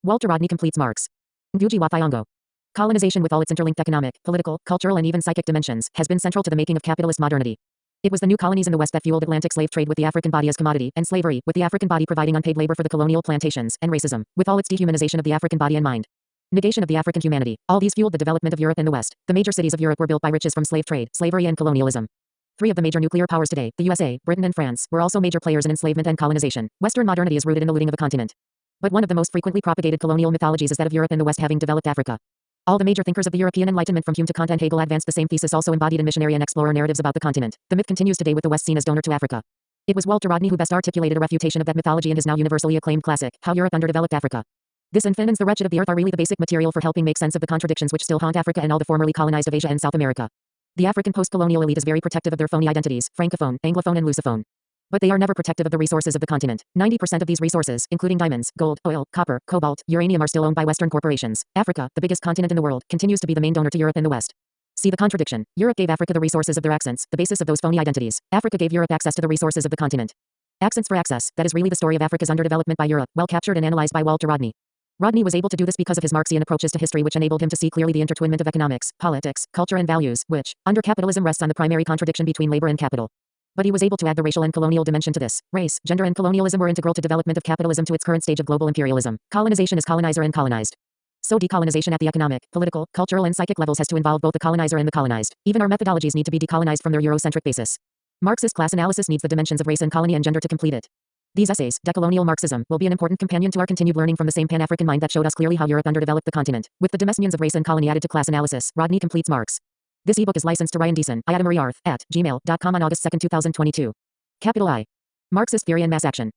Walter Rodney completes Marx. Ngugi wa Thiong'o. Colonization with all its interlinked economic, political, cultural and even psychic dimensions has been central to the making of capitalist modernity. It was the new colonies in the West that fueled Atlantic slave trade with the African body as commodity, and slavery, with the African body providing unpaid labor for the colonial plantations, and racism, with all its dehumanization of the African body and mind. Negation of the African humanity. All these fueled the development of Europe and the West. The major cities of Europe were built by riches from slave trade, slavery and colonialism. Three of the major nuclear powers today, the USA, Britain and France, were also major players in enslavement and colonization. Western modernity is rooted in the looting of a continent. But one of the most frequently propagated colonial mythologies is that of Europe and the West having developed Africa. All the major thinkers of the European Enlightenment from Hume to Kant and Hegel advanced the same thesis, also embodied in missionary and explorer narratives about the continent. The myth continues today with the West seen as donor to Africa. It was Walter Rodney who best articulated a refutation of that mythology in his now universally acclaimed classic, How Europe Underdeveloped Africa. This and famines the wretched of the earth are really the basic material for helping make sense of the contradictions which still haunt Africa and all the formerly colonized of Asia and South America. The African post-colonial elite is very protective of their phony identities, francophone, anglophone and lusophone. But they are never protective of the resources of the continent. 90% of these resources, including diamonds, gold, oil, copper, cobalt, uranium, are still owned by Western corporations. Africa, the biggest continent in the world, continues to be the main donor to Europe and the West. See the contradiction. Europe gave Africa the resources of their accents, the basis of those phony identities. Africa gave Europe access to the resources of the continent. Accents for access, that is really the story of Africa's underdevelopment by Europe, well captured and analyzed by Walter Rodney. Rodney was able to do this because of his Marxian approaches to history, which enabled him to see clearly the intertwinement of economics, politics, culture and values, which, under capitalism, rests on the primary contradiction between labor and capital. But he was able to add the racial and colonial dimension to this. Race, gender and colonialism were integral to development of capitalism to its current stage of global imperialism. Colonization is colonizer and colonized. So decolonization at the economic, political, cultural and psychic levels has to involve both the colonizer and the colonized. Even our methodologies need to be decolonized from their Eurocentric basis. Marxist class analysis needs the dimensions of race and colony and gender to complete it. These essays, decolonial Marxism, will be an important companion to our continued learning from the same Pan-African mind that showed us clearly how Europe underdeveloped the continent. With the dimensions of race and colony added to class analysis, Rodney completes Marx. This ebook is licensed to Ryan Deason, @gmail.com on August 2, 2022. Capital I. Marxist Theory and Mass Action.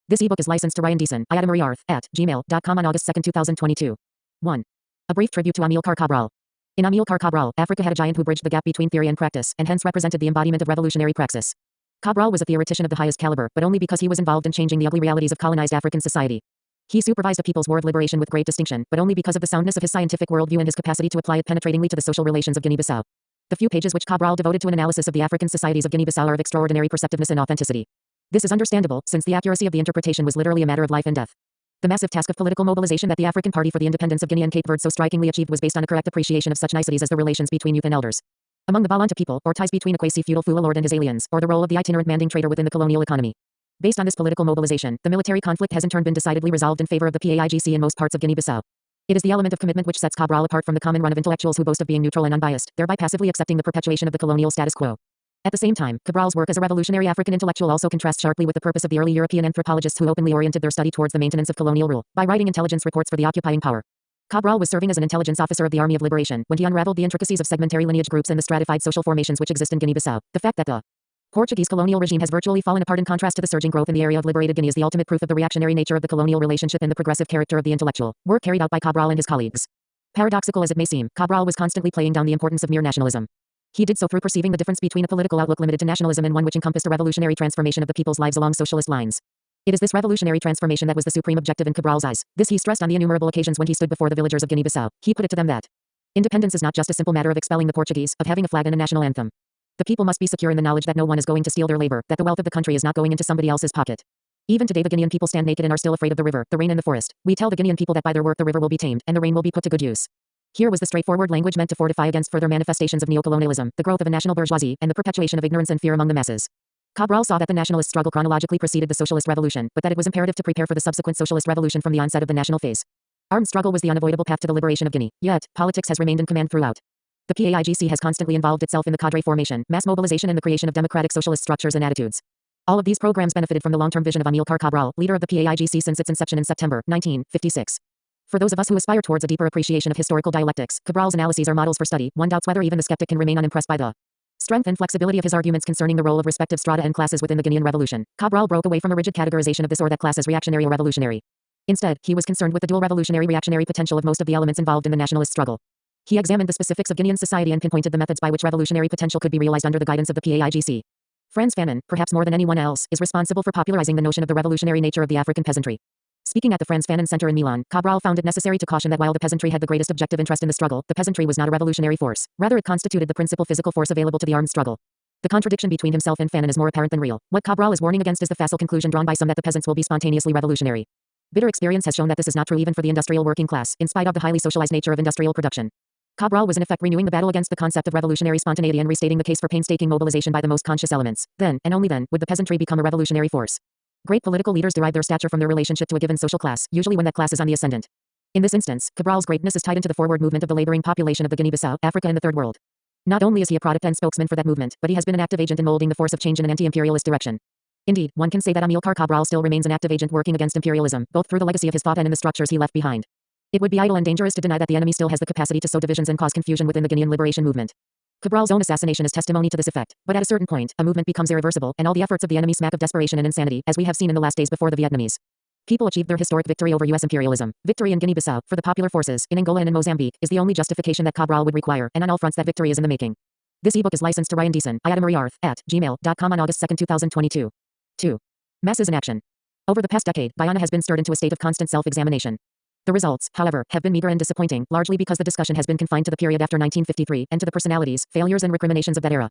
This ebook is licensed to Ryan Deason, @gmail.com on August 2, 2022. 1. A brief tribute to Amilcar Cabral. In Amilcar Cabral, Africa had a giant who bridged the gap between theory and practice, and hence represented the embodiment of revolutionary praxis. Cabral was a theoretician of the highest caliber, but only because he was involved in changing the ugly realities of colonized African society. He supervised a people's war of liberation with great distinction, but only because of the soundness of his scientific worldview and his capacity to apply it penetratingly to the social relations of Guinea-Bissau. The few pages which Cabral devoted to an analysis of the African societies of Guinea-Bissau are of extraordinary perceptiveness and authenticity. This is understandable, since the accuracy of the interpretation was literally a matter of life and death. The massive task of political mobilization that the African Party for the Independence of Guinea and Cape Verde so strikingly achieved was based on a correct appreciation of such niceties as the relations between youth and elders. Among the Balanta people, or ties between a quasi-feudal Fula lord and his aliens, or the role of the itinerant manding trader within the colonial economy. Based on this political mobilization, the military conflict has in turn been decidedly resolved in favor of the PAIGC in most parts of Guinea-Bissau. It is the element of commitment which sets Cabral apart from the common run of intellectuals who boast of being neutral and unbiased, thereby passively accepting the perpetuation of the colonial status quo. At the same time, Cabral's work as a revolutionary African intellectual also contrasts sharply with the purpose of the early European anthropologists who openly oriented their study towards the maintenance of colonial rule, by writing intelligence reports for the occupying power. Cabral was serving as an intelligence officer of the Army of Liberation when he unraveled the intricacies of segmentary lineage groups and the stratified social formations which exist in Guinea-Bissau. The fact that the Portuguese colonial regime has virtually fallen apart in contrast to the surging growth in the area of liberated Guinea is the ultimate proof of the reactionary nature of the colonial relationship and the progressive character of the intellectual work carried out by Cabral and his colleagues. Paradoxical as it may seem, Cabral was constantly playing down the importance of mere nationalism. He did so through perceiving the difference between a political outlook limited to nationalism and one which encompassed a revolutionary transformation of the people's lives along socialist lines. It is this revolutionary transformation that was the supreme objective in Cabral's eyes. This he stressed on the innumerable occasions when he stood before the villagers of Guinea-Bissau. He put it to them that independence is not just a simple matter of expelling the Portuguese, of having a flag and a national anthem. The people must be secure in the knowledge that no one is going to steal their labor, that the wealth of the country is not going into somebody else's pocket. Even today the Guinean people stand naked and are still afraid of the river, the rain and the forest. We tell the Guinean people that by their work the river will be tamed, and the rain will be put to good use. Here was the straightforward language meant to fortify against further manifestations of neocolonialism, the growth of a national bourgeoisie, and the perpetuation of ignorance and fear among the masses. Cabral saw that the nationalist struggle chronologically preceded the socialist revolution, but that it was imperative to prepare for the subsequent socialist revolution from the onset of the national phase. Armed struggle was the unavoidable path to the liberation of Guinea, yet politics has remained in command throughout. The PAIGC has constantly involved itself in the cadre formation, mass mobilization and the creation of democratic socialist structures and attitudes. All of these programs benefited from the long-term vision of Amilcar Cabral, leader of the PAIGC since its inception in September 1956. For those of us who aspire towards a deeper appreciation of historical dialectics, Cabral's analyses are models for study. One doubts whether even the skeptic can remain unimpressed by the strength and flexibility of his arguments concerning the role of respective strata and classes within the Guinean revolution. Cabral broke away from a rigid categorization of this or that class as reactionary or revolutionary. Instead, he was concerned with the dual revolutionary-reactionary potential of most of the elements involved in the nationalist struggle. He examined the specifics of Guinean society and pinpointed the methods by which revolutionary potential could be realized under the guidance of the PAIGC. Frantz Fanon, perhaps more than anyone else, is responsible for popularizing the notion of the revolutionary nature of the African peasantry. Speaking at the Frantz Fanon Center in Milan, Cabral found it necessary to caution that while the peasantry had the greatest objective interest in the struggle, the peasantry was not a revolutionary force. Rather, it constituted the principal physical force available to the armed struggle. The contradiction between himself and Fanon is more apparent than real. What Cabral is warning against is the facile conclusion drawn by some that the peasants will be spontaneously revolutionary. Bitter experience has shown that this is not true even for the industrial working class, in spite of the highly socialized nature of industrial production. Cabral was in effect renewing the battle against the concept of revolutionary spontaneity and restating the case for painstaking mobilization by the most conscious elements. Then, and only then, would the peasantry become a revolutionary force. Great political leaders derive their stature from their relationship to a given social class, usually when that class is on the ascendant. In this instance, Cabral's greatness is tied into the forward movement of the laboring population of the Guinea-Bissau, Africa and the Third World. Not only is he a product and spokesman for that movement, but he has been an active agent in molding the force of change in an anti-imperialist direction. Indeed, one can say that Amilcar Cabral still remains an active agent working against imperialism, both through the legacy of his thought and in the structures he left behind. It would be idle and dangerous to deny that the enemy still has the capacity to sow divisions and cause confusion within the Guinean liberation movement. Cabral's own assassination is testimony to this effect, but at a certain point, a movement becomes irreversible, and all the efforts of the enemy smack of desperation and insanity, as we have seen in the last days before the Vietnamese. People achieved their historic victory over U.S. imperialism. Victory in Guinea-Bissau, for the popular forces, in Angola and in Mozambique, is the only justification that Cabral would require, and on all fronts that victory is in the making. This ebook is licensed to Ryan Deason, @gmail.com on August 2, 2022. 2. Masses in action. Over the past decade, Guyana has been stirred into a state of constant self-examination. The results, however, have been meager and disappointing, largely because the discussion has been confined to the period after 1953, and to the personalities, failures and recriminations of that era.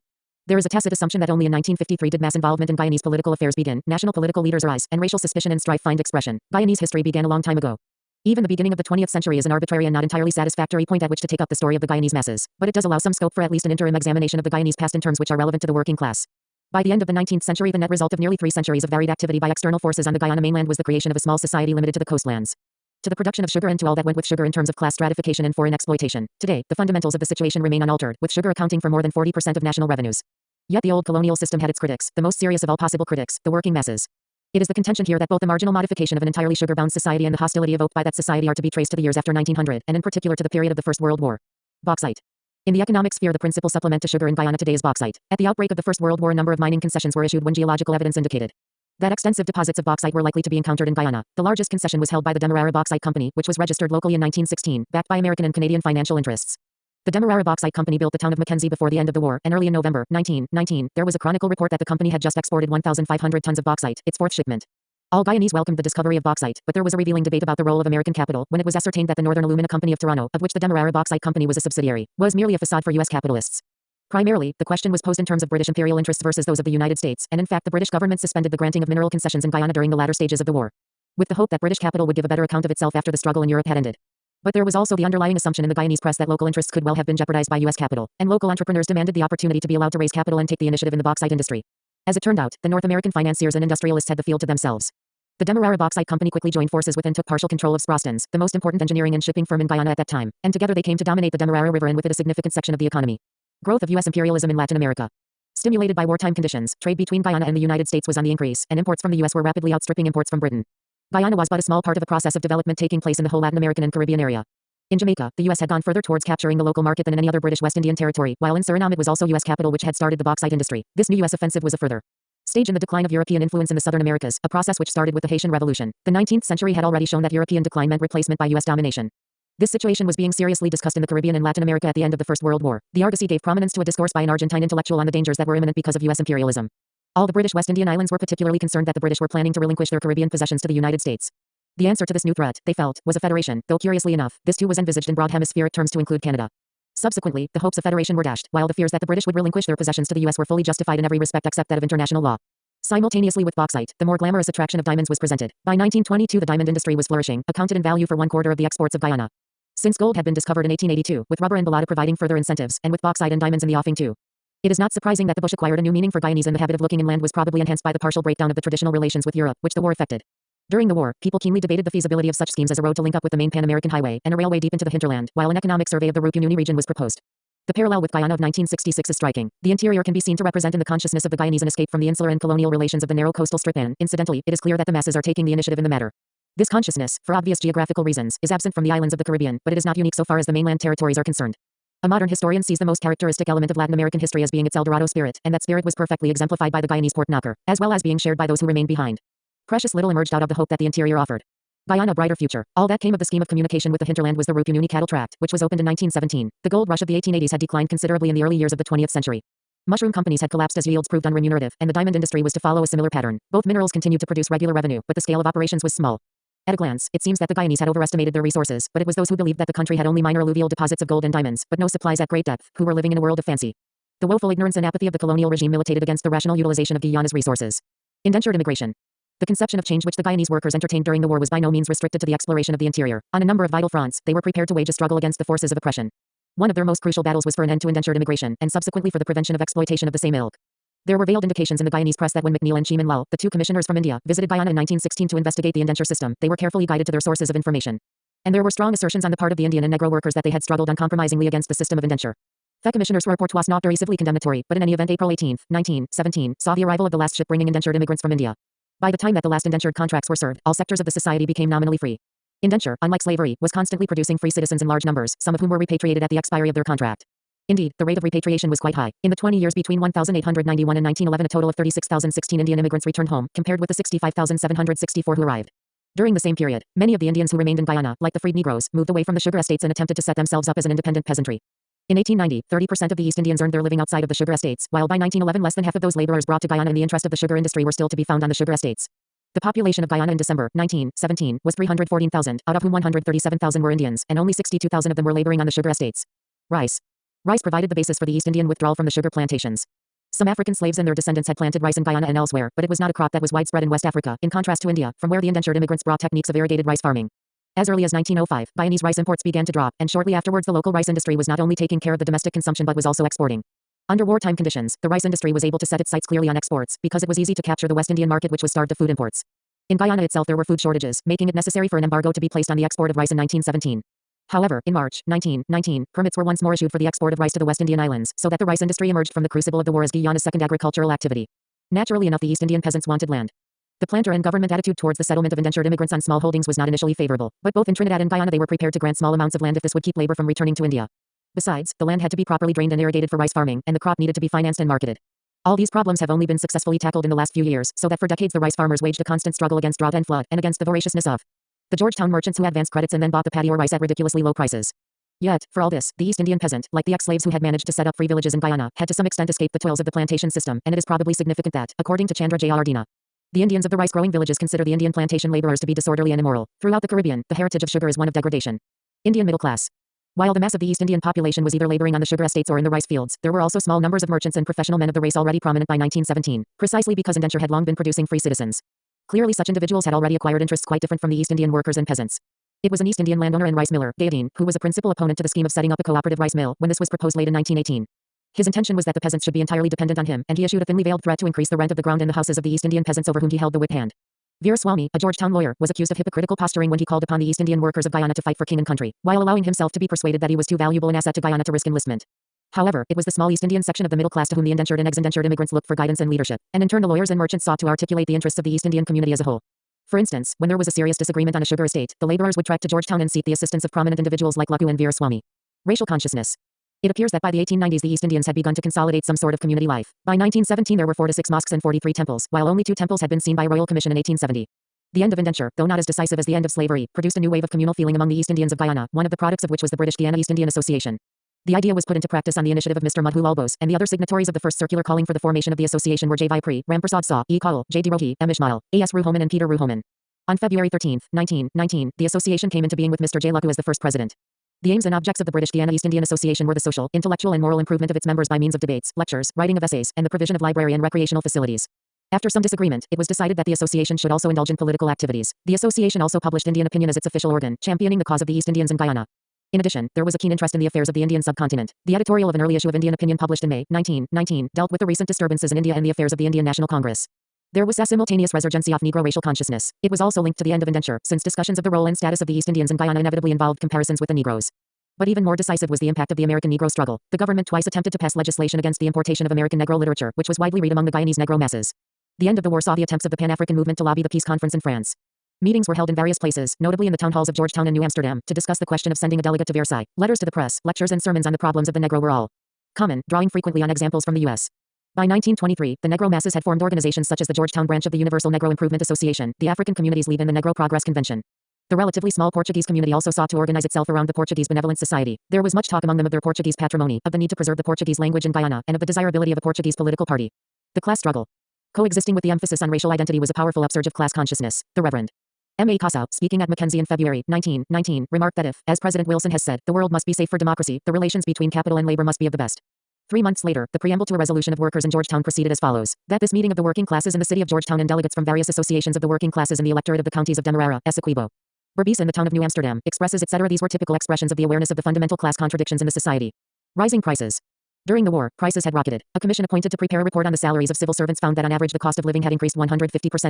There is a tacit assumption that only in 1953 did mass involvement in Guyanese political affairs begin, national political leaders arise, and racial suspicion and strife find expression. Guyanese history began a long time ago. Even the beginning of the 20th century is an arbitrary and not entirely satisfactory point at which to take up the story of the Guyanese masses, but it does allow some scope for at least an interim examination of the Guyanese past in terms which are relevant to the working class. By the end of the 19th century, the net result of nearly 3 centuries of varied activity by external forces on the Guyana mainland was the creation of a small society limited to the coastlands, to the production of sugar and to all that went with sugar in terms of class stratification and foreign exploitation. Today, the fundamentals of the situation remain unaltered, with sugar accounting for more than 40% of national revenues. Yet the old colonial system had its critics, the most serious of all possible critics, the working masses. It is the contention here that both the marginal modification of an entirely sugar-bound society and the hostility evoked by that society are to be traced to the years after 1900, and in particular to the period of the First World War. Bauxite. In the economic sphere, the principal supplement to sugar in Guyana today is bauxite. At the outbreak of the First World War, a number of mining concessions were issued when geological evidence indicated that extensive deposits of bauxite were likely to be encountered in Guyana. The largest concession was held by the Demerara Bauxite Company, which was registered locally in 1916, backed by American and Canadian financial interests. The Demerara Bauxite Company built the town of Mackenzie before the end of the war, and early in November 1919, there was a Chronicle report that the company had just exported 1,500 tons of bauxite, its fourth shipment. All Guyanese welcomed the discovery of bauxite, but there was a revealing debate about the role of American capital when it was ascertained that the Northern Alumina Company of Toronto, of which the Demerara Bauxite Company was a subsidiary, was merely a facade for U.S. capitalists. Primarily, the question was posed in terms of British imperial interests versus those of the United States, and in fact the British government suspended the granting of mineral concessions in Guyana during the latter stages of the war, with the hope that British capital would give a better account of itself after the struggle in Europe had ended. But there was also the underlying assumption in the Guyanese press that local interests could well have been jeopardized by U.S. capital, and local entrepreneurs demanded the opportunity to be allowed to raise capital and take the initiative in the bauxite industry. As it turned out, the North American financiers and industrialists had the field to themselves. The Demerara Bauxite Company quickly joined forces with and took partial control of Sprostons, the most important engineering and shipping firm in Guyana at that time, and together they came to dominate the Demerara River and with it a significant section of the economy. Growth of U.S. imperialism in Latin America. Stimulated by wartime conditions, trade between Guyana and the United States was on the increase, and imports from the U.S. were rapidly outstripping imports from Britain. Guyana was but a small part of the process of development taking place in the whole Latin American and Caribbean area. In Jamaica, the U.S. had gone further towards capturing the local market than in any other British West Indian territory, while in Suriname it was also U.S. capital which had started the bauxite industry. This new U.S. offensive was a further stage in the decline of European influence in the Southern Americas, a process which started with the Haitian Revolution. The 19th century had already shown that European decline meant replacement by U.S. domination. This situation was being seriously discussed in the Caribbean and Latin America at the end of the First World War. The Argosy gave prominence to a discourse by an Argentine intellectual on the dangers that were imminent because of U.S. imperialism. All the British West Indian islands were particularly concerned that the British were planning to relinquish their Caribbean possessions to the United States. The answer to this new threat, they felt, was a federation, though curiously enough, this too was envisaged in broad hemispheric terms to include Canada. Subsequently, the hopes of federation were dashed, while the fears that the British would relinquish their possessions to the U.S. were fully justified in every respect except that of international law. Simultaneously with bauxite, the more glamorous attraction of diamonds was presented. By 1922 the diamond industry was flourishing, accounted in value for 1/4 of the exports of Guyana. Since gold had been discovered in 1882, with rubber and balata providing further incentives, and with bauxite and diamonds in the offing too. It is not surprising that the bush acquired a new meaning for Guyanese, and the habit of looking inland was probably enhanced by the partial breakdown of the traditional relations with Europe, which the war affected. During the war, people keenly debated the feasibility of such schemes as a road to link up with the main Pan-American highway, and a railway deep into the hinterland, while an economic survey of the Rupununi region was proposed. The parallel with Guyana of 1966 is striking. The interior can be seen to represent in the consciousness of the Guyanese an escape from the insular and colonial relations of the narrow coastal strip, and, incidentally, it is clear that the masses are taking the initiative in the matter. This consciousness, for obvious geographical reasons, is absent from the islands of the Caribbean, but it is not unique so far as the mainland territories are concerned. A modern historian sees the most characteristic element of Latin American history as being its El Dorado spirit, and that spirit was perfectly exemplified by the Guyanese port knocker, as well as being shared by those who remained behind. Precious little emerged out of the hope that the interior offered Guyana a brighter future. All that came of the scheme of communication with the hinterland was the Rupununi cattle tract, which was opened in 1917. The gold rush of the 1880s had declined considerably in the early years of the 20th century. Mushroom companies had collapsed as yields proved unremunerative, and the diamond industry was to follow a similar pattern. Both minerals continued to produce regular revenue, but the scale of operations was small. At a glance, it seems that the Guyanese had overestimated their resources, but it was those who believed that the country had only minor alluvial deposits of gold and diamonds, but no supplies at great depth, who were living in a world of fancy. The woeful ignorance and apathy of the colonial regime militated against the rational utilization of Guyana's resources. Indentured immigration. The conception of change which the Guyanese workers entertained during the war was by no means restricted to the exploration of the interior. On a number of vital fronts, they were prepared to wage a struggle against the forces of oppression. One of their most crucial battles was for an end to indentured immigration, and subsequently for the prevention of exploitation of the same ilk. There were veiled indications in the Guyanese press that when McNeill and Cheeman Lull, the two commissioners from India, visited Guyana in 1916 to investigate the indenture system, they were carefully guided to their sources of information. And there were strong assertions on the part of the Indian and Negro workers that they had struggled uncompromisingly against the system of indenture. The commissioner's report was not derisively condemnatory, but in any event April 18, 1917, saw the arrival of the last ship bringing indentured immigrants from India. By the time that the last indentured contracts were served, all sectors of the society became nominally free. Indenture, unlike slavery, was constantly producing free citizens in large numbers, some of whom were repatriated at the expiry of their contract. Indeed, the rate of repatriation was quite high. In the 20 years between 1891 and 1911, a total of 36,016 Indian immigrants returned home, compared with the 65,764 who arrived. During the same period, many of the Indians who remained in Guyana, like the freed Negroes, moved away from the sugar estates and attempted to set themselves up as an independent peasantry. In 1890, 30% of the East Indians earned their living outside of the sugar estates, while by 1911 less than half of those laborers brought to Guyana in the interest of the sugar industry were still to be found on the sugar estates. The population of Guyana in December 1917 was 314,000, out of whom 137,000 were Indians, and only 62,000 of them were laboring on the sugar estates. Rice. Rice provided the basis for the East Indian withdrawal from the sugar plantations. Some African slaves and their descendants had planted rice in Guyana and elsewhere, but it was not a crop that was widespread in West Africa, in contrast to India, from where the indentured immigrants brought techniques of irrigated rice farming. As early as 1905, Guyanese rice imports began to drop, and shortly afterwards the local rice industry was not only taking care of the domestic consumption but was also exporting. Under wartime conditions, the rice industry was able to set its sights clearly on exports, because it was easy to capture the West Indian market which was starved of food imports. In Guyana itself there were food shortages, making it necessary for an embargo to be placed on the export of rice in 1917. However, in March 1919, permits were once more issued for the export of rice to the West Indian Islands, so that the rice industry emerged from the crucible of the war as Guyana's second agricultural activity. Naturally enough, the East Indian peasants wanted land. The planter and government attitude towards the settlement of indentured immigrants on small holdings was not initially favorable, but both in Trinidad and Guyana they were prepared to grant small amounts of land if this would keep labor from returning to India. Besides, the land had to be properly drained and irrigated for rice farming, and the crop needed to be financed and marketed. All these problems have only been successfully tackled in the last few years, so that for decades the rice farmers waged a constant struggle against drought and flood, and against the voraciousness of the Georgetown merchants who advanced credits and then bought the paddy or rice at ridiculously low prices. Yet, for all this, the East Indian peasant, like the ex-slaves who had managed to set up free villages in Guyana, had to some extent escaped the toils of the plantation system, and it is probably significant that, according to Chandra J. Ardina, the Indians of the rice-growing villages consider the Indian plantation laborers to be disorderly and immoral. Throughout the Caribbean, the heritage of sugar is one of degradation. Indian middle class. While the mass of the East Indian population was either laboring on the sugar estates or in the rice fields, there were also small numbers of merchants and professional men of the race already prominent by 1917, precisely because indenture had long been producing free citizens. Clearly such individuals had already acquired interests quite different from the East Indian workers and peasants. It was an East Indian landowner and rice miller, Gayadeen, who was a principal opponent to the scheme of setting up a cooperative rice mill when this was proposed late in 1918. His intention was that the peasants should be entirely dependent on him, and he issued a thinly veiled threat to increase the rent of the ground in the houses of the East Indian peasants over whom he held the whip hand. Veeraswamy, a Georgetown lawyer, was accused of hypocritical posturing when he called upon the East Indian workers of Guyana to fight for king and country, while allowing himself to be persuaded that he was too valuable an asset to Guyana to risk enlistment. However, it was the small East Indian section of the middle class to whom the indentured and ex-indentured immigrants looked for guidance and leadership, and in turn the lawyers and merchants sought to articulate the interests of the East Indian community as a whole. For instance, when there was a serious disagreement on a sugar estate, the laborers would trek to Georgetown and seek the assistance of prominent individuals like Lakku and Veeraswamy. Racial consciousness. It appears that by the 1890s the East Indians had begun to consolidate some sort of community life. By 1917 there were 4 to 6 mosques and 43 temples, while only 2 temples had been seen by a royal commission in 1870. The end of indenture, though not as decisive as the end of slavery, produced a new wave of communal feeling among the East Indians of Guyana, one of the products of which was the British Guiana East Indian Association. The idea was put into practice on the initiative of Mr. Madhu Albose, and the other signatories of the first circular calling for the formation of the association were J. Vipri, Ramprasad Saw, E. Kaul, J. D. Rohi, M. Ishmael, A. S. Ruhoman and Peter Ruhoman. On February 13, 1919, the association came into being with Mr. J. Lakku as the first president. The aims and objects of the British Guiana East Indian Association were the social, intellectual and moral improvement of its members by means of debates, lectures, writing of essays, and the provision of library and recreational facilities. After some disagreement, it was decided that the association should also indulge in political activities. The association also published Indian Opinion as its official organ, championing the cause of the East Indians in Guyana. In addition, there was a keen interest in the affairs of the Indian subcontinent. The editorial of an early issue of Indian Opinion published in May 1919 dealt with the recent disturbances in India and the affairs of the Indian National Congress. There was a simultaneous resurgency of Negro racial consciousness. It was also linked to the end of indenture, since discussions of the role and status of the East Indians in Guyana inevitably involved comparisons with the Negroes. But even more decisive was the impact of the American Negro struggle. The government twice attempted to pass legislation against the importation of American Negro literature, which was widely read among the Guyanese Negro masses. The end of the war saw the attempts of the Pan-African movement to lobby the peace conference in France. Meetings were held in various places, notably in the town halls of Georgetown and New Amsterdam, to discuss the question of sending a delegate to Versailles. Letters to the press, lectures and sermons on the problems of the Negro were all common, drawing frequently on examples from the U.S. By 1923, the Negro masses had formed organizations such as the Georgetown branch of the Universal Negro Improvement Association, the African Communities League and the Negro Progress Convention. The relatively small Portuguese community also sought to organize itself around the Portuguese Benevolent Society. There was much talk among them of their Portuguese patrimony, of the need to preserve the Portuguese language in Guyana, and of the desirability of a Portuguese political party. The class struggle. Coexisting with the emphasis on racial identity was a powerful upsurge of class consciousness. The Reverend M. A. Kossow, speaking at Mackenzie in February 1919, remarked that if, as President Wilson has said, the world must be safe for democracy, the relations between capital and labor must be of the best. 3 months later, the preamble to a resolution of workers in Georgetown proceeded as follows: that this meeting of the working classes in the city of Georgetown and delegates from various associations of the working classes in the electorate of the counties of Demerara, Essequibo, Berbice and the town of New Amsterdam, expresses etc. These were typical expressions of the awareness of the fundamental class contradictions in the society. Rising prices. During the war, prices had rocketed. A commission appointed to prepare a report on the salaries of civil servants found that on average the cost of living had increased 150%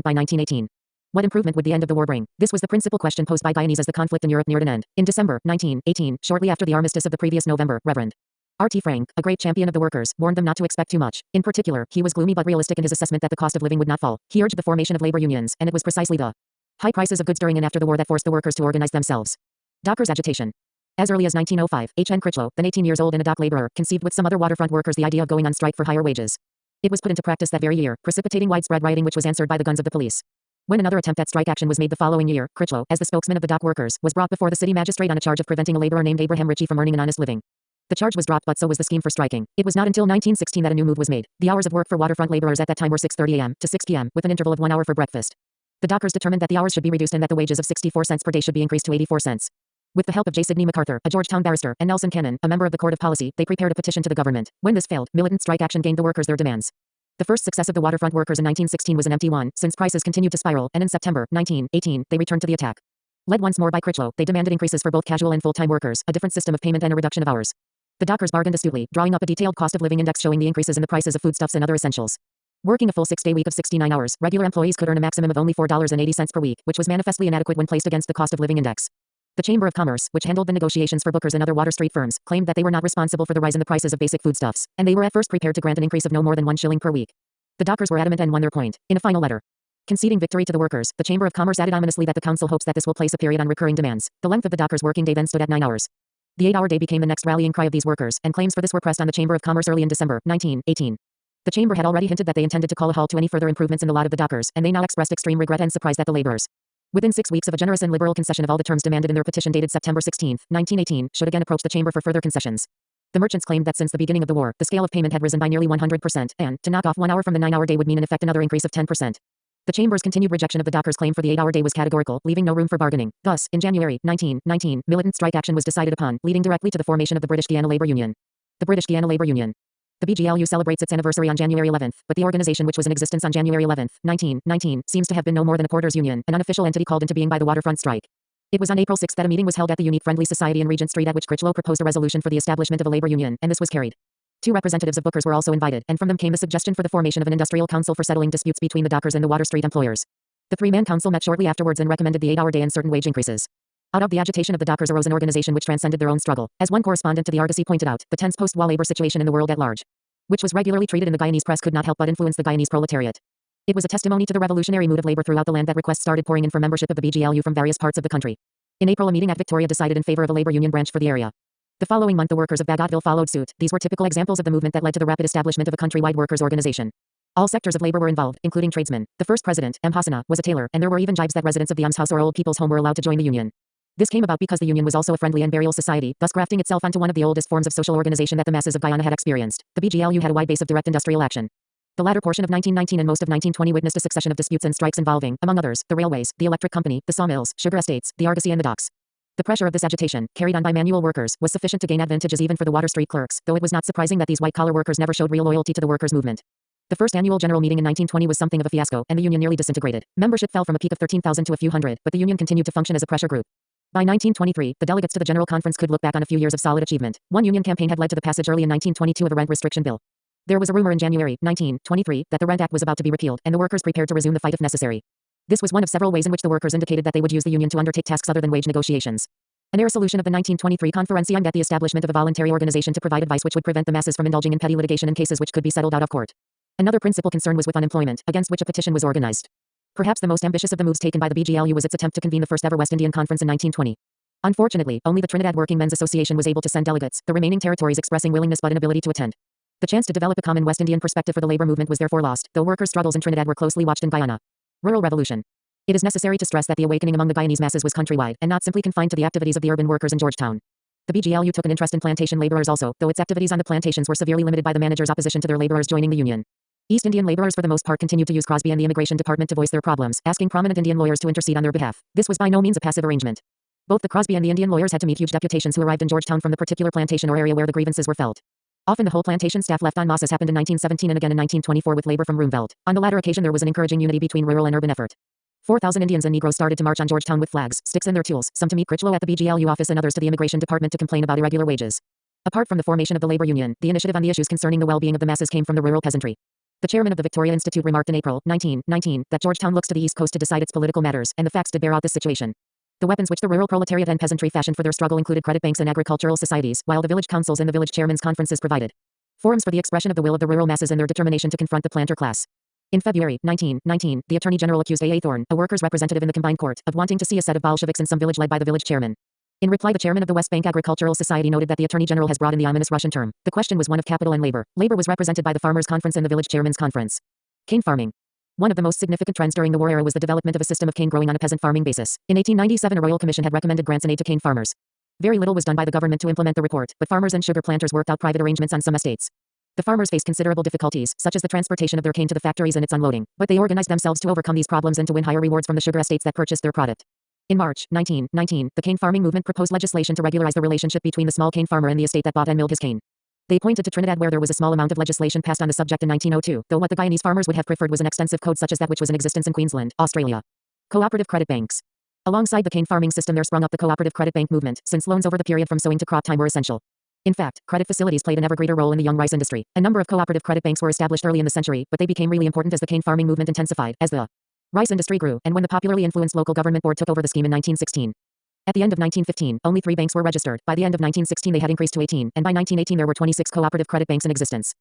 by 1918. What improvement would the end of the war bring? This was the principal question posed by Guyanese as the conflict in Europe neared an end. In December 1918, shortly after the armistice of the previous November, Reverend R.T. Frank, a great champion of the workers, warned them not to expect too much. In particular, he was gloomy but realistic in his assessment that the cost of living would not fall. He urged the formation of labor unions, and it was precisely the high prices of goods during and after the war that forced the workers to organize themselves. Dockers' agitation. As early as 1905, H. N. Critchlow, then 18 years old and a dock laborer, conceived with some other waterfront workers the idea of going on strike for higher wages. It was put into practice that very year, precipitating widespread rioting which was answered by the guns of the police. When another attempt at strike action was made the following year, Critchlow, as the spokesman of the dock workers, was brought before the city magistrate on a charge of preventing a laborer named Abraham Ritchie from earning an honest living. The charge was dropped but so was the scheme for striking. It was not until 1916 that a new move was made. The hours of work for waterfront laborers at that time were 6:30 a.m. to 6 p.m., with an interval of 1 hour for breakfast. The dockers determined that the hours should be reduced and that the wages of 64 cents per day should be increased to 84 cents. With the help of J. Sidney MacArthur, a Georgetown barrister, and Nelson Cannon, a member of the Court of Policy, they prepared a petition to the government. When this failed, militant strike action gained the workers their demands. The first success of the waterfront workers in 1916 was an empty one, since prices continued to spiral, and in September 1918, they returned to the attack. Led once more by Critchlow, they demanded increases for both casual and full-time workers, a different system of payment and a reduction of hours. The dockers bargained astutely, drawing up a detailed cost of living index showing the increases in the prices of foodstuffs and other essentials. Working a full 6-day week of 69 hours, regular employees could earn a maximum of only $4.80 per week, which was manifestly inadequate when placed against the cost of living index. The Chamber of Commerce, which handled the negotiations for Booker's and other Water Street firms, claimed that they were not responsible for the rise in the prices of basic foodstuffs, and they were at first prepared to grant an increase of no more than 1 shilling per week. The dockers were adamant and won their point. In a final letter, conceding victory to the workers, the Chamber of Commerce added ominously that the council hopes that this will place a period on recurring demands. The length of the dockers' working day then stood at 9 hours. The 8-hour day became the next rallying cry of these workers, and claims for this were pressed on the Chamber of Commerce early in December 1918. The Chamber had already hinted that they intended to call a halt to any further improvements in the lot of the dockers, and they now expressed extreme regret and surprise that the laborers, within 6 weeks of a generous and liberal concession of all the terms demanded in their petition dated September 16, 1918, should again approach the Chamber for further concessions. The merchants claimed that since the beginning of the war, the scale of payment had risen by nearly 100%, and, to knock off 1 hour from the 9-hour day would mean in effect another increase of 10%. The Chamber's continued rejection of the dockers' claim for the 8-hour day was categorical, leaving no room for bargaining. Thus, in January 1919, militant strike action was decided upon, leading directly to the formation of the British Guiana Labour Union. The British Guiana Labour Union. The BGLU celebrates its anniversary on January 11th, but the organization which was in existence on January 11th, 1919, seems to have been no more than a porters' union, an unofficial entity called into being by the waterfront strike. It was on April 6 that a meeting was held at the Unique Friendly Society in Regent Street at which Critchlow proposed a resolution for the establishment of a labor union, and this was carried. 2 representatives of Booker's were also invited, and from them came the suggestion for the formation of an industrial council for settling disputes between the dockers and the Water Street employers. The 3-man council met shortly afterwards and recommended the 8-hour day and certain wage increases. Out of the agitation of the dockers arose an organization which transcended their own struggle. As one correspondent to the Argosy pointed out, the tense post-war labor situation in the world at large, which was regularly treated in the Guyanese press, could not help but influence the Guyanese proletariat. It was a testimony to the revolutionary mood of labor throughout the land that requests started pouring in for membership of the BGLU from various parts of the country. In April, a meeting at Victoria decided in favor of a labor union branch for the area. The following month, the workers of Bagottville followed suit. These were typical examples of the movement that led to the rapid establishment of a countrywide workers' organization. All sectors of labor were involved, including tradesmen. The first president, M. Hasana, was a tailor, and there were even jibes that residents of the almshouse or old people's home were allowed to join the union. This came about because the union was also a friendly and burial society, thus grafting itself onto one of the oldest forms of social organization that the masses of Guyana had experienced. The BGLU had a wide base of direct industrial action. The latter portion of 1919 and most of 1920 witnessed a succession of disputes and strikes involving, among others, the railways, the electric company, the sawmills, sugar estates, the Argosy and the docks. The pressure of this agitation, carried on by manual workers, was sufficient to gain advantages even for the Water Street clerks, though it was not surprising that these white-collar workers never showed real loyalty to the workers' movement. The first annual general meeting in 1920 was something of a fiasco, and the union nearly disintegrated. Membership fell from a peak of 13,000 to a few hundred, but the union continued to function as a pressure group. By 1923, the delegates to the General Conference could look back on a few years of solid achievement. One union campaign had led to the passage early in 1922 of a rent restriction bill. There was a rumor in January 1923 that the Rent Act was about to be repealed, and the workers prepared to resume the fight if necessary. This was one of several ways in which the workers indicated that they would use the union to undertake tasks other than wage negotiations. An resolution of the 1923 conference aimed at the establishment of a voluntary organization to provide advice which would prevent the masses from indulging in petty litigation in cases which could be settled out of court. Another principal concern was with unemployment, against which a petition was organized. Perhaps the most ambitious of the moves taken by the BGLU was its attempt to convene the first ever West Indian Conference in 1920. Unfortunately, only the Trinidad Working Men's Association was able to send delegates, the remaining territories expressing willingness but inability to attend. The chance to develop a common West Indian perspective for the labor movement was therefore lost, though workers' struggles in Trinidad were closely watched in Guyana. Rural Revolution. It is necessary to stress that the awakening among the Guyanese masses was countrywide, and not simply confined to the activities of the urban workers in Georgetown. The BGLU took an interest in plantation laborers also, though its activities on the plantations were severely limited by the managers' opposition to their laborers joining the union. East Indian laborers for the most part continued to use Crosby and the Immigration Department to voice their problems, asking prominent Indian lawyers to intercede on their behalf. This was by no means a passive arrangement. Both the Crosby and the Indian lawyers had to meet huge deputations who arrived in Georgetown from the particular plantation or area where the grievances were felt. Often the whole plantation staff left en masse, as happened in 1917 and again in 1924 with labor from Roosevelt. On the latter occasion there was an encouraging unity between rural and urban effort. 4,000 Indians and Negroes started to march on Georgetown with flags, sticks and their tools, some to meet Critchlow at the BGLU office and others to the immigration department to complain about irregular wages. Apart from the formation of the labor union, the initiative on the issues concerning the well-being of the masses came from the rural peasantry. The chairman of the Victoria Institute remarked in April 1919 that Georgetown looks to the East Coast to decide its political matters, and the facts did bear out this situation. The weapons which the rural proletariat and peasantry fashioned for their struggle included credit banks and agricultural societies, while the village councils and the village chairmen's conferences provided forums for the expression of the will of the rural masses and their determination to confront the planter class. In February 1919, the Attorney General accused A. A. Thorne, a workers' representative in the combined court, of wanting to see a set of Bolsheviks in some village led by the village chairman. In reply, the chairman of the West Bank Agricultural Society noted that the Attorney General has brought in the ominous Russian term. The question was one of capital and labor. Labor was represented by the Farmers' Conference and the Village Chairmen's Conference. Cane farming. One of the most significant trends during the war era was the development of a system of cane growing on a peasant farming basis. In 1897, a royal commission had recommended grants and aid to cane farmers. Very little was done by the government to implement the report, but farmers and sugar planters worked out private arrangements on some estates. The farmers faced considerable difficulties, such as the transportation of their cane to the factories and its unloading, but they organized themselves to overcome these problems and to win higher rewards from the sugar estates that purchased their product. In March 1919, the cane farming movement proposed legislation to regularize the relationship between the small cane farmer and the estate that bought and milled his cane. They pointed to Trinidad, where there was a small amount of legislation passed on the subject in 1902, though what the Guyanese farmers would have preferred was an extensive code such as that which was in existence in Queensland, Australia. Cooperative credit banks. Alongside the cane farming system there sprung up the cooperative credit bank movement, since loans over the period from sowing to crop time were essential. In fact, credit facilities played an ever greater role in the young rice industry. A number of cooperative credit banks were established early in the century, but they became really important as the cane farming movement intensified, as the rice industry grew, and when the popularly influenced local government board took over the scheme in 1916. At the end of 1915, only 3 banks were registered. By the end of 1916 they had increased to 18, and by 1918 there were 26 cooperative credit banks in existence.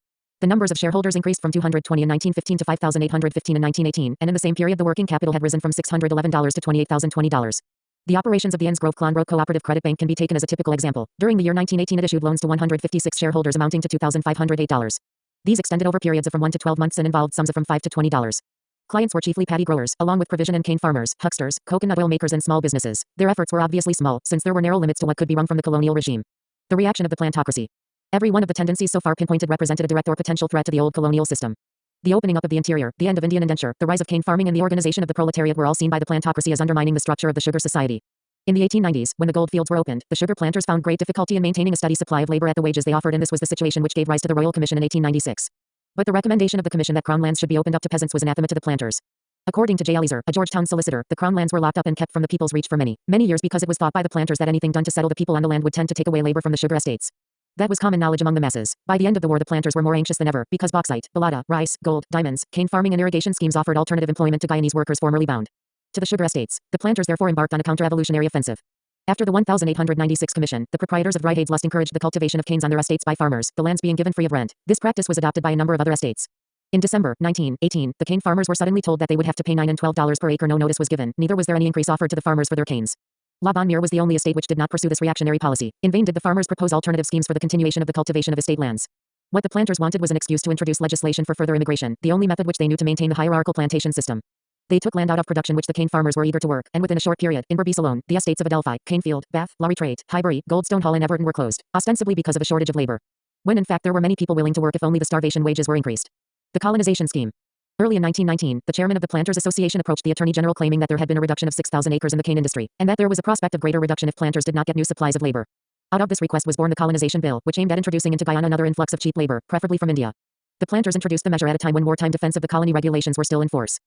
The numbers of shareholders increased from 220 in 1915 to 5,815 in 1918, and in the same period the working capital had risen from $611 to $28,020. The operations of the Innsgrove Clonbrook Cooperative Credit Bank can be taken as a typical example. During the year 1918 it issued loans to 156 shareholders amounting to $2,508. These extended over periods of from 1 to 12 months and involved sums of from $5 to $20. Clients were chiefly paddy growers, along with provision and cane farmers, hucksters, coconut oil makers and small businesses. Their efforts were obviously small, since there were narrow limits to what could be wrung from the colonial regime. The reaction of the plantocracy. Every one of the tendencies so far pinpointed represented a direct or potential threat to the old colonial system. The opening up of the interior, the end of Indian indenture, the rise of cane farming and the organization of the proletariat were all seen by the plantocracy as undermining the structure of the sugar society. In the 1890s, when the gold fields were opened, the sugar planters found great difficulty in maintaining a steady supply of labor at the wages they offered, and this was the situation which gave rise to the Royal Commission in 1896. But the recommendation of the commission that crown lands should be opened up to peasants was anathema to the planters. According to J. Eliezer, a Georgetown solicitor, the crown lands were locked up and kept from the people's reach for many years because it was thought by the planters that anything done to settle the people on the land would tend to take away labor from the sugar estates. That was common knowledge among the masses. By the end of the war the planters were more anxious than ever, because bauxite, balata, rice, gold, diamonds, cane farming and irrigation schemes offered alternative employment to Guyanese workers formerly bound to the sugar estates. The planters therefore embarked on a counter-revolutionary offensive. After the 1896 commission, the proprietors of Rydades Lust encouraged the cultivation of canes on their estates by farmers, the lands being given free of rent. This practice was adopted by a number of other estates. In December 1918, the cane farmers were suddenly told that they would have to pay $9 and $12 per acre. No notice was given, neither was there any increase offered to the farmers for their canes. La Bonne Mere was the only estate which did not pursue this reactionary policy. In vain did the farmers propose alternative schemes for the continuation of the cultivation of estate lands. What the planters wanted was an excuse to introduce legislation for further immigration, the only method which they knew to maintain the hierarchical plantation system. They took land out of production which the cane farmers were eager to work, and within a short period, in Berbice alone, the estates of Adelphi, Canefield, Bath, Laurie Trait, Highbury, Goldstone Hall and Everton were closed, ostensibly because of a shortage of labor. When in fact there were many people willing to work if only the starvation wages were increased. The colonization scheme. Early in 1919, the chairman of the Planters Association approached the Attorney General claiming that there had been a reduction of 6,000 acres in the cane industry, and that there was a prospect of greater reduction if planters did not get new supplies of labor. Out of this request was born the Colonization Bill, which aimed at introducing into Guyana another influx of cheap labor, preferably from India. The planters introduced the measure at a time when wartime defense of the colony regulations were still in force.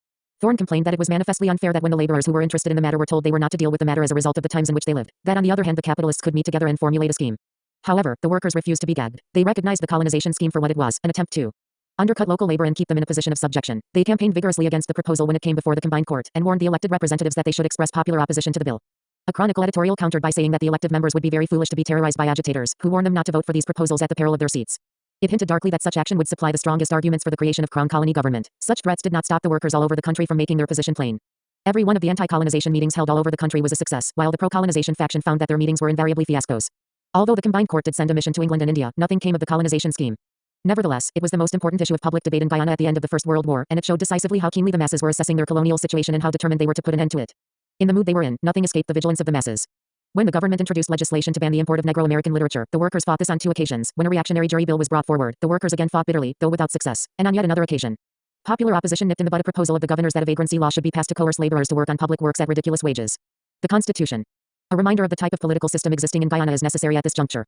Thorne complained that it was manifestly unfair that when the laborers who were interested in the matter were told they were not to deal with the matter as a result of the times in which they lived, that on the other hand the capitalists could meet together and formulate a scheme. However, the workers refused to be gagged. They recognized the colonization scheme for what it was, an attempt to undercut local labor and keep them in a position of subjection. They campaigned vigorously against the proposal when it came before the combined court, and warned the elected representatives that they should express popular opposition to the bill. A Chronicle editorial countered by saying that the elective members would be very foolish to be terrorized by agitators, who warned them not to vote for these proposals at the peril of their seats. It hinted darkly that such action would supply the strongest arguments for the creation of Crown Colony government. Such threats did not stop the workers all over the country from making their position plain. Every one of the anti-colonization meetings held all over the country was a success, while the pro-colonization faction found that their meetings were invariably fiascos. Although the combined court did send a mission to England and India, nothing came of the colonization scheme. Nevertheless, it was the most important issue of public debate in Guyana at the end of the First World War, and it showed decisively how keenly the masses were assessing their colonial situation and how determined they were to put an end to it. In the mood they were in, nothing escaped the vigilance of the masses. When the government introduced legislation to ban the import of Negro American literature, the workers fought this on 2 occasions. When a reactionary jury bill was brought forward, the workers again fought bitterly, though without success, and on yet another occasion. Popular opposition nipped in the bud a proposal of the governors that a vagrancy law should be passed to coerce laborers to work on public works at ridiculous wages. The Constitution. A reminder of the type of political system existing in Guyana is necessary at this juncture.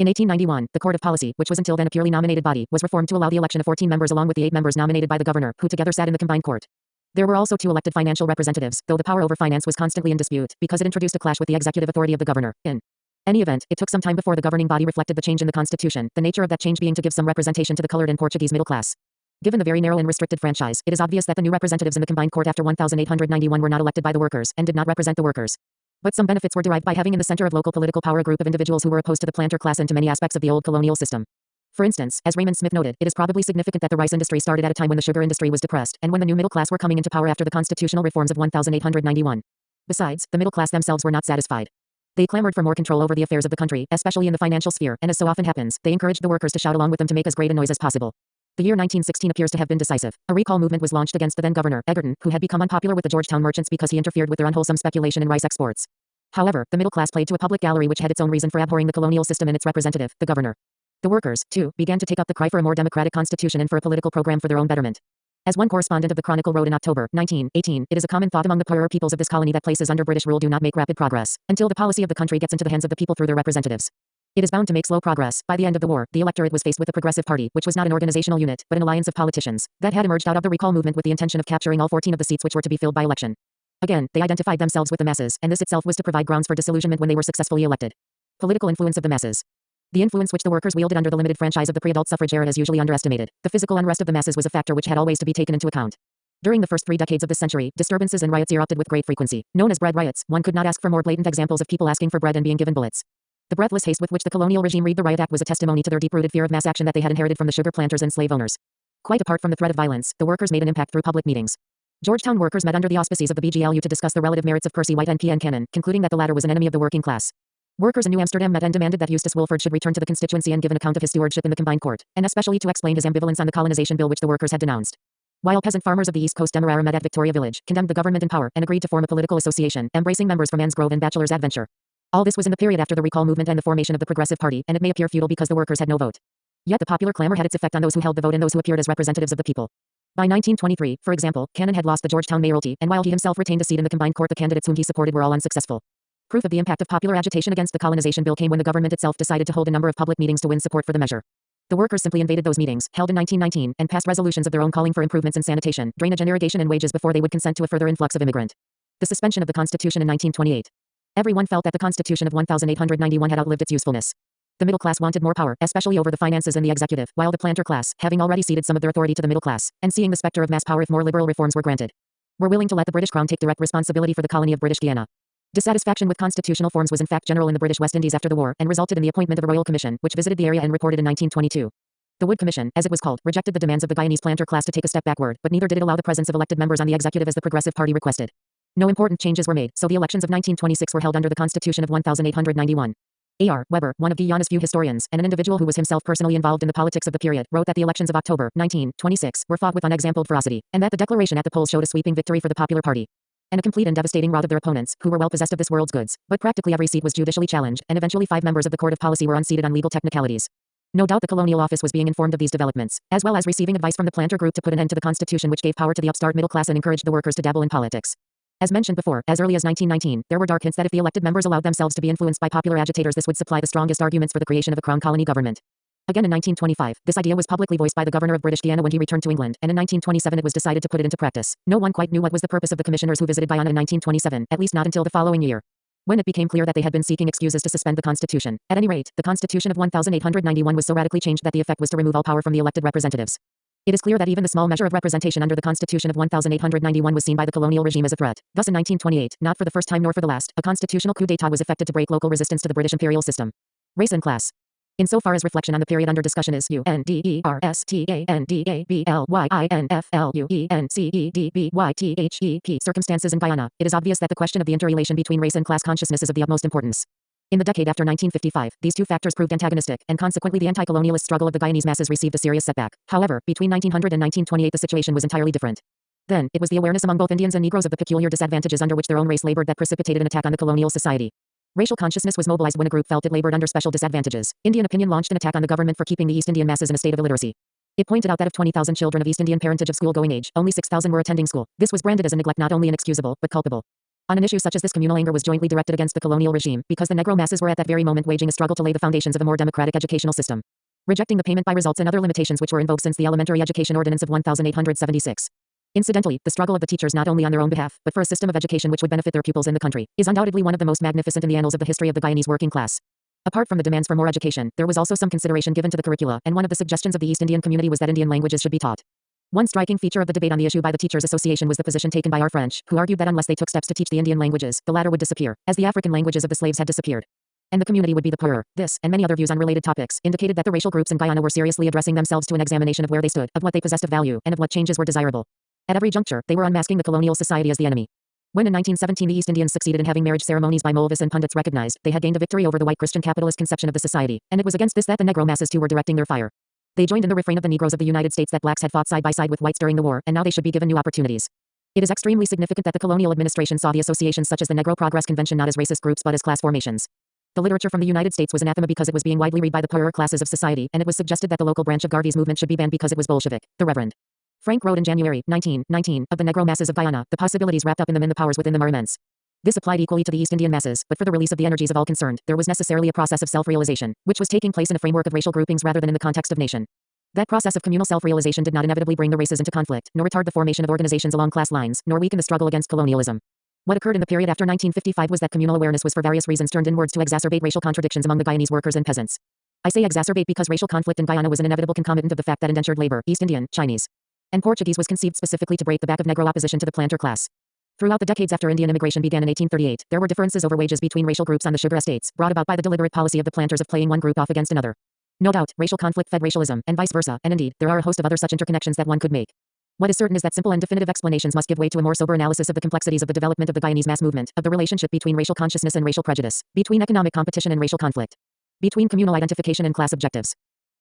In 1891, the Court of Policy, which was until then a purely nominated body, was reformed to allow the election of 14 members along with the 8 members nominated by the governor, who together sat in the combined court. There were also 2 elected financial representatives, though the power over finance was constantly in dispute, because it introduced a clash with the executive authority of the governor. In any event, it took some time before the governing body reflected the change in the constitution, the nature of that change being to give some representation to the colored and Portuguese middle class. Given the very narrow and restricted franchise, it is obvious that the new representatives in the combined court after 1891 were not elected by the workers, and did not represent the workers. But some benefits were derived by having in the center of local political power a group of individuals who were opposed to the planter class and to many aspects of the old colonial system. For instance, as Raymond Smith noted, it is probably significant that the rice industry started at a time when the sugar industry was depressed, and when the new middle class were coming into power after the constitutional reforms of 1891. Besides, the middle class themselves were not satisfied. They clamored for more control over the affairs of the country, especially in the financial sphere, and as so often happens, they encouraged the workers to shout along with them to make as great a noise as possible. The year 1916 appears to have been decisive. A recall movement was launched against the then governor, Egerton, who had become unpopular with the Georgetown merchants because he interfered with their unwholesome speculation in rice exports. However, the middle class played to a public gallery which had its own reason for abhorring the colonial system and its representative, the governor. The workers, too, began to take up the cry for a more democratic constitution and for a political program for their own betterment. As one correspondent of the Chronicle wrote in October 1918, it is a common thought among the poorer peoples of this colony that places under British rule do not make rapid progress, until the policy of the country gets into the hands of the people through their representatives. It is bound to make slow progress. By the end of the war, the electorate was faced with the Progressive Party, which was not an organizational unit, but an alliance of politicians, that had emerged out of the recall movement with the intention of capturing all 14 of the seats which were to be filled by election. Again, they identified themselves with the masses, and this itself was to provide grounds for disillusionment when they were successfully elected. Political influence of the masses. The influence which the workers wielded under the limited franchise of the pre-adult suffrage era is usually underestimated. The physical unrest of the masses was a factor which had always to be taken into account. During the first 3 decades of this century, disturbances and riots erupted with great frequency. Known as bread riots, one could not ask for more blatant examples of people asking for bread and being given bullets. The breathless haste with which the colonial regime read the Riot Act was a testimony to their deep-rooted fear of mass action that they had inherited from the sugar planters and slave owners. Quite apart from the threat of violence, the workers made an impact through public meetings. Georgetown workers met under the auspices of the BGLU to discuss the relative merits of Percy White and P. N. Cannon, concluding that the latter was an enemy of the working class. Workers in New Amsterdam met and demanded that Eustace Wolford should return to the constituency and give an account of his stewardship in the combined court, and especially to explain his ambivalence on the colonization bill which the workers had denounced. While peasant farmers of the East Coast Demerara met at Victoria Village, condemned the government in power, and agreed to form a political association, embracing members from Annesgrove and Bachelor's Adventure. All this was in the period after the recall movement and the formation of the Progressive Party, and it may appear futile because the workers had no vote. Yet the popular clamor had its effect on those who held the vote and those who appeared as representatives of the people. By 1923, for example, Cannon had lost the Georgetown mayoralty, and while he himself retained a seat in the combined court, the candidates whom he supported were all unsuccessful. Proof of the impact of popular agitation against the colonization bill came when the government itself decided to hold a number of public meetings to win support for the measure. The workers simply invaded those meetings, held in 1919, and passed resolutions of their own calling for improvements in sanitation, drainage and irrigation and wages before they would consent to a further influx of immigrant. The suspension of the Constitution in 1928. Everyone felt that the Constitution of 1891 had outlived its usefulness. The middle class wanted more power, especially over the finances and the executive, while the planter class, having already ceded some of their authority to the middle class, and seeing the specter of mass power if more liberal reforms were granted, were willing to let the British Crown take direct responsibility for the colony of British Guiana. Dissatisfaction with constitutional forms was in fact general in the British West Indies after the war, and resulted in the appointment of a royal commission, which visited the area and reported in 1922. The Wood Commission, as it was called, rejected the demands of the Guyanese planter class to take a step backward, but neither did it allow the presence of elected members on the executive as the Progressive Party requested. No important changes were made, so the elections of 1926 were held under the Constitution of 1891. A.R. Weber, one of Guyana's few historians, and an individual who was himself personally involved in the politics of the period, wrote that the elections of October 1926 were fought with unexampled ferocity, and that the declaration at the polls showed a sweeping victory for the popular party, and a complete and devastating rout of their opponents, who were well possessed of this world's goods. But practically every seat was judicially challenged, and eventually 5 members of the Court of Policy were unseated on legal technicalities. No doubt the Colonial Office was being informed of these developments, as well as receiving advice from the planter group to put an end to the Constitution which gave power to the upstart middle class and encouraged the workers to dabble in politics. As mentioned before, as early as 1919, there were dark hints that if the elected members allowed themselves to be influenced by popular agitators, this would supply the strongest arguments for the creation of a crown colony government. Again in 1925, this idea was publicly voiced by the governor of British Guiana when he returned to England, and in 1927 it was decided to put it into practice. No one quite knew what was the purpose of the commissioners who visited Guyana in 1927, at least not until the following year, when it became clear that they had been seeking excuses to suspend the Constitution. At any rate, the Constitution of 1891 was so radically changed that the effect was to remove all power from the elected representatives. It is clear that even the small measure of representation under the Constitution of 1891 was seen by the colonial regime as a threat. Thus in 1928, not for the first time nor for the last, a constitutional coup d'état was effected to break local resistance to the British imperial system. Race and class. Insofar as reflection on the period under discussion is circumstances in Guyana, it is obvious that the question of the interrelation between race and class consciousness is of the utmost importance. In the decade after 1955, these two factors proved antagonistic, and consequently the anti-colonialist struggle of the Guyanese masses received a serious setback. However, between 1900 and 1928 the situation was entirely different. Then, it was the awareness among both Indians and Negroes of the peculiar disadvantages under which their own race labored that precipitated an attack on the colonial society. Racial consciousness was mobilized when a group felt it labored under special disadvantages. Indian opinion launched an attack on the government for keeping the East Indian masses in a state of illiteracy. It pointed out that of 20,000 children of East Indian parentage of school-going age, only 6,000 were attending school. This was branded as a neglect not only inexcusable, but culpable. On an issue such as this, communal anger was jointly directed against the colonial regime, because the Negro masses were at that very moment waging a struggle to lay the foundations of a more democratic educational system. Rejecting the payment by results and other limitations which were invoked since the Elementary Education Ordinance of 1876. Incidentally, the struggle of the teachers not only on their own behalf, but for a system of education which would benefit their pupils in the country, is undoubtedly one of the most magnificent in the annals of the history of the Guyanese working class. Apart from the demands for more education, there was also some consideration given to the curricula, and one of the suggestions of the East Indian community was that Indian languages should be taught. One striking feature of the debate on the issue by the Teachers Association was the position taken by our French, who argued that unless they took steps to teach the Indian languages, the latter would disappear, as the African languages of the slaves had disappeared. And the community would be the poorer. This, and many other views on related topics, indicated that the racial groups in Guyana were seriously addressing themselves to an examination of where they stood, of what they possessed of value, and of what changes were desirable. At every juncture, they were unmasking the colonial society as the enemy. When in 1917 the East Indians succeeded in having marriage ceremonies by Mulvis and pundits recognized, they had gained a victory over the white Christian capitalist conception of the society, and it was against this that the Negro masses too were directing their fire. They joined in the refrain of the Negroes of the United States that blacks had fought side by side with whites during the war, and now they should be given new opportunities. It is extremely significant that the colonial administration saw the associations such as the Negro Progress Convention not as racist groups but as class formations. The literature from the United States was anathema because it was being widely read by the poorer classes of society, and it was suggested that the local branch of Garvey's movement should be banned because it was Bolshevik. The Reverend Frank wrote in January 1919 of the Negro masses of Guyana, the possibilities wrapped up in them and the powers within them are immense. This applied equally to the East Indian masses, but for the release of the energies of all concerned, there was necessarily a process of self-realization, which was taking place in a framework of racial groupings rather than in the context of nation. That process of communal self-realization did not inevitably bring the races into conflict, nor retard the formation of organizations along class lines, nor weaken the struggle against colonialism. What occurred in the period after 1955 was that communal awareness was for various reasons turned inwards to exacerbate racial contradictions among the Guyanese workers and peasants. I say exacerbate because racial conflict in Guyana was an inevitable concomitant of the fact that indentured labor, East Indian, Chinese, and Portuguese was conceived specifically to break the back of Negro opposition to the planter class. Throughout the decades after Indian immigration began in 1838, there were differences over wages between racial groups on the sugar estates, brought about by the deliberate policy of the planters of playing one group off against another. No doubt, racial conflict fed racialism, and vice versa, and indeed, there are a host of other such interconnections that one could make. What is certain is that simple and definitive explanations must give way to a more sober analysis of the complexities of the development of the Guyanese mass movement, of the relationship between racial consciousness and racial prejudice, between economic competition and racial conflict, between communal identification and class objectives.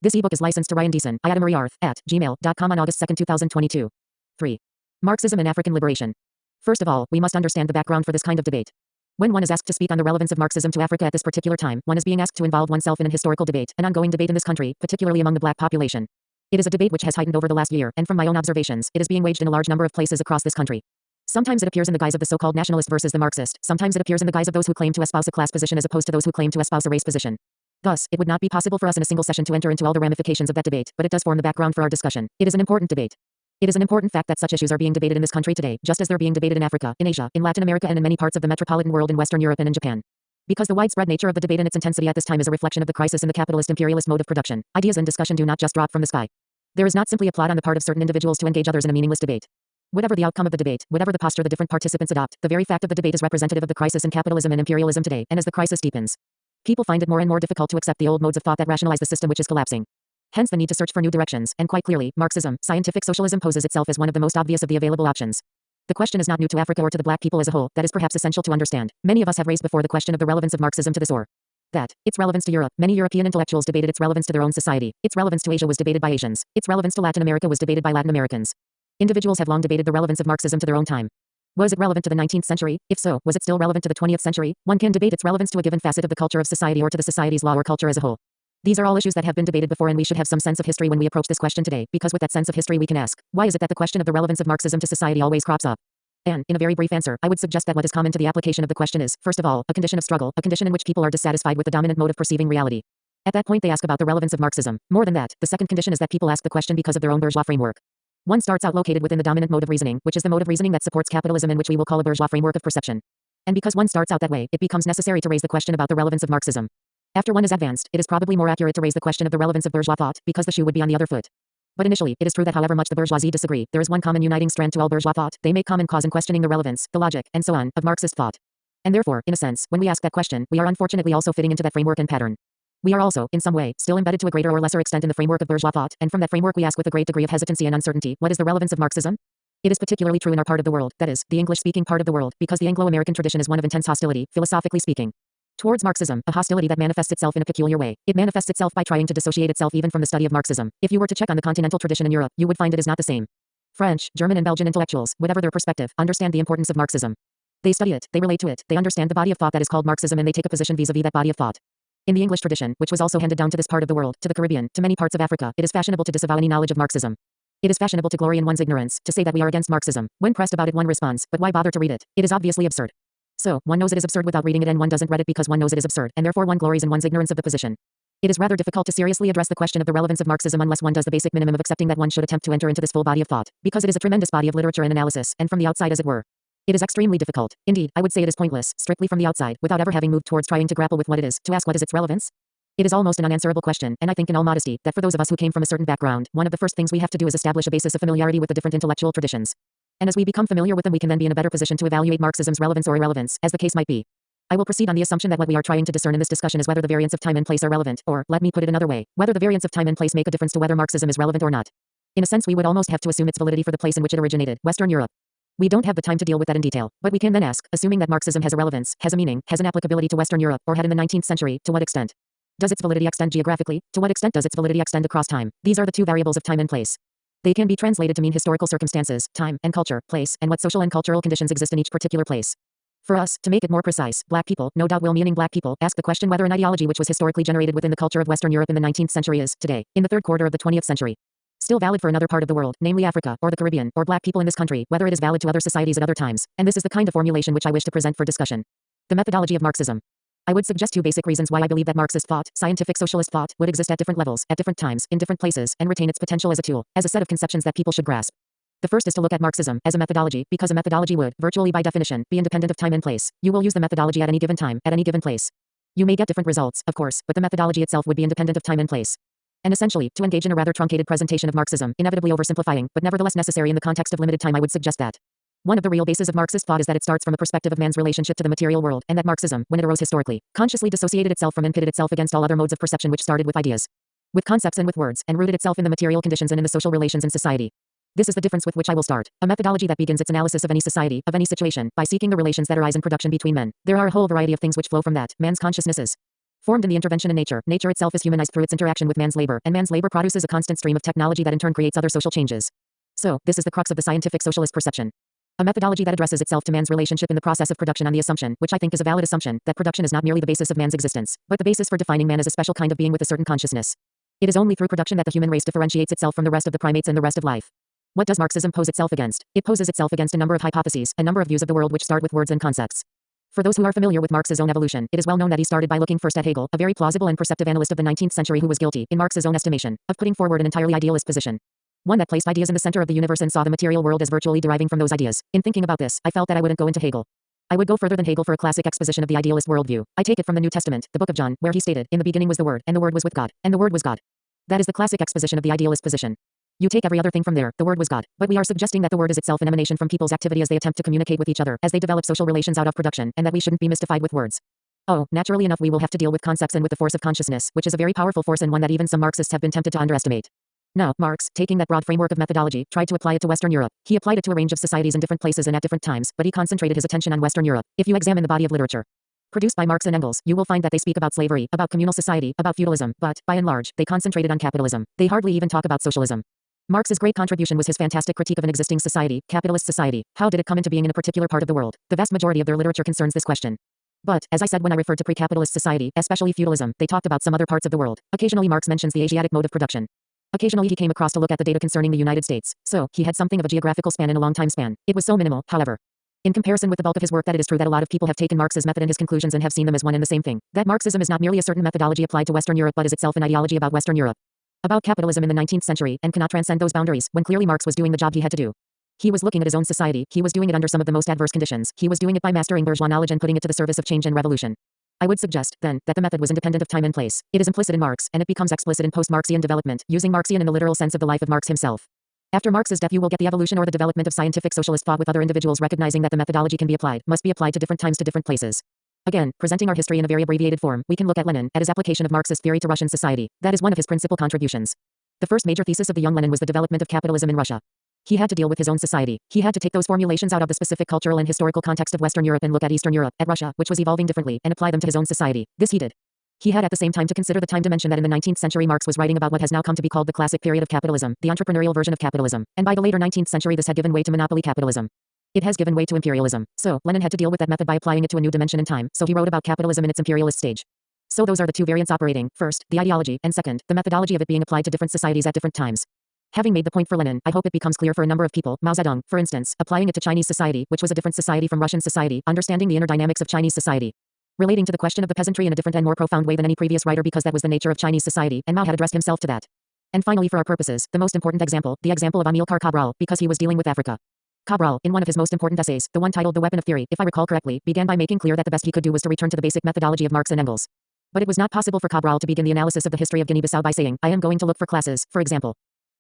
This ebook is licensed to Ryan Deason, @gmail.com on August 2, 2022. 3. Marxism and African liberation. First of all, we must understand the background for this kind of debate. When one is asked to speak on the relevance of Marxism to Africa at this particular time, one is being asked to involve oneself in an historical debate, an ongoing debate in this country, particularly among the black population. It is a debate which has heightened over the last year, and from my own observations, it is being waged in a large number of places across this country. Sometimes it appears in the guise of the so-called nationalist versus the Marxist, sometimes it appears in the guise of those who claim to espouse a class position as opposed to those who claim to espouse a race position. Thus, it would not be possible for us in a single session to enter into all the ramifications of that debate, but it does form the background for our discussion. It is an important debate. It is an important fact that such issues are being debated in this country today, just as they're being debated in Africa, in Asia, in Latin America and in many parts of the metropolitan world in Western Europe and in Japan. Because the widespread nature of the debate and its intensity at this time is a reflection of the crisis in the capitalist imperialist mode of production, ideas and discussion do not just drop from the sky. There is not simply a plot on the part of certain individuals to engage others in a meaningless debate. Whatever the outcome of the debate, whatever the posture the different participants adopt, the very fact of the debate is representative of the crisis in capitalism and imperialism today, and as the crisis deepens, people find it more and more difficult to accept the old modes of thought that rationalize the system which is collapsing. Hence the need to search for new directions, and quite clearly, Marxism, scientific socialism poses itself as one of the most obvious of the available options. The question is not new to Africa or to the black people as a whole, that is perhaps essential to understand. Many of us have raised before the question of the relevance of Marxism to this or that. Its relevance to Europe. Many European intellectuals debated its relevance to their own society. Its relevance to Asia was debated by Asians. Its relevance to Latin America was debated by Latin Americans. Individuals have long debated the relevance of Marxism to their own time. Was it relevant to the 19th century? If so, was it still relevant to the 20th century? One can debate its relevance to a given facet of the culture of society or to the society's law or culture as a whole. These are all issues that have been debated before, and we should have some sense of history when we approach this question today, because with that sense of history we can ask, why is it that the question of the relevance of Marxism to society always crops up? And, in a very brief answer, I would suggest that what is common to the application of the question is, first of all, a condition of struggle, a condition in which people are dissatisfied with the dominant mode of perceiving reality. At that point they ask about the relevance of Marxism. More than that, the second condition is that people ask the question because of their own bourgeois framework. One starts out located within the dominant mode of reasoning, which is the mode of reasoning that supports capitalism and which we will call a bourgeois framework of perception. And because one starts out that way, it becomes necessary to raise the question about the relevance of Marxism. After one is advanced, it is probably more accurate to raise the question of the relevance of bourgeois thought, because the shoe would be on the other foot. But initially, it is true that however much the bourgeoisie disagree, there is one common uniting strand to all bourgeois thought. They make common cause in questioning the relevance, the logic, and so on, of Marxist thought. And therefore, in a sense, when we ask that question, we are unfortunately also fitting into that framework and pattern. We are also, in some way, still embedded to a greater or lesser extent in the framework of bourgeois thought, and from that framework we ask with a great degree of hesitancy and uncertainty, what is the relevance of Marxism? It is particularly true in our part of the world, that is, the English-speaking part of the world, because the Anglo-American tradition is one of intense hostility, philosophically speaking, towards Marxism, a hostility that manifests itself in a peculiar way. It manifests itself by trying to dissociate itself even from the study of Marxism. If you were to check on the continental tradition in Europe, you would find it is not the same. French, German and Belgian intellectuals, whatever their perspective, understand the importance of Marxism. They study it, they relate to it, they understand the body of thought that is called Marxism, and they take a position vis-a-vis that body of thought. In the English tradition, which was also handed down to this part of the world, to the Caribbean, to many parts of Africa, it is fashionable to disavow any knowledge of Marxism. It is fashionable to glory in one's ignorance, to say that we are against Marxism. When pressed about it one responds, but why bother to read it? It is obviously absurd. So, one knows it is absurd without reading it and one doesn't read it because one knows it is absurd, and therefore one glories in one's ignorance of the position. It is rather difficult to seriously address the question of the relevance of Marxism unless one does the basic minimum of accepting that one should attempt to enter into this full body of thought, because it is a tremendous body of literature and analysis, and from the outside as it were. It is extremely difficult. Indeed, I would say it is pointless, strictly from the outside, without ever having moved towards trying to grapple with what it is, to ask what is its relevance. It is almost an unanswerable question, and I think in all modesty, that for those of us who came from a certain background, one of the first things we have to do is establish a basis of familiarity with the different intellectual traditions. And as we become familiar with them we can then be in a better position to evaluate Marxism's relevance or irrelevance, as the case might be. I will proceed on the assumption that what we are trying to discern in this discussion is whether the variants of time and place are relevant, or, let me put it another way, whether the variants of time and place make a difference to whether Marxism is relevant or not. In a sense we would almost have to assume its validity for the place in which it originated, Western Europe. We don't have the time to deal with that in detail, but we can then ask, assuming that Marxism has a relevance, has a meaning, has an applicability to Western Europe, or had in the 19th century, to what extent? Does its validity extend geographically? To what extent does its validity extend across time? These are the two variables of time and place. They can be translated to mean historical circumstances, time, and culture, place, and what social and cultural conditions exist in each particular place. For us, to make it more precise, black people, no doubt will meaning black people, ask the question whether an ideology which was historically generated within the culture of Western Europe in the 19th century is, today, in the third quarter of the 20th century, still valid for another part of the world, namely Africa, or the Caribbean, or black people in this country, whether it is valid to other societies at other times, and this is the kind of formulation which I wish to present for discussion. The methodology of Marxism. I would suggest two basic reasons why I believe that Marxist thought, scientific socialist thought, would exist at different levels, at different times, in different places, and retain its potential as a tool, as a set of conceptions that people should grasp. The first is to look at Marxism as a methodology, because a methodology would, virtually by definition, be independent of time and place. You will use the methodology at any given time, at any given place. You may get different results, of course, but the methodology itself would be independent of time and place. And essentially, to engage in a rather truncated presentation of Marxism, inevitably oversimplifying, but nevertheless necessary in the context of limited time, I would suggest that one of the real bases of Marxist thought is that it starts from a perspective of man's relationship to the material world, and that Marxism, when it arose historically, consciously dissociated itself from and pitted itself against all other modes of perception which started with ideas, with concepts and with words, and rooted itself in the material conditions and in the social relations in society. This is the difference with which I will start. A methodology that begins its analysis of any society, of any situation, by seeking the relations that arise in production between men. There are a whole variety of things which flow from that. Man's consciousness is formed in the intervention in nature. Nature itself is humanized through its interaction with man's labor, and man's labor produces a constant stream of technology that in turn creates other social changes. So, this is the crux of the scientific socialist perception. A methodology that addresses itself to man's relationship in the process of production on the assumption, which I think is a valid assumption, that production is not merely the basis of man's existence, but the basis for defining man as a special kind of being with a certain consciousness. It is only through production that the human race differentiates itself from the rest of the primates and the rest of life. What does Marxism pose itself against? It poses itself against a number of hypotheses, a number of views of the world which start with words and concepts. For those who are familiar with Marx's own evolution, it is well known that he started by looking first at Hegel, a very plausible and perceptive analyst of the 19th century who was guilty, in Marx's own estimation, of putting forward an entirely idealist position. One that placed ideas in the center of the universe and saw the material world as virtually deriving from those ideas. In thinking about this, I felt that I wouldn't go into Hegel. I would go further than Hegel for a classic exposition of the idealist worldview. I take it from the New Testament, the book of John, where he stated, "In the beginning was the Word, and the Word was with God, and the Word was God." That is the classic exposition of the idealist position. You take every other thing from there, the Word was God. But we are suggesting that the Word is itself an emanation from people's activity as they attempt to communicate with each other, as they develop social relations out of production, and that we shouldn't be mystified with words. Oh, naturally enough we will have to deal with concepts and with the force of consciousness, which is a very powerful force and one that even some Marxists have been tempted to underestimate. Now, Marx, taking that broad framework of methodology, tried to apply it to Western Europe. He applied it to a range of societies in different places and at different times, but he concentrated his attention on Western Europe. If you examine the body of literature produced by Marx and Engels, you will find that they speak about slavery, about communal society, about feudalism, but, by and large, they concentrated on capitalism. They hardly even talk about socialism. Marx's great contribution was his fantastic critique of an existing society, capitalist society. How did it come into being in a particular part of the world? The vast majority of their literature concerns this question. But, as I said when I referred to pre-capitalist society, especially feudalism, they talked about some other parts of the world. Occasionally Marx mentions the Asiatic mode of production. Occasionally he came across to look at the data concerning the United States, so he had something of a geographical span and a long time span. It was so minimal, however, in comparison with the bulk of his work, that it is true that a lot of people have taken Marx's method and his conclusions and have seen them as one and the same thing. That Marxism is not merely a certain methodology applied to Western Europe but is itself an ideology about Western Europe, about capitalism in the 19th century, and cannot transcend those boundaries, when clearly Marx was doing the job he had to do. He was looking at his own society, he was doing it under some of the most adverse conditions, he was doing it by mastering bourgeois knowledge and putting it to the service of change and revolution. I would suggest, then, that the method was independent of time and place. It is implicit in Marx, and it becomes explicit in post-Marxian development, using Marxian in the literal sense of the life of Marx himself. After Marx's death you will get the evolution or the development of scientific socialist thought with other individuals recognizing that the methodology can be applied, must be applied to different times to different places. Again, presenting our history in a very abbreviated form, we can look at Lenin, at his application of Marxist theory to Russian society. That is one of his principal contributions. The first major thesis of the young Lenin was the development of capitalism in Russia. He had to deal with his own society. He had to take those formulations out of the specific cultural and historical context of Western Europe and look at Eastern Europe, at Russia, which was evolving differently, and apply them to his own society. This he did. He had at the same time to consider the time dimension that in the 19th century Marx was writing about what has now come to be called the classic period of capitalism, the entrepreneurial version of capitalism, and by the later 19th century this had given way to monopoly capitalism. It has given way to imperialism. So, Lenin had to deal with that method by applying it to a new dimension in time, so he wrote about capitalism in its imperialist stage. So those are the two variants operating, first, the ideology, and second, the methodology of it being applied to different societies at different times. Having made the point for Lenin, I hope it becomes clear for a number of people, Mao Zedong, for instance, applying it to Chinese society, which was a different society from Russian society, understanding the inner dynamics of Chinese society. Relating to the question of the peasantry in a different and more profound way than any previous writer because that was the nature of Chinese society, and Mao had addressed himself to that. And finally for our purposes, the most important example, the example of Amilcar Cabral, because he was dealing with Africa. Cabral, in one of his most important essays, the one titled The Weapon of Theory, if I recall correctly, began by making clear that the best he could do was to return to the basic methodology of Marx and Engels. But it was not possible for Cabral to begin the analysis of the history of Guinea-Bissau by saying, I am going to look for classes, for example.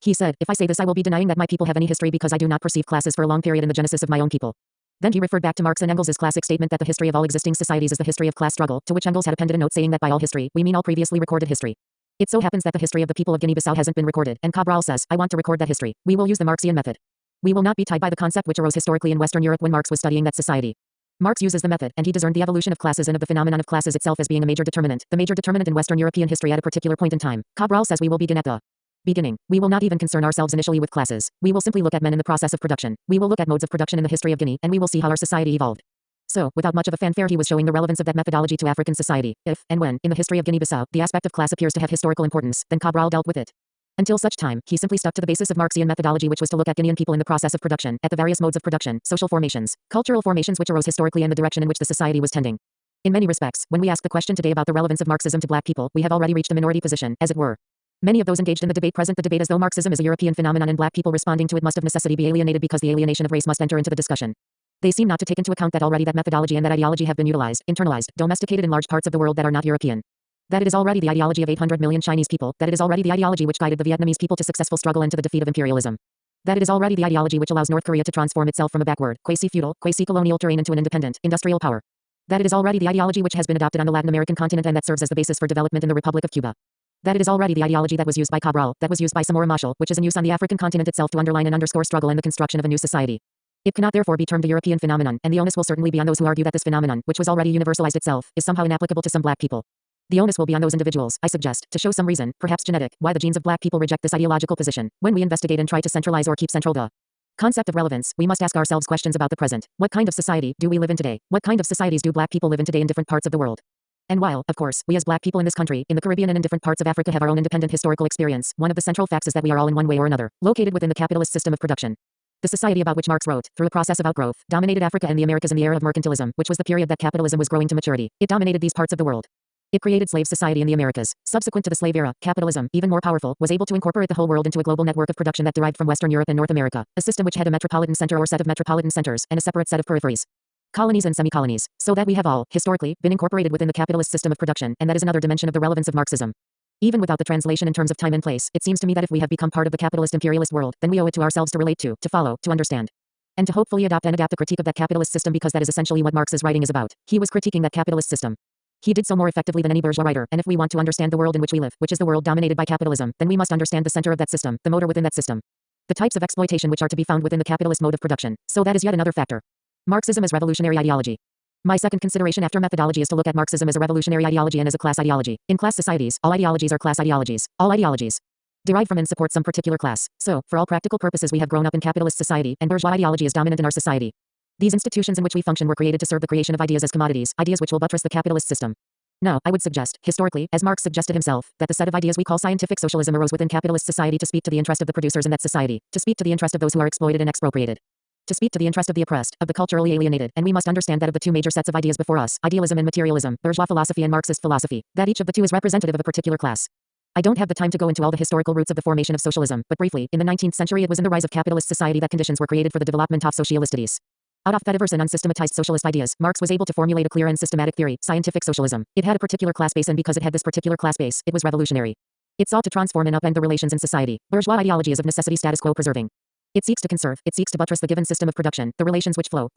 He said, if I say this I will be denying that my people have any history because I do not perceive classes for a long period in the genesis of my own people. Then he referred back to Marx and Engels' classic statement that the history of all existing societies is the history of class struggle, to which Engels had appended a note saying that by all history, we mean all previously recorded history. It so happens that the history of the people of Guinea-Bissau hasn't been recorded, and Cabral says, I want to record that history. We will use the Marxian method. We will not be tied by the concept which arose historically in Western Europe when Marx was studying that society. Marx uses the method, and he discerned the evolution of classes and of the phenomenon of classes itself as being a major determinant, the major determinant in Western European history at a particular point in time. Cabral says we will begin at the beginning. We will not even concern ourselves initially with classes. We will simply look at men in the process of production. We will look at modes of production in the history of Guinea, and we will see how our society evolved. So, without much of a fanfare he was showing the relevance of that methodology to African society. If, and when, in the history of Guinea-Bissau, the aspect of class appears to have historical importance, then Cabral dealt with it. Until such time, he simply stuck to the basis of Marxian methodology which was to look at Guinean people in the process of production, at the various modes of production, social formations, cultural formations which arose historically and the direction in which the society was tending. In many respects, when we ask the question today about the relevance of Marxism to black people, we have already reached a minority position, as it were. Many of those engaged in the debate present the debate as though Marxism is a European phenomenon and black people responding to it must of necessity be alienated because the alienation of race must enter into the discussion. They seem not to take into account that already that methodology and that ideology have been utilized, internalized, domesticated in large parts of the world that are not European. That it is already the ideology of 800 million Chinese people, that it is already the ideology which guided the Vietnamese people to successful struggle and to the defeat of imperialism. That it is already the ideology which allows North Korea to transform itself from a backward, quasi-feudal, quasi-colonial terrain into an independent, industrial power. That it is already the ideology which has been adopted on the Latin American continent and that serves as the basis for development in the Republic of Cuba. That it is already the ideology that was used by Cabral, that was used by Samora Machel, which is in use on the African continent itself to underline and underscore struggle and the construction of a new society. It cannot therefore be termed a European phenomenon, and the onus will certainly be on those who argue that this phenomenon, which was already universalized itself, is somehow inapplicable to some black people. The onus will be on those individuals, I suggest, to show some reason, perhaps genetic, why the genes of black people reject this ideological position. When we investigate and try to centralize or keep central the concept of relevance, we must ask ourselves questions about the present. What kind of society do we live in today? What kind of societies do black people live in today in different parts of the world? And while, of course, we as black people in this country, in the Caribbean and in different parts of Africa have our own independent historical experience, one of the central facts is that we are all in one way or another, located within the capitalist system of production. The society about which Marx wrote, through a process of outgrowth, dominated Africa and the Americas in the era of mercantilism, which was the period that capitalism was growing to maturity. It dominated these parts of the world. It created slave society in the Americas. Subsequent to the slave era, capitalism, even more powerful, was able to incorporate the whole world into a global network of production that derived from Western Europe and North America, a system which had a metropolitan center or set of metropolitan centers, and a separate set of peripheries. Colonies and semi-colonies, so that we have all, historically, been incorporated within the capitalist system of production, and that is another dimension of the relevance of Marxism. Even without the translation in terms of time and place, it seems to me that if we have become part of the capitalist imperialist world, then we owe it to ourselves to relate to follow, to understand, and to hopefully adopt and adapt the critique of that capitalist system because that is essentially what Marx's writing is about. He was critiquing that capitalist system. He did so more effectively than any bourgeois writer, and if we want to understand the world in which we live, which is the world dominated by capitalism, then we must understand the center of that system, the motor within that system, the types of exploitation which are to be found within the capitalist mode of production. So that is yet another factor. Marxism is revolutionary ideology. My second consideration after methodology is to look at Marxism as a revolutionary ideology and as a class ideology. In class societies, all ideologies are class ideologies. All ideologies derive from and support some particular class. So, for all practical purposes we have grown up in capitalist society, and bourgeois ideology is dominant in our society. These institutions in which we function were created to serve the creation of ideas as commodities, ideas which will buttress the capitalist system. Now, I would suggest, historically, as Marx suggested himself, that the set of ideas we call scientific socialism arose within capitalist society to speak to the interest of the producers in that society, to speak to the interest of those who are exploited and expropriated, to speak to the interest of the oppressed, of the culturally alienated, and we must understand that of the two major sets of ideas before us, idealism and materialism, bourgeois philosophy and Marxist philosophy, that each of the two is representative of a particular class. I don't have the time to go into all the historical roots of the formation of socialism, but briefly, in the 19th century it was in the rise of capitalist society that conditions were created for the development of socialistides. Out of diverse and unsystematized socialist ideas, Marx was able to formulate a clear and systematic theory, scientific socialism. It had a particular class base, and because it had this particular class base, it was revolutionary. It sought to transform and upend the relations in society. Bourgeois ideology is of necessity status quo preserving. It seeks to conserve, it seeks to buttress the given system of production, the relations which flow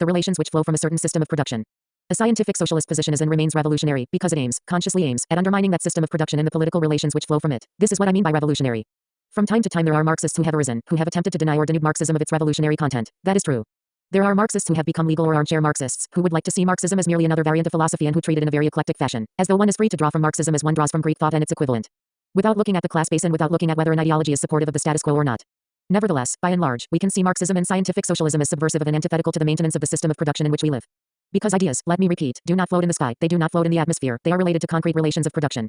from a certain system of production. A scientific socialist position is and remains revolutionary, because it consciously aims, at undermining that system of production and the political relations which flow from it. This is what I mean by revolutionary. From time to time there are Marxists who have arisen, who have attempted to deny or denude Marxism of its revolutionary content. That is true. There are Marxists who have become legal or armchair Marxists, who would like to see Marxism as merely another variant of philosophy and who treat it in a very eclectic fashion, as though one is free to draw from Marxism as one draws from Greek thought and its equivalent, without looking at the class base and without looking at whether an ideology is supportive of the status quo or not. Nevertheless, by and large, we can see Marxism and scientific socialism as subversive and antithetical to the maintenance of the system of production in which we live. Because ideas, let me repeat, do not float in the sky, they do not float in the atmosphere, they are related to concrete relations of production.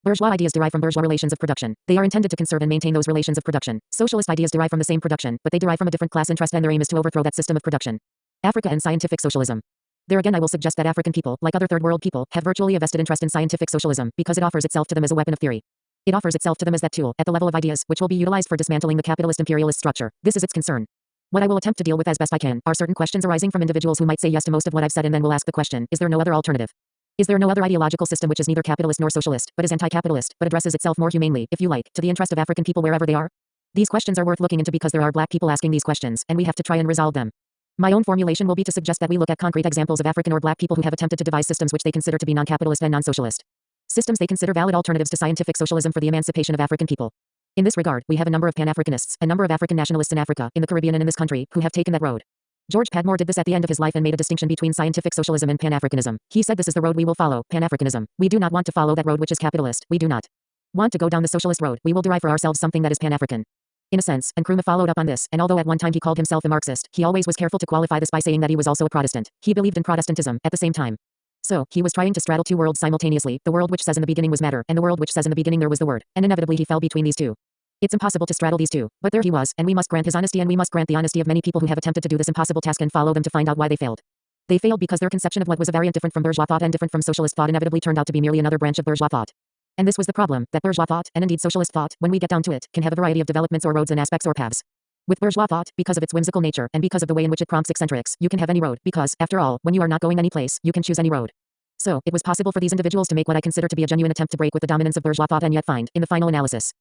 Bourgeois ideas derive from bourgeois relations of production. They are intended to conserve and maintain those relations of production. Socialist ideas derive from the same production, but they derive from a different class interest and their aim is to overthrow that system of production. Africa and scientific socialism. There again I will suggest that African people, like other third world people, have virtually a vested interest in scientific socialism, because it offers itself to them as a weapon of theory. It offers itself to them as that tool, at the level of ideas, which will be utilized for dismantling the capitalist imperialist structure. This is its concern. What I will attempt to deal with as best I can, are certain questions arising from individuals who might say yes to most of what I've said and then will ask the question, is there no other alternative? Is there no other ideological system which is neither capitalist nor socialist, but is anti-capitalist, but addresses itself more humanely, if you like, to the interest of African people wherever they are? These questions are worth looking into because there are black people asking these questions, and we have to try and resolve them. My own formulation will be to suggest that we look at concrete examples of African or black people who have attempted to devise systems which they consider to be non-capitalist and non-socialist. Systems they consider valid alternatives to scientific socialism for the emancipation of African people. In this regard, we have a number of Pan-Africanists, a number of African nationalists in Africa, in the Caribbean and in this country, who have taken that road. George Padmore did this at the end of his life and made a distinction between scientific socialism and Pan-Africanism. He said this is the road we will follow, Pan-Africanism. We do not want to follow that road which is capitalist. We do not want to go down the socialist road. We will derive for ourselves something that is Pan-African. In a sense, Nkrumah followed up on this, and although at one time he called himself a Marxist, he always was careful to qualify this by saying that he was also a Protestant. He believed in Protestantism, at the same time. So, he was trying to straddle two worlds simultaneously, the world which says in the beginning was matter, and the world which says in the beginning there was the word, and inevitably he fell between these two. It's impossible to straddle these two, but there he was, and we must grant his honesty and we must grant the honesty of many people who have attempted to do this impossible task and follow them to find out why they failed. They failed because their conception of what was a variant different from bourgeois thought and different from socialist thought inevitably turned out to be merely another branch of bourgeois thought. And this was the problem, that bourgeois thought, and indeed socialist thought, when we get down to it, can have a variety of developments or roads and aspects or paths. With bourgeois thought, because of its whimsical nature, and because of the way in which it prompts eccentrics, you can have any road, because, after all, when you are not going any place, you can choose any road. So, it was possible for these individuals to make what I consider to be a genuine attempt to break with the dominance of bourgeois thought and yet find, in the final analysis,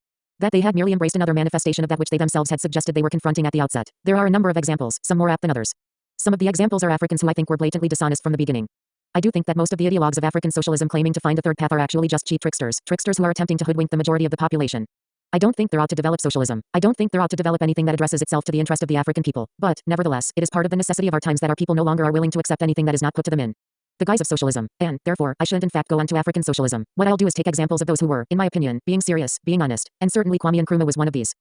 that they had merely embraced another manifestation of that which they themselves had suggested they were confronting at the outset. There are a number of examples, some more apt than others. Some of the examples are Africans who I think were blatantly dishonest from the beginning. I do think that most of the ideologues of African socialism claiming to find a third path are actually just cheap tricksters who are attempting to hoodwink the majority of the population. I don't think they're out to develop socialism. I don't think they're out to develop anything that addresses itself to the interest of the African people. But, nevertheless, it is part of the necessity of our times that our people no longer are willing to accept anything that is not put to them in the guise of socialism. And, therefore, I shouldn't in fact go on to African socialism. What I'll do is take examples of those who were, in my opinion, being serious, being honest. And certainly Kwame Nkrumah was one of these.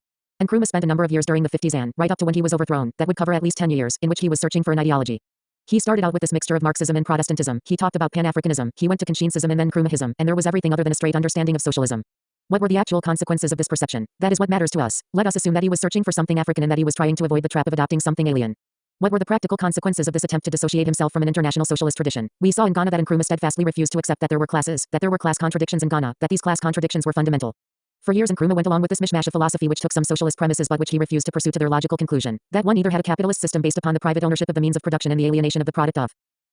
Nkrumah spent a number of years during the 50s and, right up to when he was overthrown, that would cover at least 10 years, in which he was searching for an ideology. He started out with this mixture of Marxism and Protestantism. He talked about Pan-Africanism. He went to Consciencism and then Nkrumahism, and there was everything other than a straight understanding of socialism. What were the actual consequences of this perception? That is what matters to us. Let us assume that he was searching for something African and that he was trying to avoid the trap of adopting something alien. What were the practical consequences of this attempt to dissociate himself from an international socialist tradition? We saw in Ghana that Nkrumah steadfastly refused to accept that there were classes, that there were class contradictions in Ghana, that these class contradictions were fundamental. For years Nkrumah went along with this mishmash of philosophy which took some socialist premises but which he refused to pursue to their logical conclusion. That one either had a capitalist system based upon the private ownership of the means of production and the alienation of the product of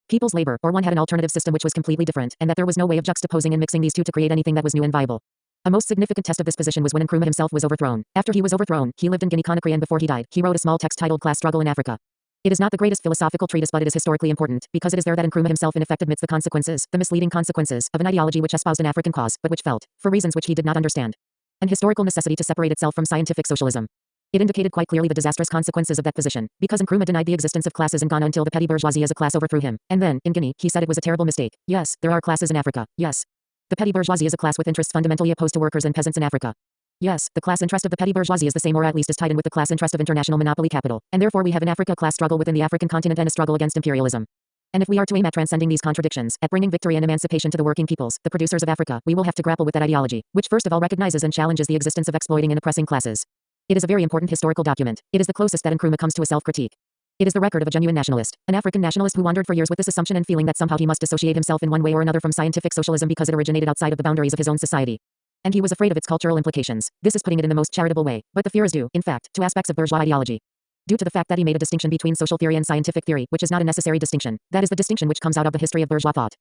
people's labor, or one had an alternative system which was completely different, and that there was no way of juxtaposing and mixing these two to create anything that was new and viable. A most significant test of this position was when Nkrumah himself was overthrown. After he was overthrown, he lived in Guinea-Conakry and before he died, he wrote a small text titled Class Struggle in Africa. It is not the greatest philosophical treatise but it is historically important, because it is there that Nkrumah himself in effect admits the consequences, the misleading consequences, of an ideology which espoused an African cause, but which felt, for reasons which he did not understand, an historical necessity to separate itself from scientific socialism. It indicated quite clearly the disastrous consequences of that position, because Nkrumah denied the existence of classes in Ghana until the petty bourgeoisie as a class overthrew him, and then, in Guinea, he said it was a terrible mistake. Yes, there are classes in Africa. Yes. The petty bourgeoisie is a class with interests fundamentally opposed to workers and peasants in Africa. Yes, the class interest of the petty bourgeoisie is the same or at least is tied in with the class interest of international monopoly capital, and therefore we have in Africa a class struggle within the African continent and a struggle against imperialism. And if we are to aim at transcending these contradictions, at bringing victory and emancipation to the working peoples, the producers of Africa, we will have to grapple with that ideology, which first of all recognizes and challenges the existence of exploiting and oppressing classes. It is a very important historical document. It is the closest that Nkrumah comes to a self-critique. It is the record of a genuine nationalist, an African nationalist who wandered for years with this assumption and feeling that somehow he must dissociate himself in one way or another from scientific socialism because it originated outside of the boundaries of his own society. And he was afraid of its cultural implications. This is putting it in the most charitable way, but the fear is due, in fact, to aspects of bourgeois ideology. Due to the fact that he made a distinction between social theory and scientific theory, which is not a necessary distinction. That is the distinction which comes out of the history of bourgeois thought.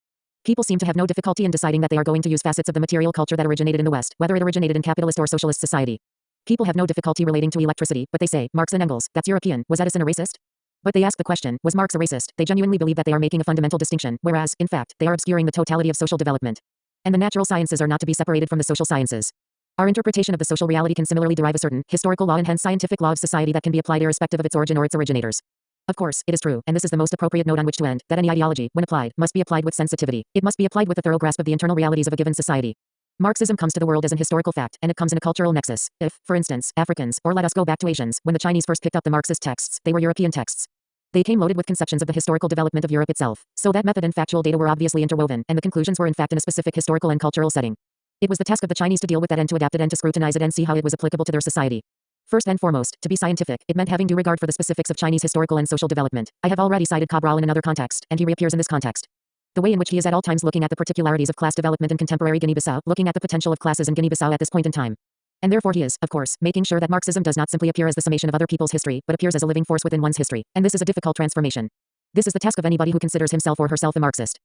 People seem to have no difficulty in deciding that they are going to use facets of the material culture that originated in the West, whether it originated in capitalist or socialist society. People have no difficulty relating to electricity, but they say, Marx and Engels, that's European, was Edison a racist? But they ask the question, was Marx a racist? They genuinely believe that they are making a fundamental distinction, whereas, in fact, they are obscuring the totality of social development. And the natural sciences are not to be separated from the social sciences. Our interpretation of the social reality can similarly derive a certain historical law and hence scientific law of society that can be applied irrespective of its origin or its originators. Of course, it is true, and this is the most appropriate note on which to end, that any ideology, when applied, must be applied with sensitivity. It must be applied with a thorough grasp of the internal realities of a given society. Marxism comes to the world as an historical fact, and it comes in a cultural nexus. If, for instance, Africans, or let us go back to Asians, when the Chinese first picked up the Marxist texts, they were European texts. They came loaded with conceptions of the historical development of Europe itself. So that method and factual data were obviously interwoven, and the conclusions were in fact in a specific historical and cultural setting. It was the task of the Chinese to deal with that and to adapt it and to scrutinize it and see how it was applicable to their society. First and foremost, to be scientific, it meant having due regard for the specifics of Chinese historical and social development. I have already cited Cabral in another context, and he reappears in this context. The way in which he is at all times looking at the particularities of class development in contemporary Guinea-Bissau, looking at the potential of classes in Guinea-Bissau at this point in time. And therefore he is, of course, making sure that Marxism does not simply appear as the summation of other people's history, but appears as a living force within one's history. And this is a difficult transformation. This is the task of anybody who considers himself or herself a Marxist.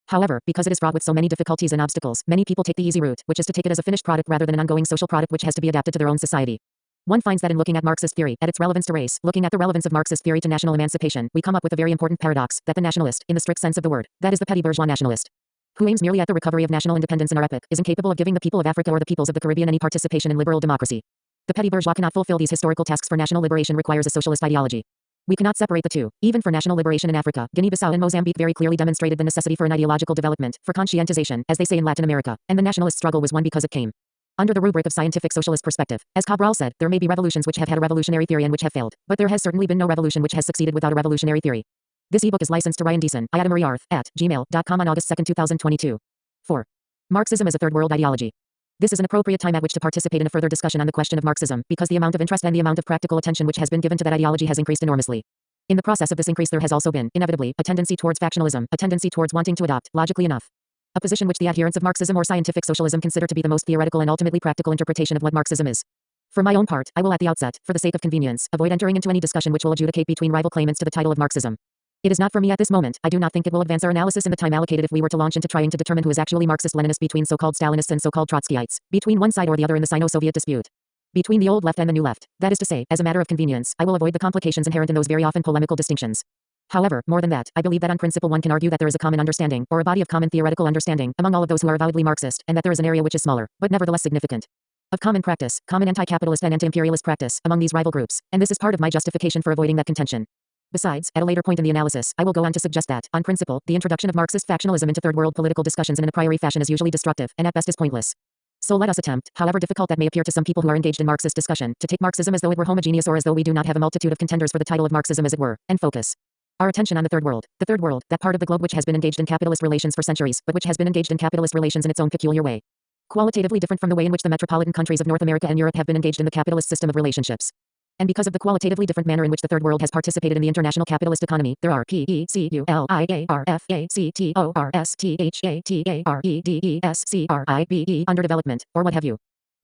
However, because it is fraught with so many difficulties and obstacles, many people take the easy route, which is to take it as a finished product rather than an ongoing social product which has to be adapted to their own society. One finds that in looking at Marxist theory, at its relevance to race, looking at the relevance of Marxist theory to national emancipation, we come up with a very important paradox, that the nationalist, in the strict sense of the word, that is the petty bourgeois nationalist, who aims merely at the recovery of national independence in our epoch, is incapable of giving the people of Africa or the peoples of the Caribbean any participation in liberal democracy. The petty bourgeois cannot fulfill these historical tasks, for national liberation requires a socialist ideology. We cannot separate the two. Even for national liberation in Africa, Guinea-Bissau and Mozambique very clearly demonstrated the necessity for an ideological development, for conscientization, as they say in Latin America, and the nationalist struggle was won because it came under the rubric of scientific socialist perspective. As Cabral said, there may be revolutions which have had a revolutionary theory and which have failed, but there has certainly been no revolution which has succeeded without a revolutionary theory. This ebook is licensed to Ryan Deason, @gmail.com on August 2, 2022. 4. Marxism as a third world ideology. This is an appropriate time at which to participate in a further discussion on the question of Marxism, because the amount of interest and the amount of practical attention which has been given to that ideology has increased enormously. In the process of this increase there has also been, inevitably, a tendency towards factionalism, a tendency towards wanting to adopt, logically enough, a position which the adherents of Marxism or scientific socialism consider to be the most theoretical and ultimately practical interpretation of what Marxism is. For my own part, I will at the outset, for the sake of convenience, avoid entering into any discussion which will adjudicate between rival claimants to the title of Marxism. It is not for me at this moment. I do not think it will advance our analysis in the time allocated if we were to launch into trying to determine who is actually Marxist-Leninist between so-called Stalinists and so-called Trotskyites, between one side or the other in the Sino-Soviet dispute, between the old left and the new left. That is to say, as a matter of convenience, I will avoid the complications inherent in those very often polemical distinctions. However, more than that, I believe that on principle one can argue that there is a common understanding, or a body of common theoretical understanding, among all of those who are avowedly Marxist, and that there is an area which is smaller, but nevertheless significant, of common practice, common anti-capitalist and anti-imperialist practice, among these rival groups, and this is part of my justification for avoiding that contention. Besides, at a later point in the analysis, I will go on to suggest that, on principle, the introduction of Marxist factionalism into third world political discussions in a priori fashion is usually destructive, and at best is pointless. So let us attempt, however difficult that may appear to some people who are engaged in Marxist discussion, to take Marxism as though it were homogeneous or as though we do not have a multitude of contenders for the title of Marxism as it were, and focus our attention on the third world. The third world, that part of the globe which has been engaged in capitalist relations for centuries, but which has been engaged in capitalist relations in its own peculiar way. Qualitatively different from the way in which the metropolitan countries of North America and Europe have been engaged in the capitalist system of relationships. And because of the qualitatively different manner in which the third world has participated in the international capitalist economy, there are PECULIARFACTORSTATAREDESCRIBE underdevelopment, or what have you.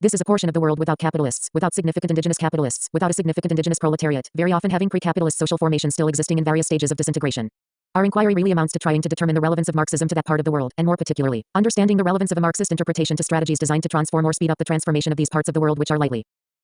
This is a portion of the world without capitalists, without significant indigenous capitalists, without a significant indigenous proletariat, very often having pre-capitalist social formation still existing in various stages of disintegration. Our inquiry really amounts to trying to determine the relevance of Marxism to that part of the world, and more particularly, understanding the relevance of a Marxist interpretation to strategies designed to transform or speed up the transformation of these parts of the world which are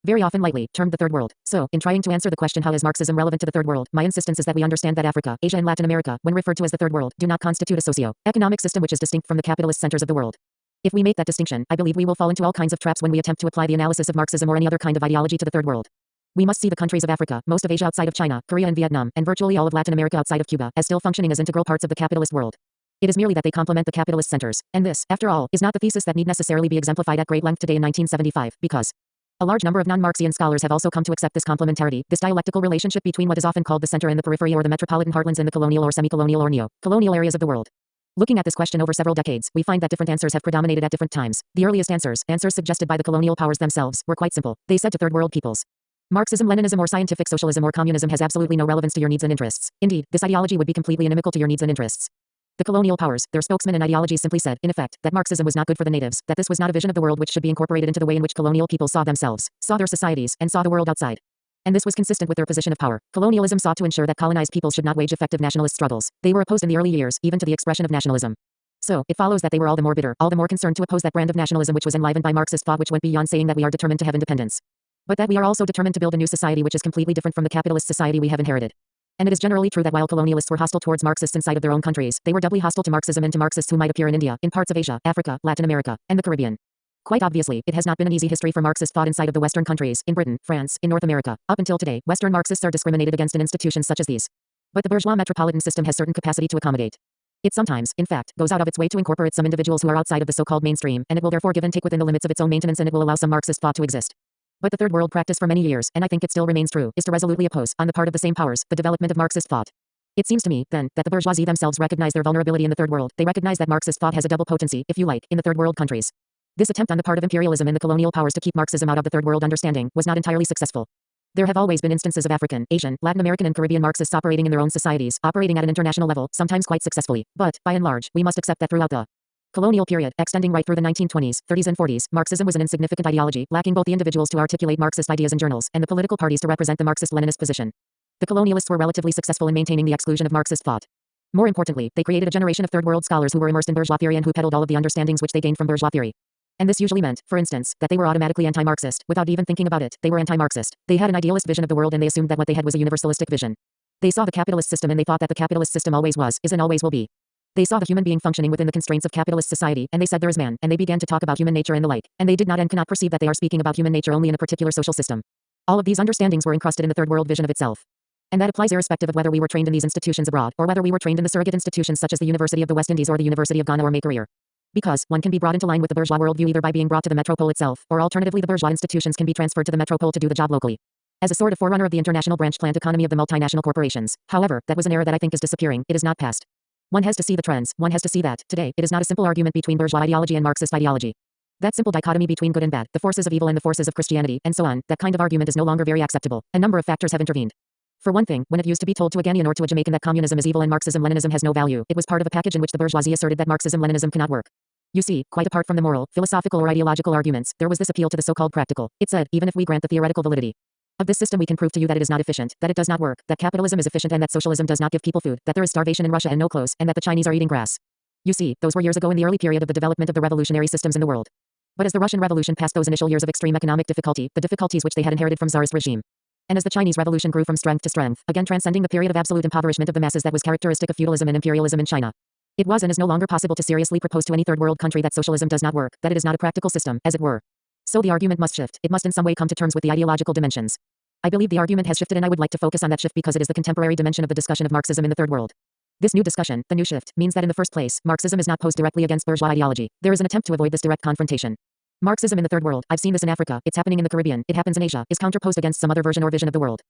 very often lightly, termed the third world. So, in trying to answer the question how is Marxism relevant to the third world, my insistence is that we understand that Africa, Asia and Latin America, when referred to as the third world, do not constitute a socio-economic system which is distinct from the capitalist centers of the world. If we make that distinction, I believe we will fall into all kinds of traps when we attempt to apply the analysis of Marxism or any other kind of ideology to the third world. We must see the countries of Africa, most of Asia outside of China, Korea and Vietnam, and virtually all of Latin America outside of Cuba, as still functioning as integral parts of the capitalist world. It is merely that they complement the capitalist centers, and this, after all, is not the thesis that need necessarily be exemplified at great length today in 1975, because a large number of non-Marxian scholars have also come to accept this complementarity, this dialectical relationship between what is often called the center and the periphery or the metropolitan heartlands and the colonial or semi-colonial or neo-colonial areas of the world. Looking at this question over several decades, we find that different answers have predominated at different times. The earliest answers suggested by the colonial powers themselves, were quite simple. They said to third world peoples, Marxism, Leninism or scientific socialism or communism has absolutely no relevance to your needs and interests. Indeed, this ideology would be completely inimical to your needs and interests. The colonial powers, their spokesmen and ideologies simply said, in effect, that Marxism was not good for the natives, that this was not a vision of the world which should be incorporated into the way in which colonial people saw themselves, saw their societies, and saw the world outside. And this was consistent with their position of power. Colonialism sought to ensure that colonized peoples should not wage effective nationalist struggles. They were opposed in the early years, even to the expression of nationalism. So, it follows that they were all the more bitter, all the more concerned to oppose that brand of nationalism which was enlivened by Marxist thought which went beyond saying that we are determined to have independence, but that we are also determined to build a new society which is completely different from the capitalist society we have inherited. And it is generally true that while colonialists were hostile towards Marxists inside of their own countries, they were doubly hostile to Marxism and to Marxists who might appear in India, in parts of Asia, Africa, Latin America, and the Caribbean. Quite obviously, it has not been an easy history for Marxist thought inside of the Western countries, in Britain, France, in North America. Up until today, Western Marxists are discriminated against in institutions such as these. But the bourgeois metropolitan system has certain capacity to accommodate. It sometimes, in fact, goes out of its way to incorporate some individuals who are outside of the so-called mainstream, and it will therefore give and take within the limits of its own maintenance, and it will allow some Marxist thought to exist. But the third world practice for many years, and I think it still remains true, is to resolutely oppose, on the part of the same powers, the development of Marxist thought. It seems to me, then, that the bourgeoisie themselves recognize their vulnerability in the third world. They recognize that Marxist thought has a double potency, if you like, in the third world countries. This attempt on the part of imperialism and the colonial powers to keep Marxism out of the third world understanding was not entirely successful. There have always been instances of African, Asian, Latin American and Caribbean Marxists operating in their own societies, operating at an international level, sometimes quite successfully, but, by and large, we must accept that throughout the colonial period, extending right through the 1920s, 30s and 40s, Marxism was an insignificant ideology, lacking both the individuals to articulate Marxist ideas in journals, and the political parties to represent the Marxist-Leninist position. The colonialists were relatively successful in maintaining the exclusion of Marxist thought. More importantly, they created a generation of third world scholars who were immersed in bourgeois theory and who peddled all of the understandings which they gained from bourgeois theory. And this usually meant, for instance, that they were automatically anti-Marxist. Without even thinking about it, they were anti-Marxist. They had an idealist vision of the world and they assumed that what they had was a universalistic vision. They saw the capitalist system and they thought that the capitalist system always was, is and always will be. They saw the human being functioning within the constraints of capitalist society, and they said there is man, and they began to talk about human nature and the like, and they did not and cannot perceive that they are speaking about human nature only in a particular social system. All of these understandings were encrusted in the third world vision of itself. And that applies irrespective of whether we were trained in these institutions abroad, or whether we were trained in the surrogate institutions such as the University of the West Indies or the University of Ghana or make career. Because, one can be brought into line with the bourgeois worldview either by being brought to the metropole itself, or alternatively the bourgeois institutions can be transferred to the metropole to do the job locally. As a sort of forerunner of the international branch plant economy of the multinational corporations, however, that was an era that I think is disappearing, it is not past. One has to see the trends, one has to see that, today, it is not a simple argument between bourgeois ideology and Marxist ideology. That simple dichotomy between good and bad, the forces of evil and the forces of Christianity, and so on, that kind of argument is no longer very acceptable. A number of factors have intervened. For one thing, when it used to be told to a Ghanaian or to a Jamaican that communism is evil and Marxism-Leninism has no value, it was part of a package in which the bourgeoisie asserted that Marxism-Leninism cannot work. You see, quite apart from the moral, philosophical or ideological arguments, there was this appeal to the so-called practical. It said, even if we grant the theoretical validity of this system, we can prove to you that it is not efficient, that it does not work, that capitalism is efficient and that socialism does not give people food, that there is starvation in Russia and no clothes, and that the Chinese are eating grass. You see, those were years ago in the early period of the development of the revolutionary systems in the world. But as the Russian Revolution passed those initial years of extreme economic difficulty, the difficulties which they had inherited from Tsarist regime, and as the Chinese Revolution grew from strength to strength, again transcending the period of absolute impoverishment of the masses that was characteristic of feudalism and imperialism in China, it was and is no longer possible to seriously propose to any third world country that socialism does not work, that it is not a practical system, as it were. So the argument must shift. It must in some way come to terms with the ideological dimensions. I believe the argument has shifted and I would like to focus on that shift because it is the contemporary dimension of the discussion of Marxism in the third world. This new discussion, the new shift, means that in the first place, Marxism is not posed directly against bourgeois ideology. There is an attempt to avoid this direct confrontation. Marxism in the third world, I've seen this in Africa, it's happening in the Caribbean, it happens in Asia, is counterposed against some other version or vision of the world.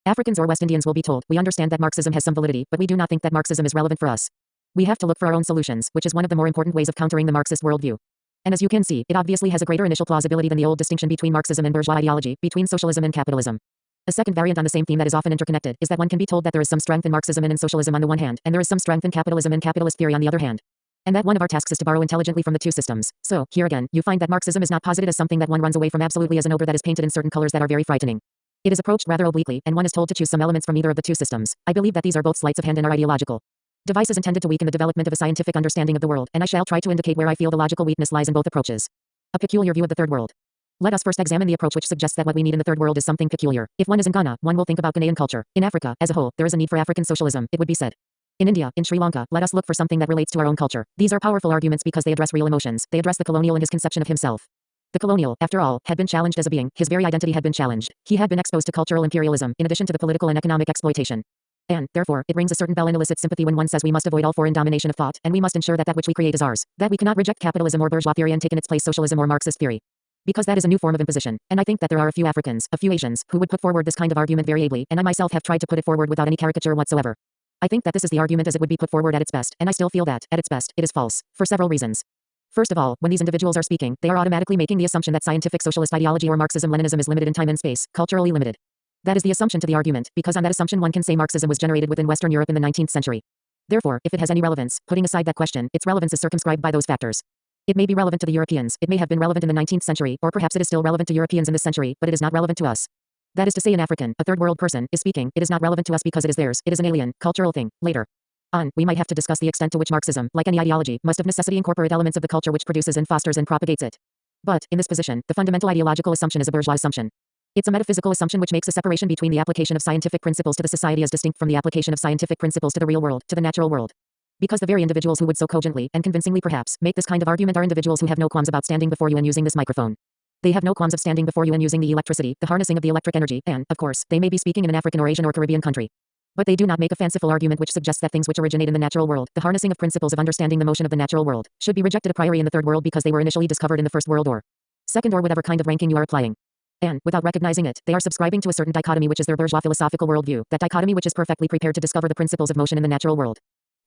Africans or West Indians will be told, we understand that Marxism has some validity, but we do not think that Marxism is relevant for us. We have to look for our own solutions, which is one of the more important ways of countering the Marxist worldview. And as you can see, it obviously has a greater initial plausibility than the old distinction between Marxism and bourgeois ideology, between socialism and capitalism. A second variant on the same theme that is often interconnected is that one can be told that there is some strength in Marxism and in socialism on the one hand, and there is some strength in capitalism and capitalist theory on the other hand. And that one of our tasks is to borrow intelligently from the two systems. So, here again, you find that Marxism is not posited as something that one runs away from absolutely as an ogre that is painted in certain colors that are very frightening. It is approached rather obliquely, and one is told to choose some elements from either of the two systems. I believe that these are both sleights of hand and are ideological devices intended to weaken the development of a scientific understanding of the world, and I shall try to indicate where I feel the logical weakness lies in both approaches. A peculiar view of the third world. Let us first examine the approach which suggests that what we need in the third world is something peculiar. If one is in Ghana, one will think about Ghanaian culture. In Africa, as a whole, there is a need for African socialism, it would be said. In India, in Sri Lanka, let us look for something that relates to our own culture. These are powerful arguments because they address real emotions. They address the colonial and his conception of himself. The colonial, after all, had been challenged as a being. His very identity had been challenged. He had been exposed to cultural imperialism, in addition to the political and economic exploitation. And, therefore, it rings a certain bell and elicits sympathy when one says we must avoid all foreign domination of thought, and we must ensure that that which we create is ours. That we cannot reject capitalism or bourgeois theory and take in its place socialism or Marxist theory. Because that is a new form of imposition. And I think that there are a few Africans, a few Asians, who would put forward this kind of argument very ably, and I myself have tried to put it forward without any caricature whatsoever. I think that this is the argument as it would be put forward at its best, and I still feel that, at its best, it is false, for several reasons. First of all, when these individuals are speaking, they are automatically making the assumption that scientific socialist ideology or Marxism-Leninism is limited in time and space, culturally limited. That is the assumption to the argument, because on that assumption one can say Marxism was generated within Western Europe in the 19th century. Therefore, if it has any relevance, putting aside that question, its relevance is circumscribed by those factors. It may be relevant to the Europeans, it may have been relevant in the 19th century, or perhaps it is still relevant to Europeans in this century, but it is not relevant to us. That is to say, an African, a third world person, is speaking, it is not relevant to us because it is theirs, it is an alien, cultural thing. Later on, we might have to discuss the extent to which Marxism, like any ideology, must of necessity incorporate elements of the culture which produces and fosters and propagates it. But, in this position, the fundamental ideological assumption is a bourgeois assumption. It's a metaphysical assumption which makes a separation between the application of scientific principles to the society as distinct from the application of scientific principles to the real world, to the natural world. Because the very individuals who would so cogently, and convincingly perhaps, make this kind of argument are individuals who have no qualms about standing before you and using this microphone. They have no qualms of standing before you and using the electricity, the harnessing of the electric energy, and, of course, they may be speaking in an African or Asian or Caribbean country. But they do not make a fanciful argument which suggests that things which originate in the natural world, the harnessing of principles of understanding the motion of the natural world, should be rejected a priori in the third world because they were initially discovered in the first world or second or whatever kind of ranking you are applying. And, without recognizing it, they are subscribing to a certain dichotomy which is their bourgeois philosophical worldview, that dichotomy which is perfectly prepared to discover the principles of motion in the natural world.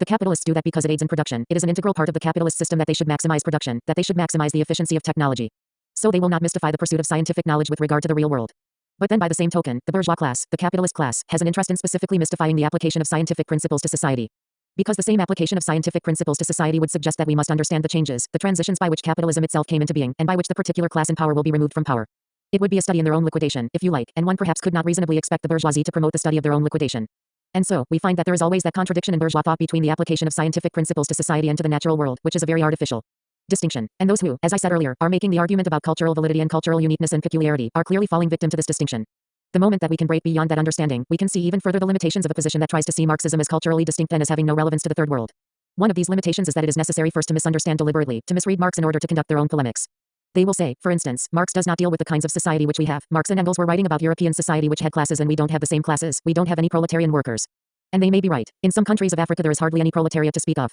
The capitalists do that because it aids in production. It is an integral part of the capitalist system that they should maximize production, that they should maximize the efficiency of technology. So they will not mystify the pursuit of scientific knowledge with regard to the real world. But then by the same token, the bourgeois class, the capitalist class, has an interest in specifically mystifying the application of scientific principles to society. Because the same application of scientific principles to society would suggest that we must understand the changes, the transitions by which capitalism itself came into being, and by which the particular class in power will be removed from power. It would be a study in their own liquidation, if you like, and one perhaps could not reasonably expect the bourgeoisie to promote the study of their own liquidation. And so, we find that there is always that contradiction in bourgeois thought between the application of scientific principles to society and to the natural world, which is a very artificial distinction. And those who, as I said earlier, are making the argument about cultural validity and cultural uniqueness and peculiarity, are clearly falling victim to this distinction. The moment that we can break beyond that understanding, we can see even further the limitations of a position that tries to see Marxism as culturally distinct and as having no relevance to the third world. One of these limitations is that it is necessary first to misunderstand deliberately, to misread Marx in order to conduct their own polemics. They will say, for instance, Marx does not deal with the kinds of society which we have. Marx and Engels were writing about European society which had classes and we don't have the same classes, we don't have any proletarian workers. And they may be right. In some countries of Africa there is hardly any proletariat to speak of.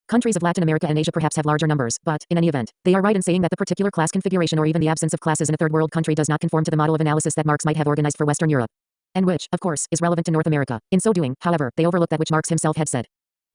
Countries of Latin America and Asia perhaps have larger numbers, but, in any event, they are right in saying that the particular class configuration or even the absence of classes in a third world country does not conform to the model of analysis that Marx might have organized for Western Europe. And which, of course, is relevant to North America. In so doing, however, they overlook that which Marx himself had said.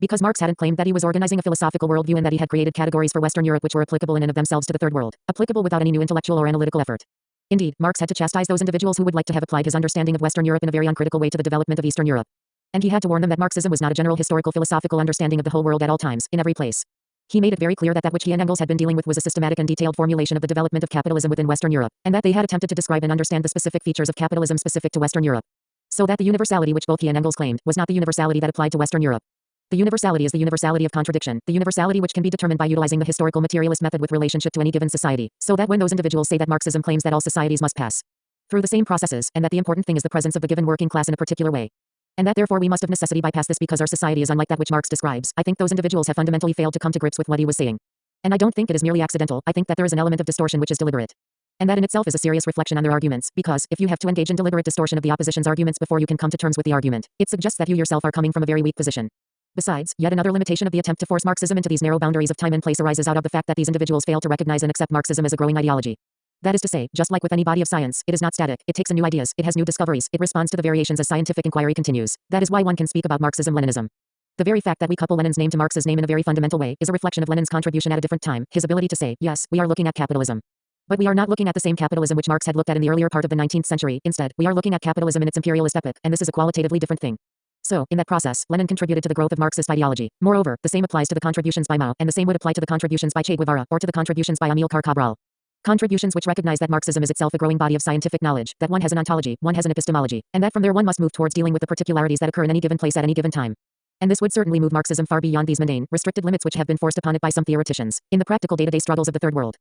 Because Marx hadn't claimed that he was organizing a philosophical worldview and that he had created categories for Western Europe which were applicable in and of themselves to the third world, applicable without any new intellectual or analytical effort. Indeed, Marx had to chastise those individuals who would like to have applied his understanding of Western Europe in a very uncritical way to the development of Eastern Europe. And he had to warn them that Marxism was not a general historical philosophical understanding of the whole world at all times, in every place. He made it very clear that which he and Engels had been dealing with was a systematic and detailed formulation of the development of capitalism within Western Europe, and that they had attempted to describe and understand the specific features of capitalism specific to Western Europe. So that the universality which both he and Engels claimed was not the universality that applied to Western Europe. The universality is the universality of contradiction, the universality which can be determined by utilizing the historical materialist method with relationship to any given society, so that when those individuals say that Marxism claims that all societies must pass through the same processes, and that the important thing is the presence of the given working class in a particular way, and that therefore we must of necessity bypass this because our society is unlike that which Marx describes, I think those individuals have fundamentally failed to come to grips with what he was saying. And I don't think it is merely accidental, I think that there is an element of distortion which is deliberate. And that in itself is a serious reflection on their arguments, because, if you have to engage in deliberate distortion of the opposition's arguments before you can come to terms with the argument, it suggests that you yourself are coming from a very weak position. Besides, yet another limitation of the attempt to force Marxism into these narrow boundaries of time and place arises out of the fact that these individuals fail to recognize and accept Marxism as a growing ideology. That is to say, just like with any body of science, it is not static, it takes in new ideas, it has new discoveries, it responds to the variations as scientific inquiry continues. That is why one can speak about Marxism-Leninism. The very fact that we couple Lenin's name to Marx's name in a very fundamental way is a reflection of Lenin's contribution at a different time, his ability to say, yes, we are looking at capitalism. But we are not looking at the same capitalism which Marx had looked at in the earlier part of the 19th century. Instead, we are looking at capitalism in its imperialist epoch, and this is a qualitatively different thing. So, in that process, Lenin contributed to the growth of Marxist ideology. Moreover, the same applies to the contributions by Mao, and the same would apply to the contributions by Che Guevara, or to the contributions by Amilcar Cabral. Contributions which recognize that Marxism is itself a growing body of scientific knowledge, that one has an ontology, one has an epistemology, and that from there one must move towards dealing with the particularities that occur in any given place at any given time. And this would certainly move Marxism far beyond these mundane, restricted limits which have been forced upon it by some theoreticians, in the practical day-to-day struggles of the Third World.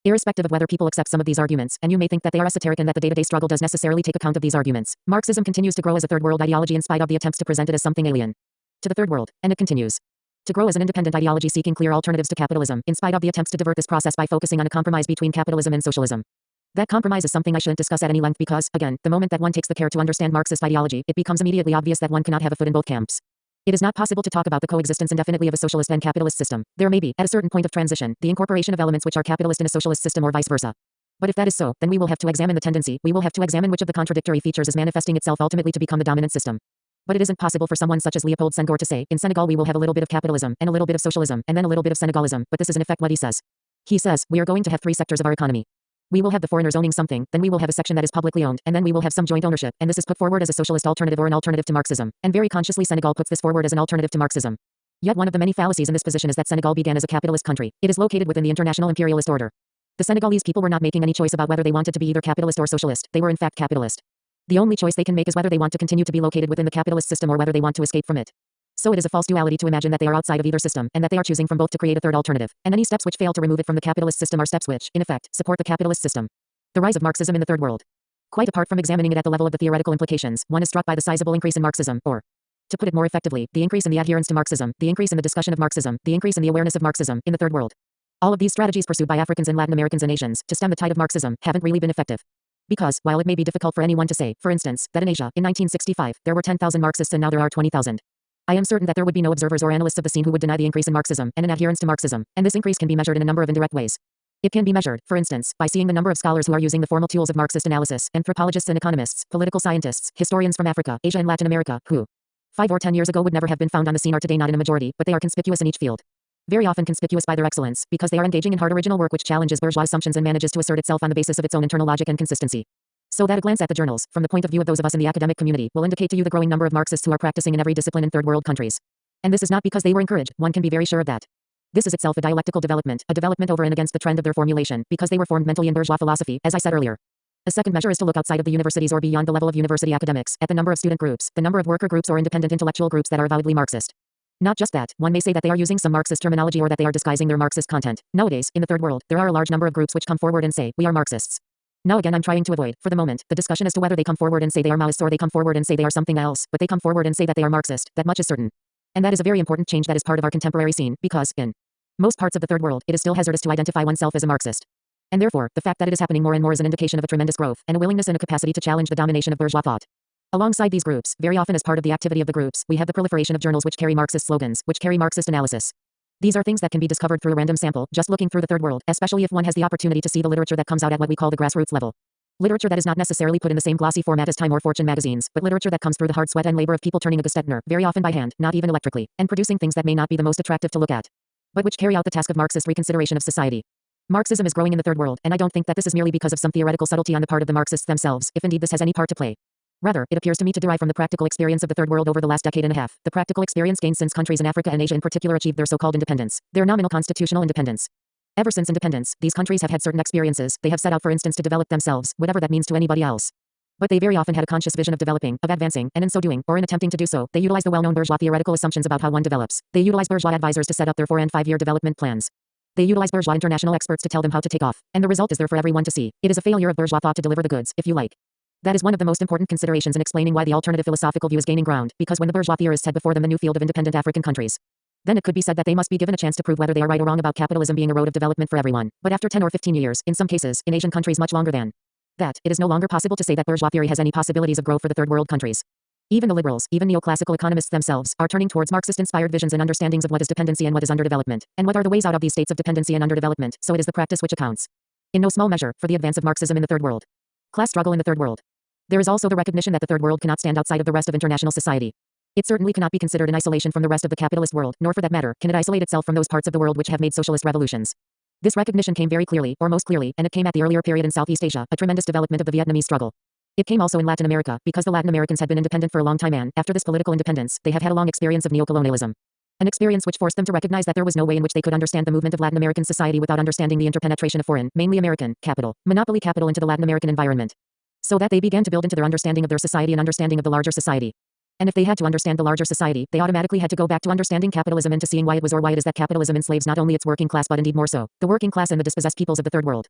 Irrespective of whether people accept some of these arguments, and you may think that they are esoteric and that the day-to-day struggle does necessarily take account of these arguments, Marxism continues to grow as a Third World ideology in spite of the attempts to present it as something alien to the Third World, and it continues to grow as an independent ideology seeking clear alternatives to capitalism, in spite of the attempts to divert this process by focusing on a compromise between capitalism and socialism. That compromise is something I shouldn't discuss at any length because, again, the moment that one takes the care to understand Marxist ideology, it becomes immediately obvious that one cannot have a foot in both camps. It is not possible to talk about the coexistence indefinitely of a socialist and capitalist system. There may be, at a certain point of transition, the incorporation of elements which are capitalist in a socialist system or vice versa. But if that is so, then we will have to examine the tendency, we will have to examine which of the contradictory features is manifesting itself ultimately to become the dominant system. But it isn't possible for someone such as Leopold Senghor to say, in Senegal we will have a little bit of capitalism, and a little bit of socialism, and then a little bit of Senegalism, but this is in effect what he says. He says, we are going to have three sectors of our economy. We will have the foreigners owning something, then we will have a section that is publicly owned, and then we will have some joint ownership, and this is put forward as a socialist alternative or an alternative to Marxism, and very consciously Senegal puts this forward as an alternative to Marxism. Yet one of the many fallacies in this position is that Senegal began as a capitalist country. It is located within the international imperialist order. The Senegalese people were not making any choice about whether they wanted to be either capitalist or socialist, they were in fact capitalist. The only choice they can make is whether they want to continue to be located within the capitalist system or whether they want to escape from it. So it is a false duality to imagine that they are outside of either system, and that they are choosing from both to create a third alternative, and any steps which fail to remove it from the capitalist system are steps which, in effect, support the capitalist system. The rise of Marxism in the Third World. Quite apart from examining it at the level of the theoretical implications, one is struck by the sizable increase in Marxism, or, to put it more effectively, the increase in the adherence to Marxism, the increase in the discussion of Marxism, the increase in the awareness of Marxism, in the Third World. All of these strategies pursued by Africans and Latin Americans and Asians, to stem the tide of Marxism, haven't really been effective. Because, while it may be difficult for anyone to say, for instance, that in Asia, in 1965, there were 10,000 Marxists and now there are 20,000. I am certain that there would be no observers or analysts of the scene who would deny the increase in Marxism, and an adherence to Marxism, and this increase can be measured in a number of indirect ways. It can be measured, for instance, by seeing the number of scholars who are using the formal tools of Marxist analysis, anthropologists and economists, political scientists, historians from Africa, Asia and Latin America, who, 5 or 10 years ago would never have been found on the scene or today not in a majority, but they are conspicuous in each field. Very often conspicuous by their excellence, because they are engaging in hard original work which challenges bourgeois assumptions and manages to assert itself on the basis of its own internal logic and consistency. So that a glance at the journals, from the point of view of those of us in the academic community, will indicate to you the growing number of Marxists who are practicing in every discipline in third world countries. And this is not because they were encouraged, one can be very sure of that. This is itself a dialectical development, a development over and against the trend of their formulation, because they were formed mentally in bourgeois philosophy, as I said earlier. A second measure is to look outside of the universities or beyond the level of university academics, at the number of student groups, the number of worker groups or independent intellectual groups that are avowedly Marxist. Not just that, one may say that they are using some Marxist terminology or that they are disguising their Marxist content. Nowadays, in the third world, there are a large number of groups which come forward and say, we are Marxists. Now again I'm trying to avoid, for the moment, the discussion as to whether they come forward and say they are Maoists or they come forward and say they are something else, but they come forward and say that they are Marxist, that much is certain. And that is a very important change that is part of our contemporary scene, because, in most parts of the third world, it is still hazardous to identify oneself as a Marxist. And therefore, the fact that it is happening more and more is an indication of a tremendous growth, and a willingness and a capacity to challenge the domination of bourgeois thought. Alongside these groups, very often as part of the activity of the groups, we have the proliferation of journals which carry Marxist slogans, which carry Marxist analysis. These are things that can be discovered through a random sample, just looking through the third world, especially if one has the opportunity to see the literature that comes out at what we call the grassroots level. Literature that is not necessarily put in the same glossy format as Time or Fortune magazines, but literature that comes through the hard sweat and labor of people turning a Gestetner, very often by hand, not even electrically, and producing things that may not be the most attractive to look at, but which carry out the task of Marxist reconsideration of society. Marxism is growing in the third world, and I don't think that this is merely because of some theoretical subtlety on the part of the Marxists themselves, if indeed this has any part to play. Rather, it appears to me to derive from the practical experience of the third world over the last decade and a half, the practical experience gained since countries in Africa and Asia in particular achieved their so-called independence, their nominal constitutional independence. Ever since independence, these countries have had certain experiences, they have set out for instance to develop themselves, whatever that means to anybody else. But they very often had a conscious vision of developing, of advancing, and in so doing, or in attempting to do so, they utilize the well-known bourgeois theoretical assumptions about how one develops. They utilize bourgeois advisors to set up their 4 and 5-year development plans. They utilize bourgeois international experts to tell them how to take off, and the result is there for everyone to see. It is a failure of bourgeois thought to deliver the goods, if you like. That is one of the most important considerations in explaining why the alternative philosophical view is gaining ground, because when the bourgeois theorists had before them the new field of independent African countries, then it could be said that they must be given a chance to prove whether they are right or wrong about capitalism being a road of development for everyone. But after 10 or 15 years, in some cases, in Asian countries much longer than that, it is no longer possible to say that bourgeois theory has any possibilities of growth for the third world countries. Even the liberals, even neoclassical economists themselves, are turning towards Marxist-inspired visions and understandings of what is dependency and what is underdevelopment, and what are the ways out of these states of dependency and underdevelopment, so it is the practice which accounts, in no small measure, for the advance of Marxism in the third world. Class struggle in the third world. There is also the recognition that the third world cannot stand outside of the rest of international society. It certainly cannot be considered in isolation from the rest of the capitalist world, nor for that matter, can it isolate itself from those parts of the world which have made socialist revolutions. This recognition came very clearly, or most clearly, and it came at the earlier period in Southeast Asia, a tremendous development of the Vietnamese struggle. It came also in Latin America, because the Latin Americans had been independent for a long time and, after this political independence, they have had a long experience of neocolonialism. An experience which forced them to recognize that there was no way in which they could understand the movement of Latin American society without understanding the interpenetration of foreign, mainly American, capital, monopoly capital into the Latin American environment. So that they began to build into their understanding of their society an understanding of the larger society. And if they had to understand the larger society, they automatically had to go back to understanding capitalism and to seeing why it was or why it is that capitalism enslaves not only its working class but indeed more so, the working class and the dispossessed peoples of the third world.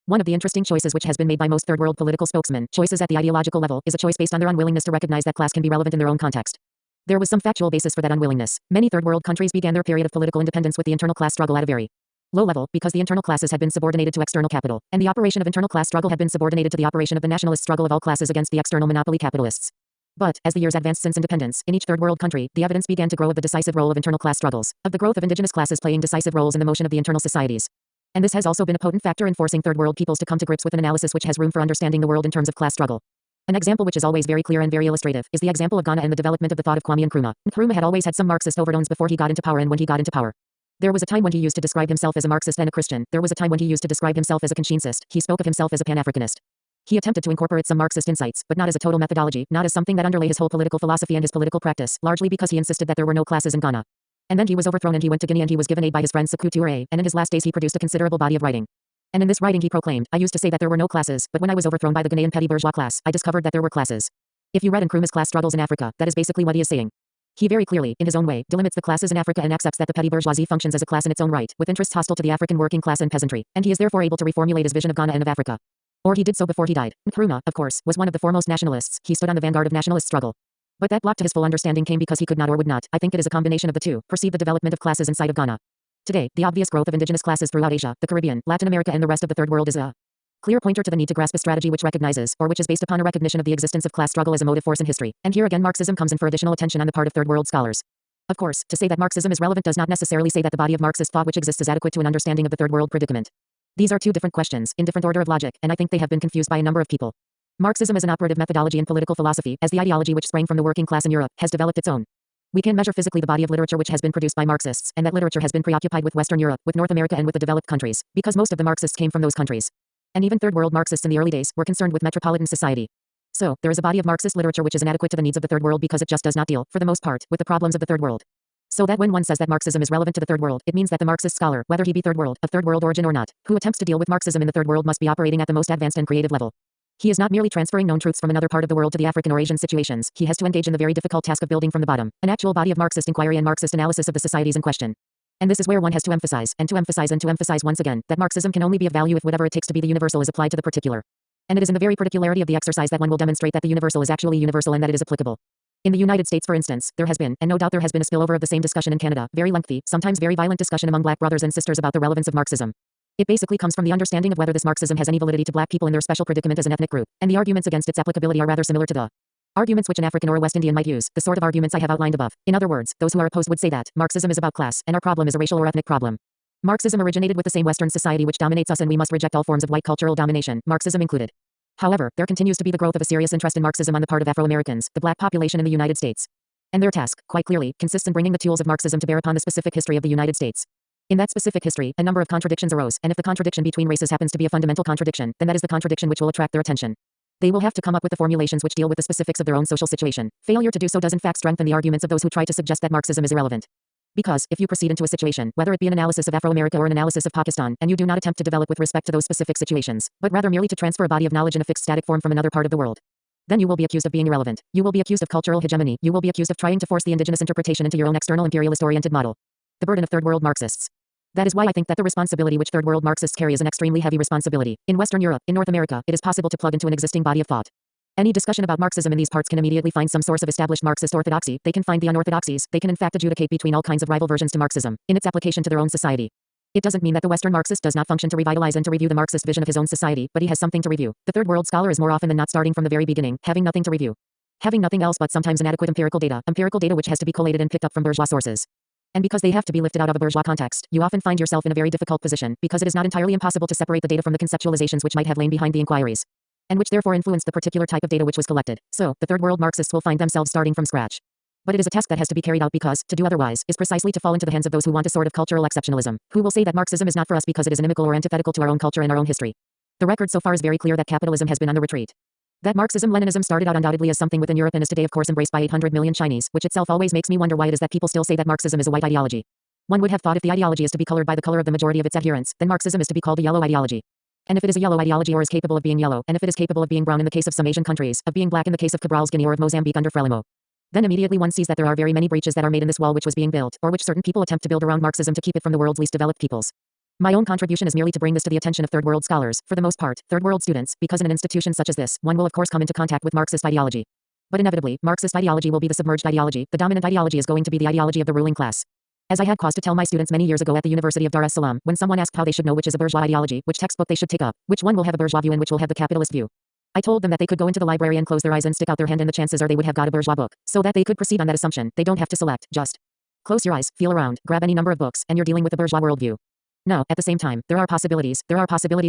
One of the interesting choices which has been made by most third world political spokesmen, choices at the ideological level, is a choice based on their unwillingness to recognize that class can be relevant in their own context. There was some factual basis for that unwillingness. Many third world countries began their period of political independence with the internal class struggle at a very low level, because the internal classes had been subordinated to external capital, and the operation of internal class struggle had been subordinated to the operation of the nationalist struggle of all classes against the external monopoly capitalists. But, as the years advanced since independence, in each third world country, the evidence began to grow of the decisive role of internal class struggles, of the growth of indigenous classes playing decisive roles in the motion of the internal societies. And this has also been a potent factor in forcing third world peoples to come to grips with an analysis which has room for understanding the world in terms of class struggle. An example which is always very clear and very illustrative is the example of Ghana and the development of the thought of Kwame Nkrumah. Nkrumah had always had some Marxist overtones before he got into power, and when he got into power, there was a time when he used to describe himself as a Marxist and a Christian. There was a time when he used to describe himself as a consciencist. He spoke of himself as a Pan-Africanist. He attempted to incorporate some Marxist insights, but not as a total methodology, not as something that underlay his whole political philosophy and his political practice, largely because he insisted that there were no classes in Ghana. And then he was overthrown and he went to Guinea and he was given aid by his friend Sekou Touré, and in his last days he produced a considerable body of writing. And in this writing he proclaimed, I used to say that there were no classes, but when I was overthrown by the Ghanaian petty bourgeois class, I discovered that there were classes. If you read Nkrumah's Class Struggles in Africa, that is basically what he is saying. He very clearly, in his own way, delimits the classes in Africa and accepts that the petty bourgeoisie functions as a class in its own right, with interests hostile to the African working class and peasantry, and he is therefore able to reformulate his vision of Ghana and of Africa. Or he did so before he died. Nkrumah, of course, was one of the foremost nationalists. He stood on the vanguard of nationalist struggle. But that block to his full understanding came because he could not or would not, I think it is a combination of the two, perceive the development of classes inside of Ghana. Today, the obvious growth of indigenous classes throughout Asia, the Caribbean, Latin America and the rest of the third world is a clear pointer to the need to grasp a strategy which recognizes, or which is based upon a recognition of the existence of class struggle as a motive force in history. And here again Marxism comes in for additional attention on the part of third world scholars. Of course, to say that Marxism is relevant does not necessarily say that the body of Marxist thought which exists is adequate to an understanding of the third world predicament. These are two different questions, in different order of logic, and I think they have been confused by a number of people. Marxism as an operative methodology in political philosophy, as the ideology which sprang from the working class in Europe, has developed its own We can measure physically the body of literature which has been produced by Marxists, and that literature has been preoccupied with Western Europe, with North America and with the developed countries, because most of the Marxists came from those countries. And even Third World Marxists in the early days were concerned with metropolitan society. So, there is a body of Marxist literature which is inadequate to the needs of the Third World because it just does not deal, for the most part, with the problems of the Third World. So that when one says that Marxism is relevant to the Third World, it means that the Marxist scholar, whether he be Third World, of Third World origin or not, who attempts to deal with Marxism in the Third World must be operating at the most advanced and creative level. He is not merely transferring known truths from another part of the world to the African or Asian situations, he has to engage in the very difficult task of building from the bottom, an actual body of Marxist inquiry and Marxist analysis of the societies in question. And this is where one has to emphasize, and to emphasize once again, that Marxism can only be of value if whatever it takes to be the universal is applied to the particular. And it is in the very particularity of the exercise that one will demonstrate that the universal is actually universal and that it is applicable. In the United States, for instance, there has been, and no doubt there has been a spillover of the same discussion in Canada, very lengthy, sometimes very violent discussion among black brothers and sisters about the relevance of Marxism. It basically comes from the understanding of whether this Marxism has any validity to black people in their special predicament as an ethnic group, and the arguments against its applicability are rather similar to the arguments which an African or a West Indian might use, the sort of arguments I have outlined above. In other words, those who are opposed would say that Marxism is about class, and our problem is a racial or ethnic problem. Marxism originated with the same Western society which dominates us and we must reject all forms of white cultural domination, Marxism included. However, there continues to be the growth of a serious interest in Marxism on the part of Afro-Americans, the black population in the United States. And their task, quite clearly, consists in bringing the tools of Marxism to bear upon the specific history of the United States. In that specific history, a number of contradictions arose, and if the contradiction between races happens to be a fundamental contradiction, then that is the contradiction which will attract their attention. They will have to come up with the formulations which deal with the specifics of their own social situation. Failure to do so does in fact strengthen the arguments of those who try to suggest that Marxism is irrelevant. Because, if you proceed into a situation, whether it be an analysis of Afro-America or an analysis of Pakistan, and you do not attempt to develop with respect to those specific situations, but rather merely to transfer a body of knowledge in a fixed static form from another part of the world, then you will be accused of being irrelevant. You will be accused of cultural hegemony. You will be accused of trying to force the indigenous interpretation into your own external imperialist-oriented model. The burden of Third World Marxists. That is why I think that the responsibility which Third World Marxists carry is an extremely heavy responsibility. In Western Europe, in North America, it is possible to plug into an existing body of thought. Any discussion about Marxism in these parts can immediately find some source of established Marxist orthodoxy. They can find the unorthodoxies. They can in fact adjudicate between all kinds of rival versions to Marxism, in its application to their own society. It doesn't mean that the Western Marxist does not function to revitalize and to review the Marxist vision of his own society, but he has something to review. The Third World scholar is more often than not starting from the very beginning, having nothing to review. Having nothing else but sometimes inadequate empirical data which has to be collated and picked up from bourgeois sources. And because they have to be lifted out of a bourgeois context, you often find yourself in a very difficult position, because it is not entirely impossible to separate the data from the conceptualizations which might have lain behind the inquiries, and which therefore influenced the particular type of data which was collected. So, the Third World Marxists will find themselves starting from scratch. But it is a task that has to be carried out because, to do otherwise, is precisely to fall into the hands of those who want a sort of cultural exceptionalism, who will say that Marxism is not for us because it is inimical or antithetical to our own culture and our own history. The record so far is very clear that capitalism has been on the retreat. That Marxism-Leninism started out undoubtedly as something within Europe and is today of course embraced by 800 million Chinese, which itself always makes me wonder why it is that people still say that Marxism is a white ideology. One would have thought if the ideology is to be colored by the color of the majority of its adherents, then Marxism is to be called a yellow ideology. And if it is a yellow ideology or is capable of being yellow, and if it is capable of being brown in the case of some Asian countries, of being black in the case of Cabral's Guinea or of Mozambique under Frelimo, then immediately one sees that there are very many breaches that are made in this wall which was being built, or which certain people attempt to build around Marxism to keep it from the world's least developed peoples. My own contribution is merely to bring this to the attention of Third World scholars, for the most part, Third World students, because in an institution such as this, one will of course come into contact with Marxist ideology. But inevitably, Marxist ideology will be the submerged ideology. The dominant ideology is going to be the ideology of the ruling class. As I had cause to tell my students many years ago at the University of Dar es Salaam, when someone asked how they should know which is a bourgeois ideology, which textbook they should take up, which one will have a bourgeois view and which will have the capitalist view, I told them that they could go into the library and close their eyes and stick out their hand and the chances are they would have got a bourgeois book, so that they could proceed on that assumption. They don't have to select, just close your eyes, feel around, grab any number of books, and you're dealing with a bourgeois worldview. No, at the same time, there are possibilities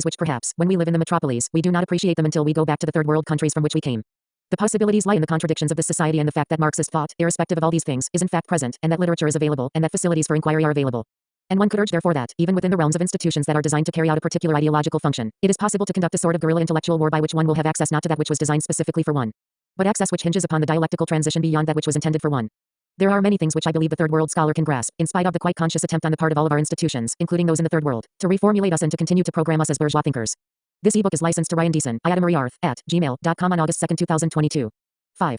which perhaps, when we live in the metropolis, we do not appreciate them until we go back to the third world countries from which we came. The possibilities lie in the contradictions of this society and the fact that Marxist thought, irrespective of all these things, is in fact present, and that literature is available, and that facilities for inquiry are available. And one could urge therefore that, even within the realms of institutions that are designed to carry out a particular ideological function, it is possible to conduct a sort of guerrilla intellectual war by which one will have access not to that which was designed specifically for one, but access which hinges upon the dialectical transition beyond that which was intended for one. There are many things which I believe the third world scholar can grasp, in spite of the quite conscious attempt on the part of all of our institutions, including those in the third world, to reformulate us and to continue to program us as bourgeois thinkers. This ebook is licensed to Ryan Deason, @gmail.com on August 2, 2022. 5.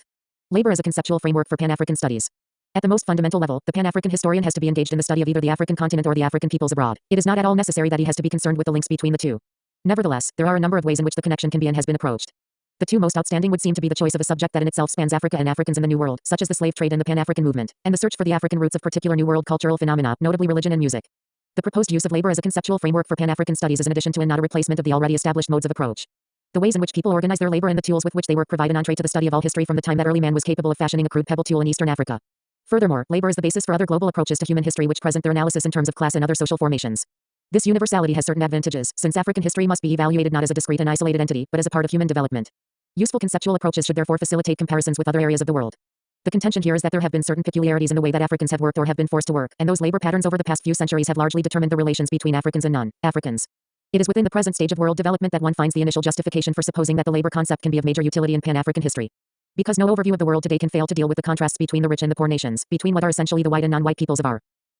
Labor as a conceptual framework for Pan-African studies. At the most fundamental level, the Pan-African historian has to be engaged in the study of either the African continent or the African peoples abroad. It is not at all necessary that he has to be concerned with the links between the two. Nevertheless, there are a number of ways in which the connection can be and has been approached. The two most outstanding would seem to be the choice of a subject that in itself spans Africa and Africans in the New World, such as the slave trade and the Pan-African movement, and the search for the African roots of particular New World cultural phenomena, notably religion and music. The proposed use of labor as a conceptual framework for Pan-African studies is an addition to and not a replacement of the already established modes of approach. The ways in which people organize their labor and the tools with which they work provide an entree to the study of all history from the time that early man was capable of fashioning a crude pebble tool in Eastern Africa. Furthermore, labor is the basis for other global approaches to human history which present their analysis in terms of class and other social formations. This universality has certain advantages, since African history must be evaluated not as a discrete and isolated entity, but as a part of human development. Useful conceptual approaches should therefore facilitate comparisons with other areas of the world. The contention here is that there have been certain peculiarities in the way that Africans have worked or have been forced to work, and those labor patterns over the past few centuries have largely determined the relations between Africans and non-Africans. It is within the present stage of world development that one finds the initial justification for supposing that the labor concept can be of major utility in Pan-African history. Because no overview of the world today can fail to deal with the contrasts between the rich and the poor nations, between what are essentially the white and non-white peoples of our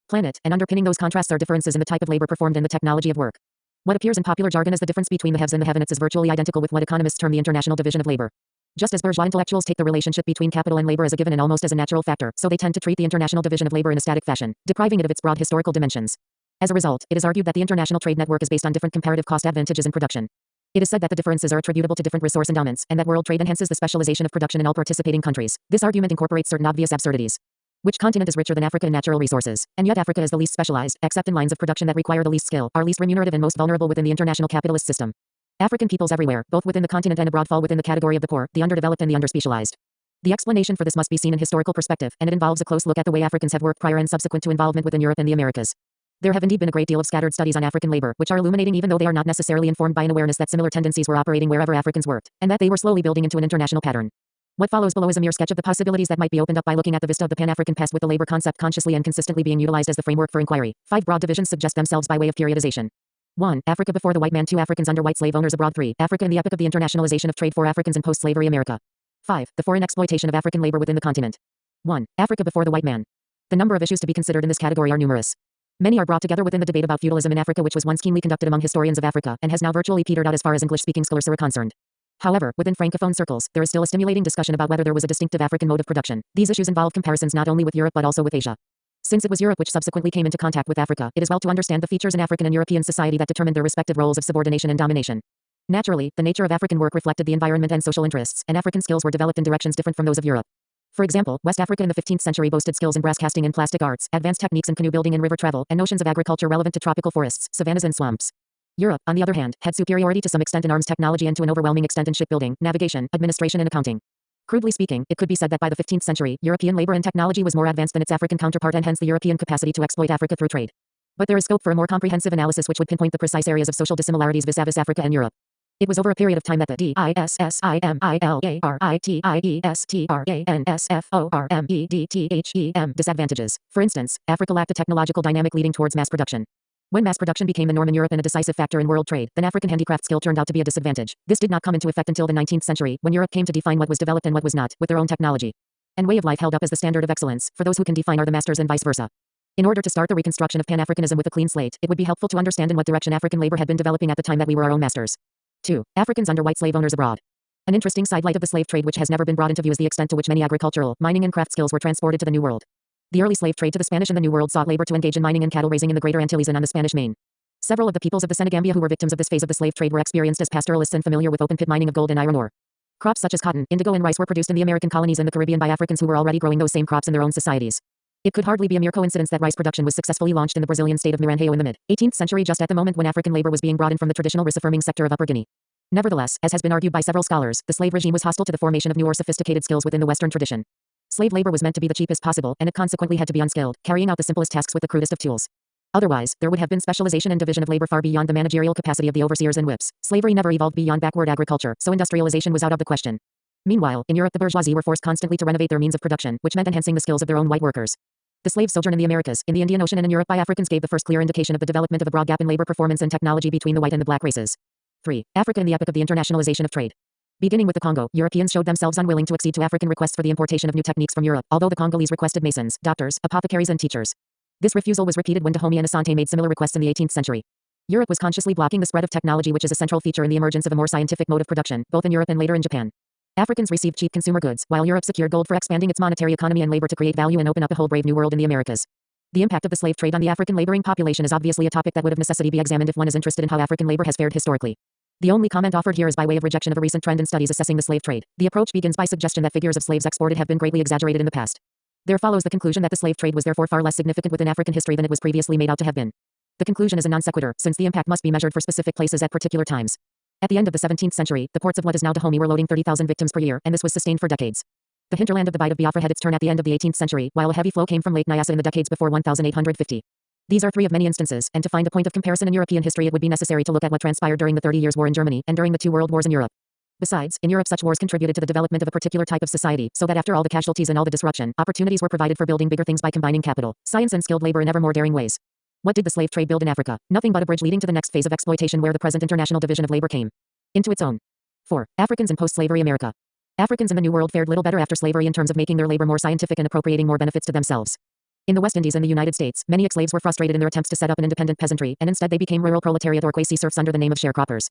planet, and underpinning those contrasts are differences in the type of labor performed and the technology of work. What appears in popular jargon as the difference between the haves and the have-nots is virtually identical with what economists term the international division of labor. Just as bourgeois intellectuals take the relationship between capital and labor as a given and almost as a natural factor, so they tend to treat the international division of labor in a static fashion, depriving it of its broad historical dimensions. As a result, it is argued that the international trade network is based on different comparative cost advantages in production. It is said that the differences are attributable to different resource endowments, and that world trade enhances the specialization of production in all participating countries. This argument incorporates certain obvious absurdities. Which continent is richer than Africa in natural resources? And yet Africa is the least specialized, except in lines of production that require the least skill, are least remunerative and most vulnerable within the international capitalist system. African peoples everywhere, both within the continent and abroad, fall within the category of the poor, the underdeveloped and the underspecialized. The explanation for this must be seen in historical perspective, and it involves a close look at the way Africans have worked prior and subsequent to involvement within Europe and the Americas. There have indeed been a great deal of scattered studies on African labor, which are illuminating even though they are not necessarily informed by an awareness that similar tendencies were operating wherever Africans worked, and that they were slowly building into an international pattern. What follows below is a mere sketch of the possibilities that might be opened up by looking at the vista of the Pan-African past with the labor concept consciously and consistently being utilized as the framework for inquiry. 5 broad divisions suggest themselves by way of periodization. 1. Africa before the white man. 2. Africans under white slave owners abroad. 3. Africa in the epoch of the internationalization of trade. 4. Africans in post-slavery America. 5. The foreign exploitation of African labor within the continent. 1. Africa before the white man. The number of issues to be considered in this category are numerous. Many are brought together within the debate about feudalism in Africa, which was once keenly conducted among historians of Africa, and has now virtually petered out as far as English-speaking scholars are concerned. However, within francophone circles, there is still a stimulating discussion about whether there was a distinctive African mode of production. These issues involve comparisons not only with Europe but also with Asia. Since it was Europe which subsequently came into contact with Africa, it is well to understand the features in African and European society that determined their respective roles of subordination and domination. Naturally, the nature of African work reflected the environment and social interests, and African skills were developed in directions different from those of Europe. For example, West Africa in the 15th century boasted skills in brass casting and plastic arts, advanced techniques in canoe building and river travel, and notions of agriculture relevant to tropical forests, savannas and swamps. Europe, on the other hand, had superiority to some extent in arms technology and to an overwhelming extent in shipbuilding, navigation, administration and accounting. Crudely speaking, it could be said that by the 15th century, European labor and technology was more advanced than its African counterpart and hence the European capacity to exploit Africa through trade. But there is scope for a more comprehensive analysis which would pinpoint the precise areas of social dissimilarities vis-a-vis Africa and Europe. It was over a period of time that the disadvantages. For instance, Africa lacked a technological dynamic leading towards mass production. When mass production became the norm in Europe and a decisive factor in world trade, then African handicraft skill turned out to be a disadvantage. This did not come into effect until the 19th century, when Europe came to define what was developed and what was not, with their own technology and way of life held up as the standard of excellence, for those who can define are the masters and vice versa. In order to start the reconstruction of Pan-Africanism with a clean slate, it would be helpful to understand in what direction African labor had been developing at the time that we were our own masters. 2. Africans under white slave owners abroad. An interesting sidelight of the slave trade which has never been brought into view is the extent to which many agricultural, mining and craft skills were transported to the New World. The early slave trade to the Spanish in the New World sought labor to engage in mining and cattle raising in the Greater Antilles and on the Spanish Main. Several of the peoples of the Senegambia who were victims of this phase of the slave trade were experienced as pastoralists and familiar with open pit mining of gold and iron ore. Crops such as cotton, indigo and rice were produced in the American colonies and the Caribbean by Africans who were already growing those same crops in their own societies. It could hardly be a mere coincidence that rice production was successfully launched in the Brazilian state of Maranhão in the mid-18th century, just at the moment when African labor was being brought in from the traditional rice-farming sector of Upper Guinea. Nevertheless, as has been argued by several scholars, the slave regime was hostile to the formation of new or sophisticated skills within the Western tradition. Slave labor was meant to be the cheapest possible, and it consequently had to be unskilled, carrying out the simplest tasks with the crudest of tools. Otherwise, there would have been specialization and division of labor far beyond the managerial capacity of the overseers and whips. Slavery never evolved beyond backward agriculture, so industrialization was out of the question. Meanwhile, in Europe the bourgeoisie were forced constantly to renovate their means of production, which meant enhancing the skills of their own white workers. The slave sojourn in the Americas, in the Indian Ocean and in Europe by Africans gave the first clear indication of the development of a broad gap in labor performance and technology between the white and the black races. 3. Africa in the epoch of the internationalization of trade. Beginning with the Congo, Europeans showed themselves unwilling to accede to African requests for the importation of new techniques from Europe, although the Congolese requested masons, doctors, apothecaries and teachers. This refusal was repeated when Dahomey and Asante made similar requests in the 18th century. Europe was consciously blocking the spread of technology, which is a central feature in the emergence of a more scientific mode of production, both in Europe and later in Japan. Africans received cheap consumer goods, while Europe secured gold for expanding its monetary economy and labor to create value and open up a whole brave new world in the Americas. The impact of the slave trade on the African laboring population is obviously a topic that would of necessity be examined if one is interested in how African labor has fared historically. The only comment offered here is by way of rejection of a recent trend in studies assessing the slave trade. The approach begins by suggestion that figures of slaves exported have been greatly exaggerated in the past. There follows the conclusion that the slave trade was therefore far less significant within African history than it was previously made out to have been. The conclusion is a non sequitur, since the impact must be measured for specific places at particular times. At the end of the 17th century, the ports of what is now Dahomey were loading 30,000 victims per year, and this was sustained for decades. The hinterland of the Bight of Biafra had its turn at the end of the 18th century, while a heavy flow came from Lake Nyasa in the decades before 1850. These are 3 of many instances, and to find a point of comparison in European history it would be necessary to look at what transpired during the 30 Years' War in Germany, and during the 2 World Wars in Europe. Besides, in Europe such wars contributed to the development of a particular type of society, so that after all the casualties and all the disruption, opportunities were provided for building bigger things by combining capital, science and skilled labor in ever more daring ways. What did the slave trade build in Africa? Nothing but a bridge leading to the next phase of exploitation where the present international division of labor came into its own. 4. Africans in post-slavery America. Africans in the New World fared little better after slavery in terms of making their labor more scientific and appropriating more benefits to themselves. In the West Indies and the United States, many ex-slaves were frustrated in their attempts to set up an independent peasantry, and instead they became rural proletariat or quasi-serfs under the name of sharecroppers.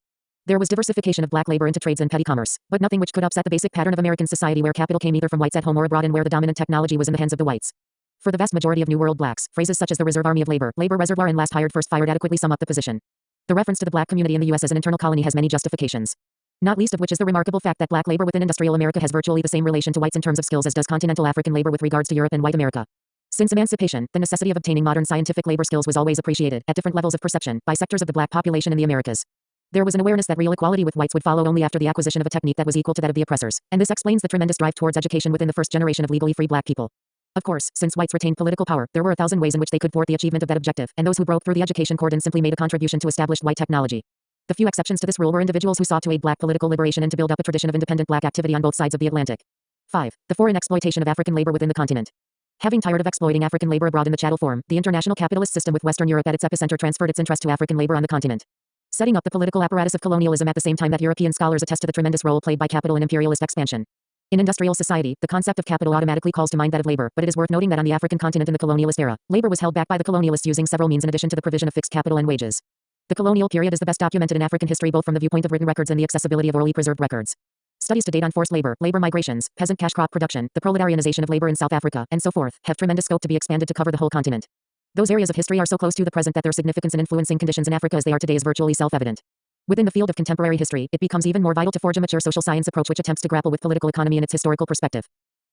There was diversification of black labor into trades and petty commerce, but nothing which could upset the basic pattern of American society where capital came either from whites at home or abroad and where the dominant technology was in the hands of the whites. For the vast majority of New World blacks, phrases such as the reserve army of labor, labor reservoir and last hired first fired adequately sum up the position. The reference to the black community in the U.S. as an internal colony has many justifications. Not least of which is the remarkable fact that black labor within industrial America has virtually the same relation to whites in terms of skills as does continental African labor with regards to Europe and white America. Since emancipation, the necessity of obtaining modern scientific labor skills was always appreciated, at different levels of perception, by sectors of the black population in the Americas. There was an awareness that real equality with whites would follow only after the acquisition of a technique that was equal to that of the oppressors, and this explains the tremendous drive towards education within the first generation of legally free black people. Of course, since whites retained political power, there were 1,000 ways in which they could thwart the achievement of that objective, and those who broke through the education cordon simply made a contribution to established white technology. The few exceptions to this rule were individuals who sought to aid black political liberation and to build up a tradition of independent black activity on both sides of the Atlantic. 5. The foreign exploitation of African labor within the continent. Having tired of exploiting African labor abroad in the chattel form, the international capitalist system with Western Europe at its epicenter transferred its interest to African labor on the continent. Setting up the political apparatus of colonialism at the same time that European scholars attest to the tremendous role played by capital in imperialist expansion. In industrial society, the concept of capital automatically calls to mind that of labor, but it is worth noting that on the African continent in the colonialist era, labor was held back by the colonialists using several means in addition to the provision of fixed capital and wages. The colonial period is the best documented in African history both from the viewpoint of written records and the accessibility of orally preserved records. Studies to date on forced labor, labor migrations, peasant cash crop production, the proletarianization of labor in South Africa, and so forth, have tremendous scope to be expanded to cover the whole continent. Those areas of history are so close to the present that their significance in influencing conditions in Africa as they are today is virtually self-evident. Within the field of contemporary history, it becomes even more vital to forge a mature social science approach which attempts to grapple with political economy in its historical perspective.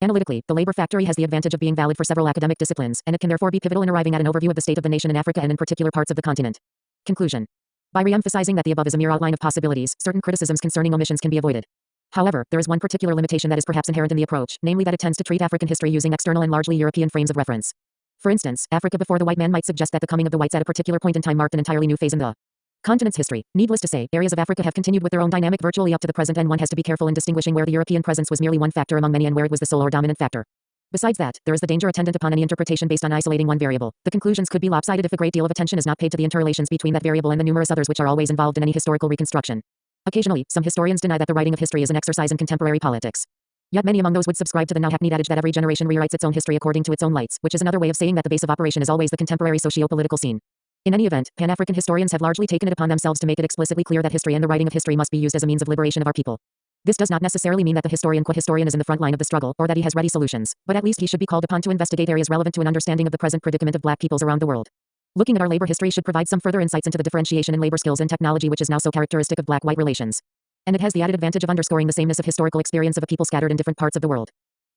Analytically, the labor factory has the advantage of being valid for several academic disciplines, and it can therefore be pivotal in arriving at an overview of the state of the nation in Africa and in particular parts of the continent. Conclusion. By re-emphasizing that the above is a mere outline of possibilities, certain criticisms concerning omissions can be avoided. However, there is one particular limitation that is perhaps inherent in the approach, namely that it tends to treat African history using external and largely European frames of reference. For instance, Africa before the white man might suggest that the coming of the whites at a particular point in time marked an entirely new phase in the continent's history. Needless to say, areas of Africa have continued with their own dynamic virtually up to the present, and one has to be careful in distinguishing where the European presence was merely one factor among many and where it was the sole or dominant factor. Besides that, there is the danger attendant upon any interpretation based on isolating one variable. The conclusions could be lopsided if a great deal of attention is not paid to the interrelations between that variable and the numerous others which are always involved in any historical reconstruction. Occasionally, some historians deny that the writing of history is an exercise in contemporary politics. Yet many among those would subscribe to the now hackneyed adage that every generation rewrites its own history according to its own lights, which is another way of saying that the base of operation is always the contemporary socio-political scene. In any event, Pan-African historians have largely taken it upon themselves to make it explicitly clear that history and the writing of history must be used as a means of liberation of our people. This does not necessarily mean that the historian qua historian is in the front line of the struggle, or that he has ready solutions, but at least he should be called upon to investigate areas relevant to an understanding of the present predicament of black peoples around the world. Looking at our labor history should provide some further insights into the differentiation in labor skills and technology which is now so characteristic of black-white relations. And it has the added advantage of underscoring the sameness of historical experience of a people scattered in different parts of the world.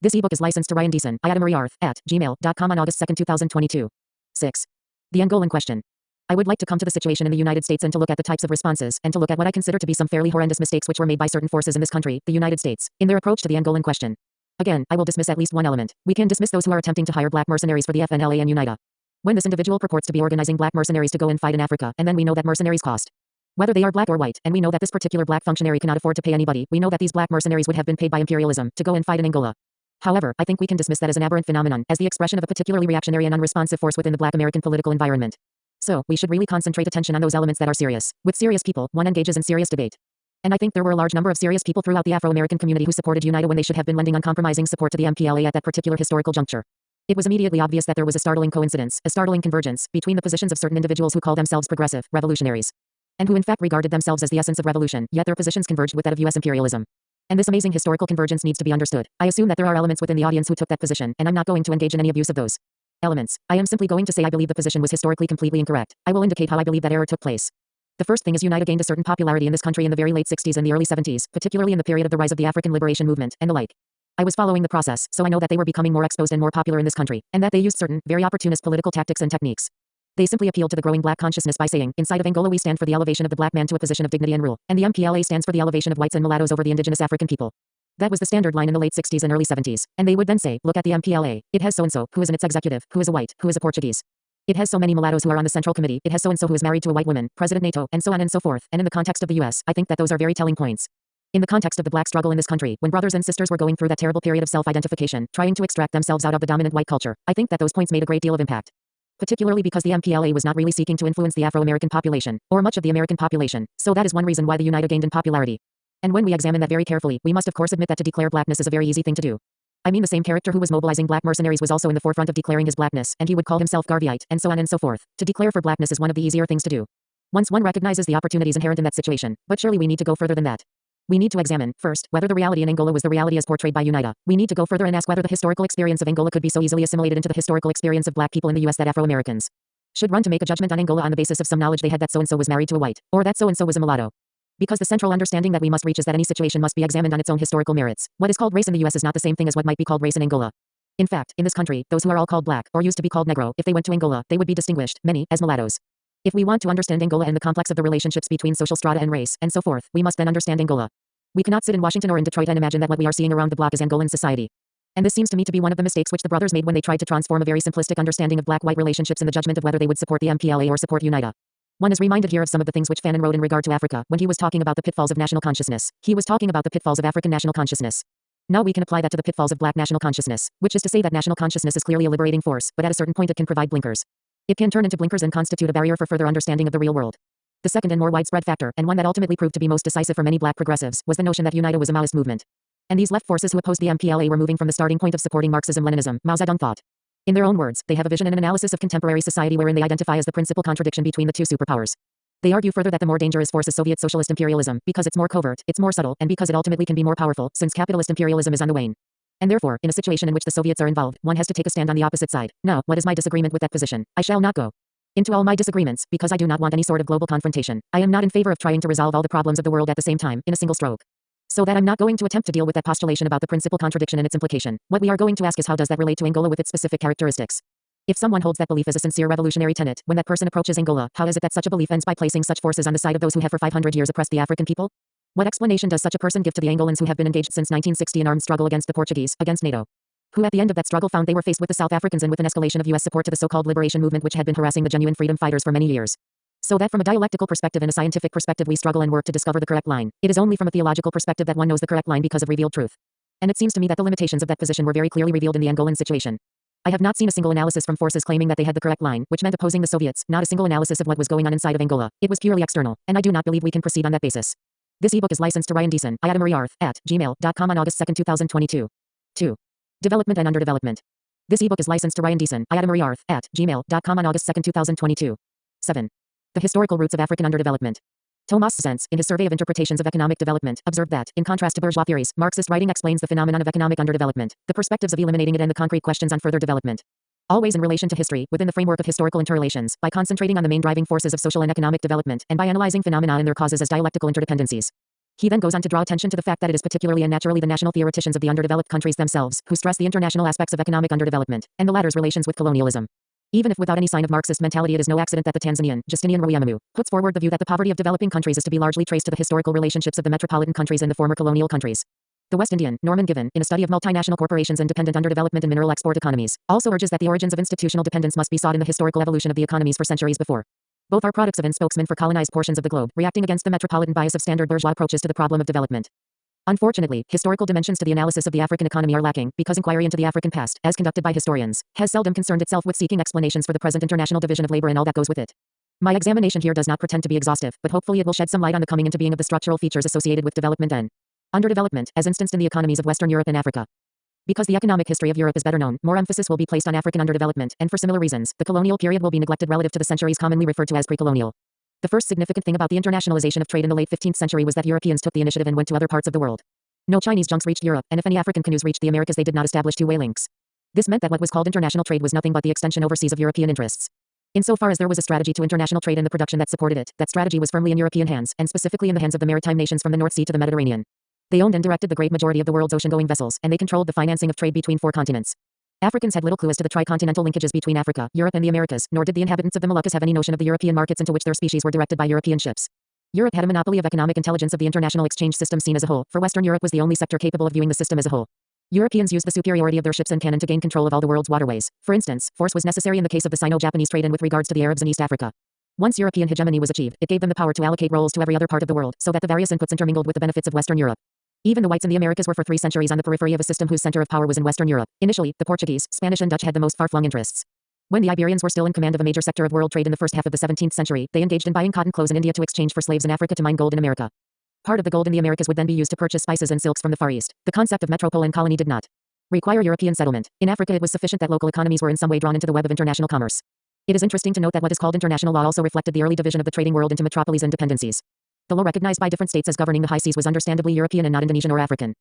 This ebook is licensed to Ryan Deason, @gmail.com on August 2, 2022. 6. The Angolan question. I would like to come to the situation in the United States and to look at the types of responses, and to look at what I consider to be some fairly horrendous mistakes which were made by certain forces in this country, the United States, in their approach to the Angolan question. Again, I will dismiss at least one element. We can dismiss those who are attempting to hire black mercenaries for the FNLA and UNITA. When this individual purports to be organizing black mercenaries to go and fight in Africa, and then we know that mercenaries cost. Whether they are black or white, and we know that this particular black functionary cannot afford to pay anybody, we know that these black mercenaries would have been paid by imperialism to go and fight in Angola. However, I think we can dismiss that as an aberrant phenomenon, as the expression of a particularly reactionary and unresponsive force within the black American political environment. So, we should really concentrate attention on those elements that are serious. With serious people, one engages in serious debate. And I think there were a large number of serious people throughout the Afro-American community who supported UNITA when they should have been lending uncompromising support to the MPLA at that particular historical juncture. It was immediately obvious that there was a startling coincidence, a startling convergence, between the positions of certain individuals who call themselves progressive, revolutionaries, and who in fact regarded themselves as the essence of revolution, yet their positions converged with that of US imperialism. And this amazing historical convergence needs to be understood. I assume that there are elements within the audience who took that position, and I'm not going to engage in any abuse of those elements. I am simply going to say I believe the position was historically completely incorrect. I will indicate how I believe that error took place. The first thing is UNITA gained a certain popularity in this country in the very late 60s and the early 70s, particularly in the period of the rise of the African liberation movement, and the like. I was following the process, so I know that they were becoming more exposed and more popular in this country, and that they used certain, very opportunist political tactics and techniques. They simply appealed to the growing black consciousness by saying, inside of Angola we stand for the elevation of the black man to a position of dignity and rule, and the MPLA stands for the elevation of whites and mulattoes over the indigenous African people. That was the standard line in the late 60s and early 70s, and they would then say, look at the MPLA, it has so-and-so, who is in its executive, who is a white, who is a Portuguese. It has so many mulattoes who are on the central committee, it has so-and-so who is married to a white woman, President NATO, and so on and so forth, and in the context of the US, I think that those are very telling points. In the context of the black struggle in this country, when brothers and sisters were going through that terrible period of self-identification, trying to extract themselves out of the dominant white culture, I think that those points made a great deal of impact. Particularly because the MPLA was not really seeking to influence the Afro-American population, or much of the American population, so that is one reason why the UNITA gained in popularity. And when we examine that very carefully, we must of course admit that to declare blackness is a very easy thing to do. I mean, the same character who was mobilizing black mercenaries was also in the forefront of declaring his blackness, and he would call himself Garveyite, and so on and so forth. To declare for blackness is one of the easier things to do, once one recognizes the opportunities inherent in that situation, but surely we need to go further than that. We need to examine, first, whether the reality in Angola was the reality as portrayed by UNITA. We need to go further and ask whether the historical experience of Angola could be so easily assimilated into the historical experience of black people in the US that Afro-Americans should run to make a judgment on Angola on the basis of some knowledge they had that so-and-so was married to a white, or that so-and-so was a mulatto. Because the central understanding that we must reach is that any situation must be examined on its own historical merits. What is called race in the US is not the same thing as what might be called race in Angola. In fact, in this country, those who are all called black, or used to be called Negro, if they went to Angola, they would be distinguished, many, as mulattoes. If we want to understand Angola and the complex of the relationships between social strata and race, and so forth, we must then understand Angola. We cannot sit in Washington or in Detroit and imagine that what we are seeing around the block is Angolan society. And this seems to me to be one of the mistakes which the brothers made when they tried to transform a very simplistic understanding of black-white relationships in the judgment of whether they would support the MPLA or support UNITA. One is reminded here of some of the things which Fanon wrote in regard to Africa when he was talking about the pitfalls of national consciousness. He was talking about the pitfalls of African national consciousness. Now we can apply that to the pitfalls of black national consciousness, which is to say that national consciousness is clearly a liberating force, but at a certain point it can provide blinkers. It can turn into blinkers and constitute a barrier for further understanding of the real world. The second and more widespread factor, and one that ultimately proved to be most decisive for many black progressives, was the notion that UNITA was a Maoist movement. And these left forces who opposed the MPLA were moving from the starting point of supporting Marxism-Leninism, Mao Zedong thought. In their own words, they have a vision and an analysis of contemporary society wherein they identify as the principal contradiction between the two superpowers. They argue further that the more dangerous force is Soviet socialist imperialism, because it's more covert, it's more subtle, and because it ultimately can be more powerful, since capitalist imperialism is on the wane. And therefore, in a situation in which the Soviets are involved, one has to take a stand on the opposite side. Now, what is my disagreement with that position? I shall not go into all my disagreements, because I do not want any sort of global confrontation. I am not in favor of trying to resolve all the problems of the world at the same time, in a single stroke. So that I'm not going to attempt to deal with that postulation about the principal contradiction and its implication. What we are going to ask is how does that relate to Angola with its specific characteristics? If someone holds that belief as a sincere revolutionary tenet, when that person approaches Angola, how is it that such a belief ends by placing such forces on the side of those who have for 500 years oppressed the African people? What explanation does such a person give to the Angolans who have been engaged since 1960 in armed struggle against the Portuguese, against NATO? Who at the end of that struggle found they were faced with the South Africans and with an escalation of US support to the so-called liberation movement which had been harassing the genuine freedom fighters for many years. So that from a dialectical perspective and a scientific perspective we struggle and work to discover the correct line. It is only from a theological perspective that one knows the correct line because of revealed truth. And it seems to me that the limitations of that position were very clearly revealed in the Angolan situation. I have not seen a single analysis from forces claiming that they had the correct line, which meant opposing the Soviets, not a single analysis of what was going on inside of Angola. It was purely external, and I do not believe we can proceed on that basis. This ebook is licensed to Ryan Deason, @gmail.com on August 2, 2022. 2. Development and Underdevelopment. This ebook is licensed to Ryan Deason, @gmail.com on August 2, 2022. 7. The Historical Roots of African Underdevelopment. Thomas Sens, in his survey of interpretations of economic development, observed that, in contrast to bourgeois theories, Marxist writing explains the phenomenon of economic underdevelopment, the perspectives of eliminating it and the concrete questions on further development. Always in relation to history, within the framework of historical interrelations, by concentrating on the main driving forces of social and economic development, and by analyzing phenomena and their causes as dialectical interdependencies. He then goes on to draw attention to the fact that it is particularly and naturally the national theoreticians of the underdeveloped countries themselves, who stress the international aspects of economic underdevelopment, and the latter's relations with colonialism. Even if without any sign of Marxist mentality, it is no accident that the Tanzanian, Justinian Rweyamamu, puts forward the view that the poverty of developing countries is to be largely traced to the historical relationships of the metropolitan countries and the former colonial countries. The West Indian, Norman Given, in a study of multinational corporations and dependent underdevelopment and mineral export economies, also urges that the origins of institutional dependence must be sought in the historical evolution of the economies for centuries before. Both are products of and spokesmen for colonized portions of the globe, reacting against the metropolitan bias of standard bourgeois approaches to the problem of development. Unfortunately, historical dimensions to the analysis of the African economy are lacking, because inquiry into the African past, as conducted by historians, has seldom concerned itself with seeking explanations for the present international division of labor and all that goes with it. My examination here does not pretend to be exhaustive, but hopefully it will shed some light on the coming into being of the structural features associated with development and underdevelopment, as instanced in the economies of Western Europe and Africa. Because the economic history of Europe is better known, more emphasis will be placed on African underdevelopment, and for similar reasons, the colonial period will be neglected relative to the centuries commonly referred to as pre-colonial. The first significant thing about the internationalization of trade in the late 15th century was that Europeans took the initiative and went to other parts of the world. No Chinese junks reached Europe, and if any African canoes reached the Americas, they did not establish two-way links. This meant that what was called international trade was nothing but the extension overseas of European interests. Insofar as there was a strategy to international trade and the production that supported it, that strategy was firmly in European hands, and specifically in the hands of the maritime nations from the North Sea to the Mediterranean. They owned and directed the great majority of the world's ocean-going vessels, and they controlled the financing of trade between four continents. Africans had little clue as to the tricontinental linkages between Africa, Europe, and the Americas, nor did the inhabitants of the Moluccas have any notion of the European markets into which their species were directed by European ships. Europe had a monopoly of economic intelligence of the international exchange system seen as a whole, for Western Europe was the only sector capable of viewing the system as a whole. Europeans used the superiority of their ships and cannon to gain control of all the world's waterways. For instance, force was necessary in the case of the Sino-Japanese trade and with regards to the Arabs in East Africa. Once European hegemony was achieved, it gave them the power to allocate roles to every other part of the world, so that the various inputs intermingled with the benefits of Western Europe. Even the whites in the Americas were for 3 centuries on the periphery of a system whose center of power was in Western Europe. Initially, the Portuguese, Spanish and Dutch had the most far-flung interests. When the Iberians were still in command of a major sector of world trade in the first half of the 17th century, they engaged in buying cotton clothes in India to exchange for slaves in Africa to mine gold in America. Part of the gold in the Americas would then be used to purchase spices and silks from the Far East. The concept of metropole and colony did not require European settlement. In Africa, it was sufficient that local economies were in some way drawn into the web of international commerce. It is interesting to note that what is called international law also reflected the early division of the trading world into metropolies and dependencies. The law recognized by different states as governing the high seas was understandably European and not Indonesian or African.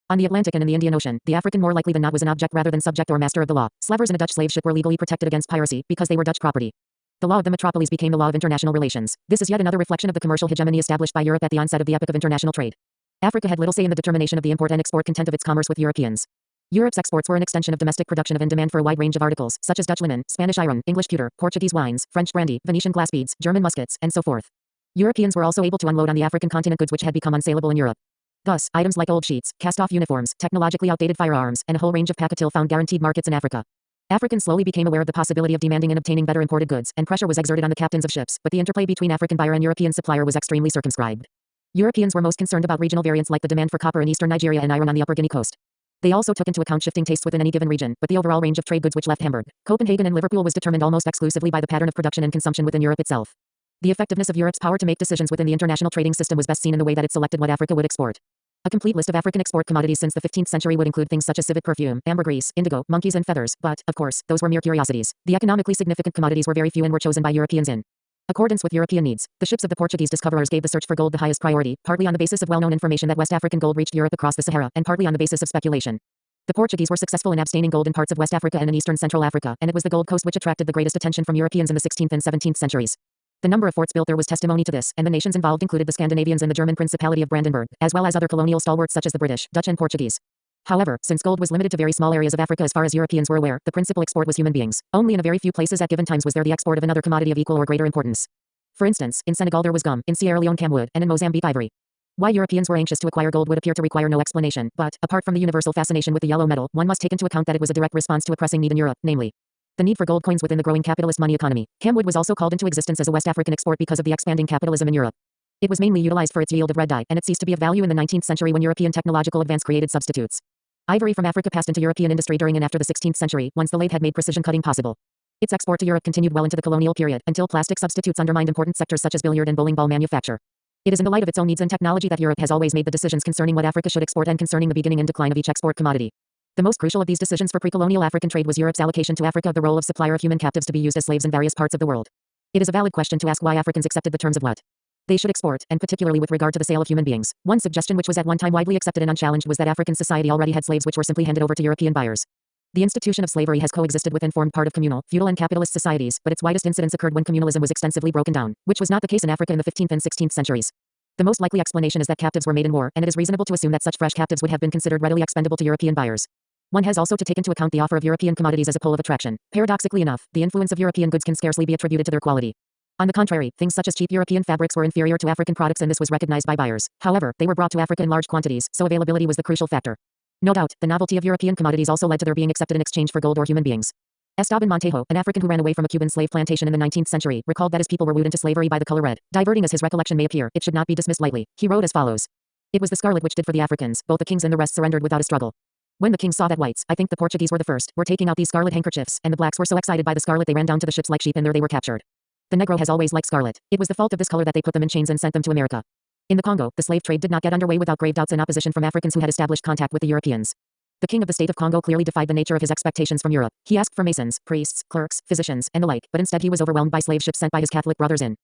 On the Atlantic and in the Indian Ocean, the African more likely than not was an object rather than subject or master of the law. Slavers in a Dutch slave ship were legally protected against piracy because they were Dutch property. The law of the metropolis became the law of international relations. This is yet another reflection of the commercial hegemony established by Europe at the onset of the epoch of international trade. Africa had little say in the determination of the import and export content of its commerce with Europeans. Europe's exports were an extension of domestic production of and demand for a wide range of articles, such as Dutch linen, Spanish iron, English pewter, Portuguese wines, French brandy, Venetian glass beads, German muskets, and so forth. Europeans were also able to unload on the African continent goods which had become unsaleable in Europe. Thus, items like old sheets, cast-off uniforms, technologically outdated firearms, and a whole range of pack-a-till found guaranteed markets in Africa. Africans slowly became aware of the possibility of demanding and obtaining better imported goods, and pressure was exerted on the captains of ships, but the interplay between African buyer and European supplier was extremely circumscribed. Europeans were most concerned about regional variants like the demand for copper in eastern Nigeria and iron on the upper Guinea coast. They also took into account shifting tastes within any given region, but the overall range of trade goods which left Hamburg, Copenhagen and Liverpool was determined almost exclusively by the pattern of production and consumption within Europe itself. The effectiveness of Europe's power to make decisions within the international trading system was best seen in the way that it selected what Africa would export. A complete list of African export commodities since the 15th century would include things such as civet perfume, ambergris, indigo, monkeys and feathers, but, of course, those were mere curiosities. The economically significant commodities were very few and were chosen by Europeans in accordance with European needs. The ships of the Portuguese discoverers gave the search for gold the highest priority, partly on the basis of well-known information that West African gold reached Europe across the Sahara, and partly on the basis of speculation. The Portuguese were successful in abstaining gold in parts of West Africa and in eastern Central Africa, and it was the Gold Coast which attracted the greatest attention from Europeans in the 16th and 17th centuries. The number of forts built there was testimony to this, and the nations involved included the Scandinavians and the German Principality of Brandenburg, as well as other colonial stalwarts such as the British, Dutch and Portuguese. However, since gold was limited to very small areas of Africa as far as Europeans were aware, the principal export was human beings. Only in a very few places at given times was there the export of another commodity of equal or greater importance. For instance, in Senegal there was gum, in Sierra Leone camwood, and in Mozambique ivory. Why Europeans were anxious to acquire gold would appear to require no explanation, but, apart from the universal fascination with the yellow metal, one must take into account that it was a direct response to a pressing need in Europe, namely, the need for gold coins within the growing capitalist money economy. Camwood was also called into existence as a West African export because of the expanding capitalism in Europe. It was mainly utilized for its yield of red dye, and it ceased to be of value in the 19th century when European technological advance created substitutes. Ivory from Africa passed into European industry during and after the 16th century, once the lathe had made precision cutting possible. Its export to Europe continued well into the colonial period, until plastic substitutes undermined important sectors such as billiard and bowling ball manufacture. It is in the light of its own needs and technology that Europe has always made the decisions concerning what Africa should export and concerning the beginning and decline of each export commodity. The most crucial of these decisions for pre-colonial African trade was Europe's allocation to Africa of the role of supplier of human captives to be used as slaves in various parts of the world. It is a valid question to ask why Africans accepted the terms of what they should export, and particularly with regard to the sale of human beings. One suggestion which was at one time widely accepted and unchallenged was that African society already had slaves which were simply handed over to European buyers. The institution of slavery has coexisted with and formed part of communal, feudal and capitalist societies, but its widest incidence occurred when communalism was extensively broken down, which was not the case in Africa in the 15th and 16th centuries. The most likely explanation is that captives were made in war, and it is reasonable to assume that such fresh captives would have been considered readily expendable to European buyers. One has also to take into account the offer of European commodities as a pull of attraction. Paradoxically enough, the influence of European goods can scarcely be attributed to their quality. On the contrary, things such as cheap European fabrics were inferior to African products and this was recognized by buyers. However, they were brought to Africa in large quantities, so availability was the crucial factor. No doubt, the novelty of European commodities also led to their being accepted in exchange for gold or human beings. Esteban Montejo, an African who ran away from a Cuban slave plantation in the 19th century, recalled that his people were wooed into slavery by the color red. Diverting as his recollection may appear, it should not be dismissed lightly. He wrote as follows. It was the scarlet which did for the Africans, both the kings and the rest surrendered without a struggle. When the kings saw that whites, I think the Portuguese were the first, were taking out these scarlet handkerchiefs, and the blacks were so excited by the scarlet they ran down to the ships like sheep and there they were captured. The Negro has always liked scarlet. It was the fault of this color that they put them in chains and sent them to America. In the Congo, the slave trade did not get underway without grave doubts and opposition from Africans who had established contact with the Europeans. The king of the state of Congo clearly defied the nature of his expectations from Europe. He asked for masons, priests, clerks, physicians, and the like, but instead he was overwhelmed by slave ships sent by his Catholic brothers in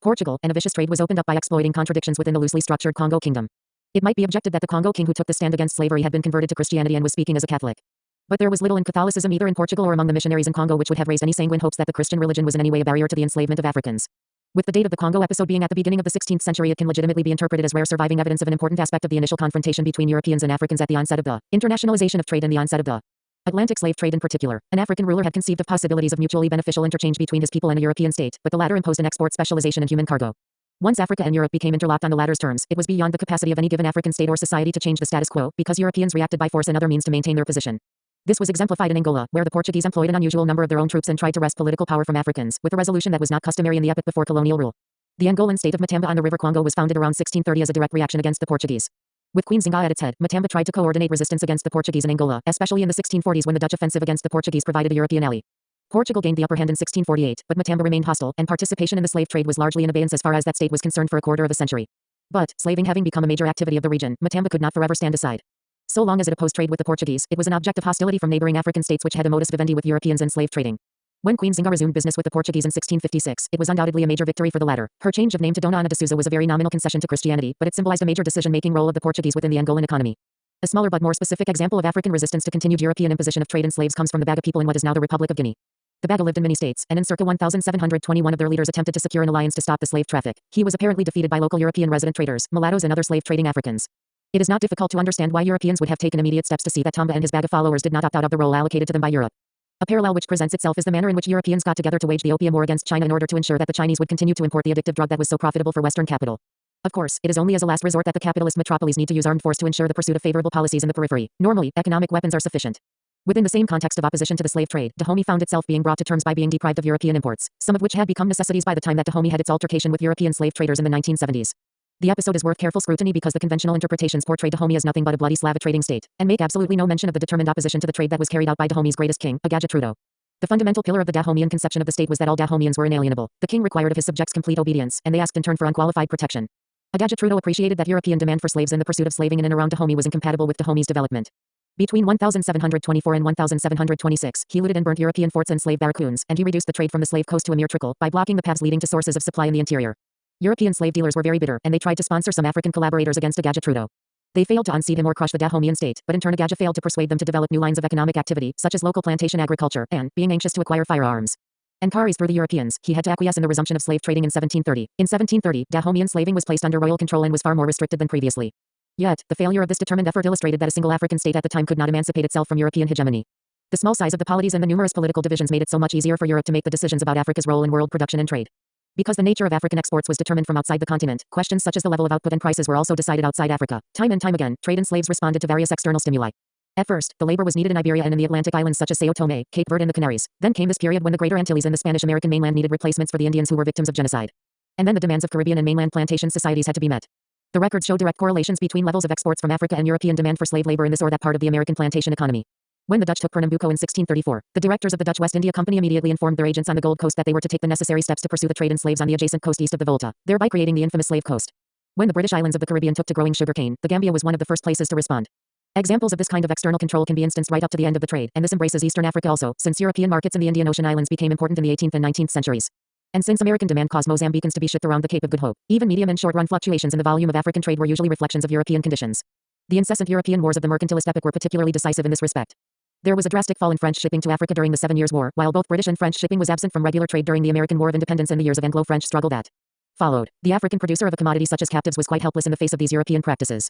Portugal, and a vicious trade was opened up by exploiting contradictions within the loosely structured Congo kingdom. It might be objected that the Congo king who took the stand against slavery had been converted to Christianity and was speaking as a Catholic. But there was little in Catholicism either in Portugal or among the missionaries in Congo which would have raised any sanguine hopes that the Christian religion was in any way a barrier to the enslavement of Africans. With the date of the Congo episode being at the beginning of the 16th century, it can legitimately be interpreted as rare surviving evidence of an important aspect of the initial confrontation between Europeans and Africans at the onset of the internationalization of trade and the onset of the Atlantic slave trade in particular. An African ruler had conceived of possibilities of mutually beneficial interchange between his people and a European state, but the latter imposed an export specialization in human cargo. Once Africa and Europe became interlocked on the latter's terms, it was beyond the capacity of any given African state or society to change the status quo, because Europeans reacted by force and other means to maintain their position. This was exemplified in Angola, where the Portuguese employed an unusual number of their own troops and tried to wrest political power from Africans, with a resolution that was not customary in the epoch before colonial rule. The Angolan state of Matamba on the river Congo was founded around 1630 as a direct reaction against the Portuguese. With Queen Zinga at its head, Matamba tried to coordinate resistance against the Portuguese in Angola, especially in the 1640s when the Dutch offensive against the Portuguese provided a European ally. Portugal gained the upper hand in 1648, but Matamba remained hostile, and participation in the slave trade was largely in abeyance as far as that state was concerned for a quarter of a century. But, slaving having become a major activity of the region, Matamba could not forever stand aside. So long as it opposed trade with the Portuguese, it was an object of hostility from neighboring African states which had a modus vivendi with Europeans and slave trading. When Queen Zinga resumed business with the Portuguese in 1656, it was undoubtedly a major victory for the latter. Her change of name to Dona Ana de Souza was a very nominal concession to Christianity, but it symbolized a major decision-making role of the Portuguese within the Angolan economy. A smaller but more specific example of African resistance to continued European imposition of trade in slaves comes from the Baga people in what is now the Republic of Guinea. The Baga lived in many states, and in circa 1721 of their leaders attempted to secure an alliance to stop the slave traffic. He was apparently defeated by local European resident traders, mulattoes and other slave-trading Africans. It is not difficult to understand why Europeans would have taken immediate steps to see that Tamba and his Baga followers did not opt out of the role allocated to them by Europe. A parallel which presents itself is the manner in which Europeans got together to wage the Opium War against China in order to ensure that the Chinese would continue to import the addictive drug that was so profitable for Western capital. Of course, it is only as a last resort that the capitalist metropolies need to use armed force to ensure the pursuit of favorable policies in the periphery. Normally, economic weapons are sufficient. Within the same context of opposition to the slave trade, Dahomey found itself being brought to terms by being deprived of European imports, some of which had become necessities by the time that Dahomey had its altercation with European slave traders in the 1970s. The episode is worth careful scrutiny because the conventional interpretations portray Dahomey as nothing but a bloody Slavic trading state, and make absolutely no mention of the determined opposition to the trade that was carried out by Dahomey's greatest king, Agaja Trudeau. The fundamental pillar of the Dahomeyan conception of the state was that all Dahomeans were inalienable. The king required of his subjects complete obedience, and they asked in turn for unqualified protection. Agaja Trudeau appreciated that European demand for slaves in the pursuit of slaving in and around Dahomey was incompatible with Dahomey's development. Between 1724 and 1726, he looted and burnt European forts and slave barracoons, and he reduced the trade from the slave coast to a mere trickle by blocking the paths leading to sources of supply in the interior. European slave dealers were very bitter, and they tried to sponsor some African collaborators against Agaja Trudeau. They failed to unseat him or crush the Dahomeyan state, but in turn Agaja failed to persuade them to develop new lines of economic activity, such as local plantation agriculture, and, being anxious to acquire firearms and carries through the Europeans, he had to acquiesce in the resumption of slave trading in 1730. In 1730, Dahomeyan slaving was placed under royal control and was far more restricted than previously. Yet, the failure of this determined effort illustrated that a single African state at the time could not emancipate itself from European hegemony. The small size of the polities and the numerous political divisions made it so much easier for Europe to make the decisions about Africa's role in world production and trade. Because the nature of African exports was determined from outside the continent, questions such as the level of output and prices were also decided outside Africa. Time and time again, trade in slaves responded to various external stimuli. At first, the labor was needed in Iberia and in the Atlantic islands such as Sao Tome, Cape Verde and the Canaries. Then came this period when the Greater Antilles and the Spanish-American mainland needed replacements for the Indians who were victims of genocide. And then the demands of Caribbean and mainland plantation societies had to be met. The records show direct correlations between levels of exports from Africa and European demand for slave labor in this or that part of the American plantation economy. When the Dutch took Pernambuco in 1634, the directors of the Dutch West India Company immediately informed their agents on the Gold Coast that they were to take the necessary steps to pursue the trade in slaves on the adjacent coast east of the Volta, thereby creating the infamous Slave Coast. When the British islands of the Caribbean took to growing sugarcane, the Gambia was one of the first places to respond. Examples of this kind of external control can be instanced right up to the end of the trade, and this embraces Eastern Africa also, since European markets in the Indian Ocean islands became important in the 18th and 19th centuries. And since American demand caused Mozambicans to be shipped around the Cape of Good Hope, even medium and short-run fluctuations in the volume of African trade were usually reflections of European conditions. The incessant European wars of the mercantilist epoch were particularly decisive in this respect. There was a drastic fall in French shipping to Africa during the 7 Years' War, while both British and French shipping was absent from regular trade during the American War of Independence and the years of Anglo-French struggle that followed. The African producer of a commodity such as captives was quite helpless in the face of these European practices.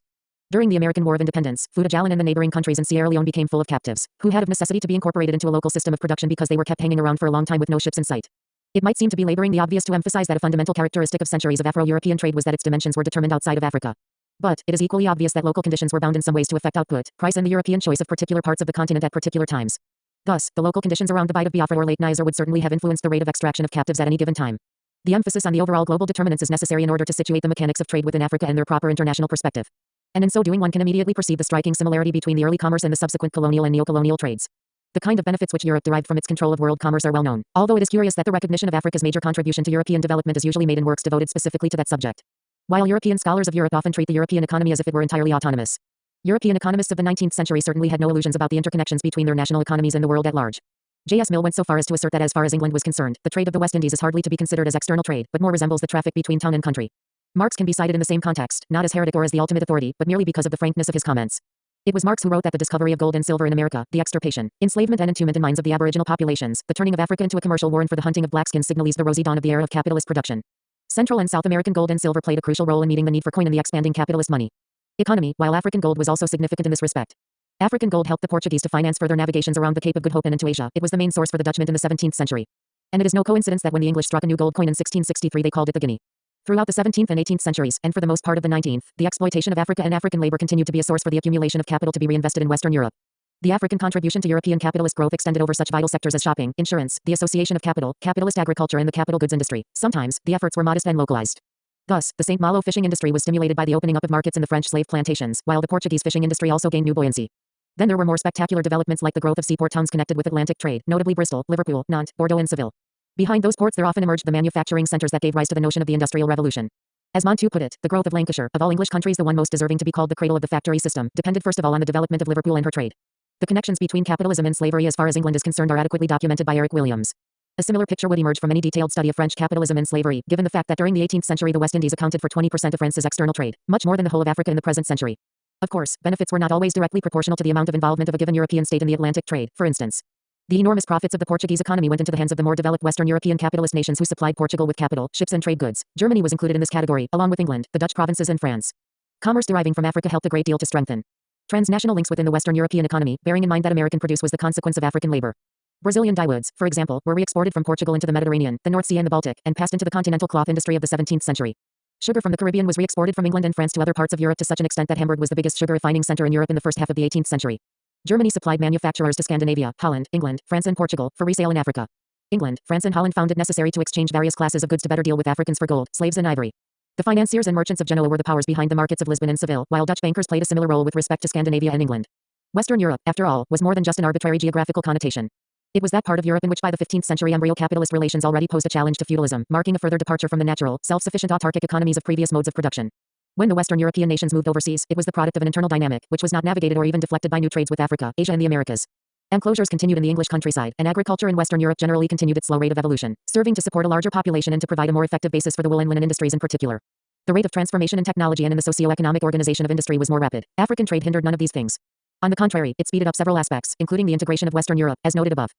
During the American War of Independence, Fujialan and the neighboring countries in Sierra Leone became full of captives, who had of necessity to be incorporated into a local system of production because they were kept hanging around for a long time with no ships in sight. It might seem to be laboring the obvious to emphasize that a fundamental characteristic of centuries of Afro-European trade was that its dimensions were determined outside of Africa. But, it is equally obvious that local conditions were bound in some ways to affect output, price and the European choice of particular parts of the continent at particular times. Thus, the local conditions around the Bight of Biafra or Lake Niger would certainly have influenced the rate of extraction of captives at any given time. The emphasis on the overall global determinants is necessary in order to situate the mechanics of trade within Africa in their proper international perspective. And in so doing one can immediately perceive the striking similarity between the early commerce and the subsequent colonial and neocolonial trades. The kind of benefits which Europe derived from its control of world commerce are well known, although it is curious that the recognition of Africa's major contribution to European development is usually made in works devoted specifically to that subject. While European scholars of Europe often treat the European economy as if it were entirely autonomous, European economists of the 19th century certainly had no illusions about the interconnections between their national economies and the world at large. J.S. Mill went so far as to assert that as far as England was concerned, the trade of the West Indies is hardly to be considered as external trade, but more resembles the traffic between town and country. Marx can be cited in the same context, not as heretic or as the ultimate authority, but merely because of the frankness of his comments. It was Marx who wrote that the discovery of gold and silver in America, the extirpation, enslavement and entombment in minds of the aboriginal populations, the turning of Africa into a commercial warren for the hunting of blackskins signals the rosy dawn of the era of capitalist production. Central and South American gold and silver played a crucial role in meeting the need for coin in the expanding capitalist money economy, while African gold was also significant in this respect. African gold helped the Portuguese to finance further navigations around the Cape of Good Hope and into Asia. It was the main source for the Dutch mint in the 17th century. And it is no coincidence that when the English struck a new gold coin in 1663 they called it the guinea. Throughout the 17th and 18th centuries, and for the most part of the 19th, the exploitation of Africa and African labor continued to be a source for the accumulation of capital to be reinvested in Western Europe. The African contribution to European capitalist growth extended over such vital sectors as shopping, insurance, the association of capital, capitalist agriculture and the capital goods industry. Sometimes, the efforts were modest and localized. Thus, the St. Malo fishing industry was stimulated by the opening up of markets in the French slave plantations, while the Portuguese fishing industry also gained new buoyancy. Then there were more spectacular developments like the growth of seaport towns connected with Atlantic trade, notably Bristol, Liverpool, Nantes, Bordeaux and Seville. Behind those ports there often emerged the manufacturing centers that gave rise to the notion of the Industrial Revolution. As Montagu put it, the growth of Lancashire, of all English countries the one most deserving to be called the cradle of the factory system, depended first of all on the development of Liverpool and her trade. The connections between capitalism and slavery as far as England is concerned are adequately documented by Eric Williams. A similar picture would emerge from any detailed study of French capitalism and slavery, given the fact that during the 18th century the West Indies accounted for 20% of France's external trade, much more than the whole of Africa in the present century. Of course, benefits were not always directly proportional to the amount of involvement of a given European state in the Atlantic trade. For instance, the enormous profits of the Portuguese economy went into the hands of the more developed Western European capitalist nations who supplied Portugal with capital, ships and trade goods. Germany was included in this category, along with England, the Dutch provinces and France. Commerce deriving from Africa helped a great deal to strengthen transnational links within the Western European economy, bearing in mind that American produce was the consequence of African labor. Brazilian dyewoods, for example, were re-exported from Portugal into the Mediterranean, the North Sea and the Baltic, and passed into the continental cloth industry of the 17th century. Sugar from the Caribbean was re-exported from England and France to other parts of Europe to such an extent that Hamburg was the biggest sugar refining center in Europe in the first half of the 18th century. Germany supplied manufacturers to Scandinavia, Holland, England, France and Portugal, for resale in Africa. England, France and Holland found it necessary to exchange various classes of goods to better deal with Africans for gold, slaves and ivory. The financiers and merchants of Genoa were the powers behind the markets of Lisbon and Seville, while Dutch bankers played a similar role with respect to Scandinavia and England. Western Europe, after all, was more than just an arbitrary geographical connotation. It was that part of Europe in which by the 15th century embryo capitalist relations already posed a challenge to feudalism, marking a further departure from the natural, self-sufficient autarkic economies of previous modes of production. When the Western European nations moved overseas, it was the product of an internal dynamic, which was not navigated or even deflected by new trades with Africa, Asia and the Americas. Enclosures continued in the English countryside, and agriculture in Western Europe generally continued its slow rate of evolution, serving to support a larger population and to provide a more effective basis for the wool and linen industries in particular. The rate of transformation in technology and in the socio-economic organization of industry was more rapid. African trade hindered none of these things. On the contrary, it speeded up several aspects, including the integration of Western Europe, as noted above.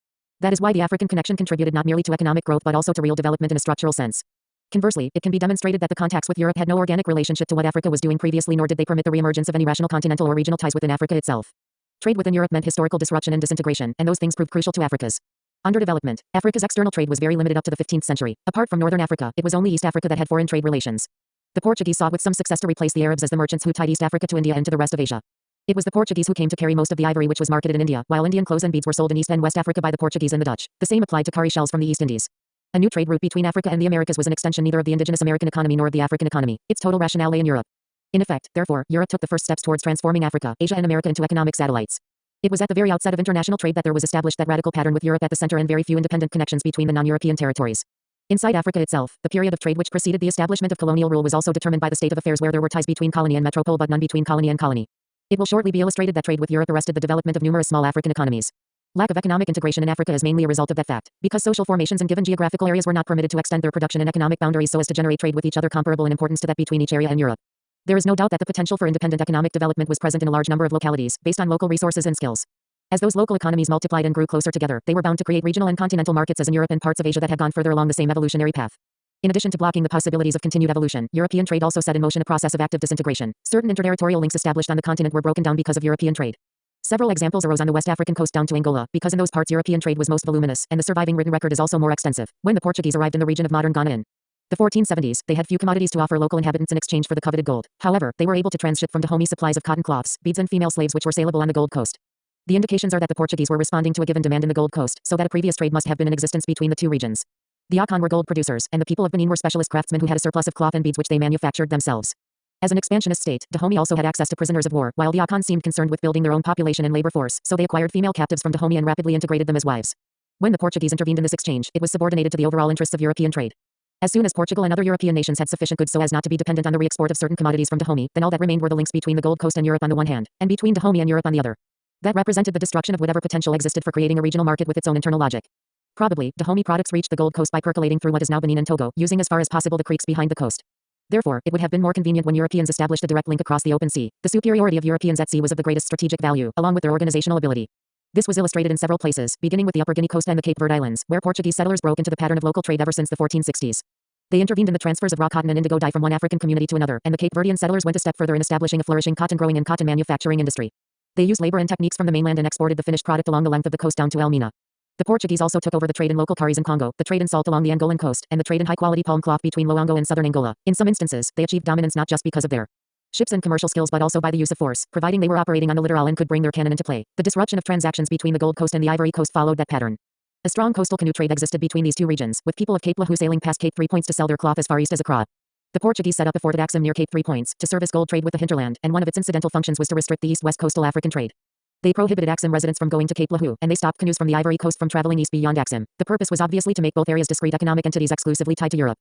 That is why the African connection contributed not merely to economic growth but also to real development in a structural sense. Conversely, it can be demonstrated that the contacts with Europe had no organic relationship to what Africa was doing previously, nor did they permit the reemergence of any rational continental or regional ties within Africa itself. Trade within Europe meant historical disruption and disintegration, and those things proved crucial to Africa's underdevelopment. Africa's external trade was very limited up to the 15th century. Apart from northern Africa, it was only East Africa that had foreign trade relations. The Portuguese sought with some success to replace the Arabs as the merchants who tied East Africa to India and to the rest of Asia. It was the Portuguese who came to carry most of the ivory which was marketed in India, while Indian clothes and beads were sold in East and West Africa by the Portuguese and the Dutch. The same applied to cowrie shells from the East Indies. A new trade route between Africa and the Americas was an extension neither of the indigenous American economy nor of the African economy. Its total rationale lay in Europe. In effect, therefore, Europe took the first steps towards transforming Africa, Asia and America into economic satellites. It was at the very outset of international trade that there was established that radical pattern with Europe at the center and very few independent connections between the non-European territories. Inside Africa itself, the period of trade which preceded the establishment of colonial rule was also determined by the state of affairs where there were ties between colony and metropole but none between colony and colony. It will shortly be illustrated that trade with Europe arrested the development of numerous small African economies. Lack of economic integration in Africa is mainly a result of that fact, because social formations in given geographical areas were not permitted to extend their production and economic boundaries so as to generate trade with each other comparable in importance to that between each area and Europe. There is no doubt that the potential for independent economic development was present in a large number of localities, based on local resources and skills. As those local economies multiplied and grew closer together, they were bound to create regional and continental markets as in Europe and parts of Asia that had gone further along the same evolutionary path. In addition to blocking the possibilities of continued evolution, European trade also set in motion a process of active disintegration. Certain interterritorial links established on the continent were broken down because of European trade. Several examples arose on the West African coast down to Angola, because in those parts European trade was most voluminous, and the surviving written record is also more extensive. When the Portuguese arrived in the region of modern Ghana in the 1470s, they had few commodities to offer local inhabitants in exchange for the coveted gold. However, they were able to transship from Dahomey supplies of cotton cloths, beads and female slaves which were saleable on the Gold Coast. The indications are that the Portuguese were responding to a given demand in the Gold Coast, so that a previous trade must have been in existence between the two regions. The Akan were gold producers, and the people of Benin were specialist craftsmen who had a surplus of cloth and beads which they manufactured themselves. As an expansionist state, Dahomey also had access to prisoners of war, while the Akan seemed concerned with building their own population and labor force, so they acquired female captives from Dahomey and rapidly integrated them as wives. When the Portuguese intervened in this exchange, it was subordinated to the overall interests of European trade. As soon as Portugal and other European nations had sufficient goods so as not to be dependent on the re-export of certain commodities from Dahomey, then all that remained were the links between the Gold Coast and Europe on the one hand, and between Dahomey and Europe on the other. That represented the destruction of whatever potential existed for creating a regional market with its own internal logic. Probably, Dahomey products reached the Gold Coast by percolating through what is now Benin and Togo, using as far as possible the creeks behind the coast. Therefore, it would have been more convenient when Europeans established a direct link across the open sea. The superiority of Europeans at sea was of the greatest strategic value, along with their organizational ability. This was illustrated in several places, beginning with the Upper Guinea coast and the Cape Verde Islands, where Portuguese settlers broke into the pattern of local trade ever since the 1460s. They intervened in the transfers of raw cotton and indigo dye from one African community to another, and the Cape Verdean settlers went a step further in establishing a flourishing cotton growing and cotton manufacturing industry. They used labor and techniques from the mainland and exported the finished product along the length of the coast down to Elmina. The Portuguese also took over the trade in local curries in Congo, the trade in salt along the Angolan coast, and the trade in high-quality palm cloth between Loango and southern Angola. In some instances, they achieved dominance not just because of their ships and commercial skills but also by the use of force, providing they were operating on the littoral and could bring their cannon into play. The disruption of transactions between the Gold Coast and the Ivory Coast followed that pattern. A strong coastal canoe trade existed between these two regions, with people of Cape Lahu sailing past Cape 3 Points to sell their cloth as far east as Accra. The Portuguese set up a fort at Axum near Cape 3 Points to service gold trade with the hinterland, and one of its incidental functions was to restrict the east-west coastal African trade. They prohibited Axum residents from going to Cape Lahu, and they stopped canoes from the Ivory Coast from traveling east beyond Axum. The purpose was obviously to make both areas discrete economic entities exclusively tied to Europe.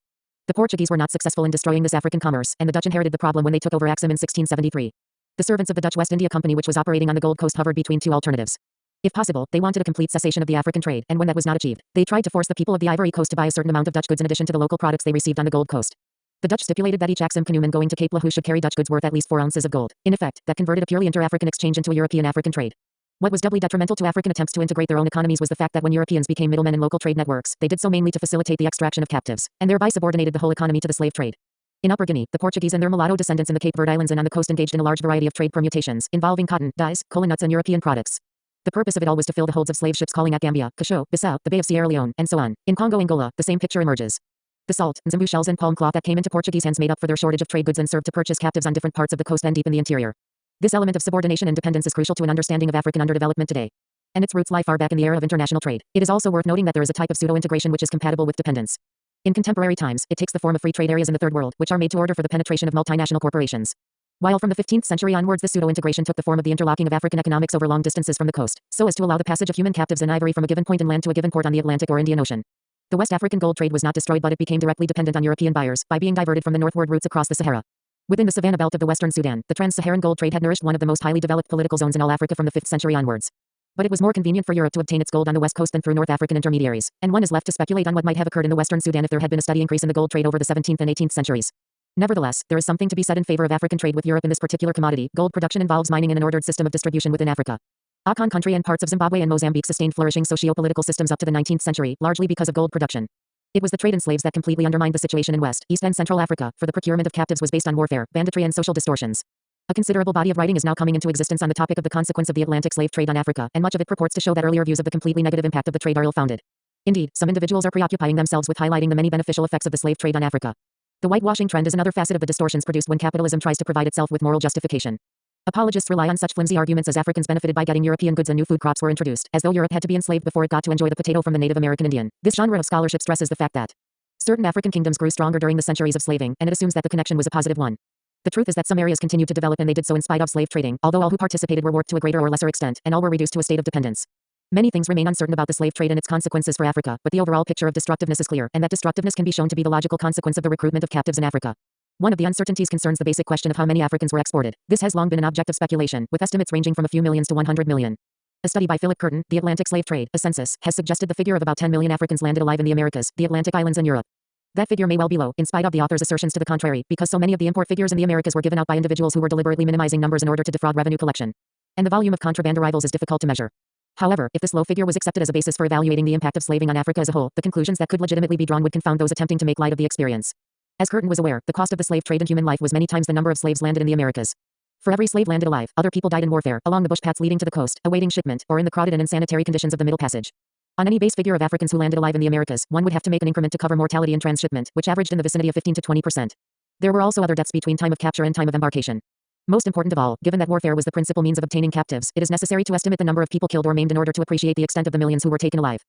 The Portuguese were not successful in destroying this African commerce, and the Dutch inherited the problem when they took over Axum in 1673. The servants of the Dutch West India Company, which was operating on the Gold Coast, hovered between two alternatives. If possible, they wanted a complete cessation of the African trade, and when that was not achieved, they tried to force the people of the Ivory Coast to buy a certain amount of Dutch goods in addition to the local products they received on the Gold Coast. The Dutch stipulated that each Axum canoeman going to Cape Lahu should carry Dutch goods worth at least 4 ounces of gold. In effect, that converted a purely inter-African exchange into a European-African trade. What was doubly detrimental to African attempts to integrate their own economies was the fact that when Europeans became middlemen in local trade networks, they did so mainly to facilitate the extraction of captives, and thereby subordinated the whole economy to the slave trade. In Upper Guinea, the Portuguese and their mulatto descendants in the Cape Verde Islands and on the coast engaged in a large variety of trade permutations, involving cotton, dyes, cola nuts and European products. The purpose of it all was to fill the holds of slave ships calling at Gambia, Cachot, Bissau, the Bay of Sierra Leone, and so on. In Congo Angola, the same picture emerges. The salt, Nzimbu shells and palm cloth that came into Portuguese hands made up for their shortage of trade goods and served to purchase captives on different parts of the coast and deep in the interior. This element of subordination and dependence is crucial to an understanding of African underdevelopment today, and its roots lie far back in the era of international trade. It is also worth noting that there is a type of pseudo-integration which is compatible with dependence. In contemporary times, it takes the form of free trade areas in the Third World, which are made to order for the penetration of multinational corporations. While from the 15th century onwards this pseudo-integration took the form of the interlocking of African economics over long distances from the coast, so as to allow the passage of human captives and ivory from a given point inland to a given port on the Atlantic or Indian Ocean. The West African gold trade was not destroyed, but it became directly dependent on European buyers, by being diverted from the northward routes across the Sahara. Within the savanna belt of the western Sudan, the trans-Saharan gold trade had nourished one of the most highly developed political zones in all Africa from the 5th century onwards. But it was more convenient for Europe to obtain its gold on the west coast than through North African intermediaries, and one is left to speculate on what might have occurred in the western Sudan if there had been a steady increase in the gold trade over the 17th and 18th centuries. Nevertheless, there is something to be said in favor of African trade with Europe in this particular commodity. Gold production involves mining in an ordered system of distribution within Africa. Akan country and parts of Zimbabwe and Mozambique sustained flourishing socio-political systems up to the 19th century, largely because of gold production. It was the trade in slaves that completely undermined the situation in West, East and Central Africa, for the procurement of captives was based on warfare, banditry and social distortions. A considerable body of writing is now coming into existence on the topic of the consequence of the Atlantic slave trade on Africa, and much of it purports to show that earlier views of the completely negative impact of the trade are ill-founded. Indeed, some individuals are preoccupying themselves with highlighting the many beneficial effects of the slave trade on Africa. The whitewashing trend is another facet of the distortions produced when capitalism tries to provide itself with moral justification. Apologists rely on such flimsy arguments as Africans benefited by getting European goods and new food crops were introduced, as though Europe had to be enslaved before it got to enjoy the potato from the Native American Indian. This genre of scholarship stresses the fact that certain African kingdoms grew stronger during the centuries of slaving, and it assumes that the connection was a positive one. The truth is that some areas continued to develop and they did so in spite of slave trading, although all who participated were warped to a greater or lesser extent, and all were reduced to a state of dependence. Many things remain uncertain about the slave trade and its consequences for Africa, but the overall picture of destructiveness is clear, and that destructiveness can be shown to be the logical consequence of the recruitment of captives in Africa. One of the uncertainties concerns the basic question of how many Africans were exported. This has long been an object of speculation, with estimates ranging from a few millions to 100 million. A study by Philip Curtin, The Atlantic Slave Trade, a census, has suggested the figure of about 10 million Africans landed alive in the Americas, the Atlantic Islands and Europe. That figure may well be low, in spite of the author's assertions to the contrary, because so many of the import figures in the Americas were given out by individuals who were deliberately minimizing numbers in order to defraud revenue collection. And the volume of contraband arrivals is difficult to measure. However, if this low figure was accepted as a basis for evaluating the impact of slaving on Africa as a whole, the conclusions that could legitimately be drawn would confound those attempting to make light of the experience. As Curtin was aware, the cost of the slave trade in human life was many times the number of slaves landed in the Americas. For every slave landed alive, other people died in warfare, along the bush paths leading to the coast, awaiting shipment, or in the crowded and insanitary conditions of the Middle Passage. On any base figure of Africans who landed alive in the Americas, one would have to make an increment to cover mortality in transshipment, which averaged in the vicinity of 15 to 20%. There were also other deaths between time of capture and time of embarkation. Most important of all, given that warfare was the principal means of obtaining captives, it is necessary to estimate the number of people killed or maimed in order to appreciate the extent of the millions who were taken alive.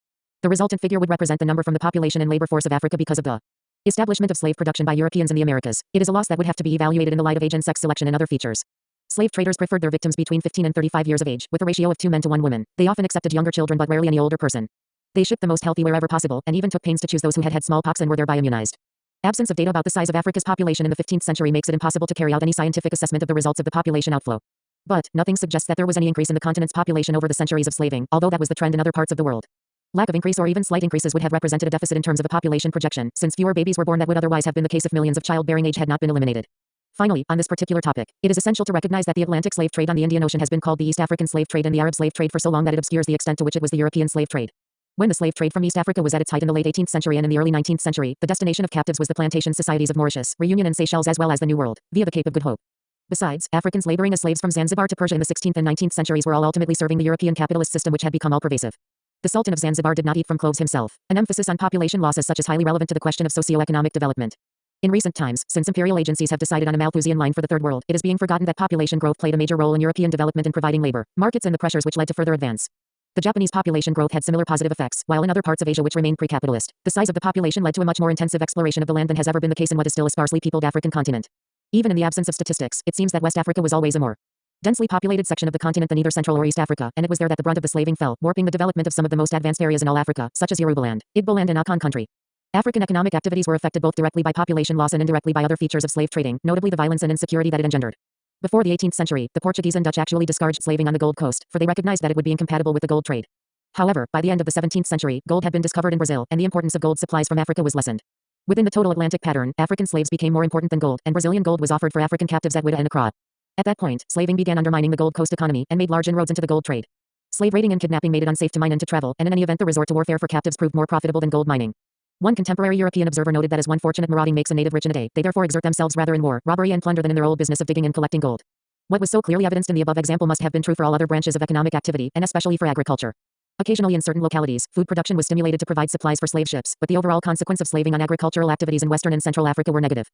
The resultant figure would represent the number from the population and labor force of Africa because of the establishment of slave production by Europeans in the Americas. It is a loss that would have to be evaluated in the light of age and sex selection and other features. Slave traders preferred their victims between 15 and 35 years of age, with a ratio of 2 men to 1 woman. They often accepted younger children but rarely any older person. They shipped the most healthy wherever possible, and even took pains to choose those who had had smallpox and were thereby immunized. Absence of data about the size of Africa's population in the 15th century makes it impossible to carry out any scientific assessment of the results of the population outflow. But nothing suggests that there was any increase in the continent's population over the centuries of slaving, although that was the trend in other parts of the world. Lack of increase or even slight increases would have represented a deficit in terms of a population projection, since fewer babies were born that would otherwise have been the case if millions of childbearing age had not been eliminated. Finally, on this particular topic, it is essential to recognize that the Atlantic slave trade on the Indian Ocean has been called the East African slave trade and the Arab slave trade for so long that it obscures the extent to which it was the European slave trade. When the slave trade from East Africa was at its height in the late 18th century and in the early 19th century, the destination of captives was the plantation societies of Mauritius, Reunion and Seychelles as well as the New World, via the Cape of Good Hope. Besides, Africans laboring as slaves from Zanzibar to Persia in the 16th and 19th centuries were all ultimately serving the European capitalist system which had become all-pervasive. The Sultan of Zanzibar did not eat from cloves himself, an emphasis on population loss as such is highly relevant to the question of socio-economic development. In recent times, since imperial agencies have decided on a Malthusian line for the Third World, it is being forgotten that population growth played a major role in European development in providing labor, markets and the pressures which led to further advance. The Japanese population growth had similar positive effects, while in other parts of Asia which remained pre-capitalist, the size of the population led to a much more intensive exploration of the land than has ever been the case in what is still a sparsely peopled African continent. Even in the absence of statistics, it seems that West Africa was always a more densely populated section of the continent than either Central or East Africa, and it was there that the brunt of the slaving fell, warping the development of some of the most advanced areas in all Africa, such as Yorubaland, Igboland and Akan country. African economic activities were affected both directly by population loss and indirectly by other features of slave trading, notably the violence and insecurity that it engendered. Before the 18th century, the Portuguese and Dutch actually discouraged slaving on the Gold Coast, for they recognized that it would be incompatible with the gold trade. However, by the end of the 17th century, gold had been discovered in Brazil, and the importance of gold supplies from Africa was lessened. Within the total Atlantic pattern, African slaves became more important than gold, and Brazilian gold was offered for African captives at Wida and Accra. At that point, slaving began undermining the Gold Coast economy, and made large inroads into the gold trade. Slave raiding and kidnapping made it unsafe to mine and to travel, and in any event the resort to warfare for captives proved more profitable than gold mining. One contemporary European observer noted that as one fortunate marauding makes a native rich in a day, they therefore exert themselves rather in war, robbery and plunder than in their old business of digging and collecting gold. What was so clearly evidenced in the above example must have been true for all other branches of economic activity, and especially for agriculture. Occasionally in certain localities, food production was stimulated to provide supplies for slave ships, but the overall consequence of slaving on agricultural activities in Western and Central Africa were negative.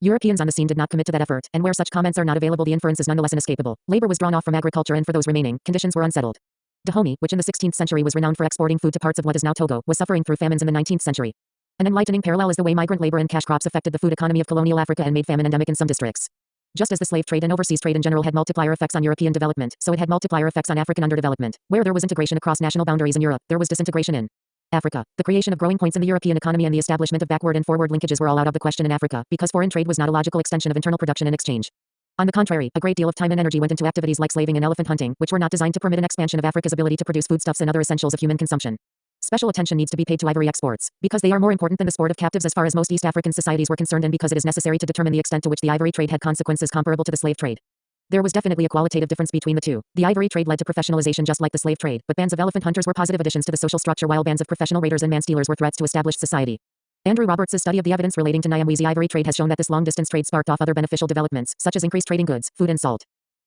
Europeans on the scene did not commit to that effort, and where such comments are not available the inference is nonetheless inescapable. Labor was drawn off from agriculture and for those remaining, conditions were unsettled. Dahomey, which in the 16th century was renowned for exporting food to parts of what is now Togo, was suffering through famines in the 19th century. An enlightening parallel is the way migrant labor and cash crops affected the food economy of colonial Africa and made famine endemic in some districts. Just as the slave trade and overseas trade in general had multiplier effects on European development, so it had multiplier effects on African underdevelopment. Where there was integration across national boundaries in Europe, there was disintegration in Africa. The creation of growing points in the European economy and the establishment of backward and forward linkages were all out of the question in Africa, because foreign trade was not a logical extension of internal production and exchange. On the contrary, a great deal of time and energy went into activities like slaving and elephant hunting, which were not designed to permit an expansion of Africa's ability to produce foodstuffs and other essentials of human consumption. Special attention needs to be paid to ivory exports, because they are more important than the sport of captives as far as most East African societies were concerned and because it is necessary to determine the extent to which the ivory trade had consequences comparable to the slave trade. There was definitely a qualitative difference between the two. The ivory trade led to professionalization just like the slave trade, but bands of elephant hunters were positive additions to the social structure while bands of professional raiders and man-stealers were threats to established society. Andrew Roberts' study of the evidence relating to Nyamwezi ivory trade has shown that this long-distance trade sparked off other beneficial developments, such as increased trading goods, food and salt.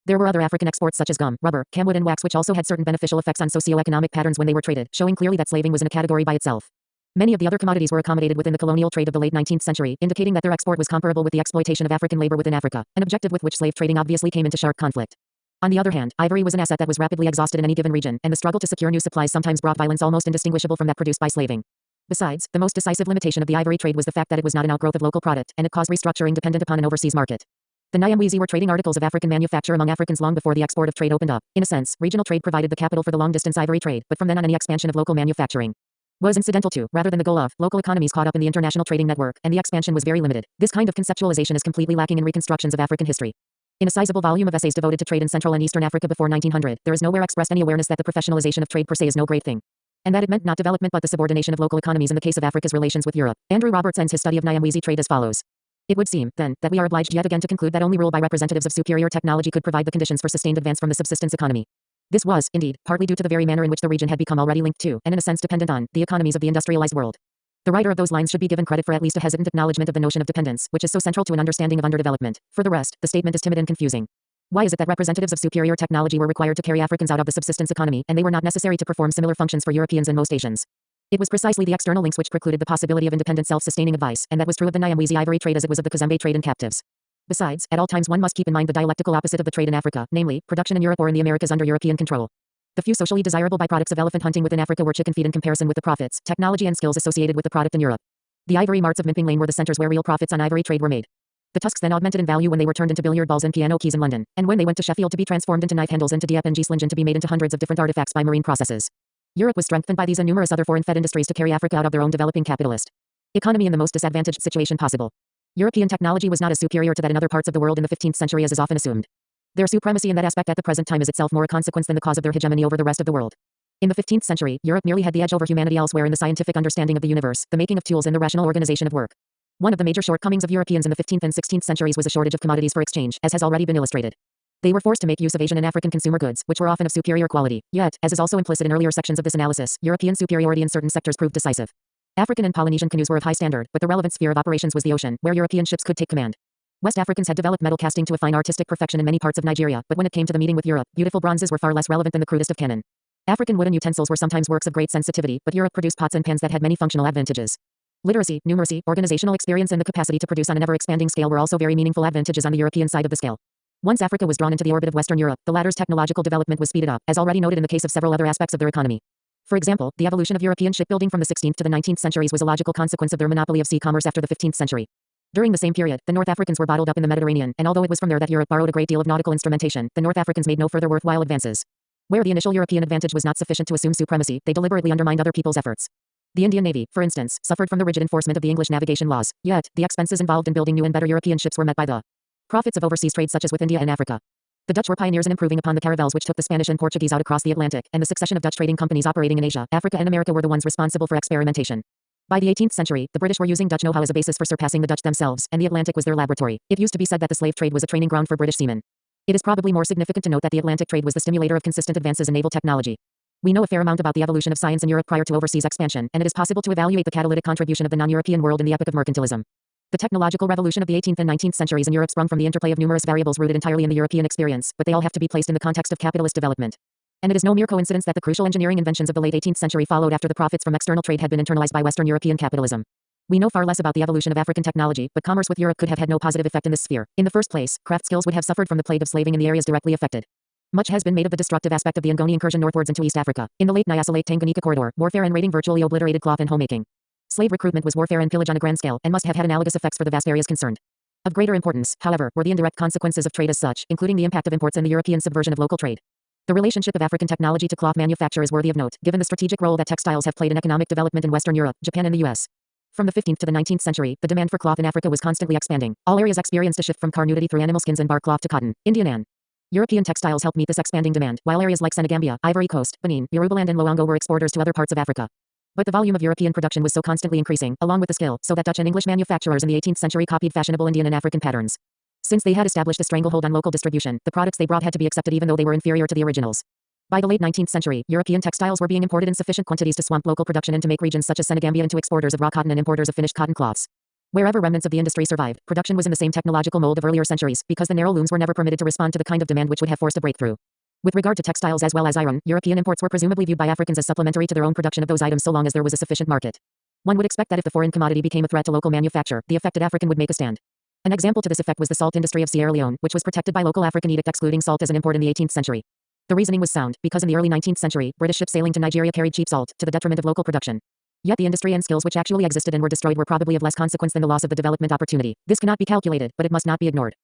There were other African exports such as gum, rubber, camwood and wax which also had certain beneficial effects on socio-economic patterns when they were traded, showing clearly that slaving was in a category by itself. Many of the other commodities were accommodated within the colonial trade of the late 19th century, indicating that their export was comparable with the exploitation of African labor within Africa, an objective with which slave trading obviously came into sharp conflict. On the other hand, ivory was an asset that was rapidly exhausted in any given region, and the struggle to secure new supplies sometimes brought violence almost indistinguishable from that produced by slaving. Besides, the most decisive limitation of the ivory trade was the fact that it was not an outgrowth of local product, and it caused restructuring dependent upon an overseas market. The Nyamwezi were trading articles of African manufacture among Africans long before the export of trade opened up. In a sense, regional trade provided the capital for the long-distance ivory trade, but from then on any expansion of local manufacturing was incidental to, rather than the goal of, local economies caught up in the international trading network, and the expansion was very limited. This kind of conceptualization is completely lacking in reconstructions of African history. In a sizable volume of essays devoted to trade in Central and Eastern Africa before 1900, there is nowhere expressed any awareness that the professionalization of trade per se is no great thing, and that it meant not development but the subordination of local economies in the case of Africa's relations with Europe. Andrew Roberts ends his study of Nyamwezi trade as follows. It would seem, then, that we are obliged yet again to conclude that only rule by representatives of superior technology could provide the conditions for sustained advance from the subsistence economy. This was, indeed, partly due to the very manner in which the region had become already linked to, and in a sense dependent on, the economies of the industrialized world. The writer of those lines should be given credit for at least a hesitant acknowledgement of the notion of dependence, which is so central to an understanding of underdevelopment. For the rest, the statement is timid and confusing. Why is it that representatives of superior technology were required to carry Africans out of the subsistence economy, and they were not necessary to perform similar functions for Europeans and most Asians? It was precisely the external links which precluded the possibility of independent self-sustaining advice, and that was true of the Nyamwezi ivory trade as it was of the Kazembe trade in captives. Besides, at all times one must keep in mind the dialectical opposite of the trade in Africa, namely, production in Europe or in the Americas under European control. The few socially desirable byproducts of elephant hunting within Africa were chicken feed in comparison with the profits, technology and skills associated with the product in Europe. The ivory marts of Mimping Lane were the centers where real profits on ivory trade were made. The tusks then augmented in value when they were turned into billiard balls and piano keys in London, and when they went to Sheffield to be transformed into knife handles and to Dieppe and Gieslingen to be made into hundreds of different artifacts by marine processes. Europe was strengthened by these and numerous other foreign-fed industries to carry Africa out of their own developing capitalist economy in the most disadvantaged situation possible. European technology was not as superior to that in other parts of the world in the 15th century as is often assumed. Their supremacy in that aspect at the present time is itself more a consequence than the cause of their hegemony over the rest of the world. In the 15th century, Europe merely had the edge over humanity elsewhere in the scientific understanding of the universe, the making of tools and the rational organization of work. One of the major shortcomings of Europeans in the 15th and 16th centuries was a shortage of commodities for exchange, as has already been illustrated. They were forced to make use of Asian and African consumer goods, which were often of superior quality. Yet, as is also implicit in earlier sections of this analysis, European superiority in certain sectors proved decisive. African and Polynesian canoes were of high standard, but the relevant sphere of operations was the ocean, where European ships could take command. West Africans had developed metal casting to a fine artistic perfection in many parts of Nigeria, but when it came to the meeting with Europe, beautiful bronzes were far less relevant than the crudest of cannon. African wooden utensils were sometimes works of great sensitivity, but Europe produced pots and pans that had many functional advantages. Literacy, numeracy, organizational experience and the capacity to produce on an ever-expanding scale were also very meaningful advantages on the European side of the scale. Once Africa was drawn into the orbit of Western Europe, the latter's technological development was speeded up, as already noted in the case of several other aspects of their economy. For example, the evolution of European shipbuilding from the 16th to the 19th centuries was a logical consequence of their monopoly of sea commerce after the 15th century. During the same period, the North Africans were bottled up in the Mediterranean, and although it was from there that Europe borrowed a great deal of nautical instrumentation, the North Africans made no further worthwhile advances. Where the initial European advantage was not sufficient to assume supremacy, they deliberately undermined other people's efforts. The Indian Navy, for instance, suffered from the rigid enforcement of the English navigation laws, yet, the expenses involved in building new and better European ships were met by the profits of overseas trade such as with India and Africa. The Dutch were pioneers in improving upon the caravels which took the Spanish and Portuguese out across the Atlantic, and the succession of Dutch trading companies operating in Asia, Africa and America were the ones responsible for experimentation. By the 18th century, the British were using Dutch know-how as a basis for surpassing the Dutch themselves, and the Atlantic was their laboratory. It used to be said that the slave trade was a training ground for British seamen. It is probably more significant to note that the Atlantic trade was the stimulator of consistent advances in naval technology. We know a fair amount about the evolution of science in Europe prior to overseas expansion, and it is possible to evaluate the catalytic contribution of the non-European world in the epoch of mercantilism. The technological revolution of the 18th and 19th centuries in Europe sprung from the interplay of numerous variables rooted entirely in the European experience, but they all have to be placed in the context of capitalist development. And it is no mere coincidence that the crucial engineering inventions of the late 18th century followed after the profits from external trade had been internalized by Western European capitalism. We know far less about the evolution of African technology, but commerce with Europe could have had no positive effect in this sphere. In the first place, craft skills would have suffered from the plague of slaving in the areas directly affected. Much has been made of the destructive aspect of the Ngoni incursion northwards into East Africa. In the late Nyasaland Tanganyika corridor, warfare and raiding virtually obliterated cloth and homemaking. Slave recruitment was warfare and pillage on a grand scale, and must have had analogous effects for the vast areas concerned. Of greater importance, however, were the indirect consequences of trade as such, including the impact of imports and the European subversion of local trade. The relationship of African technology to cloth manufacture is worthy of note, given the strategic role that textiles have played in economic development in Western Europe, Japan and the US. From the 15th to the 19th century, the demand for cloth in Africa was constantly expanding. All areas experienced a shift from carnudity through animal skins and bark cloth to cotton, Indian and European textiles helped meet this expanding demand, while areas like Senegambia, Ivory Coast, Benin, Yorubaland and Loango were exporters to other parts of Africa. But the volume of European production was so constantly increasing, along with the skill, so that Dutch and English manufacturers in the 18th century copied fashionable Indian and African patterns. Since they had established a stranglehold on local distribution, the products they brought had to be accepted even though they were inferior to the originals. By the late 19th century, European textiles were being imported in sufficient quantities to swamp local production and to make regions such as Senegambia into exporters of raw cotton and importers of finished cotton cloths. Wherever remnants of the industry survived, production was in the same technological mold of earlier centuries, because the narrow looms were never permitted to respond to the kind of demand which would have forced a breakthrough. With regard to textiles as well as iron, European imports were presumably viewed by Africans as supplementary to their own production of those items so long as there was a sufficient market. One would expect that if the foreign commodity became a threat to local manufacture, the affected African would make a stand. An example to this effect was the salt industry of Sierra Leone, which was protected by local African edict excluding salt as an import in the 18th century. The reasoning was sound, because in the early 19th century, British ships sailing to Nigeria carried cheap salt, to the detriment of local production. Yet the industry and skills which actually existed and were destroyed were probably of less consequence than the loss of the development opportunity. This cannot be calculated, but it must not be ignored.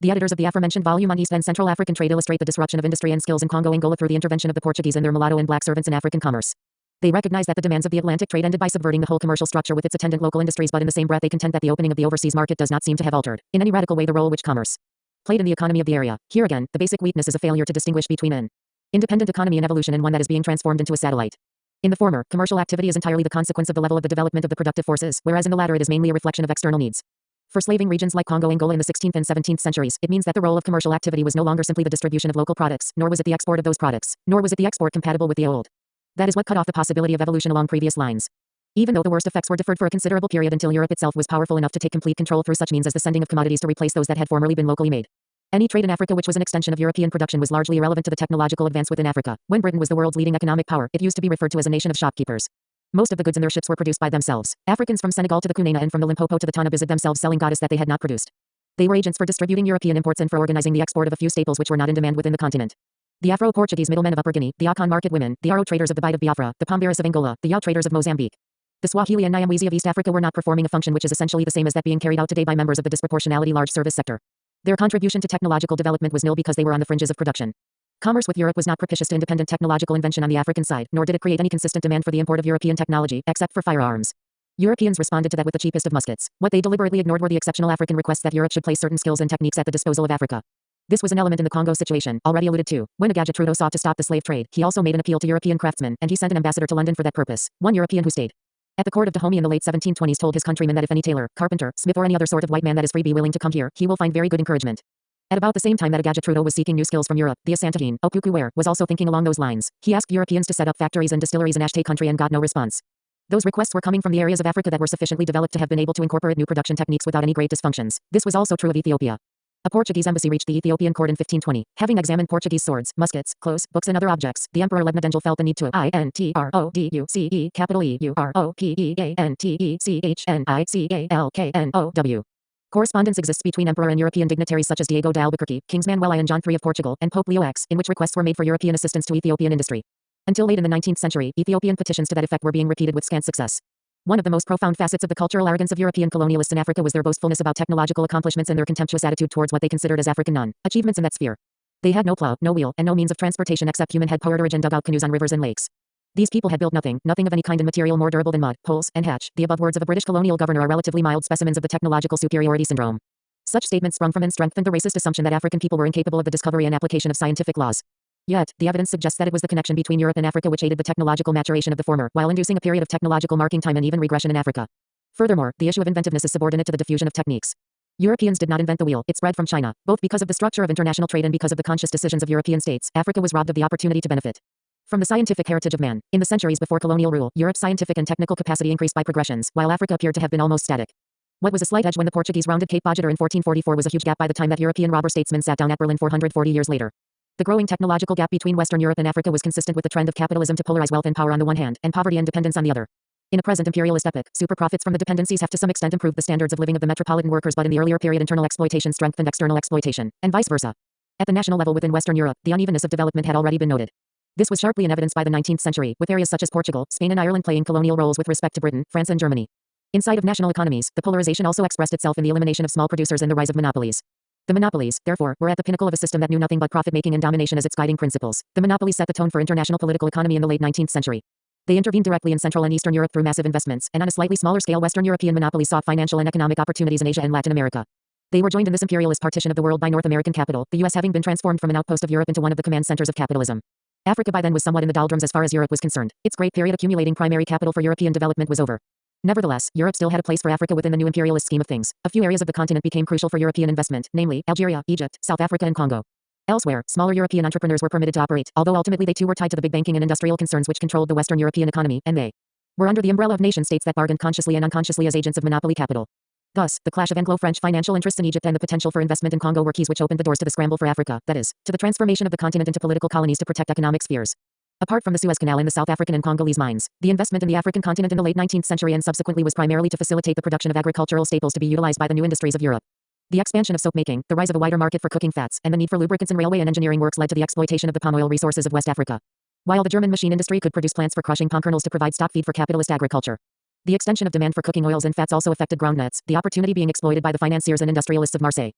The editors of the aforementioned volume on East and Central African trade illustrate the disruption of industry and skills in Congo Angola through the intervention of the Portuguese and their mulatto and black servants in African commerce. They recognize that the demands of the Atlantic trade ended by subverting the whole commercial structure with its attendant local industries, but in the same breath they contend that the opening of the overseas market does not seem to have altered, in any radical way, the role which commerce played in the economy of the area. Here again, the basic weakness is a failure to distinguish between an independent economy in evolution and one that is being transformed into a satellite. In the former, commercial activity is entirely the consequence of the level of the development of the productive forces, whereas in the latter it is mainly a reflection of external needs. For slaving regions like Congo Angola in the 16th and 17th centuries, it means that the role of commercial activity was no longer simply the distribution of local products, nor was it the export of those products, nor was it the export compatible with the old. That is what cut off the possibility of evolution along previous lines. Even though the worst effects were deferred for a considerable period until Europe itself was powerful enough to take complete control through such means as the sending of commodities to replace those that had formerly been locally made. Any trade in Africa which was an extension of European production was largely irrelevant to the technological advance within Africa. When Britain was the world's leading economic power, it used to be referred to as a nation of shopkeepers. Most of the goods in their ships were produced by themselves. Africans from Senegal to the Cunena and from the Limpopo to the Tana busied themselves selling goddess that they had not produced. They were agents for distributing European imports and for organizing the export of a few staples which were not in demand within the continent. The Afro-Portuguese middlemen of Upper Guinea, the Akan market women, the Aro traders of the Bight of Biafra, the Pomberas of Angola, the Yao traders of Mozambique. The Swahili and Nyamwezi of East Africa were not performing a function which is essentially the same as that being carried out today by members of the disproportionality large service sector. Their contribution to technological development was nil because they were on the fringes of production. Commerce with Europe was not propitious to independent technological invention on the African side, nor did it create any consistent demand for the import of European technology, except for firearms. Europeans responded to that with the cheapest of muskets. What they deliberately ignored were the exceptional African requests that Europe should place certain skills and techniques at the disposal of Africa. This was an element in the Congo situation, already alluded to. When Agaja Trudeau sought to stop the slave trade, he also made an appeal to European craftsmen, and he sent an ambassador to London for that purpose. One European who stayed at the court of Dahomey in the late 1720s told his countrymen that if any tailor, carpenter, smith or any other sort of white man that is free be willing to come here, he will find very good encouragement. At about the same time that Agaja Trudeau was seeking new skills from Europe, the Asantehene, Okuku Ware, was also thinking along those lines. He asked Europeans to set up factories and distilleries in Ashanti country and got no response. Those requests were coming from the areas of Africa that were sufficiently developed to have been able to incorporate new production techniques without any great dysfunctions. This was also true of Ethiopia. A Portuguese embassy reached the Ethiopian court in 1520. Having examined Portuguese swords, muskets, clothes, books and other objects, the Emperor Legnadengel felt the need to introduce Correspondence exists between Emperor and European dignitaries such as Diego de Albuquerque, Kings Manuel I and John III of Portugal, and Pope Leo X, in which requests were made for European assistance to Ethiopian industry. Until late in the 19th century, Ethiopian petitions to that effect were being repeated with scant success. One of the most profound facets of the cultural arrogance of European colonialists in Africa was their boastfulness about technological accomplishments and their contemptuous attitude towards what they considered as African non-achievements in that sphere. They had no plow, no wheel, and no means of transportation except human-head porterage and dugout canoes on rivers and lakes. These people had built nothing of any kind and material more durable than mud, poles, and hatch. The above words of a British colonial governor are relatively mild specimens of the technological superiority syndrome. Such statements sprung from and strengthened the racist assumption that African people were incapable of the discovery and application of scientific laws. Yet, the evidence suggests that it was the connection between Europe and Africa which aided the technological maturation of the former, while inducing a period of technological marking time and even regression in Africa. Furthermore, the issue of inventiveness is subordinate to the diffusion of techniques. Europeans did not invent the wheel, it spread from China. Both because of the structure of international trade and because of the conscious decisions of European states, Africa was robbed of the opportunity to benefit from the scientific heritage of man. In the centuries before colonial rule, Europe's scientific and technical capacity increased by progressions, while Africa appeared to have been almost static. What was a slight edge when the Portuguese rounded Cape Bojador in 1444 was a huge gap by the time that European robber statesmen sat down at Berlin 440 years later. The growing technological gap between Western Europe and Africa was consistent with the trend of capitalism to polarize wealth and power on the one hand, and poverty and dependence on the other. In a present imperialist epoch, super profits from the dependencies have to some extent improved the standards of living of the metropolitan workers, but in the earlier period internal exploitation strengthened external exploitation, and vice versa. At the national level within Western Europe, the unevenness of development had already been noted. This was sharply in evidence by the 19th century, with areas such as Portugal, Spain and Ireland playing colonial roles with respect to Britain, France and Germany. Inside of national economies, the polarization also expressed itself in the elimination of small producers and the rise of monopolies. The monopolies, therefore, were at the pinnacle of a system that knew nothing but profit-making and domination as its guiding principles. The monopolies set the tone for international political economy in the late 19th century. They intervened directly in Central and Eastern Europe through massive investments, and on a slightly smaller scale Western European monopolies sought financial and economic opportunities in Asia and Latin America. They were joined in this imperialist partition of the world by North American capital, the US having been transformed from an outpost of Europe into one of the command centers of capitalism. Africa by then was somewhat in the doldrums as far as Europe was concerned. Its great period accumulating primary capital for European development was over. Nevertheless, Europe still had a place for Africa within the new imperialist scheme of things. A few areas of the continent became crucial for European investment, namely, Algeria, Egypt, South Africa and Congo. Elsewhere, smaller European entrepreneurs were permitted to operate, although ultimately they too were tied to the big banking and industrial concerns which controlled the Western European economy, and they were under the umbrella of nation-states that bargained consciously and unconsciously as agents of monopoly capital. Thus, the clash of Anglo-French financial interests in Egypt and the potential for investment in Congo were keys which opened the doors to the scramble for Africa, that is, to the transformation of the continent into political colonies to protect economic spheres. Apart from the Suez Canal and the South African and Congolese mines, the investment in the African continent in the late 19th century and subsequently was primarily to facilitate the production of agricultural staples to be utilized by the new industries of Europe. The expansion of soap making, the rise of a wider market for cooking fats, and the need for lubricants in railway and engineering works led to the exploitation of the palm oil resources of West Africa. While the German machine industry could produce plants for crushing palm kernels to provide stock feed for capitalist agriculture, the extension of demand for cooking oils and fats also affected groundnuts, the opportunity being exploited by the financiers and industrialists of Marseille.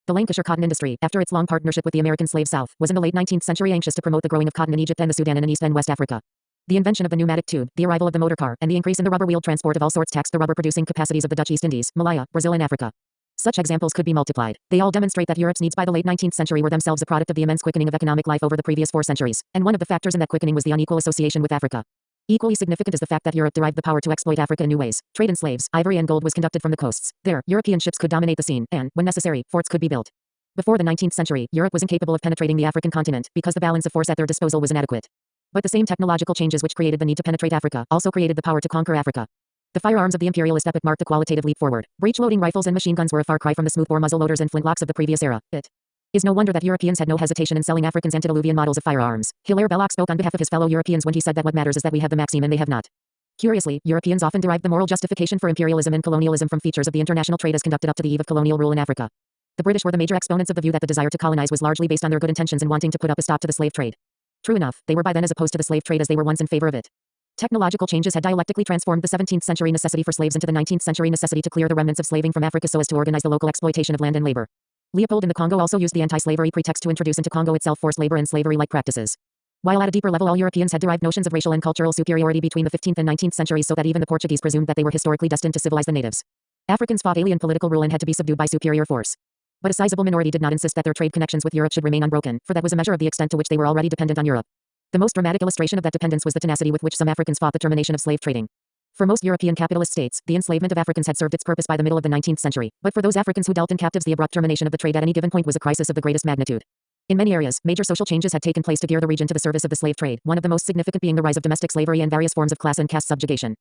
The Lancashire cotton industry, after its long partnership with the American slave South, was in the late 19th century anxious to promote the growing of cotton in Egypt and the Sudan and in East and West Africa. The invention of the pneumatic tube, the arrival of the motor car, and the increase in the rubber-wheeled transport of all sorts taxed the rubber-producing capacities of the Dutch East Indies, Malaya, Brazil and Africa. Such examples could be multiplied. They all demonstrate that Europe's needs by the late 19th century were themselves a product of the immense quickening of economic life over the previous 4 centuries, and one of the factors in that quickening was the unequal association with Africa. Equally significant is the fact that Europe derived the power to exploit Africa in new ways. Trade in slaves, ivory and gold was conducted from the coasts. There, European ships could dominate the scene, and, when necessary, forts could be built. Before the 19th century, Europe was incapable of penetrating the African continent, because the balance of force at their disposal was inadequate. But the same technological changes which created the need to penetrate Africa also created the power to conquer Africa. The firearms of the imperialist epoch marked a qualitative leap forward. Breech-loading rifles and machine guns were a far cry from the smoothbore muzzle-loaders and flintlocks of the previous era. It is no wonder that Europeans had no hesitation in selling Africans antediluvian models of firearms. Hilaire Belloc spoke on behalf of his fellow Europeans when he said that what matters is that we have the Maxim and they have not. Curiously, Europeans often derived the moral justification for imperialism and colonialism from features of the international trade as conducted up to the eve of colonial rule in Africa. The British were the major exponents of the view that the desire to colonize was largely based on their good intentions in wanting to put up a stop to the slave trade. True enough, they were by then as opposed to the slave trade as they were once in favor of it. Technological changes had dialectically transformed the 17th century necessity for slaves into the 19th century necessity to clear the remnants of slaving from Africa so as to organize the local exploitation of land and labor. Leopold in the Congo also used the anti-slavery pretext to introduce into Congo itself forced labor and slavery-like practices. While at a deeper level all Europeans had derived notions of racial and cultural superiority between the 15th and 19th centuries so that even the Portuguese presumed that they were historically destined to civilize the natives. Africans fought alien political rule and had to be subdued by superior force. But a sizable minority did not insist that their trade connections with Europe should remain unbroken, for that was a measure of the extent to which they were already dependent on Europe. The most dramatic illustration of that dependence was the tenacity with which some Africans fought the termination of slave trading. For most European capitalist states, the enslavement of Africans had served its purpose by the middle of the 19th century, but for those Africans who dealt in captives the abrupt termination of the trade at any given point was a crisis of the greatest magnitude. In many areas, major social changes had taken place to gear the region to the service of the slave trade, one of the most significant being the rise of domestic slavery and various forms of class and caste subjugation.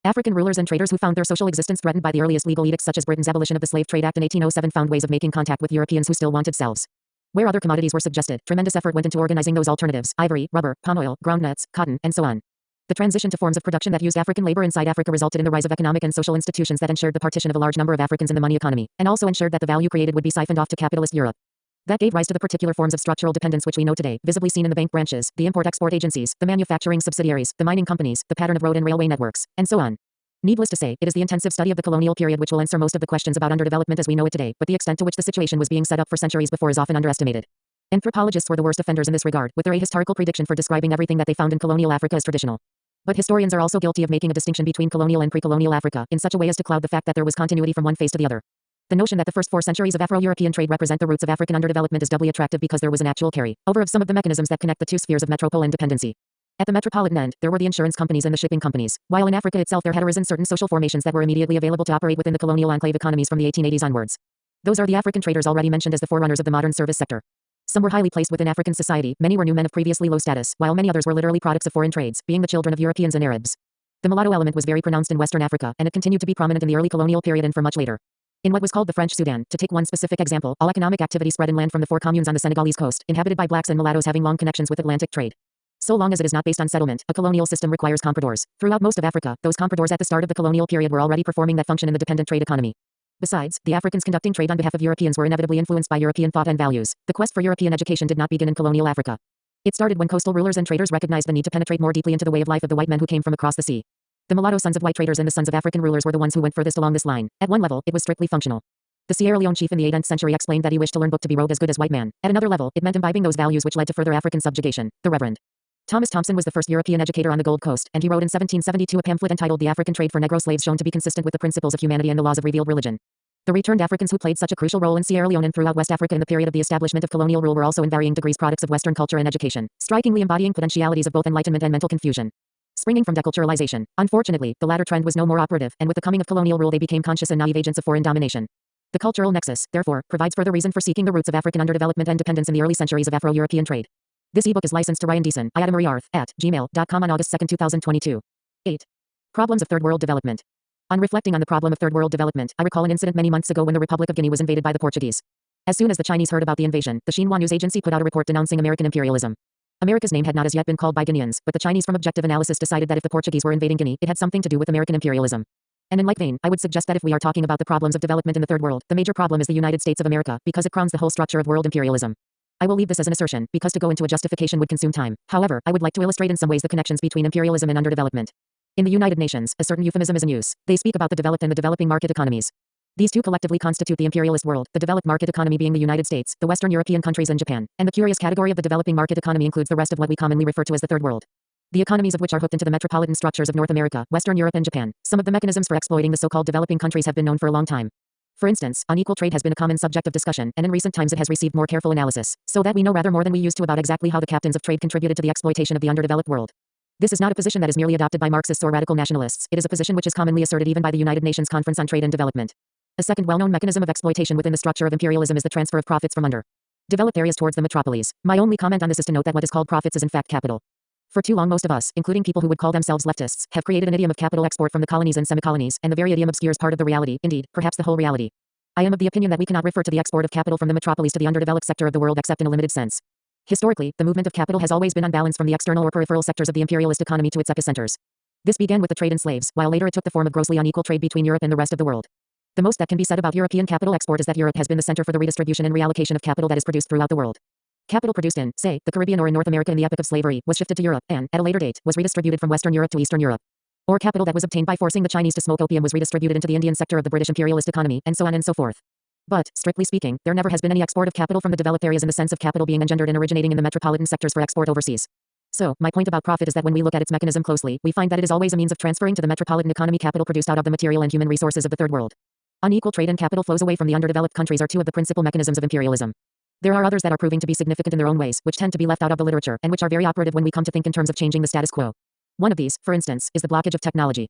African rulers and traders who found their social existence threatened by the earliest legal edicts such as Britain's abolition of the Slave Trade Act in 1807 found ways of making contact with Europeans who still wanted selves. Where other commodities were suggested, tremendous effort went into organizing those alternatives: ivory, rubber, palm oil, ground nuts, cotton, and so on. The transition to forms of production that used African labor inside Africa resulted in the rise of economic and social institutions that ensured the partition of a large number of Africans in the money economy, and also ensured that the value created would be siphoned off to capitalist Europe. That gave rise to the particular forms of structural dependence which we know today, visibly seen in the bank branches, the import-export agencies, the manufacturing subsidiaries, the mining companies, the pattern of road and railway networks, and so on. Needless to say, it is the intensive study of the colonial period which will answer most of the questions about underdevelopment as we know it today, but the extent to which the situation was being set up for centuries before is often underestimated. Anthropologists were the worst offenders in this regard, with their ahistorical prediction for describing everything that they found in colonial Africa as traditional. But historians are also guilty of making a distinction between colonial and pre-colonial Africa, in such a way as to cloud the fact that there was continuity from one phase to the other. The notion that the first 4 centuries of Afro-European trade represent the roots of African underdevelopment is doubly attractive because there was an actual carry-over of some of the mechanisms that connect the two spheres of metropole and dependency. At the metropolitan end, there were the insurance companies and the shipping companies, while in Africa itself there had arisen certain social formations that were immediately available to operate within the colonial enclave economies from the 1880s onwards. Those are the African traders already mentioned as the forerunners of the modern service sector. Some were highly placed within African society, many were new men of previously low status, while many others were literally products of foreign trades, being the children of Europeans and Arabs. The mulatto element was very pronounced in Western Africa, and it continued to be prominent in the early colonial period and for much later. In what was called the French Sudan, to take one specific example, all economic activity spread inland from the 4 communes on the Senegalese coast, inhabited by blacks and mulattoes having long connections with Atlantic trade. So long as it is not based on settlement, a colonial system requires compradors. Throughout most of Africa, those compradors at the start of the colonial period were already performing that function in the dependent trade economy. Besides, the Africans conducting trade on behalf of Europeans were inevitably influenced by European thought and values. The quest for European education did not begin in colonial Africa. It started when coastal rulers and traders recognized the need to penetrate more deeply into the way of life of the white men who came from across the sea. The mulatto sons of white traders and the sons of African rulers were the ones who went furthest along this line. At one level, it was strictly functional. The Sierra Leone chief in the 18th century explained that he wished to learn book to be rogue as good as white man. At another level, it meant imbibing those values which led to further African subjugation. The Reverend Thomas Thompson was the first European educator on the Gold Coast, and he wrote in 1772 a pamphlet entitled The African Trade for Negro Slaves, shown to be consistent with the principles of humanity and the laws of revealed religion. The returned Africans who played such a crucial role in Sierra Leone and throughout West Africa in the period of the establishment of colonial rule were also in varying degrees products of Western culture and education, strikingly embodying potentialities of both enlightenment and mental confusion. Springing from deculturalization, unfortunately, the latter trend was no more operative, and with the coming of colonial rule they became conscious and naive agents of foreign domination. The cultural nexus, therefore, provides further reason for seeking the roots of African underdevelopment and dependence in the early centuries of Afro-European trade. This ebook is licensed to Ryan Deason, @gmail.com on August 2, 2022. 8. Problems of Third World Development. On reflecting on the problem of Third World development, I recall an incident many months ago when the Republic of Guinea was invaded by the Portuguese. As soon as the Chinese heard about the invasion, the Xinhua news agency put out a report denouncing American imperialism. America's name had not as yet been called by Guineans, but the Chinese from objective analysis decided that if the Portuguese were invading Guinea, it had something to do with American imperialism. And in like vein, I would suggest that if we are talking about the problems of development in the Third World, the major problem is the United States of America, because it crowns the whole structure of world imperialism. I will leave this as an assertion, because to go into a justification would consume time. However, I would like to illustrate in some ways the connections between imperialism and underdevelopment. In the United Nations, a certain euphemism is in use. They speak about the developed and the developing market economies. These two collectively constitute the imperialist world, the developed market economy being the United States, the Western European countries and Japan, and the curious category of the developing market economy includes the rest of what we commonly refer to as the Third World. The economies of which are hooked into the metropolitan structures of North America, Western Europe and Japan. Some of the mechanisms for exploiting the so-called developing countries have been known for a long time. For instance, unequal trade has been a common subject of discussion, and in recent times it has received more careful analysis, so that we know rather more than we used to about exactly how the captains of trade contributed to the exploitation of the underdeveloped world. This is not a position that is merely adopted by Marxists or radical nationalists, it is a position which is commonly asserted even by the United Nations Conference on Trade and Development. A second well-known mechanism of exploitation within the structure of imperialism is the transfer of profits from underdeveloped areas towards the metropolis. My only comment on this is to note that what is called profits is in fact capital. For too long most of us, including people who would call themselves leftists, have created an idiom of capital export from the colonies and semi-colonies, and the very idiom obscures part of the reality, indeed, perhaps the whole reality. I am of the opinion that we cannot refer to the export of capital from the metropolis to the underdeveloped sector of the world except in a limited sense. Historically, the movement of capital has always been unbalanced from the external or peripheral sectors of the imperialist economy to its epicenters. This began with the trade in slaves, while later it took the form of grossly unequal trade between Europe and the rest of the world. The most that can be said about European capital export is that Europe has been the center for the redistribution and reallocation of capital that is produced throughout the world. Capital produced in, say, the Caribbean or in North America in the epoch of slavery, was shifted to Europe, and, at a later date, was redistributed from Western Europe to Eastern Europe. Or capital that was obtained by forcing the Chinese to smoke opium was redistributed into the Indian sector of the British imperialist economy, and so on and so forth. But, strictly speaking, there never has been any export of capital from the developed areas in the sense of capital being engendered and originating in the metropolitan sectors for export overseas. So, my point about profit is that when we look at its mechanism closely, we find that it is always a means of transferring to the metropolitan economy capital produced out of the material and human resources of the Third World. Unequal trade and capital flows away from the underdeveloped countries are two of the principal mechanisms of imperialism. There are others that are proving to be significant in their own ways, which tend to be left out of the literature, and which are very operative when we come to think in terms of changing the status quo. One of these, for instance, is the blockage of technology.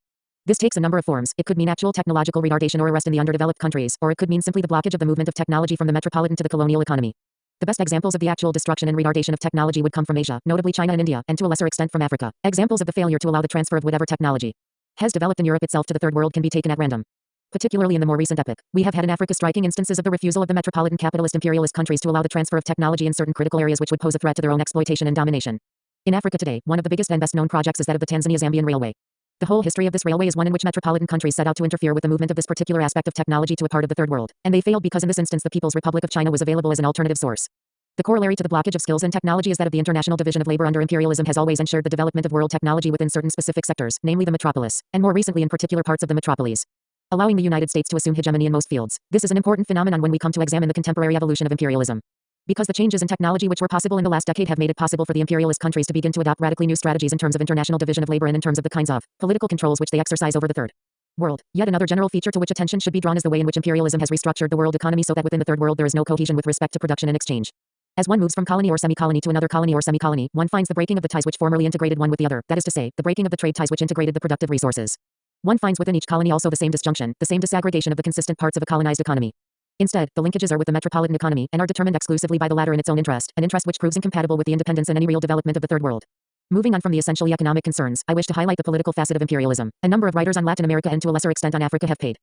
This takes a number of forms. It could mean actual technological retardation or arrest in the underdeveloped countries, or it could mean simply the blockage of the movement of technology from the metropolitan to the colonial economy. The best examples of the actual destruction and retardation of technology would come from Asia, notably China and India, and to a lesser extent from Africa. Examples of the failure to allow the transfer of whatever technology has developed in Europe itself to the third world can be taken at random. Particularly in the more recent epoch, we have had in Africa striking instances of the refusal of the metropolitan capitalist imperialist countries to allow the transfer of technology in certain critical areas which would pose a threat to their own exploitation and domination. In Africa today, one of the biggest and best known projects is that of the Tanzania-Zambian Railway. The whole history of this railway is one in which metropolitan countries set out to interfere with the movement of this particular aspect of technology to a part of the third world, and they failed because in this instance the People's Republic of China was available as an alternative source. The corollary to the blockage of skills and technology is that of the international division of labor under imperialism has always ensured the development of world technology within certain specific sectors, namely the metropolis, and more recently in particular parts of the metropolis, allowing the United States to assume hegemony in most fields. This is an important phenomenon when we come to examine the contemporary evolution of imperialism. Because the changes in technology which were possible in the last decade have made it possible for the imperialist countries to begin to adopt radically new strategies in terms of international division of labor and in terms of the kinds of political controls which they exercise over the third world. Yet another general feature to which attention should be drawn is the way in which imperialism has restructured the world economy so that within the third world there is no cohesion with respect to production and exchange. As one moves from colony or semi-colony to another colony or semi-colony, one finds the breaking of the ties which formerly integrated one with the other, that is to say, the breaking of the trade ties which integrated the productive resources. One finds within each colony also the same disjunction, the same disaggregation of the consistent parts of a colonized economy. Instead, the linkages are with the metropolitan economy and are determined exclusively by the latter in its own interest, an interest which proves incompatible with the independence and any real development of the third world. Moving on from the essentially economic concerns, I wish to highlight the political facet of imperialism. A number of writers on Latin America and to a lesser extent on Africa have paid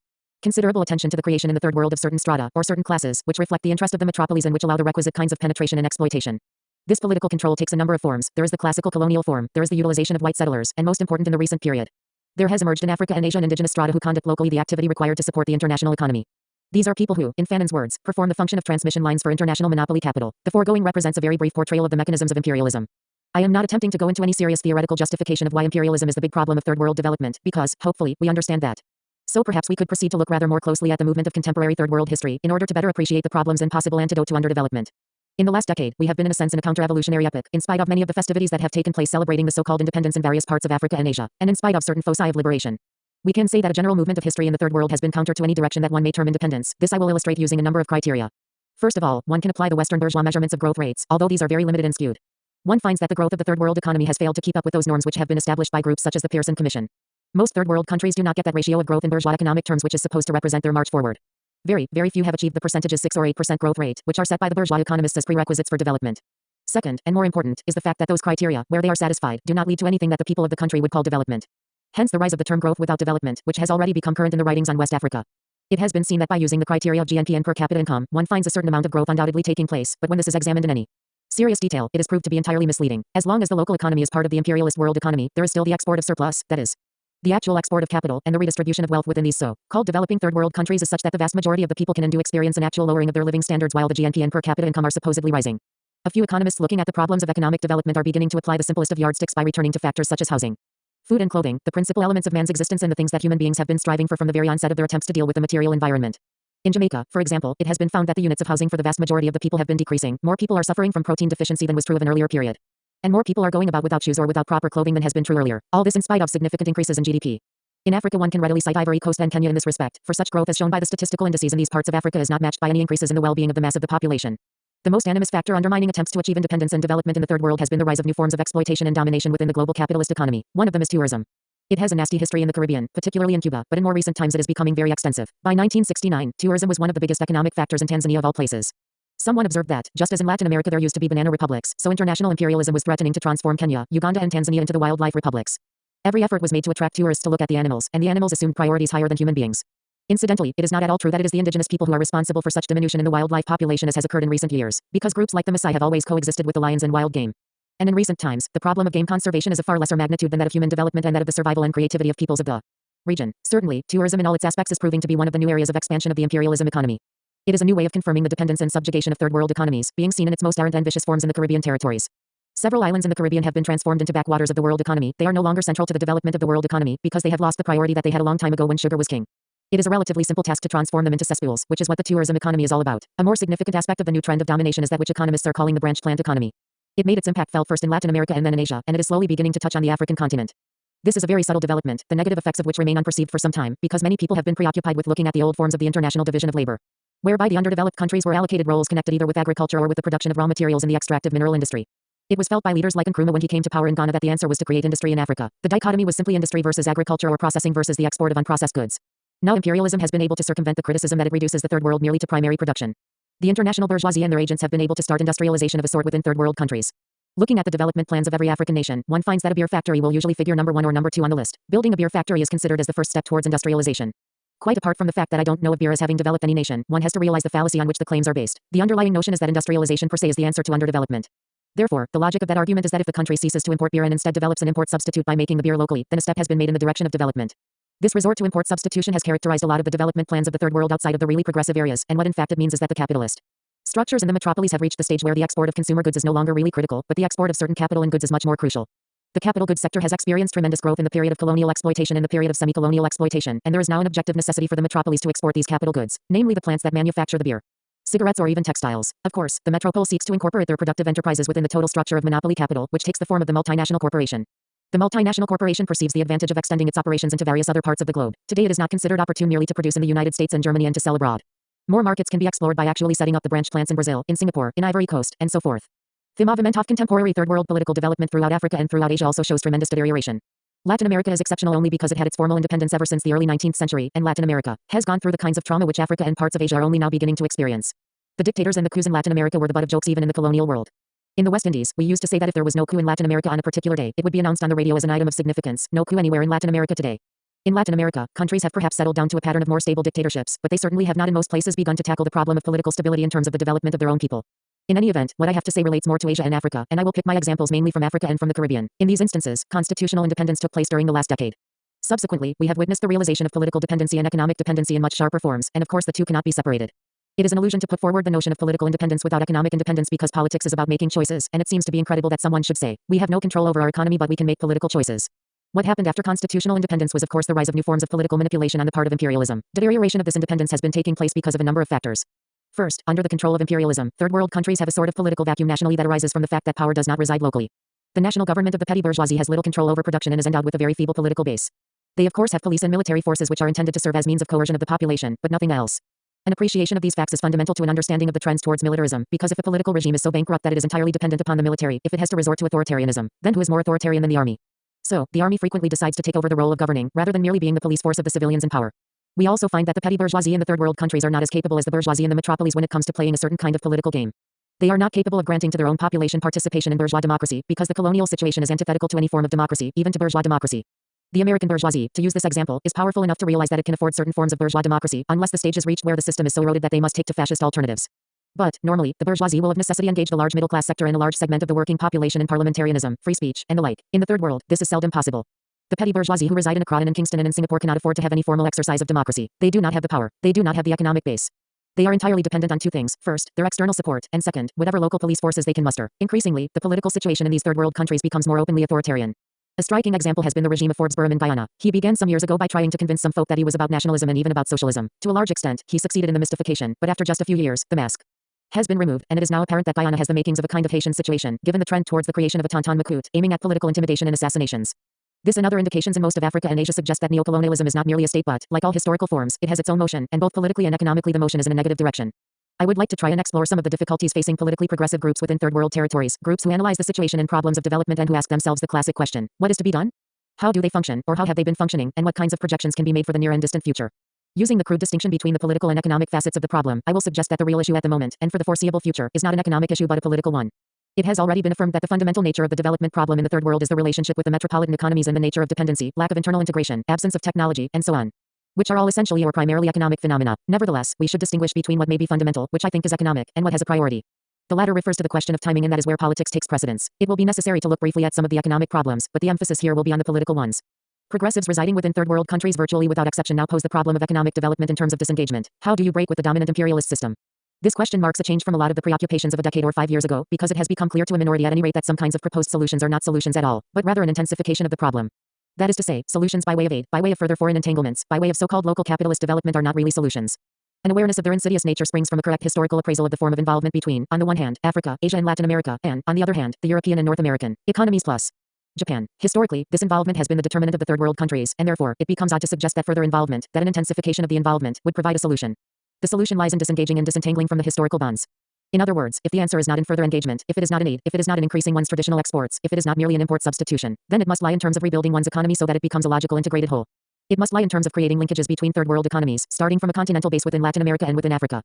considerable attention to the creation in the third world of certain strata, or certain classes, which reflect the interest of the metropolis and which allow the requisite kinds of penetration and exploitation. This political control takes a number of forms. There is the classical colonial form, there is the utilization of white settlers, and most important in the recent period, there has emerged in Africa and Asia an indigenous strata who conduct locally the activity required to support the international economy. These are people who, in Fanon's words, perform the function of transmission lines for international monopoly capital. The foregoing represents a very brief portrayal of the mechanisms of imperialism. I am not attempting to go into any serious theoretical justification of why imperialism is the big problem of third world development, because, hopefully, we understand that. So perhaps we could proceed to look rather more closely at the movement of contemporary third world history, in order to better appreciate the problems and possible antidote to underdevelopment. In the last decade, we have been in a sense in a counter-evolutionary epoch, in spite of many of the festivities that have taken place celebrating the so-called independence in various parts of Africa and Asia, and in spite of certain foci of liberation. We can say that a general movement of history in the third world has been counter to any direction that one may term independence. This I will illustrate using a number of criteria. First of all, one can apply the Western bourgeois measurements of growth rates, although these are very limited and skewed. One finds that the growth of the third world economy has failed to keep up with those norms which have been established by groups such as the Pearson Commission. Most third world countries do not get that ratio of growth in bourgeois economic terms which is supposed to represent their march forward. Very, very few have achieved the percentages 6 or 8% growth rate, which are set by the bourgeois economists as prerequisites for development. Second, and more important, is the fact that those criteria, where they are satisfied, do not lead to anything that the people of the country would call development. Hence the rise of the term growth without development, which has already become current in the writings on West Africa. It has been seen that by using the criteria of GNP and per capita income, one finds a certain amount of growth undoubtedly taking place, but when this is examined in any serious detail, it is proved to be entirely misleading. As long as the local economy is part of the imperialist world economy, there is still the export of surplus, that is, the actual export of capital, and the redistribution of wealth within these so-called developing third world countries is such that the vast majority of the people can and do experience an actual lowering of their living standards while the GNP and per capita income are supposedly rising. A few economists looking at the problems of economic development are beginning to apply the simplest of yardsticks by returning to factors such as housing, food and clothing, the principal elements of man's existence and the things that human beings have been striving for from the very onset of their attempts to deal with the material environment. In Jamaica, for example, it has been found that the units of housing for the vast majority of the people have been decreasing. More people are suffering from protein deficiency than was true of an earlier period. And more people are going about without shoes or without proper clothing than has been true earlier. All this in spite of significant increases in GDP. In Africa one can readily cite Ivory Coast and Kenya in this respect, for such growth as shown by the statistical indices in these parts of Africa is not matched by any increases in the well-being of the mass of the population. The most animus factor undermining attempts to achieve independence and development in the third world has been the rise of new forms of exploitation and domination within the global capitalist economy. One of them is tourism. It has a nasty history in the Caribbean, particularly in Cuba, but in more recent times it is becoming very extensive. By 1969, tourism was one of the biggest economic factors in Tanzania of all places. Someone observed that, just as in Latin America there used to be banana republics, so international imperialism was threatening to transform Kenya, Uganda and Tanzania into the wildlife republics. Every effort was made to attract tourists to look at the animals, and the animals assumed priorities higher than human beings. Incidentally, it is not at all true that it is the indigenous people who are responsible for such diminution in the wildlife population as has occurred in recent years, because groups like the Maasai have always coexisted with the lions and wild game. And in recent times, the problem of game conservation is of far lesser magnitude than that of human development and that of the survival and creativity of peoples of the region. Certainly, tourism in all its aspects is proving to be one of the new areas of expansion of the imperialism economy. It is a new way of confirming the dependence and subjugation of third world economies, being seen in its most arrant and vicious forms in the Caribbean territories. Several islands in the Caribbean have been transformed into backwaters of the world economy. They are no longer central to the development of the world economy, because they have lost the priority that they had a long time ago when sugar was king. It is a relatively simple task to transform them into cesspools, which is what the tourism economy is all about. A more significant aspect of the new trend of domination is that which economists are calling the branch plant economy. It made its impact felt first in Latin America and then in Asia, and it is slowly beginning to touch on the African continent. This is a very subtle development, the negative effects of which remain unperceived for some time, because many people have been preoccupied with looking at the old forms of the international division of labor, whereby the underdeveloped countries were allocated roles connected either with agriculture or with the production of raw materials in the extractive mineral industry. It was felt by leaders like Nkrumah when he came to power in Ghana that the answer was to create industry in Africa. The dichotomy was simply industry versus agriculture or processing versus the export of unprocessed goods. Now imperialism has been able to circumvent the criticism that it reduces the third world merely to primary production. The international bourgeoisie and their agents have been able to start industrialization of a sort within third world countries. Looking at the development plans of every African nation, one finds that a beer factory will usually figure number 1 or number 2 on the list. Building a beer factory is considered as the first step towards industrialization. Quite apart from the fact that I don't know of beer as having developed any nation, one has to realize the fallacy on which the claims are based. The underlying notion is that industrialization per se is the answer to underdevelopment. Therefore, the logic of that argument is that if the country ceases to import beer and instead develops an import substitute by making the beer locally, then a step has been made in the direction of development. This resort to import substitution has characterized a lot of the development plans of the third world outside of the really progressive areas, and what in fact it means is that the capitalist structures in the metropolis have reached the stage where the export of consumer goods is no longer really critical, but the export of certain capital and goods is much more crucial. The capital goods sector has experienced tremendous growth in the period of colonial exploitation and the period of semi-colonial exploitation, and there is now an objective necessity for the metropolis to export these capital goods, namely the plants that manufacture the beer, cigarettes or even textiles. Of course, the metropole seeks to incorporate their productive enterprises within the total structure of monopoly capital, which takes the form of the multinational corporation. The multinational corporation perceives the advantage of extending its operations into various other parts of the globe. Today it is not considered opportune merely to produce in the United States and Germany and to sell abroad. More markets can be explored by actually setting up the branch plants in Brazil, in Singapore, in Ivory Coast, and so forth. The movement of contemporary third world political development throughout Africa and throughout Asia also shows tremendous deterioration. Latin America is exceptional only because it had its formal independence ever since the early 19th century, and Latin America has gone through the kinds of trauma which Africa and parts of Asia are only now beginning to experience. The dictators and the coups in Latin America were the butt of jokes even in the colonial world. In the West Indies, we used to say that if there was no coup in Latin America on a particular day, it would be announced on the radio as an item of significance. No coup anywhere in Latin America today. In Latin America, countries have perhaps settled down to a pattern of more stable dictatorships, but they certainly have not in most places begun to tackle the problem of political stability in terms of the development of their own people. In any event, what I have to say relates more to Asia and Africa, and I will pick my examples mainly from Africa and from the Caribbean. In these instances, constitutional independence took place during the last decade. Subsequently, we have witnessed the realization of political dependency and economic dependency in much sharper forms, and of course the two cannot be separated. It is an illusion to put forward the notion of political independence without economic independence because politics is about making choices, and it seems to be incredible that someone should say, we have no control over our economy but we can make political choices. What happened after constitutional independence was of course the rise of new forms of political manipulation on the part of imperialism. Deterioration of this independence has been taking place because of a number of factors. First, under the control of imperialism, third world countries have a sort of political vacuum nationally that arises from the fact that power does not reside locally. The national government of the petty bourgeoisie has little control over production and is endowed with a very feeble political base. They of course have police and military forces which are intended to serve as means of coercion of the population, but nothing else. An appreciation of these facts is fundamental to an understanding of the trends towards militarism, because if a political regime is so bankrupt that it is entirely dependent upon the military, if it has to resort to authoritarianism, then who is more authoritarian than the army? So, the army frequently decides to take over the role of governing, rather than merely being the police force of the civilians in power. We also find that the petty bourgeoisie in the third world countries are not as capable as the bourgeoisie in the metropolis when it comes to playing a certain kind of political game. They are not capable of granting to their own population participation in bourgeois democracy, because the colonial situation is antithetical to any form of democracy, even to bourgeois democracy. The American bourgeoisie, to use this example, is powerful enough to realize that it can afford certain forms of bourgeois democracy, unless the stage is reached where the system is so eroded that they must take to fascist alternatives. But, normally, the bourgeoisie will of necessity engage the large middle class sector and a large segment of the working population in parliamentarianism, free speech, and the like. In the third world, this is seldom possible. The petty bourgeoisie who reside in Accra and in Kingston and in Singapore cannot afford to have any formal exercise of democracy. They do not have the power. They do not have the economic base. They are entirely dependent on two things. First, their external support, and second, whatever local police forces they can muster. Increasingly, the political situation in these third world countries becomes more openly authoritarian. A striking example has been the regime of Forbes Burham in Guyana. He began some years ago by trying to convince some folk that he was about nationalism and even about socialism. To a large extent, he succeeded in the mystification, but after just a few years, the mask has been removed, and it is now apparent that Guyana has the makings of a kind of Haitian situation, given the trend towards the creation of a Tonton Macoute, aiming at political intimidation and assassinations. This and other indications in most of Africa and Asia suggest that neocolonialism is not merely a state but, like all historical forms, it has its own motion, and both politically and economically the motion is in a negative direction. I would like to try and explore some of the difficulties facing politically progressive groups within third world territories, groups who analyze the situation and problems of development and who ask themselves the classic question, what is to be done? How do they function, or how have they been functioning, and what kinds of projections can be made for the near and distant future? Using the crude distinction between the political and economic facets of the problem, I will suggest that the real issue at the moment, and for the foreseeable future, is not an economic issue but a political one. It has already been affirmed that the fundamental nature of the development problem in the third world is the relationship with the metropolitan economies and the nature of dependency, lack of internal integration, absence of technology, and so on, which are all essentially or primarily economic phenomena. Nevertheless, we should distinguish between what may be fundamental, which I think is economic, and what has a priority. The latter refers to the question of timing, and that is where politics takes precedence. It will be necessary to look briefly at some of the economic problems, but the emphasis here will be on the political ones. Progressives residing within third world countries virtually without exception now pose the problem of economic development in terms of disengagement. How do you break with the dominant imperialist system? This question marks a change from a lot of the preoccupations of a decade or 5 years ago, because it has become clear to a minority at any rate that some kinds of proposed solutions are not solutions at all, but rather an intensification of the problem. That is to say, solutions by way of aid, by way of further foreign entanglements, by way of so-called local capitalist development are not really solutions. An awareness of their insidious nature springs from a correct historical appraisal of the form of involvement between, on the one hand, Africa, Asia and Latin America, and, on the other hand, the European and North American economies plus Japan. Historically, this involvement has been the determinant of the third world countries, and therefore, it becomes odd to suggest that further involvement, that an intensification of the involvement, would provide a solution. The solution lies in disengaging and disentangling from the historical bonds. In other words, if the answer is not in further engagement, if it is not in aid, if it is not in increasing one's traditional exports, if it is not merely an import substitution, then it must lie in terms of rebuilding one's economy so that it becomes a logical integrated whole. It must lie in terms of creating linkages between third world economies, starting from a continental base within Latin America and within Africa.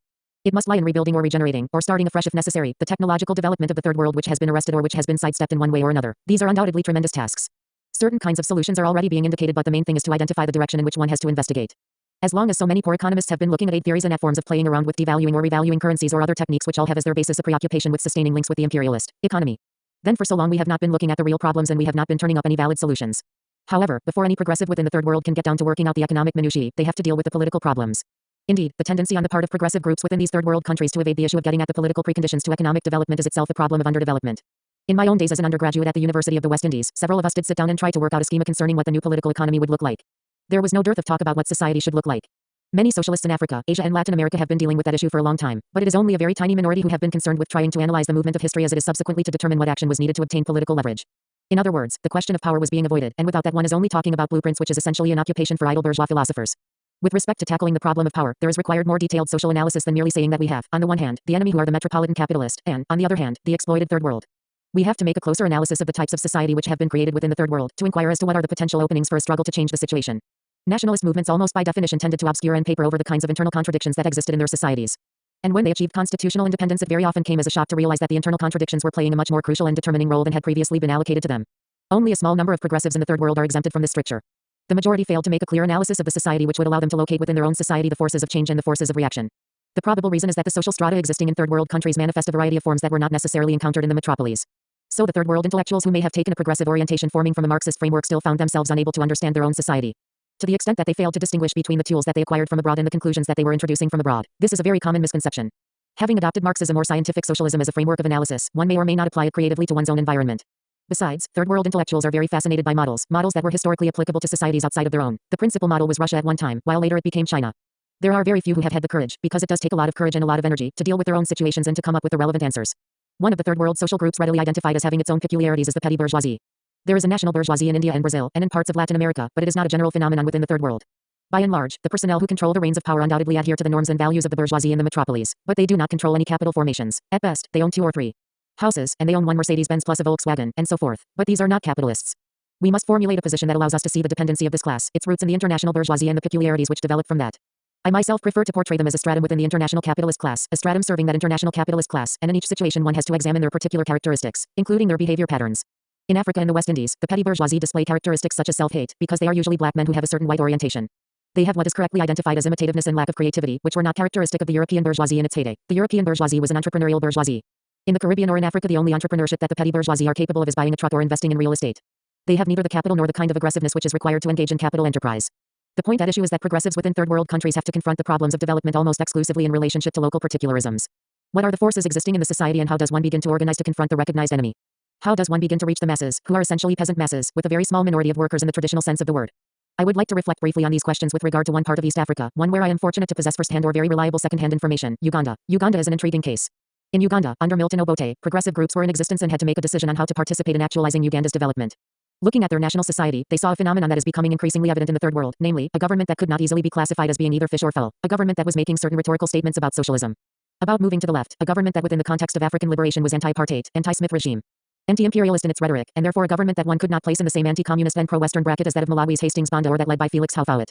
It must lie in rebuilding or regenerating, or starting afresh if necessary, the technological development of the third world which has been arrested or which has been sidestepped in one way or another. These are undoubtedly tremendous tasks. Certain kinds of solutions are already being indicated, but the main thing is to identify the direction in which one has to investigate. As long as so many poor economists have been looking at aid theories and at forms of playing around with devaluing or revaluing currencies or other techniques which all have as their basis a preoccupation with sustaining links with the imperialist economy, then for so long we have not been looking at the real problems and we have not been turning up any valid solutions. However, before any progressive within the third world can get down to working out the economic minutiae, they have to deal with the political problems. Indeed, the tendency on the part of progressive groups within these third world countries to evade the issue of getting at the political preconditions to economic development is itself a problem of underdevelopment. In my own days as an undergraduate at the University of the West Indies, several of us did sit down and try to work out a schema concerning what the new political economy would look like. There was no dearth of talk about what society should look like. Many socialists in Africa, Asia and Latin America have been dealing with that issue for a long time, but it is only a very tiny minority who have been concerned with trying to analyze the movement of history as it is subsequently to determine what action was needed to obtain political leverage. In other words, the question of power was being avoided, and without that one is only talking about blueprints, which is essentially an occupation for idle bourgeois philosophers. With respect to tackling the problem of power, there is required more detailed social analysis than merely saying that we have, on the one hand, the enemy who are the metropolitan capitalist, and, on the other hand, the exploited third world. We have to make a closer analysis of the types of society which have been created within the third world, to inquire as to what are the potential openings for a struggle to change the situation. Nationalist movements almost by definition tended to obscure and paper over the kinds of internal contradictions that existed in their societies. And when they achieved constitutional independence, it very often came as a shock to realize that the internal contradictions were playing a much more crucial and determining role than had previously been allocated to them. Only a small number of progressives in the third world are exempted from this stricture. The majority failed to make a clear analysis of the society which would allow them to locate within their own society the forces of change and the forces of reaction. The probable reason is that the social strata existing in third world countries manifest a variety of forms that were not necessarily encountered in the metropolis. So the third world intellectuals who may have taken a progressive orientation forming from a Marxist framework still found themselves unable to understand their own society. To the extent that they failed to distinguish between the tools that they acquired from abroad and the conclusions that they were introducing from abroad. This is a very common misconception. Having adopted Marxism or scientific socialism as a framework of analysis, one may or may not apply it creatively to one's own environment. Besides, third world intellectuals are very fascinated by models that were historically applicable to societies outside of their own. The principal model was Russia at one time, while later it became China. There are very few who have had the courage, because it does take a lot of courage and a lot of energy, to deal with their own situations and to come up with the relevant answers. One of the third world social groups readily identified as having its own peculiarities is the petty bourgeoisie. There is a national bourgeoisie in India and Brazil, and in parts of Latin America, but it is not a general phenomenon within the third world. By and large, the personnel who control the reins of power undoubtedly adhere to the norms and values of the bourgeoisie in the metropolis, but they do not control any capital formations. At best, they own 2 or 3 houses, and they own 1 Mercedes-Benz plus a Volkswagen, and so forth, but these are not capitalists. We must formulate a position that allows us to see the dependency of this class, its roots in the international bourgeoisie and the peculiarities which develop from that. I myself prefer to portray them as a stratum within the international capitalist class, a stratum serving that international capitalist class, and in each situation one has to examine their particular characteristics, including their behavior patterns. In Africa and the West Indies, the petty bourgeoisie display characteristics such as self-hate, because they are usually black men who have a certain white orientation. They have what is correctly identified as imitativeness and lack of creativity, which were not characteristic of the European bourgeoisie in its heyday. The European bourgeoisie was an entrepreneurial bourgeoisie. In the Caribbean or in Africa, the only entrepreneurship that the petty bourgeoisie are capable of is buying a truck or investing in real estate. They have neither the capital nor the kind of aggressiveness which is required to engage in capital enterprise. The point at issue is that progressives within third world countries have to confront the problems of development almost exclusively in relationship to local particularisms. What are the forces existing in the society, and how does one begin to organize to confront the recognized enemy? How does one begin to reach the masses, who are essentially peasant masses, with a very small minority of workers in the traditional sense of the word? I would like to reflect briefly on these questions with regard to one part of East Africa, one where I am fortunate to possess first-hand or very reliable second-hand information, Uganda. Uganda is an intriguing case. In Uganda, under Milton Obote, progressive groups were in existence and had to make a decision on how to participate in actualizing Uganda's development. Looking at their national society, they saw a phenomenon that is becoming increasingly evident in the third world, namely, a government that could not easily be classified as being either fish or fowl, a government that was making certain rhetorical statements about socialism, about moving to the left, a government that within the context of African liberation was anti-apartheid, anti-Smith regime, anti-imperialist in its rhetoric, and therefore a government that one could not place in the same anti-communist and pro-Western bracket as that of Malawi's Hastings Banda or that led by Felix Houphouet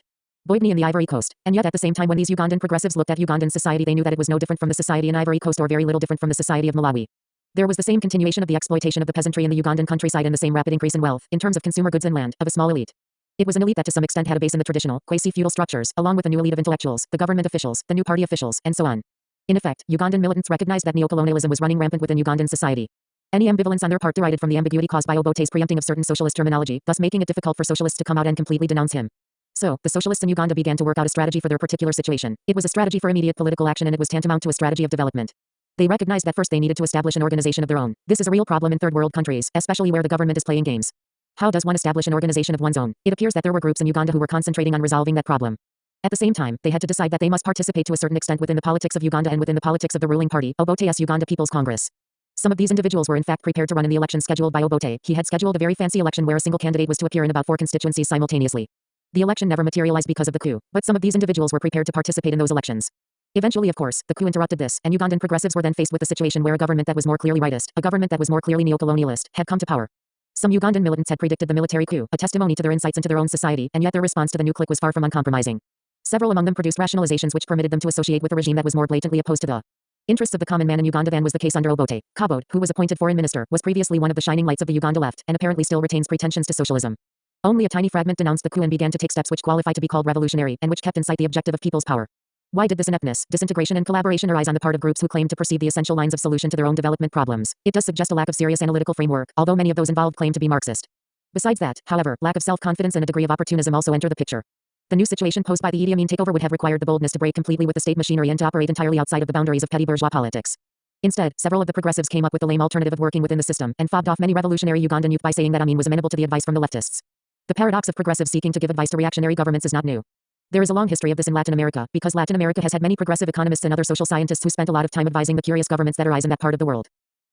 Boigny in the Ivory Coast. And yet at the same time, when these Ugandan progressives looked at Ugandan society, they knew that it was no different from the society in Ivory Coast or very little different from the society of Malawi. There was the same continuation of the exploitation of the peasantry in the Ugandan countryside and the same rapid increase in wealth, in terms of consumer goods and land, of a small elite. It was an elite that to some extent had a base in the traditional, quasi-feudal structures, along with a new elite of intellectuals, the government officials, the new party officials, and so on. In effect, Ugandan militants recognized that neocolonialism was running rampant within Ugandan society. Any ambivalence on their part derided from the ambiguity caused by Obote's preempting of certain socialist terminology, thus making it difficult for socialists to come out and completely denounce him. So, the socialists in Uganda began to work out a strategy for their particular situation. It was a strategy for immediate political action, and it was tantamount to a strategy of development. They recognized that first they needed to establish an organization of their own. This is a real problem in third world countries, especially where the government is playing games. How does one establish an organization of one's own? It appears that there were groups in Uganda who were concentrating on resolving that problem. At the same time, they had to decide that they must participate to a certain extent within the politics of Uganda and within the politics of the ruling party, Obote's Uganda People's Congress. Some of these individuals were in fact prepared to run in the election scheduled by Obote. He had scheduled a very fancy election where a single candidate was to appear in about 4 constituencies simultaneously. The election never materialized because of the coup, but some of these individuals were prepared to participate in those elections. Eventually, of course, the coup interrupted this, and Ugandan progressives were then faced with a situation where a government that was more clearly rightist, a government that was more clearly neocolonialist, had come to power. Some Ugandan militants had predicted the military coup, a testimony to their insights into their own society, and yet their response to the new clique was far from uncompromising. Several among them produced rationalizations which permitted them to associate with a regime that was more blatantly opposed to the interests of the common man in Uganda than was the case under Obote. Cabot, who was appointed foreign minister, was previously one of the shining lights of the Uganda left, and apparently still retains pretensions to socialism. Only a tiny fragment denounced the coup and began to take steps which qualify to be called revolutionary, and which kept in sight the objective of people's power. Why did this ineptness, disintegration and collaboration arise on the part of groups who claim to perceive the essential lines of solution to their own development problems? It does suggest a lack of serious analytical framework, although many of those involved claim to be Marxist. Besides that, however, lack of self-confidence and a degree of opportunism also enter the picture. The new situation posed by the Idi Amin takeover would have required the boldness to break completely with the state machinery and to operate entirely outside of the boundaries of petty bourgeois politics. Instead, several of the progressives came up with the lame alternative of working within the system, and fobbed off many revolutionary Ugandan youth by saying that Amin was amenable to the advice from the leftists. The paradox of progressives seeking to give advice to reactionary governments is not new. There is a long history of this in Latin America, because Latin America has had many progressive economists and other social scientists who spent a lot of time advising the curious governments that arise in that part of the world.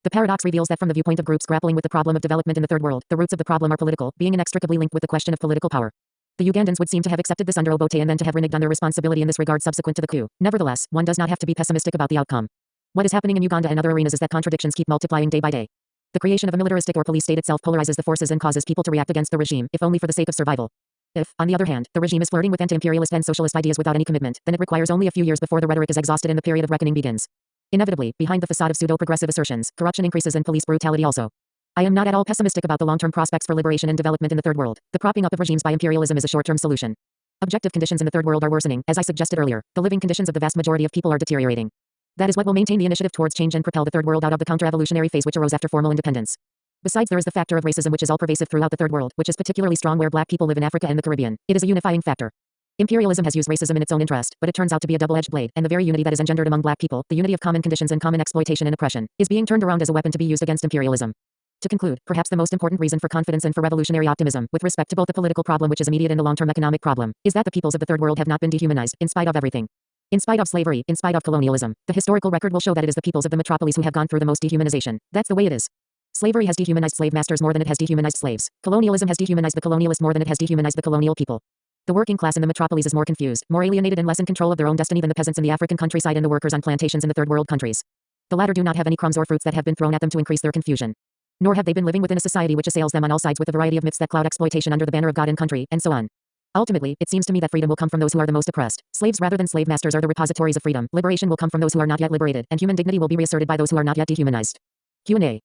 The paradox reveals that from the viewpoint of groups grappling with the problem of development in the third world, the roots of the problem are political, being inextricably linked with the question of political power. The Ugandans would seem to have accepted this under Obote and then to have reneged on their responsibility in this regard subsequent to the coup. Nevertheless, one does not have to be pessimistic about the outcome. What is happening in Uganda and other arenas is that contradictions keep multiplying day by day. The creation of a militaristic or police state itself polarizes the forces and causes people to react against the regime, if only for the sake of survival. If, on the other hand, the regime is flirting with anti-imperialist and socialist ideas without any commitment, then it requires only a few years before the rhetoric is exhausted and the period of reckoning begins. Inevitably, behind the facade of pseudo-progressive assertions, corruption increases and police brutality also. I am not at all pessimistic about the long-term prospects for liberation and development in the third world. The propping up of regimes by imperialism is a short-term solution. Objective conditions in the third world are worsening, as I suggested earlier. The living conditions of the vast majority of people are deteriorating. That is what will maintain the initiative towards change and propel the third world out of the counter-evolutionary phase which arose after formal independence. Besides, there is the factor of racism which is all-pervasive throughout the third world, which is particularly strong where black people live in Africa and the Caribbean. It is a unifying factor. Imperialism has used racism in its own interest, but it turns out to be a double-edged blade, and the very unity that is engendered among black people, the unity of common conditions and common exploitation and oppression, is being turned around as a weapon to be used against imperialism. To conclude, perhaps the most important reason for confidence and for revolutionary optimism, with respect to both the political problem which is immediate and the long-term economic problem, is that the peoples of the third world have not been dehumanized, in spite of everything. In spite of slavery, in spite of colonialism, the historical record will show that it is the peoples of the metropolis who have gone through the most dehumanization. That's the way it is. Slavery has dehumanized slave masters more than it has dehumanized slaves. Colonialism has dehumanized the colonialist more than it has dehumanized the colonial people. The working class in the metropolis is more confused, more alienated and less in control of their own destiny than the peasants in the African countryside and the workers on plantations in the third world countries. The latter do not have any crumbs or fruits that have been thrown at them to increase their confusion. Nor have they been living within a society which assails them on all sides with a variety of myths that cloud exploitation under the banner of God and country, and so on. Ultimately, it seems to me that freedom will come from those who are the most oppressed. Slaves rather than slave masters are the repositories of freedom. Liberation will come from those who are not yet liberated, and human dignity will be reasserted by those who are not yet dehumanized. Q&A.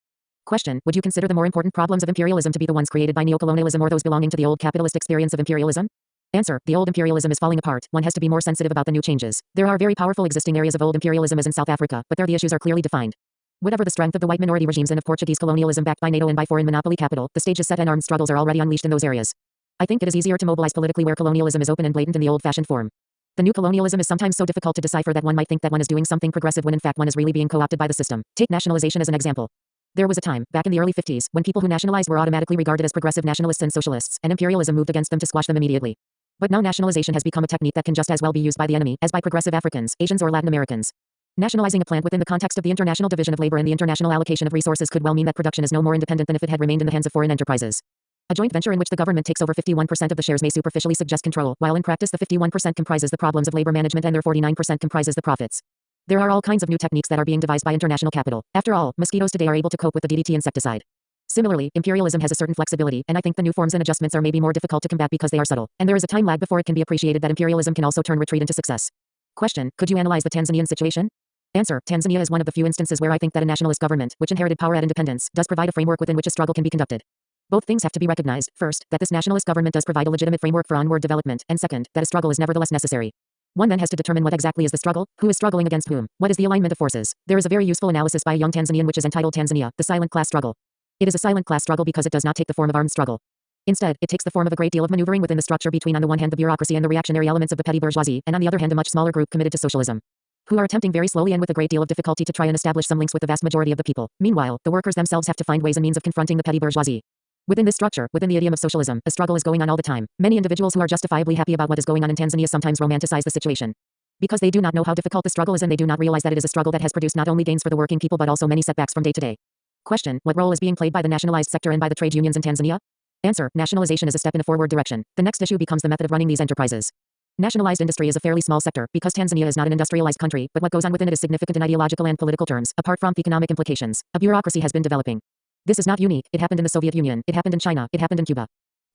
Question: would you consider the more important problems of imperialism to be the ones created by neocolonialism or those belonging to the old capitalist experience of imperialism? Answer: the old imperialism is falling apart. One has to be more sensitive about the new changes. There are very powerful existing areas of old imperialism as in South Africa, but there the issues are clearly defined. Whatever the strength of the white minority regimes and of Portuguese colonialism backed by NATO and by foreign monopoly capital, the stage is set and armed struggles are already unleashed in those areas. I think it is easier to mobilize politically where colonialism is open and blatant in the old-fashioned form. The new colonialism is sometimes so difficult to decipher that one might think that one is doing something progressive when in fact one is really being co-opted by the system. Take nationalization as an example. There was a time, back in the early 50s, when people who nationalized were automatically regarded as progressive nationalists and socialists, and imperialism moved against them to squash them immediately. But now nationalization has become a technique that can just as well be used by the enemy as by progressive Africans, Asians or Latin Americans. Nationalizing a plant within the context of the international division of labor and the international allocation of resources could well mean that production is no more independent than if it had remained in the hands of foreign enterprises. A joint venture in which the government takes over 51% of the shares may superficially suggest control, while in practice the 51% comprises the problems of labor management and their 49% comprises the profits. There are all kinds of new techniques that are being devised by international capital. After all, mosquitoes today are able to cope with the DDT insecticide. Similarly, imperialism has a certain flexibility, and I think the new forms and adjustments are maybe more difficult to combat because they are subtle, and there is a time lag before it can be appreciated that imperialism can also turn retreat into success. Question: could you analyze the Tanzanian situation? Answer: Tanzania is one of the few instances where I think that a nationalist government, which inherited power at independence, does provide a framework within which a struggle can be conducted. Both things have to be recognized. First, that this nationalist government does provide a legitimate framework for onward development, and second, that a struggle is nevertheless necessary. One then has to determine what exactly is the struggle, who is struggling against whom, what is the alignment of forces. There is a very useful analysis by a young Tanzanian which is entitled Tanzania, the Silent Class Struggle. It is a silent class struggle because it does not take the form of armed struggle. Instead, it takes the form of a great deal of maneuvering within the structure between on the one hand the bureaucracy and the reactionary elements of the petty bourgeoisie, and on the other hand a much smaller group committed to socialism, who are attempting very slowly and with a great deal of difficulty to try and establish some links with the vast majority of the people. Meanwhile, the workers themselves have to find ways and means of confronting the petty bourgeoisie. Within this structure, within the idiom of socialism, a struggle is going on all the time. Many individuals who are justifiably happy about what is going on in Tanzania sometimes romanticize the situation. Because they do not know how difficult the struggle is and they do not realize that it is a struggle that has produced not only gains for the working people but also many setbacks from day to day. Question: what role is being played by the nationalized sector and by the trade unions in Tanzania? Answer: nationalization is a step in a forward direction. The next issue becomes the method of running these enterprises. Nationalized industry is a fairly small sector, because Tanzania is not an industrialized country, but what goes on within it is significant in ideological and political terms. Apart from economic implications, a bureaucracy has been developing. This is not unique. It happened in the Soviet Union, it happened in China, it happened in Cuba.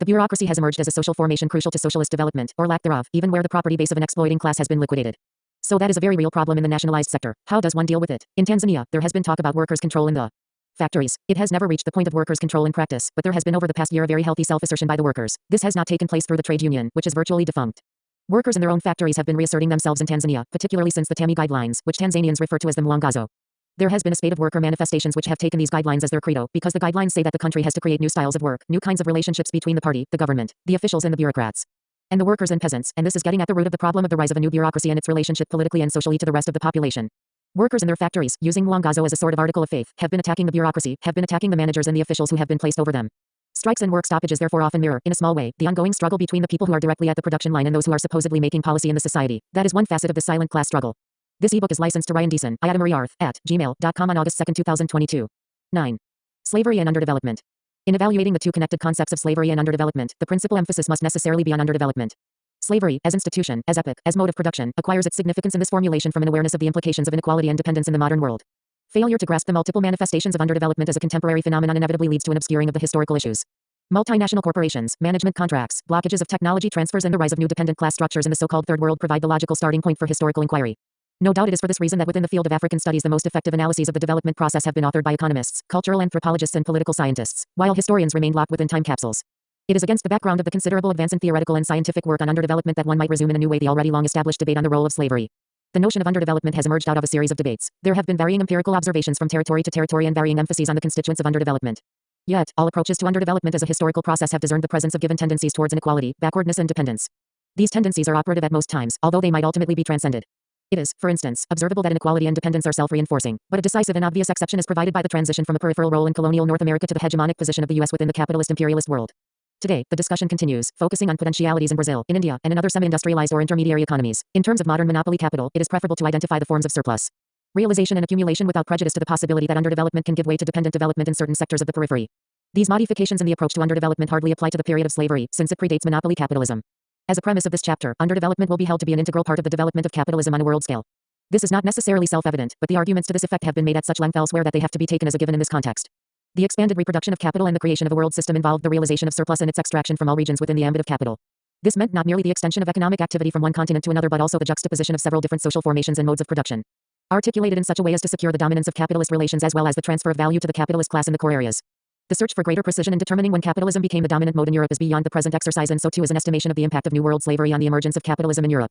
The bureaucracy has emerged as a social formation crucial to socialist development, or lack thereof, even where the property base of an exploiting class has been liquidated. So that is a very real problem in the nationalized sector. How does one deal with it? In Tanzania, there has been talk about workers' control in the factories. It has never reached the point of workers' control in practice, but there has been over the past year a very healthy self-assertion by the workers. This has not taken place through the trade union, which is virtually defunct. Workers in their own factories have been reasserting themselves in Tanzania, particularly since the TAMI guidelines, which Tanzanians refer to as the Mwangazo. There has been a spate of worker manifestations which have taken these guidelines as their credo, because the guidelines say that the country has to create new styles of work, new kinds of relationships between the party, the government, the officials and the bureaucrats, and the workers and peasants, and this is getting at the root of the problem of the rise of a new bureaucracy and its relationship politically and socially to the rest of the population. Workers in their factories, using Mwangazo as a sort of article of faith, have been attacking the bureaucracy, have been attacking the managers and the officials who have been placed over them. Strikes and work stoppages therefore often mirror, in a small way, the ongoing struggle between the people who are directly at the production line and those who are supposedly making policy in the society. That is one facet of the silent class struggle. This ebook is licensed to Ryan Deason, @gmail.com on August 2, 2022. 9. Slavery and underdevelopment. In evaluating the two connected concepts of slavery and underdevelopment, the principal emphasis must necessarily be on underdevelopment. Slavery, as institution, as epoch, as mode of production, acquires its significance in this formulation from an awareness of the implications of inequality and dependence in the modern world. Failure to grasp the multiple manifestations of underdevelopment as a contemporary phenomenon inevitably leads to an obscuring of the historical issues. Multinational corporations, management contracts, blockages of technology transfers and the rise of new dependent class structures in the so-called Third World provide the logical starting point for historical inquiry. No doubt it is for this reason that within the field of African studies the most effective analyses of the development process have been authored by economists, cultural anthropologists and political scientists, while historians remain locked within time capsules. It is against the background of the considerable advance in theoretical and scientific work on underdevelopment that one might resume in a new way the already long established debate on the role of slavery. The notion of underdevelopment has emerged out of a series of debates. There have been varying empirical observations from territory to territory and varying emphases on the constituents of underdevelopment. Yet, all approaches to underdevelopment as a historical process have discerned the presence of given tendencies towards inequality, backwardness and dependence. These tendencies are operative at most times, although they might ultimately be transcended. It is, for instance, observable that inequality and dependence are self-reinforcing, but a decisive and obvious exception is provided by the transition from a peripheral role in colonial North America to the hegemonic position of the U.S. within the capitalist imperialist world. Today, the discussion continues, focusing on potentialities in Brazil, in India, and in other semi-industrialized or intermediary economies. In terms of modern monopoly capital, it is preferable to identify the forms of surplus realization and accumulation without prejudice to the possibility that underdevelopment can give way to dependent development in certain sectors of the periphery. These modifications in the approach to underdevelopment hardly apply to the period of slavery, since it predates monopoly capitalism. As a premise of this chapter, underdevelopment will be held to be an integral part of the development of capitalism on a world scale. This is not necessarily self-evident, but the arguments to this effect have been made at such length elsewhere that they have to be taken as a given in this context. The expanded reproduction of capital and the creation of a world system involved the realization of surplus and its extraction from all regions within the ambit of capital. This meant not merely the extension of economic activity from one continent to another but also the juxtaposition of several different social formations and modes of production, articulated in such a way as to secure the dominance of capitalist relations as well as the transfer of value to the capitalist class in the core areas. The search for greater precision in determining when capitalism became the dominant mode in Europe is beyond the present exercise, and so too is an estimation of the impact of New World slavery on the emergence of capitalism in Europe.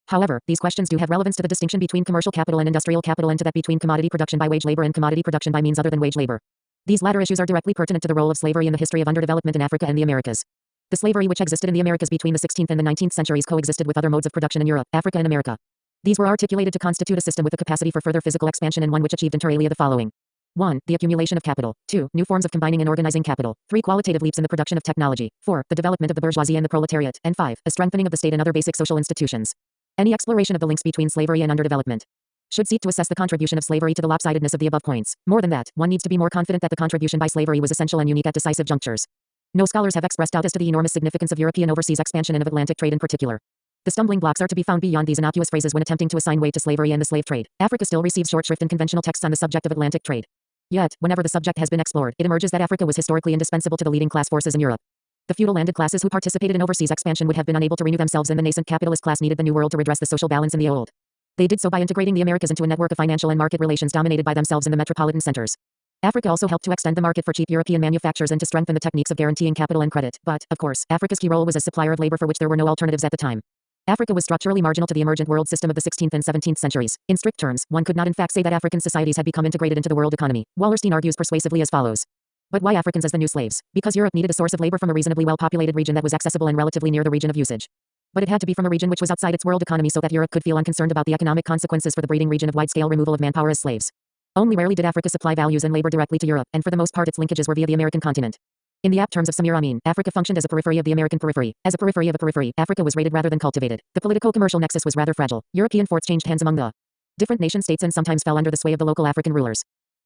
However, these questions do have relevance to the distinction between commercial capital and industrial capital and to that between commodity production by wage labor and commodity production by means other than wage labor. These latter issues are directly pertinent to the role of slavery in the history of underdevelopment in Africa and the Americas. The slavery which existed in the Americas between the 16th and the 19th centuries coexisted with other modes of production in Europe, Africa and America. These were articulated to constitute a system with the capacity for further physical expansion and one which achieved inter alia the following. 1. The accumulation of capital. 2. New forms of combining and organizing capital. 3. Qualitative leaps in the production of technology. 4. The development of the bourgeoisie and the proletariat. And 5. A strengthening of the state and other basic social institutions. Any exploration of the links between slavery and underdevelopment should seek to assess the contribution of slavery to the lopsidedness of the above points. More than that, one needs to be more confident that the contribution by slavery was essential and unique at decisive junctures. No scholars have expressed doubt as to the enormous significance of European overseas expansion and of Atlantic trade in particular. The stumbling blocks are to be found beyond these innocuous phrases when attempting to assign weight to slavery and the slave trade. Africa still receives short shrift in conventional texts on the subject of Atlantic trade. Yet, whenever the subject has been explored, it emerges that Africa was historically indispensable to the leading class forces in Europe. The feudal landed classes who participated in overseas expansion would have been unable to renew themselves, and the nascent capitalist class needed the new world to redress the social balance in the old. They did so by integrating the Americas into a network of financial and market relations dominated by themselves in the metropolitan centers. Africa also helped to extend the market for cheap European manufactures and to strengthen the techniques of guaranteeing capital and credit. But, of course, Africa's key role was as supplier of labor for which there were no alternatives at the time. Africa was structurally marginal to the emergent world system of the 16th and 17th centuries. In strict terms, one could not in fact say that African societies had become integrated into the world economy. Wallerstein argues persuasively as follows. But why Africans as the new slaves? Because Europe needed a source of labor from a reasonably well-populated region that was accessible and relatively near the region of usage. But it had to be from a region which was outside its world economy so that Europe could feel unconcerned about the economic consequences for the breeding region of wide-scale removal of manpower as slaves. Only rarely did Africa supply values and labor directly to Europe, and for the most part its linkages were via the American continent. In the apt terms of Samir Amin, Africa functioned as a periphery of the American periphery. As a periphery of a periphery, Africa was raided rather than cultivated. The politico-commercial nexus was rather fragile. European forts changed hands among the different nation-states and sometimes fell under the sway of the local African rulers.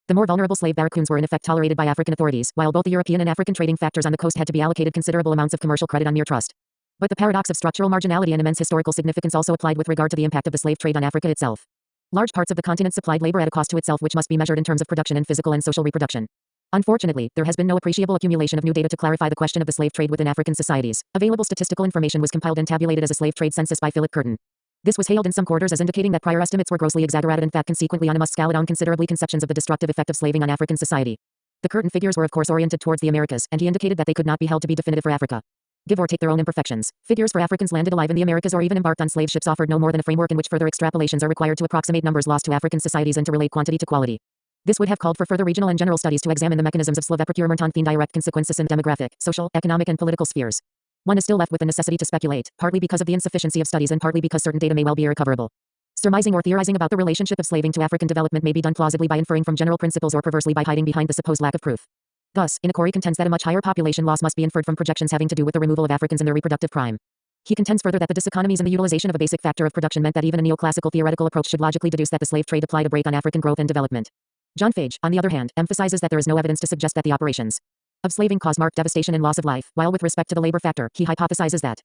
The more vulnerable slave barracoons were in effect tolerated by African authorities, while both the European and African trading factors on the coast had to be allocated considerable amounts of commercial credit on mere trust. But the paradox of structural marginality and immense historical significance also applied with regard to the impact of the slave trade on Africa itself. Large parts of the continent supplied labor at a cost to itself which must be measured in terms of production and physical and social reproduction. Unfortunately, there has been no appreciable accumulation of new data to clarify the question of the slave trade within African societies. Available statistical information was compiled and tabulated as a slave trade census by Philip Curtin. This was hailed in some quarters as indicating that prior estimates were grossly exaggerated and that consequently on a must scale down considerably conceptions of the destructive effect of slaving on African society. The Curtin figures were of course oriented towards the Americas, and he indicated that they could not be held to be definitive for Africa. Give or take their own imperfections, figures for Africans landed alive in the Americas or even embarked on slave ships offered no more than a framework in which further extrapolations are required to approximate numbers lost to African societies and to relate quantity to quality. This would have called for further regional and general studies to examine the mechanisms of slave procurement on direct consequences in demographic, social, economic and political spheres. One is still left with the necessity to speculate, partly because of the insufficiency of studies and partly because certain data may well be irrecoverable. Surmising or theorizing about the relationship of slaving to African development may be done plausibly by inferring from general principles or perversely by hiding behind the supposed lack of proof. Thus, Inakori contends that a much higher population loss must be inferred from projections having to do with the removal of Africans in their reproductive prime. He contends further that the diseconomies in the utilization of a basic factor of production meant that even a neoclassical theoretical approach should logically deduce that the slave trade applied a brake on African growth and development. John Fage, on the other hand, emphasizes that there is no evidence to suggest that the operations of slaving cause marked devastation and loss of life, while with respect to the labor factor, he hypothesizes that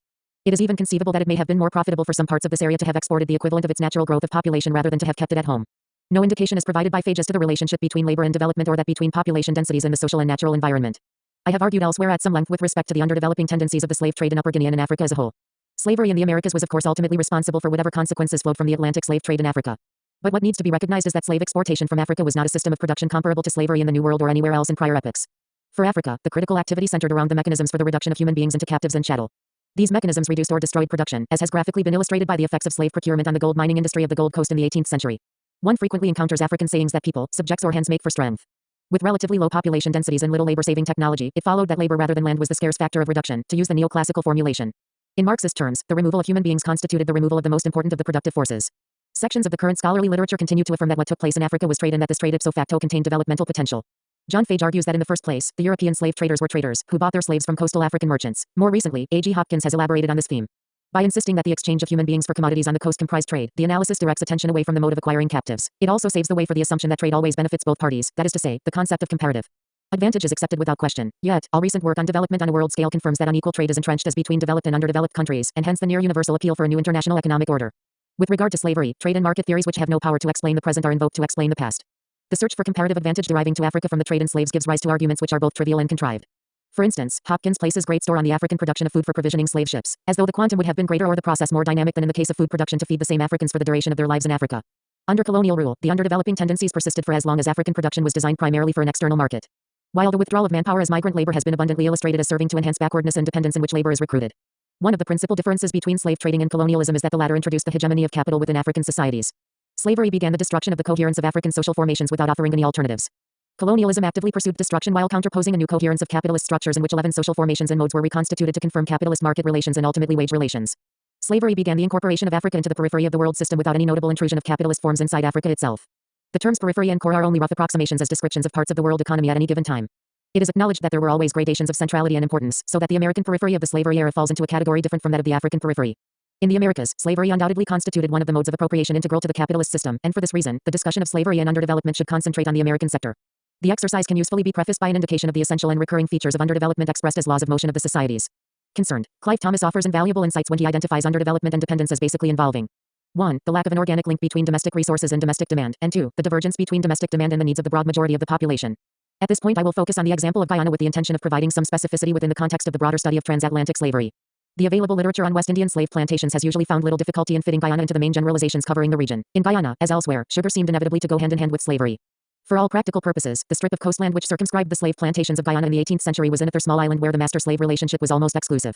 it is even conceivable that it may have been more profitable for some parts of this area to have exported the equivalent of its natural growth of population rather than to have kept it at home. No indication is provided by Fage as to the relationship between labor and development or that between population densities in the social and natural environment. I have argued elsewhere at some length with respect to the underdeveloping tendencies of the slave trade in Upper Guinea and in Africa as a whole. Slavery in the Americas was of course ultimately responsible for whatever consequences flowed from the Atlantic slave trade in Africa. But what needs to be recognized is that slave exportation from Africa was not a system of production comparable to slavery in the New World or anywhere else in prior epochs. For Africa, the critical activity centered around the mechanisms for the reduction of human beings into captives and chattel. These mechanisms reduced or destroyed production, as has graphically been illustrated by the effects of slave procurement on the gold mining industry of the Gold Coast in the 18th century. One frequently encounters African sayings that people, subjects or hens make for strength. With relatively low population densities and little labor-saving technology, it followed that labor rather than land was the scarce factor of reduction, to use the neoclassical formulation. In Marxist terms, the removal of human beings constituted the removal of the most important of the productive forces. Sections of the current scholarly literature continue to affirm that what took place in Africa was trade and that this trade ipso facto contained developmental potential. John Fage argues that in the first place, the European slave traders were traders, who bought their slaves from coastal African merchants. More recently, A.G. Hopkins has elaborated on this theme. By insisting that the exchange of human beings for commodities on the coast comprised trade, the analysis directs attention away from the mode of acquiring captives. It also saves the way for the assumption that trade always benefits both parties, that is to say, the concept of comparative advantage is accepted without question. Yet, all recent work on development on a world scale confirms that unequal trade is entrenched as between developed and underdeveloped countries, and hence the near universal appeal for a new international economic order. With regard to slavery, trade and market theories which have no power to explain the present are invoked to explain the past. The search for comparative advantage deriving to Africa from the trade in slaves gives rise to arguments which are both trivial and contrived. For instance, Hopkins places great store on the African production of food for provisioning slave ships, as though the quantum would have been greater or the process more dynamic than in the case of food production to feed the same Africans for the duration of their lives in Africa. Under colonial rule, the underdeveloping tendencies persisted for as long as African production was designed primarily for an external market. While the withdrawal of manpower as migrant labor has been abundantly illustrated as serving to enhance backwardness and dependence in which labor is recruited. One of the principal differences between slave trading and colonialism is that the latter introduced the hegemony of capital within African societies. Slavery began the destruction of the coherence of African social formations without offering any alternatives. Colonialism actively pursued destruction while counterposing a new coherence of capitalist structures in which 11 social formations and modes were reconstituted to confirm capitalist market relations and ultimately wage relations. Slavery began the incorporation of Africa into the periphery of the world system without any notable intrusion of capitalist forms inside Africa itself. The terms periphery and core are only rough approximations as descriptions of parts of the world economy at any given time. It is acknowledged that there were always gradations of centrality and importance, so that the American periphery of the slavery era falls into a category different from that of the African periphery. In the Americas, slavery undoubtedly constituted one of the modes of appropriation integral to the capitalist system, and for this reason, the discussion of slavery and underdevelopment should concentrate on the American sector. The exercise can usefully be prefaced by an indication of the essential and recurring features of underdevelopment expressed as laws of motion of the societies concerned. Clive Thomas offers invaluable insights when he identifies underdevelopment and dependence as basically involving 1. The lack of an organic link between domestic resources and domestic demand, and 2. The divergence between domestic demand and the needs of the broad majority of the population. At this point I will focus on the example of Guyana with the intention of providing some specificity within the context of the broader study of transatlantic slavery. The available literature on West Indian slave plantations has usually found little difficulty in fitting Guyana into the main generalizations covering the region. In Guyana, as elsewhere, sugar seemed inevitably to go hand in hand with slavery. For all practical purposes, the strip of coastland which circumscribed the slave plantations of Guyana in the 18th century was another small island where the master-slave relationship was almost exclusive.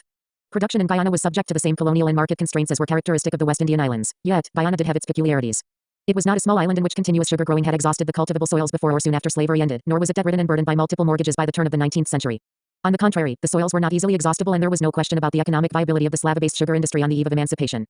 Production in Guyana was subject to the same colonial and market constraints as were characteristic of the West Indian islands, yet Guyana did have its peculiarities. It was not a small island in which continuous sugar growing had exhausted the cultivable soils before or soon after slavery ended, nor was it debt-ridden and burdened by multiple mortgages by the turn of the 19th century. On the contrary, the soils were not easily exhaustible and there was no question about the economic viability of the slave-based sugar industry on the eve of emancipation.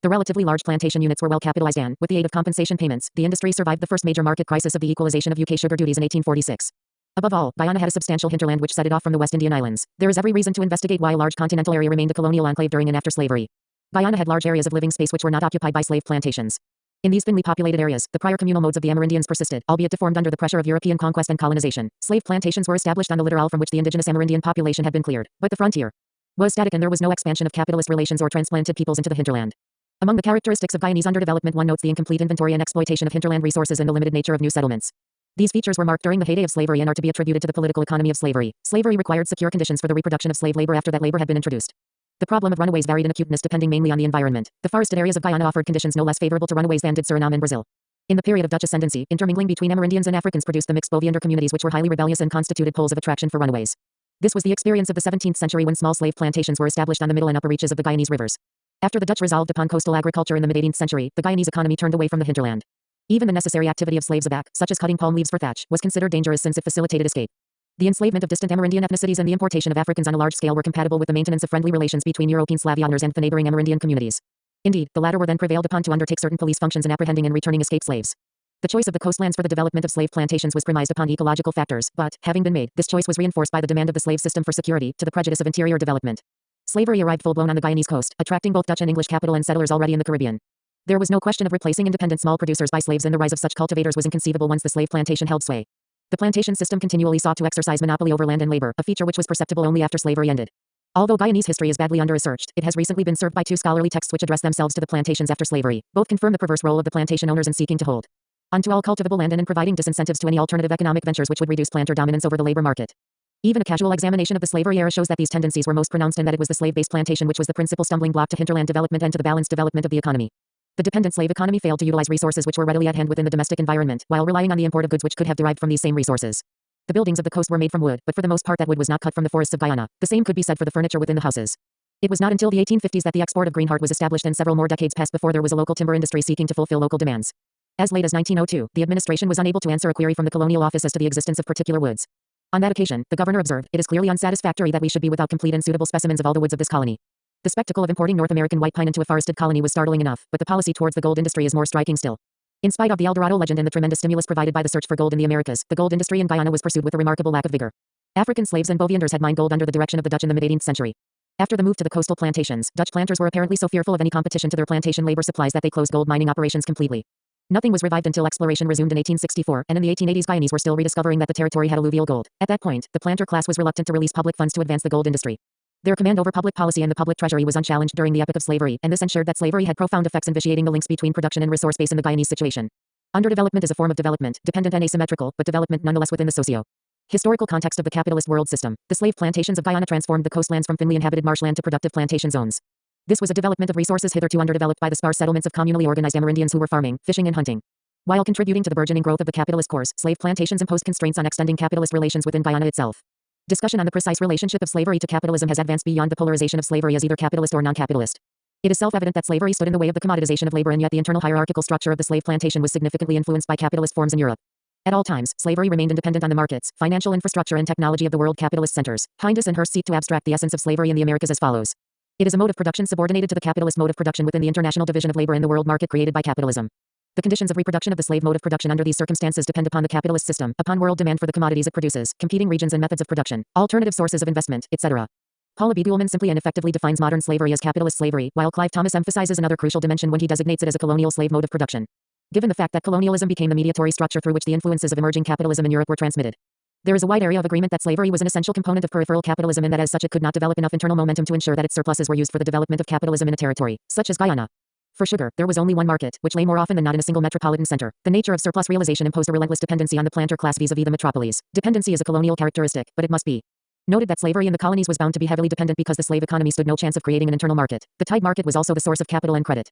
The relatively large plantation units were well capitalized and, with the aid of compensation payments, the industry survived the first major market crisis of the equalization of UK sugar duties in 1846. Above all, Guyana had a substantial hinterland which set it off from the West Indian islands. There is every reason to investigate why a large continental area remained a colonial enclave during and after slavery. Guyana had large areas of living space which were not occupied by slave plantations. In these thinly populated areas, the prior communal modes of the Amerindians persisted, albeit deformed under the pressure of European conquest and colonization. Slave plantations were established on the littoral from which the indigenous Amerindian population had been cleared, but the frontier was static and there was no expansion of capitalist relations or transplanted peoples into the hinterland. Among the characteristics of Guyanese underdevelopment one notes the incomplete inventory and exploitation of hinterland resources and the limited nature of new settlements. These features were marked during the heyday of slavery and are to be attributed to the political economy of slavery. Slavery required secure conditions for the reproduction of slave labor after that labor had been introduced. The problem of runaways varied in acuteness depending mainly on the environment. The forested areas of Guyana offered conditions no less favorable to runaways than did Suriname and Brazil. In the period of Dutch ascendancy, intermingling between Amerindians and Africans produced the mixed Bovieander communities which were highly rebellious and constituted poles of attraction for runaways. This was the experience of the 17th century when small slave plantations were established on the middle and upper reaches of the Guyanese rivers. After the Dutch resolved upon coastal agriculture in the mid-18th century, the Guyanese economy turned away from the hinterland. Even the necessary activity of slaves aback, such as cutting palm leaves for thatch, was considered dangerous since it facilitated escape. The enslavement of distant Amerindian ethnicities and the importation of Africans on a large scale were compatible with the maintenance of friendly relations between European Slavyaners and the neighboring Amerindian communities. Indeed, the latter were then prevailed upon to undertake certain police functions in apprehending and returning escaped slaves. The choice of the coastlands for the development of slave plantations was premised upon ecological factors, but, having been made, this choice was reinforced by the demand of the slave system for security, to the prejudice of interior development. Slavery arrived full-blown on the Guyanese coast, attracting both Dutch and English capital and settlers already in the Caribbean. There was no question of replacing independent small producers by slaves, and the rise of such cultivators was inconceivable once the slave plantation held sway. The plantation system continually sought to exercise monopoly over land and labor, a feature which was perceptible only after slavery ended. Although Guyanese history is badly under-researched, it has recently been served by two scholarly texts which address themselves to the plantations after slavery. Both confirm the perverse role of the plantation owners in seeking to hold onto all cultivable land and in providing disincentives to any alternative economic ventures which would reduce planter dominance over the labor market. Even a casual examination of the slavery era shows that these tendencies were most pronounced and that it was the slave-based plantation which was the principal stumbling block to hinterland development and to the balanced development of the economy. The dependent slave economy failed to utilize resources which were readily at hand within the domestic environment, while relying on the import of goods which could have derived from these same resources. The buildings of the coast were made from wood, but for the most part that wood was not cut from the forests of Guyana. The same could be said for the furniture within the houses. It was not until the 1850s that the export of greenheart was established, and several more decades passed before there was a local timber industry seeking to fulfill local demands. As late as 1902, the administration was unable to answer a query from the colonial office as to the existence of particular woods. On that occasion, the governor observed, "It is clearly unsatisfactory that we should be without complete and suitable specimens of all the woods of this colony." The spectacle of importing North American white pine into a forested colony was startling enough, but the policy towards the gold industry is more striking still. In spite of the El Dorado legend and the tremendous stimulus provided by the search for gold in the Americas, the gold industry in Guyana was pursued with a remarkable lack of vigor. African slaves and Bovianders had mined gold under the direction of the Dutch in the mid-18th century. After the move to the coastal plantations, Dutch planters were apparently so fearful of any competition to their plantation labor supplies that they closed gold mining operations completely. Nothing was revived until exploration resumed in 1864, and in the 1880s Guyanese were still rediscovering that the territory had alluvial gold. At that point, the planter class was reluctant to release public funds to advance the gold industry. Their command over public policy and the public treasury was unchallenged during the epoch of slavery, and this ensured that slavery had profound effects in vitiating the links between production and resource base in the Guyanese situation. Underdevelopment is a form of development, dependent and asymmetrical, but development nonetheless within the socio-historical context of the capitalist world system. The slave plantations of Guyana transformed the coastlands from thinly inhabited marshland to productive plantation zones. This was a development of resources hitherto underdeveloped by the sparse settlements of communally organized Amerindians who were farming, fishing and hunting. While contributing to the burgeoning growth of the capitalist course, slave plantations imposed constraints on extending capitalist relations within Guyana itself. Discussion on the precise relationship of slavery to capitalism has advanced beyond the polarization of slavery as either capitalist or non-capitalist. It is self-evident that slavery stood in the way of the commoditization of labor, and yet the internal hierarchical structure of the slave plantation was significantly influenced by capitalist forms in Europe. At all times, slavery remained independent on the markets, financial infrastructure and technology of the world capitalist centers. Hindus and Hurst seek to abstract the essence of slavery in the Americas as follows. It is a mode of production subordinated to the capitalist mode of production within the international division of labor in the world market created by capitalism. The conditions of reproduction of the slave mode of production under these circumstances depend upon the capitalist system, upon world demand for the commodities it produces, competing regions and methods of production, alternative sources of investment, etc. Paula B. Buhlman simply and effectively defines modern slavery as capitalist slavery, while Clive Thomas emphasizes another crucial dimension when he designates it as a colonial slave mode of production. Given the fact that colonialism became the mediatory structure through which the influences of emerging capitalism in Europe were transmitted, there is a wide area of agreement that slavery was an essential component of peripheral capitalism, and that as such it could not develop enough internal momentum to ensure that its surpluses were used for the development of capitalism in a territory, such as Guyana. For sugar, there was only one market, which lay more often than not in a single metropolitan center. The nature of surplus realization imposed a relentless dependency on the planter class vis-a-vis the metropolis. Dependency is a colonial characteristic, but it must be noted that slavery in the colonies was bound to be heavily dependent because the slave economy stood no chance of creating an internal market. The tide market was also the source of capital and credit.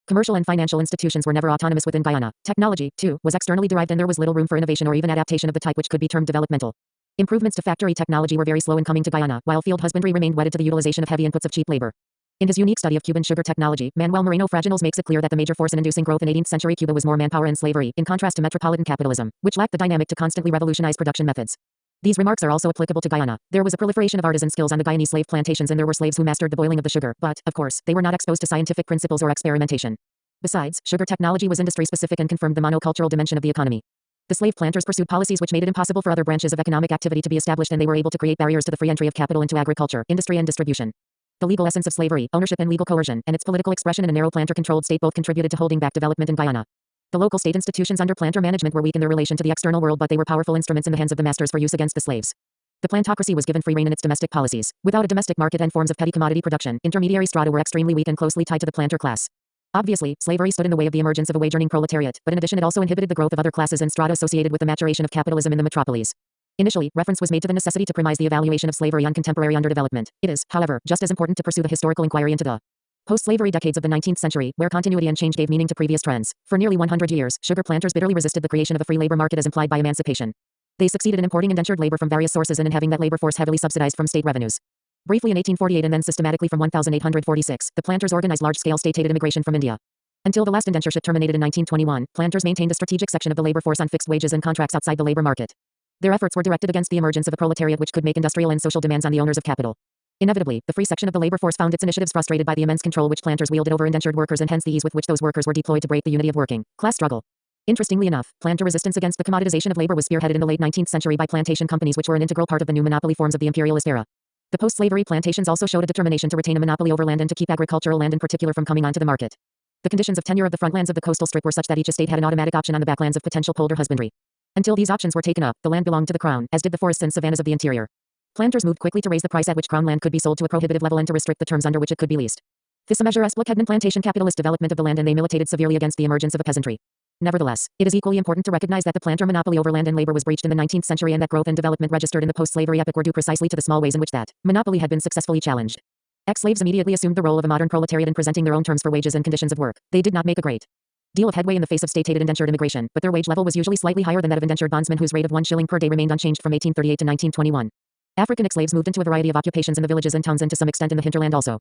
Commercial and financial institutions were never autonomous within Guyana. Technology, too, was externally derived, and there was little room for innovation or even adaptation of the type which could be termed developmental. Improvements to factory technology were very slow in coming to Guyana, while field husbandry remained wedded to the utilization of heavy inputs of cheap labor. In his unique study of Cuban sugar technology, Manuel Moreno Fraginals makes it clear that the major force in inducing growth in 18th century Cuba was more manpower and slavery, in contrast to metropolitan capitalism, which lacked the dynamic to constantly revolutionize production methods. These remarks are also applicable to Guyana. There was a proliferation of artisan skills on the Guyanese slave plantations, and there were slaves who mastered the boiling of the sugar, but, of course, they were not exposed to scientific principles or experimentation. Besides, sugar technology was industry-specific and confirmed the monocultural dimension of the economy. The slave planters pursued policies which made it impossible for other branches of economic activity to be established, and they were able to create barriers to the free entry of capital into agriculture, industry and distribution. The legal essence of slavery, ownership and legal coercion, and its political expression in a narrow planter-controlled state both contributed to holding back development in Guyana. The local state institutions under planter management were weak in their relation to the external world, but they were powerful instruments in the hands of the masters for use against the slaves. The plantocracy was given free rein in its domestic policies. Without a domestic market and forms of petty commodity production, intermediary strata were extremely weak and closely tied to the planter class. Obviously, slavery stood in the way of the emergence of a wage-earning proletariat, but in addition it also inhibited the growth of other classes and strata associated with the maturation of capitalism in the metropolis. Initially, reference was made to the necessity to premise the evaluation of slavery on contemporary underdevelopment. It is, however, just as important to pursue the historical inquiry into the post-slavery decades of the 19th century, where continuity and change gave meaning to previous trends. For nearly 100 years, sugar planters bitterly resisted the creation of a free labor market as implied by emancipation. They succeeded in importing indentured labor from various sources and in having that labor force heavily subsidized from state revenues. Briefly in 1848 and then systematically from 1846, the planters organized large-scale state-aided immigration from India. Until the last indentureship terminated in 1921, planters maintained a strategic section of the labor force on fixed wages and contracts outside the labor market. Their efforts were directed against the emergence of a proletariat which could make industrial and social demands on the owners of capital. Inevitably, the free section of the labor force found its initiatives frustrated by the immense control which planters wielded over indentured workers and hence the ease with which those workers were deployed to break the unity of working class struggle. Interestingly enough, planter resistance against the commoditization of labor was spearheaded in the late 19th century by plantation companies which were an integral part of the new monopoly forms of the imperialist era. The post-slavery plantations also showed a determination to retain a monopoly over land and to keep agricultural land in particular from coming onto the market. The conditions of tenure of the front lands of the coastal strip were such that each estate had an automatic option on the backlands of potential polder husbandry. Until these options were taken up, the land belonged to the crown, as did the forests and savannas of the interior. Planters moved quickly to raise the price at which crown land could be sold to a prohibitive level and to restrict the terms under which it could be leased. This measure explicated plantation capitalist development of the land and they militated severely against the emergence of a peasantry. Nevertheless, it is equally important to recognize that the planter monopoly over land and labor was breached in the 19th century and that growth and development registered in the post-slavery epoch were due precisely to the small ways in which that monopoly had been successfully challenged. Ex-slaves immediately assumed the role of a modern proletariat in presenting their own terms for wages and conditions of work. They did not make a great deal of headway in the face of state-aided indentured immigration, but their wage level was usually slightly higher than that of indentured bondsmen whose rate of 1 shilling per day remained unchanged from 1838 to 1921. African ex-slaves moved into a variety of occupations in the villages and towns and to some extent in the hinterland also.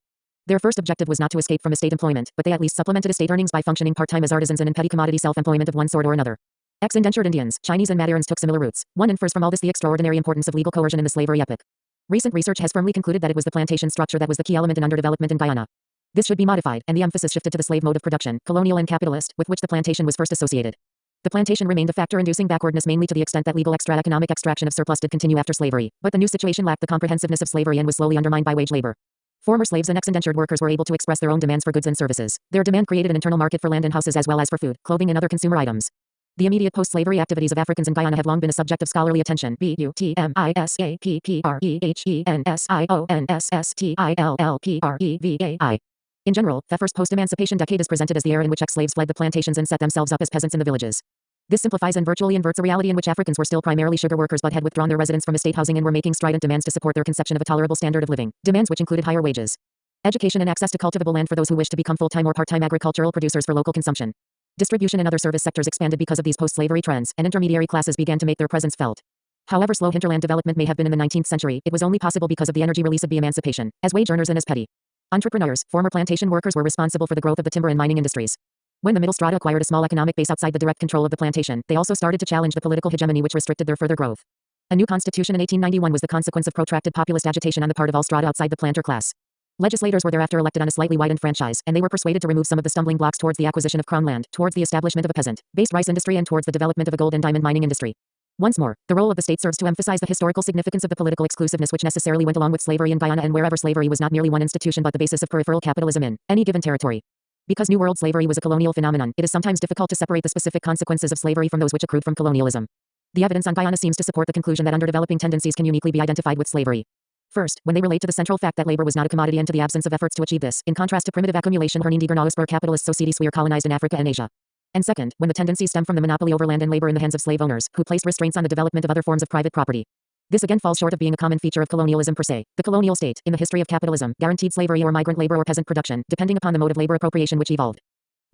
Their first objective was not to escape from estate employment, but they at least supplemented estate earnings by functioning part-time as artisans and in petty commodity self-employment of one sort or another. Ex-indentured Indians, Chinese and Mandarins took similar routes. One infers from all this the extraordinary importance of legal coercion in the slavery epoch. Recent research has firmly concluded that it was the plantation structure that was the key element in underdevelopment in Guyana. This should be modified, and the emphasis shifted to the slave mode of production, colonial and capitalist, with which the plantation was first associated. The plantation remained a factor inducing backwardness mainly to the extent that legal economic extraction of surplus did continue after slavery, but the new situation lacked the comprehensiveness of slavery and was slowly undermined by wage labor. Former slaves and ex-indentured workers were able to express their own demands for goods and services. Their demand created an internal market for land and houses as well as for food, clothing and other consumer items. The immediate post-slavery activities of Africans in Guyana have long been a subject of scholarly attention. Butmisappprehensstillprevai. In general, the first post-emancipation decade is presented as the era in which ex-slaves fled the plantations and set themselves up as peasants in the villages. This simplifies and virtually inverts a reality in which Africans were still primarily sugar workers but had withdrawn their residence from estate housing and were making strident demands to support their conception of a tolerable standard of living, demands which included higher wages, education and access to cultivable land for those who wished to become full-time or part-time agricultural producers for local consumption. Distribution and other service sectors expanded because of these post-slavery trends, and intermediary classes began to make their presence felt. However slow hinterland development may have been in the 19th century, it was only possible because of the energy release of the emancipation. As wage earners and as petty entrepreneurs, former plantation workers were responsible for the growth of the timber and mining industries. When the middle strata acquired a small economic base outside the direct control of the plantation, they also started to challenge the political hegemony which restricted their further growth. A new constitution in 1891 was the consequence of protracted populist agitation on the part of all strata outside the planter class. Legislators were thereafter elected on a slightly widened franchise, and they were persuaded to remove some of the stumbling blocks towards the acquisition of crown land, towards the establishment of a peasant-based rice industry and towards the development of a gold and diamond mining industry. Once more, the role of the state serves to emphasize the historical significance of the political exclusiveness which necessarily went along with slavery in Guyana and wherever slavery was not merely one institution but the basis of peripheral capitalism in any given territory. Because New World slavery was a colonial phenomenon, it is sometimes difficult to separate the specific consequences of slavery from those which accrued from colonialism. The evidence on Guyana seems to support the conclusion that underdeveloping tendencies can uniquely be identified with slavery. First, when they relate to the central fact that labor was not a commodity and to the absence of efforts to achieve this, in contrast to primitive accumulation or neanderthal capitalist societies were colonized in Africa and Asia. And second, when the tendencies stem from the monopoly over land and labor in the hands of slave owners, who placed restraints on the development of other forms of private property. This again falls short of being a common feature of colonialism per se. The colonial state, in the history of capitalism, guaranteed slavery or migrant labor or peasant production, depending upon the mode of labor appropriation which evolved.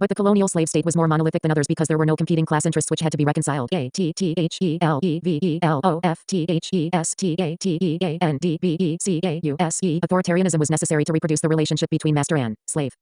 But the colonial slave state was more monolithic than others because there were no competing class interests which had to be reconciled. Authoritarianism was necessary to reproduce the relationship between master and slave.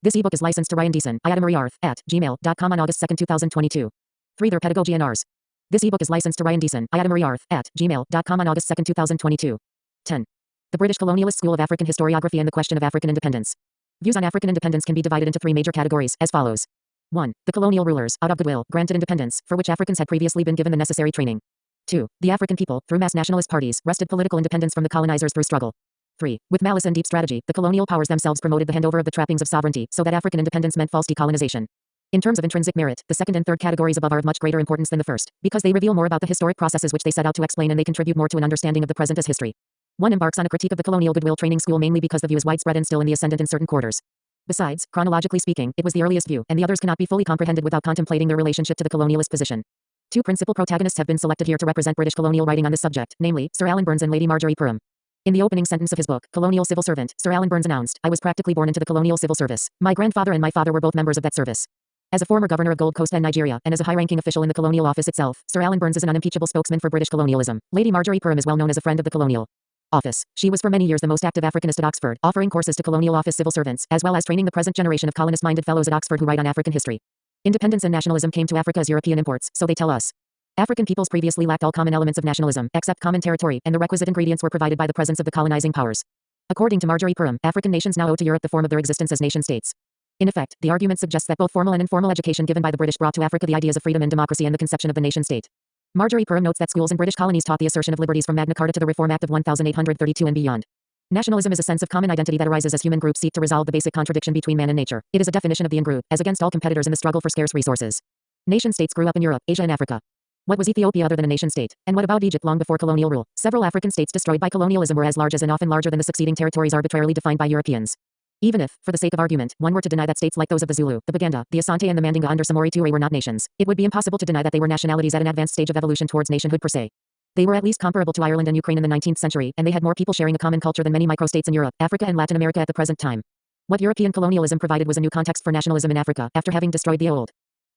This ebook is licensed to Ryan Deason, @gmail.com on August 2, 2022. 3. Their Pedagogy and Ours. This ebook is licensed to Ryan Deason, @gmail.com on August 2, 2022. 10. The British Colonialist School of African Historiography and the Question of African Independence. Views on African independence can be divided into three major categories, as follows. 1. The colonial rulers, out of goodwill, granted independence, for which Africans had previously been given the necessary training. 2. The African people, through mass nationalist parties, wrested political independence from the colonizers through struggle. 3. With malice and deep strategy, the colonial powers themselves promoted the handover of the trappings of sovereignty, so that African independence meant false decolonization. In terms of intrinsic merit, the second and third categories above are of much greater importance than the first, because they reveal more about the historic processes which they set out to explain and they contribute more to an understanding of the present as history. 1 embarks on a critique of the colonial goodwill training school mainly because the view is widespread and still in the ascendant in certain quarters. Besides, chronologically speaking, it was the earliest view, and the others cannot be fully comprehended without contemplating their relationship to the colonialist position. Two principal protagonists have been selected here to represent British colonial writing on this subject, namely, Sir Alan Burns and Lady Marjorie Purham. In the opening sentence of his book, Colonial Civil Servant, Sir Alan Burns announced, "I was practically born into the colonial civil service. My grandfather and my father were both members of that service." As a former governor of Gold Coast and Nigeria, and as a high-ranking official in the colonial office itself, Sir Alan Burns is an unimpeachable spokesman for British colonialism. Lady Marjorie Purham is well known as a friend of the colonial office. She was for many years the most active Africanist at Oxford, offering courses to colonial office civil servants, as well as training the present generation of colonist-minded fellows at Oxford who write on African history. Independence and nationalism came to Africa as European imports, so they tell us. African peoples previously lacked all common elements of nationalism, except common territory, and the requisite ingredients were provided by the presence of the colonizing powers. According to Marjorie Purham, African nations now owe to Europe the form of their existence as nation-states. In effect, the argument suggests that both formal and informal education given by the British brought to Africa the ideas of freedom and democracy and the conception of the nation-state. Marjorie Purham notes that schools in British colonies taught the assertion of liberties from Magna Carta to the Reform Act of 1832 and beyond. Nationalism is a sense of common identity that arises as human groups seek to resolve the basic contradiction between man and nature. It is a definition of the in-group, as against all competitors in the struggle for scarce resources. Nation-states grew up in Europe, Asia and Africa. What was Ethiopia other than a nation-state? And what about Egypt long before colonial rule? Several African states destroyed by colonialism were as large as and often larger than the succeeding territories arbitrarily defined by Europeans. Even if, for the sake of argument, one were to deny that states like those of the Zulu, the Baganda, the Asante and the Mandinga under Samori Toure were not nations, it would be impossible to deny that they were nationalities at an advanced stage of evolution towards nationhood per se. They were at least comparable to Ireland and Ukraine in the 19th century, and they had more people sharing a common culture than many microstates in Europe, Africa and Latin America at the present time. What European colonialism provided was a new context for nationalism in Africa, after having destroyed the old.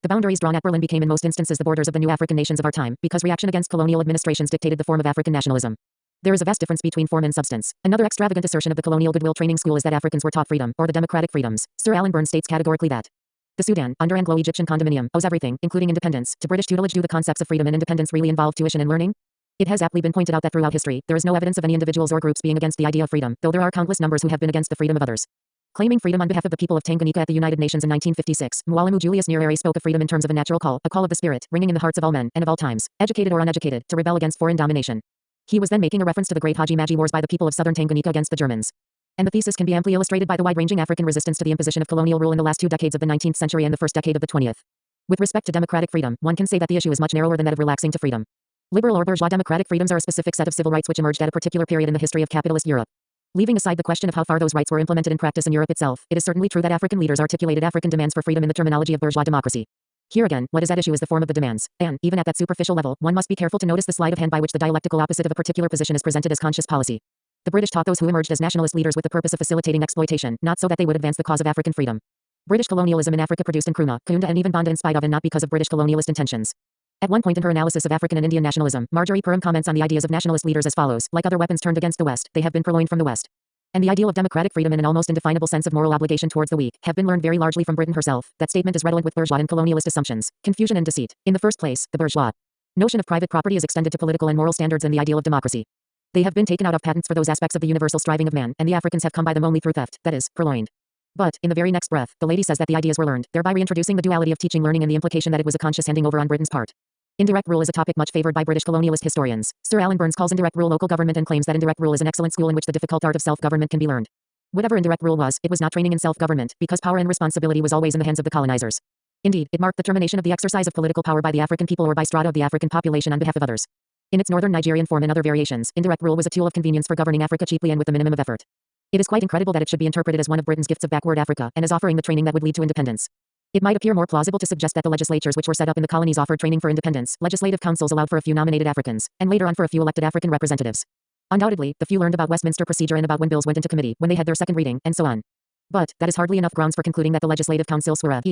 The boundaries drawn at Berlin became in most instances the borders of the new African nations of our time, because reaction against colonial administrations dictated the form of African nationalism. There is a vast difference between form and substance. Another extravagant assertion of the colonial goodwill training school is that Africans were taught freedom, or the democratic freedoms. Sir Alan Burns states categorically that the Sudan, under Anglo-Egyptian condominium, owes everything, including independence, to British tutelage. Do the concepts of freedom and independence really involve tuition and learning? It has aptly been pointed out that throughout history, there is no evidence of any individuals or groups being against the idea of freedom, though there are countless numbers who have been against the freedom of others. Claiming freedom on behalf of the people of Tanganyika at the United Nations in 1956, Mwalimu Julius Nyerere spoke of freedom in terms of a natural call, a call of the spirit, ringing in the hearts of all men, and of all times, educated or uneducated, to rebel against foreign domination. He was then making a reference to the great Haji Maji Wars by the people of southern Tanganyika against the Germans. And the thesis can be amply illustrated by the wide-ranging African resistance to the imposition of colonial rule in the last 2 decades of the 19th century and the first decade of the 20th. With respect to democratic freedom, one can say that the issue is much narrower than that of relaxing to freedom. Liberal or bourgeois democratic freedoms are a specific set of civil rights which emerged at a particular period in the history of capitalist Europe. Leaving aside the question of how far those rights were implemented in practice in Europe itself, it is certainly true that African leaders articulated African demands for freedom in the terminology of bourgeois democracy. Here again, what is at issue is the form of the demands, and, even at that superficial level, one must be careful to notice the sleight of hand by which the dialectical opposite of a particular position is presented as conscious policy. The British taught those who emerged as nationalist leaders with the purpose of facilitating exploitation, not so that they would advance the cause of African freedom. British colonialism in Africa produced Nkrumah, Kaunda and even Banda in spite of and not because of British colonialist intentions. At one point in her analysis of African and Indian nationalism, Marjorie Purham comments on the ideas of nationalist leaders as follows: like other weapons turned against the West, they have been purloined from the West. And the ideal of democratic freedom and an almost indefinable sense of moral obligation towards the weak have been learned very largely from Britain herself. That statement is redolent with bourgeois and colonialist assumptions, confusion and deceit. In the first place, the bourgeois notion of private property is extended to political and moral standards and the ideal of democracy. They have been taken out of patents for those aspects of the universal striving of man, and the Africans have come by them only through theft, that is, purloined. But, in the very next breath, the lady says that the ideas were learned, thereby reintroducing the duality of teaching learning and the implication that it was a conscious handing over on Britain's part. Indirect rule is a topic much favored by British colonialist historians. Sir Alan Burns calls indirect rule local government and claims that indirect rule is an excellent school in which the difficult art of self-government can be learned. Whatever indirect rule was, it was not training in self-government, because power and responsibility was always in the hands of the colonizers. Indeed, it marked the termination of the exercise of political power by the African people or by strata of the African population on behalf of others. In its northern Nigerian form and other variations, indirect rule was a tool of convenience for governing Africa cheaply and with the minimum of effort. It is quite incredible that it should be interpreted as one of Britain's gifts of backward Africa, and as offering the training that would lead to independence. It might appear more plausible to suggest that the legislatures which were set up in the colonies offered training for independence, legislative councils allowed for a few nominated Africans, and later on for a few elected African representatives. Undoubtedly, the few learned about Westminster procedure and about when bills went into committee, when they had their second reading, and so on. But, that is hardly enough grounds for concluding that the Legislative Councils were a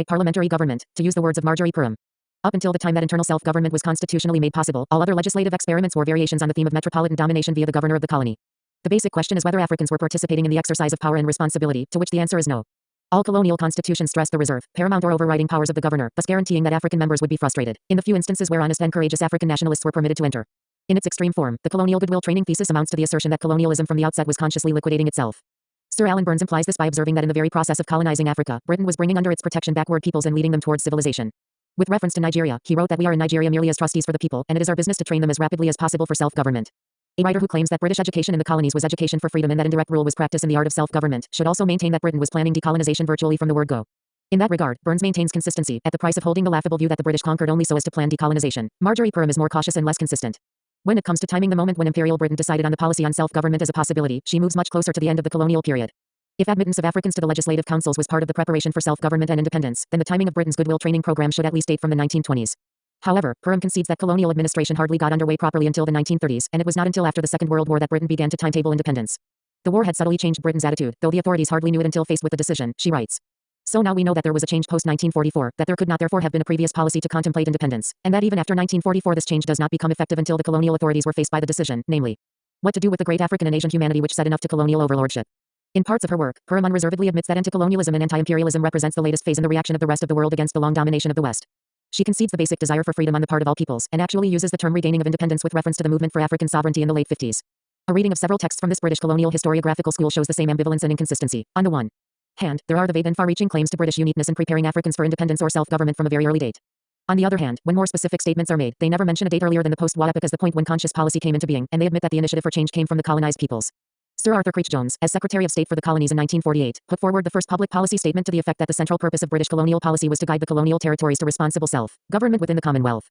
parliamentary government, to use the words of Marjorie Purham. Up until the time that internal self-government was constitutionally made possible, all other legislative experiments were variations on the theme of metropolitan domination via the governor of the colony. The basic question is whether Africans were participating in the exercise of power and responsibility, to which the answer is no. All colonial constitutions stress the reserve, paramount or overriding powers of the governor, thus guaranteeing that African members would be frustrated, in the few instances where honest and courageous African nationalists were permitted to enter. In its extreme form, the colonial goodwill training thesis amounts to the assertion that colonialism from the outset was consciously liquidating itself. Sir Alan Burns implies this by observing that in the very process of colonizing Africa, Britain was bringing under its protection backward peoples and leading them towards civilization. With reference to Nigeria, he wrote that we are in Nigeria merely as trustees for the people, and it is our business to train them as rapidly as possible for self-government. A writer who claims that British education in the colonies was education for freedom and that indirect rule was practice in the art of self-government, should also maintain that Britain was planning decolonization virtually from the word go. In that regard, Burns maintains consistency, at the price of holding the laughable view that the British conquered only so as to plan decolonization. Marjorie Purham is more cautious and less consistent. When it comes to timing the moment when Imperial Britain decided on the policy on self-government as a possibility, she moves much closer to the end of the colonial period. If admittance of Africans to the legislative councils was part of the preparation for self-government and independence, then the timing of Britain's goodwill training program should at least date from the 1920s. However, Perham concedes that colonial administration hardly got underway properly until the 1930s, and it was not until after the Second World War that Britain began to timetable independence. The war had subtly changed Britain's attitude, though the authorities hardly knew it until faced with the decision, she writes. So now we know that there was a change post-1944, that there could not therefore have been a previous policy to contemplate independence, and that even after 1944 this change does not become effective until the colonial authorities were faced by the decision, namely, what to do with the great African and Asian humanity which set enough to colonial overlordship. In parts of her work, Perham unreservedly admits that anti-colonialism and anti-imperialism represents the latest phase in the reaction of the rest of the world against the long domination of the West. She concedes the basic desire for freedom on the part of all peoples, and actually uses the term regaining of independence with reference to the movement for African sovereignty in the late 50s. A reading of several texts from this British colonial historiographical school shows the same ambivalence and inconsistency. On the one hand, there are the vague and far-reaching claims to British uniqueness in preparing Africans for independence or self-government from a very early date. On the other hand, when more specific statements are made, they never mention a date earlier than the post-war epoch as the point when conscious policy came into being, and they admit that the initiative for change came from the colonized peoples. Sir Arthur Creech Jones, as Secretary of State for the Colonies in 1948, put forward the first public policy statement to the effect that the central purpose of British colonial policy was to guide the colonial territories to responsible self-government within the Commonwealth.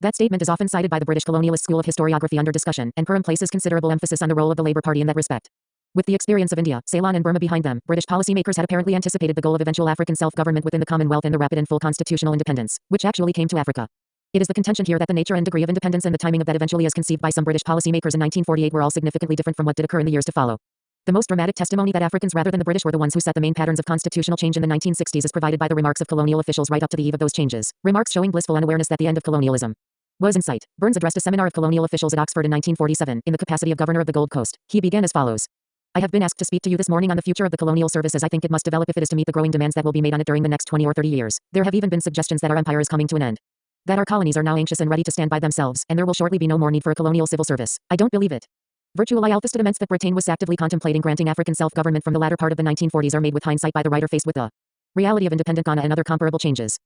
That statement is often cited by the British colonialist school of historiography under discussion, and Perham places considerable emphasis on the role of the Labour Party in that respect. With the experience of India, Ceylon and Burma behind them, British policymakers had apparently anticipated the goal of eventual African self-government within the Commonwealth and the rapid and full constitutional independence, which actually came to Africa. It is the contention here that the nature and degree of independence and the timing of that eventually as conceived by some British policymakers in 1948 were all significantly different from what did occur in the years to follow. The most dramatic testimony that Africans rather than the British were the ones who set the main patterns of constitutional change in the 1960s is provided by the remarks of colonial officials right up to the eve of those changes, remarks showing blissful unawareness that the end of colonialism was in sight. Burns addressed a seminar of colonial officials at Oxford in 1947, in the capacity of governor of the Gold Coast. He began as follows. I have been asked to speak to you this morning on the future of the colonial service as I think it must develop if it is to meet the growing demands that will be made on it during the next 20 or 30 years. There have even been suggestions that our empire is coming to an end. That our colonies are now anxious and ready to stand by themselves, and there will shortly be no more need for a colonial civil service. I don't believe it. Virtually all the statements that Britain was actively contemplating granting African self-government from the latter part of the 1940s are made with hindsight by the writer faced with the reality of independent Ghana and other comparable changes.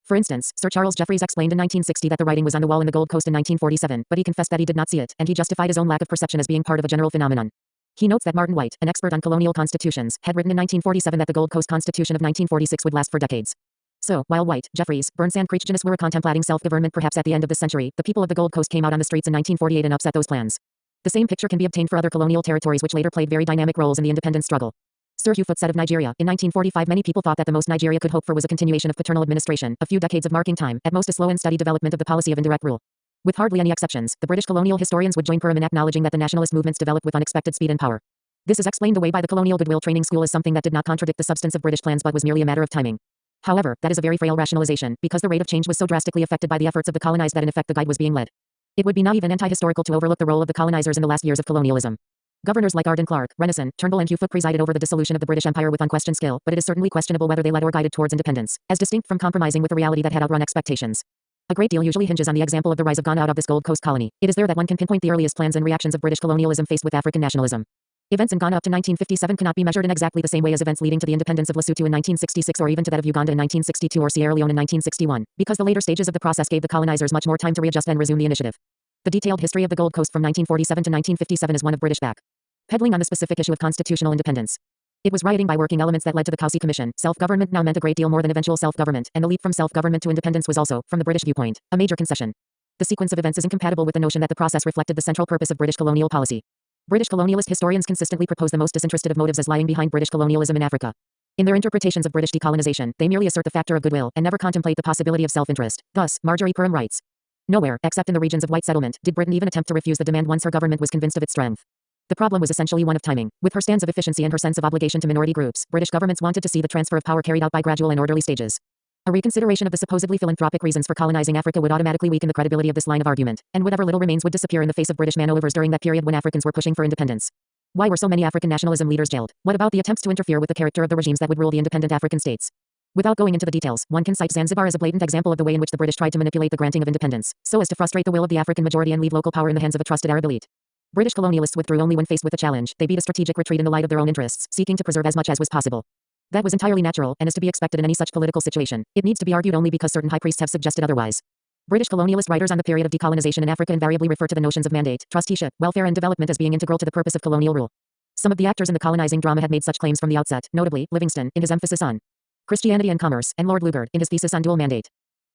For instance, Sir Charles Jeffreys explained in 1960 that the writing was on the wall in the Gold Coast in 1947, but he confessed that he did not see it, and he justified his own lack of perception as being part of a general phenomenon. He notes that Martin White, an expert on colonial constitutions, had written in 1947 that the Gold Coast Constitution of 1946 would last for decades. So, while White, Jeffreys, Burns and Creech Jones were contemplating self-government perhaps at the end of this century, the people of the Gold Coast came out on the streets in 1948 and upset those plans. The same picture can be obtained for other colonial territories which later played very dynamic roles in the independence struggle. Sir Hugh Foote said of Nigeria, in 1945 many people thought that the most Nigeria could hope for was a continuation of paternal administration, a few decades of marking time, at most a slow and steady development of the policy of indirect rule. With hardly any exceptions, the British colonial historians would join Perham in acknowledging that the nationalist movements developed with unexpected speed and power. This is explained away by the colonial goodwill training school as something that did not contradict the substance of British plans but was merely a matter of timing. However, that is a very frail rationalization, because the rate of change was so drastically affected by the efforts of the colonized that in effect the guide was being led. It would be naive and anti-historical to overlook the role of the colonizers in the last years of colonialism. Governors like Arden Clark, Renison, Turnbull and Hugh Foote presided over the dissolution of the British Empire with unquestioned skill, but it is certainly questionable whether they led or guided towards independence, as distinct from compromising with a reality that had outrun expectations. A great deal usually hinges on the example of the rise of Ghana out of this Gold Coast colony. It is there that one can pinpoint the earliest plans and reactions of British colonialism faced with African nationalism. Events in Ghana up to 1957 cannot be measured in exactly the same way as events leading to the independence of Lesotho in 1966 or even to that of Uganda in 1962 or Sierra Leone in 1961, because the later stages of the process gave the colonizers much more time to readjust and resume the initiative. The detailed history of the Gold Coast from 1947 to 1957 is one of British back-pedaling on the specific issue of constitutional independence. It was rioting by working elements that led to the Cowsey Commission. Self-government now meant a great deal more than eventual self-government, and the leap from self-government to independence was also, from the British viewpoint, a major concession. The sequence of events is incompatible with the notion that the process reflected the central purpose of British colonial policy. British colonialist historians consistently propose the most disinterested of motives as lying behind British colonialism in Africa. In their interpretations of British decolonization, they merely assert the factor of goodwill and never contemplate the possibility of self-interest. Thus, Marjorie Perham writes, nowhere, except in the regions of white settlement, did Britain even attempt to refuse the demand once her government was convinced of its strength. The problem was essentially one of timing. With her stands of efficiency and her sense of obligation to minority groups, British governments wanted to see the transfer of power carried out by gradual and orderly stages. A reconsideration of the supposedly philanthropic reasons for colonizing Africa would automatically weaken the credibility of this line of argument, and whatever little remains would disappear in the face of British maneuvers during that period when Africans were pushing for independence. Why were so many African nationalism leaders jailed? What about the attempts to interfere with the character of the regimes that would rule the independent African states? Without going into the details, one can cite Zanzibar as a blatant example of the way in which the British tried to manipulate the granting of independence, so as to frustrate the will of the African majority and leave local power in the hands of a trusted Arab elite. British colonialists withdrew only when faced with a challenge. They beat a strategic retreat in the light of their own interests, seeking to preserve as much as was possible. That was entirely natural, and is to be expected in any such political situation. It needs to be argued only because certain high priests have suggested otherwise. British colonialist writers on the period of decolonization in Africa invariably refer to the notions of mandate, trusteeship, welfare and development as being integral to the purpose of colonial rule. Some of the actors in the colonizing drama had made such claims from the outset, notably, Livingstone, in his emphasis on Christianity and commerce, and Lord Lugard, in his thesis on dual mandate.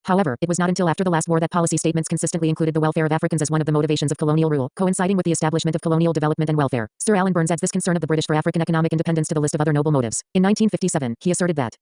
However, it was not until after the last war that policy statements consistently included the welfare of Africans as one of the motivations of colonial rule, coinciding with the establishment of colonial development and welfare. Sir Alan Burns adds this concern of the British for African economic independence to the list of other noble motives. In 1957, he asserted that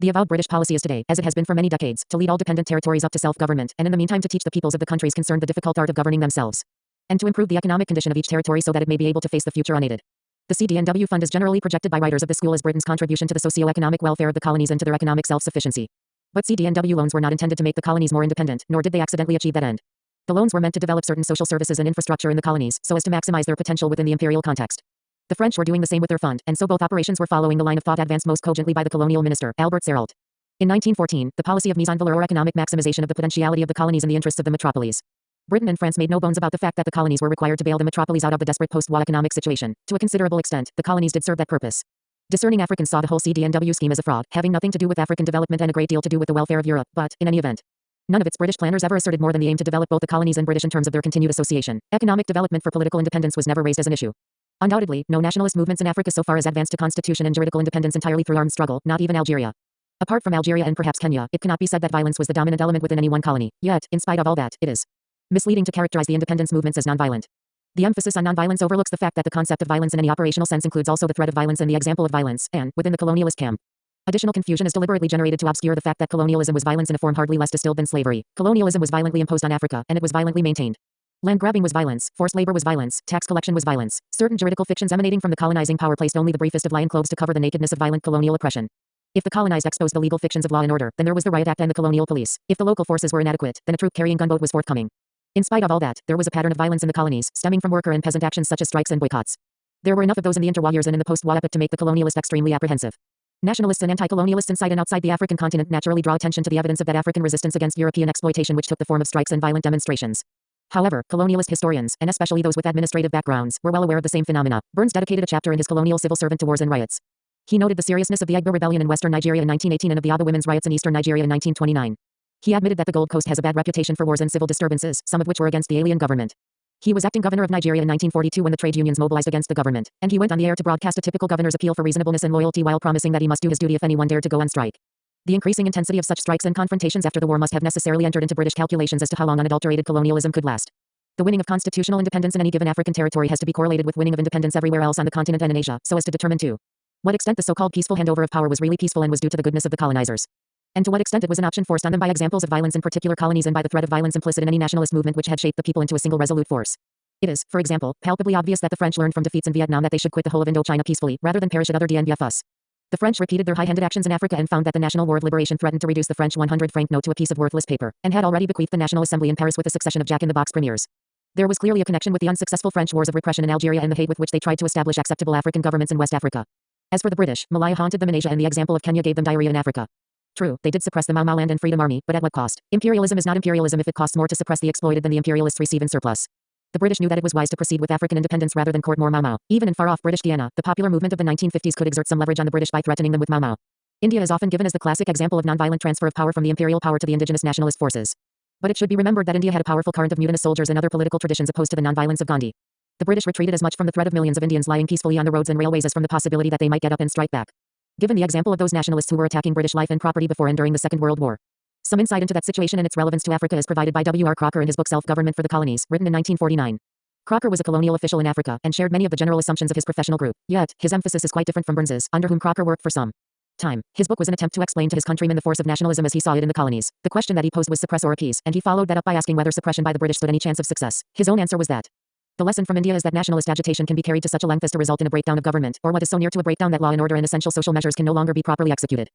the avowed British policy is today, as it has been for many decades, to lead all dependent territories up to self-government, and in the meantime to teach the peoples of the countries concerned the difficult art of governing themselves, and to improve the economic condition of each territory so that it may be able to face the future unaided. The CD&W Fund is generally projected by writers of this school as Britain's contribution to the socio-economic welfare of the colonies and to their economic self-sufficiency. But CD&W loans were not intended to make the colonies more independent, nor did they accidentally achieve that end. The loans were meant to develop certain social services and infrastructure in the colonies, so as to maximize their potential within the imperial context. The French were doing the same with their fund, and so both operations were following the line of thought advanced most cogently by the colonial minister, Albert Serrault. In 1914, the policy of mise en valeur or economic maximization of the potentiality of the colonies in the interests of the metropolis. Britain and France made no bones about the fact that the colonies were required to bail the metropolis out of the desperate post-war economic situation. To a considerable extent, the colonies did serve that purpose. Discerning Africans saw the whole CD&W scheme as a fraud, having nothing to do with African development and a great deal to do with the welfare of Europe, but, in any event, none of its British planners ever asserted more than the aim to develop both the colonies and British in terms of their continued association. Economic development for political independence was never raised as an issue. Undoubtedly, no nationalist movements in Africa so far as advanced to constitution and juridical independence entirely through armed struggle, not even Algeria. Apart from Algeria and perhaps Kenya, it cannot be said that violence was the dominant element within any one colony. Yet, in spite of all that, it is misleading to characterize the independence movements as nonviolent. The emphasis on nonviolence overlooks the fact that the concept of violence in any operational sense includes also the threat of violence and the example of violence, and, within the colonialist camp, additional confusion is deliberately generated to obscure the fact that colonialism was violence in a form hardly less distilled than slavery. Colonialism was violently imposed on Africa, and it was violently maintained. Land grabbing was violence, forced labor was violence, tax collection was violence. Certain juridical fictions emanating from the colonizing power placed only the briefest of lion clothes to cover the nakedness of violent colonial oppression. If the colonized exposed the legal fictions of law and order, then there was the riot act and the colonial police. If the local forces were inadequate, then a troop-carrying gunboat was forthcoming. In spite of all that, there was a pattern of violence in the colonies, stemming from worker and peasant actions such as strikes and boycotts. There were enough of those in the interwar years and in the post-war epoch to make the colonialist extremely apprehensive. Nationalists and anti-colonialists inside and outside the African continent naturally draw attention to the evidence of that African resistance against European exploitation which took the form of strikes and violent demonstrations. However, colonialist historians, and especially those with administrative backgrounds, were well aware of the same phenomena. Burns dedicated a chapter in his Colonial Civil Servant to wars and riots. He noted the seriousness of the Igbo Rebellion in western Nigeria in 1918 and of the Aba women's riots in eastern Nigeria in 1929. He admitted that the Gold Coast has a bad reputation for wars and civil disturbances, some of which were against the alien government. He was acting governor of Nigeria in 1942 when the trade unions mobilized against the government, and he went on the air to broadcast a typical governor's appeal for reasonableness and loyalty while promising that he must do his duty if anyone dared to go on strike. The increasing intensity of such strikes and confrontations after the war must have necessarily entered into British calculations as to how long unadulterated colonialism could last. The winning of constitutional independence in any given African territory has to be correlated with winning of independence everywhere else on the continent and in Asia, so as to determine to what extent the so-called peaceful handover of power was really peaceful and was due to the goodness of the colonizers, and to what extent it was an option forced on them by examples of violence in particular colonies and by the threat of violence implicit in any nationalist movement which had shaped the people into a single resolute force. It is, for example, palpably obvious that the French learned from defeats in Vietnam that they should quit the whole of Indochina peacefully, rather than perish at other DNBFs. The French repeated their high-handed actions in Africa and found that the National War of Liberation threatened to reduce the French 100-franc note to a piece of worthless paper, and had already bequeathed the National Assembly in Paris with a succession of jack-in-the-box premiers. There was clearly a connection with the unsuccessful French wars of repression in Algeria and the hate with which they tried to establish acceptable African governments in West Africa. As for the British, Malaya haunted them in Asia and the example of Kenya gave them diarrhea in Africa. True, they did suppress the Mau Mau Land and Freedom Army, but at what cost? Imperialism is not imperialism if it costs more to suppress the exploited than the imperialists receive in surplus. The British knew that it was wise to proceed with African independence rather than court more Mau Mau. Even in far-off British Guiana, the popular movement of the 1950s could exert some leverage on the British by threatening them with Mau Mau. India is often given as the classic example of nonviolent transfer of power from the imperial power to the indigenous nationalist forces. But it should be remembered that India had a powerful current of mutinous soldiers and other political traditions opposed to the nonviolence of Gandhi. The British retreated as much from the threat of millions of Indians lying peacefully on the roads and railways as from the possibility that they might get up and strike back. Given the example of those nationalists who were attacking British life and property before and during the Second World War. Some insight into that situation and its relevance to Africa is provided by W. R. Crocker in his book Self-Government for the Colonies, written in 1949. Crocker was a colonial official in Africa, and shared many of the general assumptions of his professional group, yet, his emphasis is quite different from Burns's, under whom Crocker worked for some time. His book was an attempt to explain to his countrymen the force of nationalism as he saw it in the colonies. The question that he posed was suppress or appease, and he followed that up by asking whether suppression by the British stood any chance of success. His own answer was that the lesson from India is that nationalist agitation can be carried to such a length as to result in a breakdown of government, or what is so near to a breakdown that law and order and essential social measures can no longer be properly executed.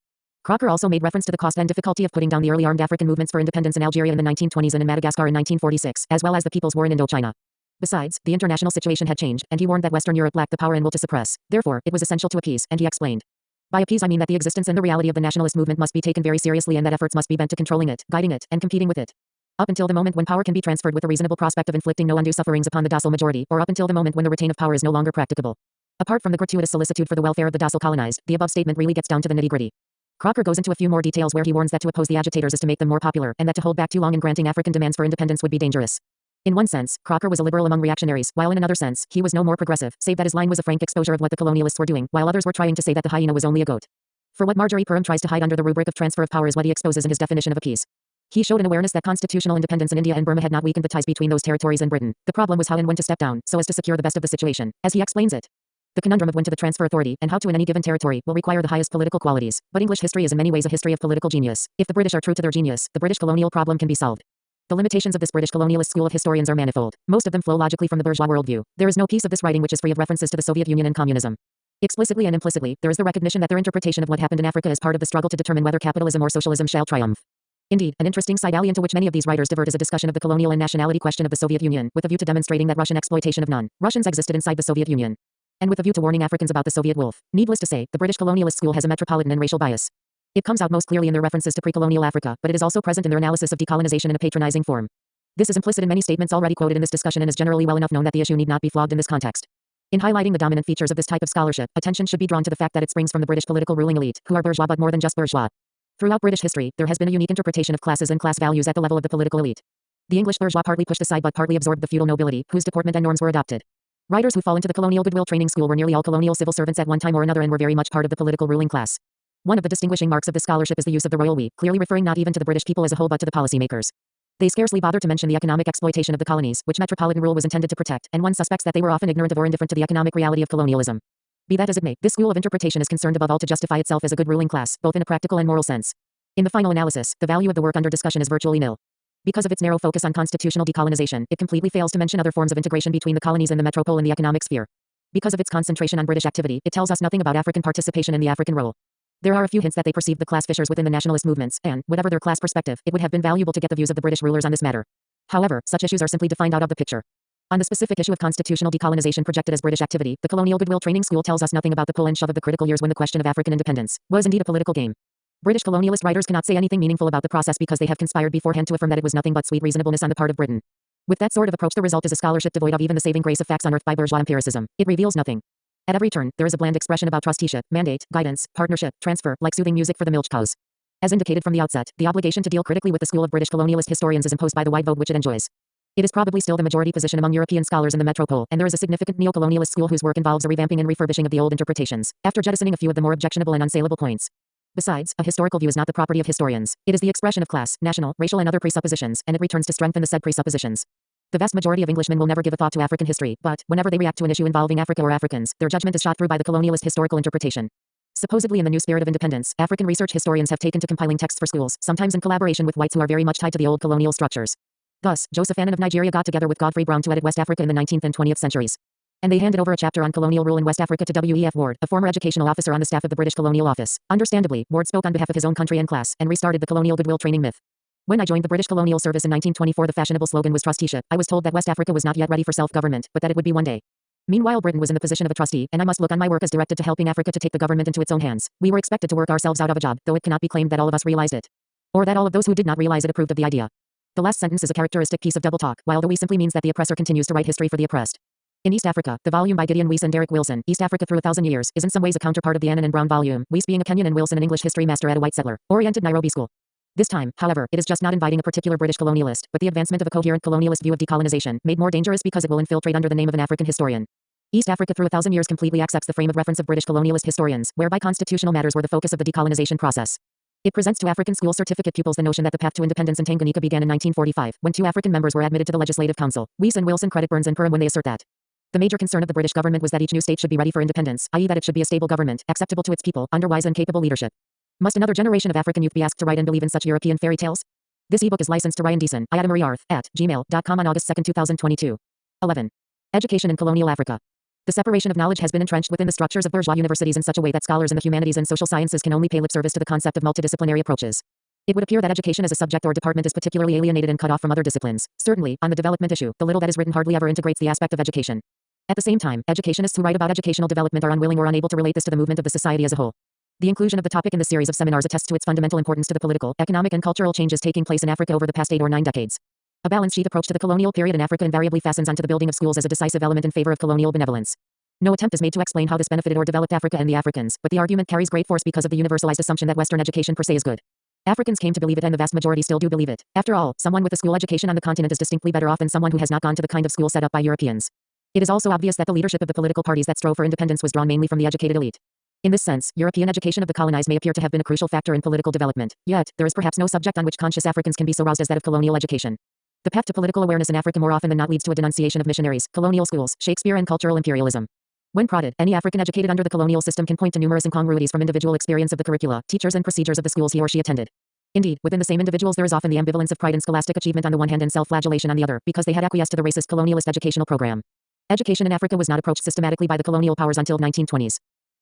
Crocker also made reference to the cost and difficulty of putting down the early armed African movements for independence in Algeria in the 1920s and in Madagascar in 1946, as well as the People's War in Indochina. Besides, the international situation had changed, and he warned that Western Europe lacked the power and will to suppress. Therefore, it was essential to appease, and he explained. By appease I mean that the existence and the reality of the nationalist movement must be taken very seriously and that efforts must be bent to controlling it, guiding it, and competing with it. Up until the moment when power can be transferred with a reasonable prospect of inflicting no undue sufferings upon the docile majority, or up until the moment when the retain of power is no longer practicable. Apart from the gratuitous solicitude for the welfare of the docile colonized, the above statement really gets down to the nitty-gritty. Crocker goes into a few more details where he warns that to oppose the agitators is to make them more popular, and that to hold back too long in granting African demands for independence would be dangerous. In one sense, Crocker was a liberal among reactionaries, while in another sense, he was no more progressive, save that his line was a frank exposure of what the colonialists were doing, while others were trying to say that the hyena was only a goat. For what Marjorie Perham tries to hide under the rubric of transfer of power is what he exposes in his definition of appease. He showed an awareness that constitutional independence in India and Burma had not weakened the ties between those territories and Britain. The problem was how and when to step down, so as to secure the best of the situation, as he explains it. The conundrum of when to the transfer authority and how to in any given territory will require the highest political qualities, but English history is in many ways a history of political genius. If the British are true to their genius, the British colonial problem can be solved. The limitations of this British colonialist school of historians are manifold. Most of them flow logically from the bourgeois worldview. There is no piece of this writing which is free of references to the Soviet Union and communism. Explicitly and implicitly, there is the recognition that their interpretation of what happened in Africa is part of the struggle to determine whether capitalism or socialism shall triumph. Indeed, an interesting side alley into which many of these writers divert is a discussion of the colonial and nationality question of the Soviet Union, with a view to demonstrating that Russian exploitation of non-Russians existed inside the Soviet Union, and with a view to warning Africans about the Soviet wolf. Needless to say, the British colonialist school has a metropolitan and racial bias. It comes out most clearly in their references to pre-colonial Africa, but it is also present in their analysis of decolonization in a patronizing form. This is implicit in many statements already quoted in this discussion and is generally well enough known that the issue need not be flogged in this context. In highlighting the dominant features of this type of scholarship, attention should be drawn to the fact that it springs from the British political ruling elite, who are bourgeois but more than just bourgeois. Throughout British history, there has been a unique interpretation of classes and class values at the level of the political elite. The English bourgeois partly pushed aside but partly absorbed the feudal nobility, whose deportment and norms were adopted. Writers who fall into the colonial goodwill training school were nearly all colonial civil servants at one time or another and were very much part of the political ruling class. One of the distinguishing marks of this scholarship is the use of the royal we, clearly referring not even to the British people as a whole but to the policymakers. They scarcely bother to mention the economic exploitation of the colonies, which metropolitan rule was intended to protect, and one suspects that they were often ignorant of or indifferent to the economic reality of colonialism. Be that as it may, this school of interpretation is concerned above all to justify itself as a good ruling class, both in a practical and moral sense. In the final analysis, the value of the work under discussion is virtually nil. Because of its narrow focus on constitutional decolonization, it completely fails to mention other forms of integration between the colonies and the metropole in the economic sphere. Because of its concentration on British activity, it tells us nothing about African participation in the African role. There are a few hints that they perceived the class fissures within the nationalist movements, and, whatever their class perspective, it would have been valuable to get the views of the British rulers on this matter. However, such issues are simply defined out of the picture. On the specific issue of constitutional decolonization projected as British activity, the colonial goodwill training school tells us nothing about the pull and shove of the critical years when the question of African independence was indeed a political game. British colonialist writers cannot say anything meaningful about the process because they have conspired beforehand to affirm that it was nothing but sweet reasonableness on the part of Britain. With that sort of approach, the result is a scholarship devoid of even the saving grace of facts unearthed by bourgeois empiricism. It reveals nothing. At every turn, there is a bland expression about trusteeship, mandate, guidance, partnership, transfer, like soothing music for the milch cows. As indicated from the outset, the obligation to deal critically with the school of British colonialist historians is imposed by the wide vogue which it enjoys. It is probably still the majority position among European scholars in the metropole, and there is a significant neo-colonialist school whose work involves a revamping and refurbishing of the old interpretations, after jettisoning a few of the more objectionable and unsaleable points. Besides, a historical view is not the property of historians. It is the expression of class, national, racial and other presuppositions, and it returns to strengthen the said presuppositions. The vast majority of Englishmen will never give a thought to African history, but, whenever they react to an issue involving Africa or Africans, their judgment is shot through by the colonialist historical interpretation. Supposedly in the new spirit of independence, African research historians have taken to compiling texts for schools, sometimes in collaboration with whites who are very much tied to the old colonial structures. Thus, Joseph Annan of Nigeria got together with Godfrey Brown to edit West Africa in the 19th and 20th centuries. And they handed over a chapter on colonial rule in West Africa to W.E.F. Ward, a former educational officer on the staff of the British Colonial Office. Understandably, Ward spoke on behalf of his own country and class, and restarted the colonial goodwill training myth. When I joined the British Colonial Service in 1924, the fashionable slogan was trusteeship. I was told that West Africa was not yet ready for self-government, but that it would be one day. Meanwhile, Britain was in the position of a trustee, and I must look on my work as directed to helping Africa to take the government into its own hands. We were expected to work ourselves out of a job, though it cannot be claimed that all of us realized it. Or that all of those who did not realize it approved of the idea. The last sentence is a characteristic piece of double talk, while the we simply means that the oppressor continues to write history for the oppressed. In East Africa, the volume by Gideon Weiss and Derek Wilson, East Africa Through a Thousand Years, is in some ways a counterpart of the Annan and Brown volume, Weiss being a Kenyan and Wilson an English history master at a white settler-oriented Nairobi school. This time, however, it is just not inviting a particular British colonialist, but the advancement of a coherent colonialist view of decolonization, made more dangerous because it will infiltrate under the name of an African historian. East Africa Through a Thousand Years completely accepts the frame of reference of British colonialist historians, whereby constitutional matters were the focus of the decolonization process. It presents to African school certificate pupils the notion that the path to independence in Tanganyika began in 1945, when 2 African members were admitted to the Legislative Council. Weiss and Wilson credit Burns and Curran when they assert that the major concern of the British government was that each new state should be ready for independence, i.e. that it should be a stable government, acceptable to its people, under wise and capable leadership. Must another generation of African youth be asked to write and believe in such European fairy tales? This ebook is licensed to Ryan Deason, @gmail.com on August 2, 2022. 11. Education in Colonial Africa. The separation of knowledge has been entrenched within the structures of bourgeois universities in such a way that scholars in the humanities and social sciences can only pay lip service to the concept of multidisciplinary approaches. It would appear that education as a subject or department is particularly alienated and cut off from other disciplines. Certainly, on the development issue, the little that is written hardly ever integrates the aspect of education. At the same time, educationists who write about educational development are unwilling or unable to relate this to the movement of the society as a whole. The inclusion of the topic in the series of seminars attests to its fundamental importance to the political, economic and cultural changes taking place in Africa over the past 8 or 9 decades. A balance sheet approach to the colonial period in Africa invariably fastens onto the building of schools as a decisive element in favor of colonial benevolence. No attempt is made to explain how this benefited or developed Africa and the Africans, but the argument carries great force because of the universalized assumption that Western education per se is good. Africans came to believe it and the vast majority still do believe it. After all, someone with a school education on the continent is distinctly better off than someone who has not gone to the kind of school set up by Europeans. It is also obvious that the leadership of the political parties that strove for independence was drawn mainly from the educated elite. In this sense, European education of the colonized may appear to have been a crucial factor in political development. Yet, there is perhaps no subject on which conscious Africans can be so roused as that of colonial education. The path to political awareness in Africa more often than not leads to a denunciation of missionaries, colonial schools, Shakespeare and cultural imperialism. When prodded, any African educated under the colonial system can point to numerous incongruities from individual experience of the curricula, teachers and procedures of the schools he or she attended. Indeed, within the same individuals there is often the ambivalence of pride in scholastic achievement on the one hand and self-flagellation on the other, because they had acquiesced to the racist colonialist educational program. Education in Africa was not approached systematically by the colonial powers until the 1920s.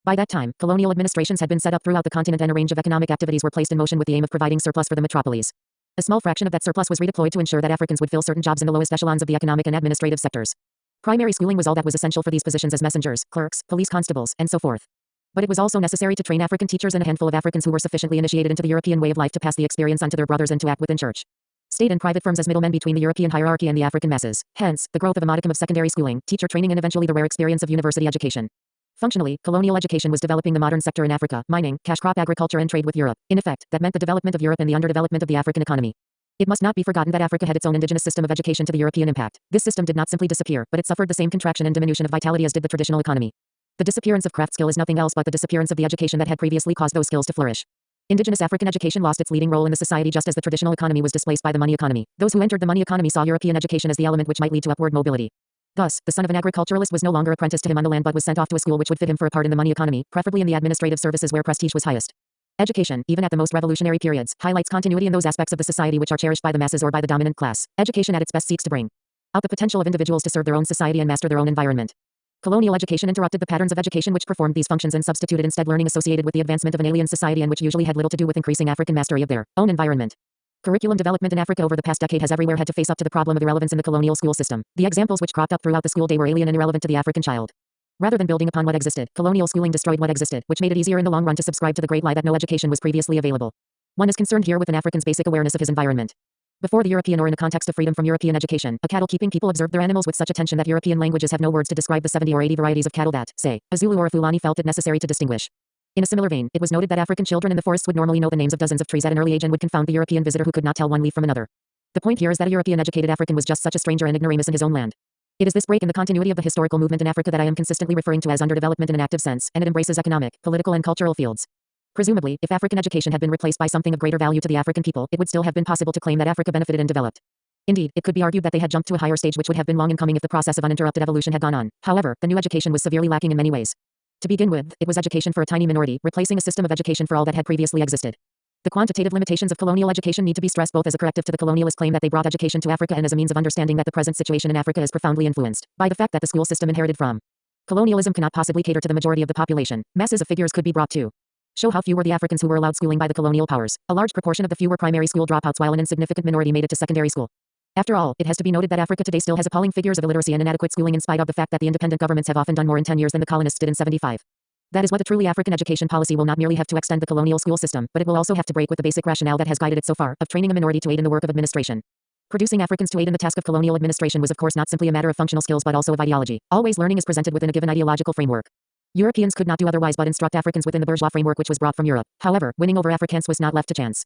By that time, colonial administrations had been set up throughout the continent and a range of economic activities were placed in motion with the aim of providing surplus for the metropolis. A small fraction of that surplus was redeployed to ensure that Africans would fill certain jobs in the lowest echelons of the economic and administrative sectors. Primary schooling was all that was essential for these positions as messengers, clerks, police constables, and so forth. But it was also necessary to train African teachers and a handful of Africans who were sufficiently initiated into the European way of life to pass the experience on to their brothers and to act within church, state and private firms as middlemen between the European hierarchy and the African masses. Hence, the growth of a modicum of secondary schooling, teacher training and eventually the rare experience of university education. Functionally, colonial education was developing the modern sector in Africa, mining, cash crop agriculture and trade with Europe. In effect, that meant the development of Europe and the underdevelopment of the African economy. It must not be forgotten that Africa had its own indigenous system of education to the European impact. This system did not simply disappear, but it suffered the same contraction and diminution of vitality as did the traditional economy. The disappearance of craft skill is nothing else but the disappearance of the education that had previously caused those skills to flourish. Indigenous African education lost its leading role in the society just as the traditional economy was displaced by the money economy. Those who entered the money economy saw European education as the element which might lead to upward mobility. Thus, the son of an agriculturalist was no longer apprenticed to him on the land but was sent off to a school which would fit him for a part in the money economy, preferably in the administrative services where prestige was highest. Education, even at the most revolutionary periods, highlights continuity in those aspects of the society which are cherished by the masses or by the dominant class. Education at its best seeks to bring out the potential of individuals to serve their own society and master their own environment. Colonial education interrupted the patterns of education which performed these functions and substituted instead learning associated with the advancement of an alien society and which usually had little to do with increasing African mastery of their own environment. Curriculum development in Africa over the past decade has everywhere had to face up to the problem of irrelevance in the colonial school system. The examples which cropped up throughout the school day were alien and irrelevant to the African child. Rather than building upon what existed, colonial schooling destroyed what existed, which made it easier in the long run to subscribe to the great lie that no education was previously available. One is concerned here with an African's basic awareness of his environment. Before the European or in the context of freedom from European education, a cattle-keeping people observed their animals with such attention that European languages have no words to describe the 70 or 80 varieties of cattle that, say, a Zulu or a Fulani felt it necessary to distinguish. In a similar vein, it was noted that African children in the forests would normally know the names of dozens of trees at an early age and would confound the European visitor who could not tell one leaf from another. The point here is that a European educated African was just such a stranger and ignoramus in his own land. It is this break in the continuity of the historical movement in Africa that I am consistently referring to as underdevelopment in an active sense, and it embraces economic, political and cultural fields. Presumably, if African education had been replaced by something of greater value to the African people, it would still have been possible to claim that Africa benefited and developed. Indeed, it could be argued that they had jumped to a higher stage which would have been long in coming if the process of uninterrupted evolution had gone on. However, the new education was severely lacking in many ways. To begin with, it was education for a tiny minority, replacing a system of education for all that had previously existed. The quantitative limitations of colonial education need to be stressed both as a corrective to the colonialist claim that they brought education to Africa and as a means of understanding that the present situation in Africa is profoundly influenced by the fact that the school system inherited from colonialism cannot possibly cater to the majority of the population. Masses of figures could be brought to show how few were the Africans who were allowed schooling by the colonial powers. A large proportion of the few were primary school dropouts while an insignificant minority made it to secondary school. After all, it has to be noted that Africa today still has appalling figures of illiteracy and inadequate schooling in spite of the fact that the independent governments have often done more in 10 years than the colonists did in 75. That is what the truly African education policy will not merely have to extend the colonial school system, but it will also have to break with the basic rationale that has guided it so far, of training a minority to aid in the work of administration. Producing Africans to aid in the task of colonial administration was of course not simply a matter of functional skills but also of ideology. Always learning is presented within a given ideological framework. Europeans could not do otherwise but instruct Africans within the bourgeois framework which was brought from Europe. However, winning over Afrikaans was not left to chance.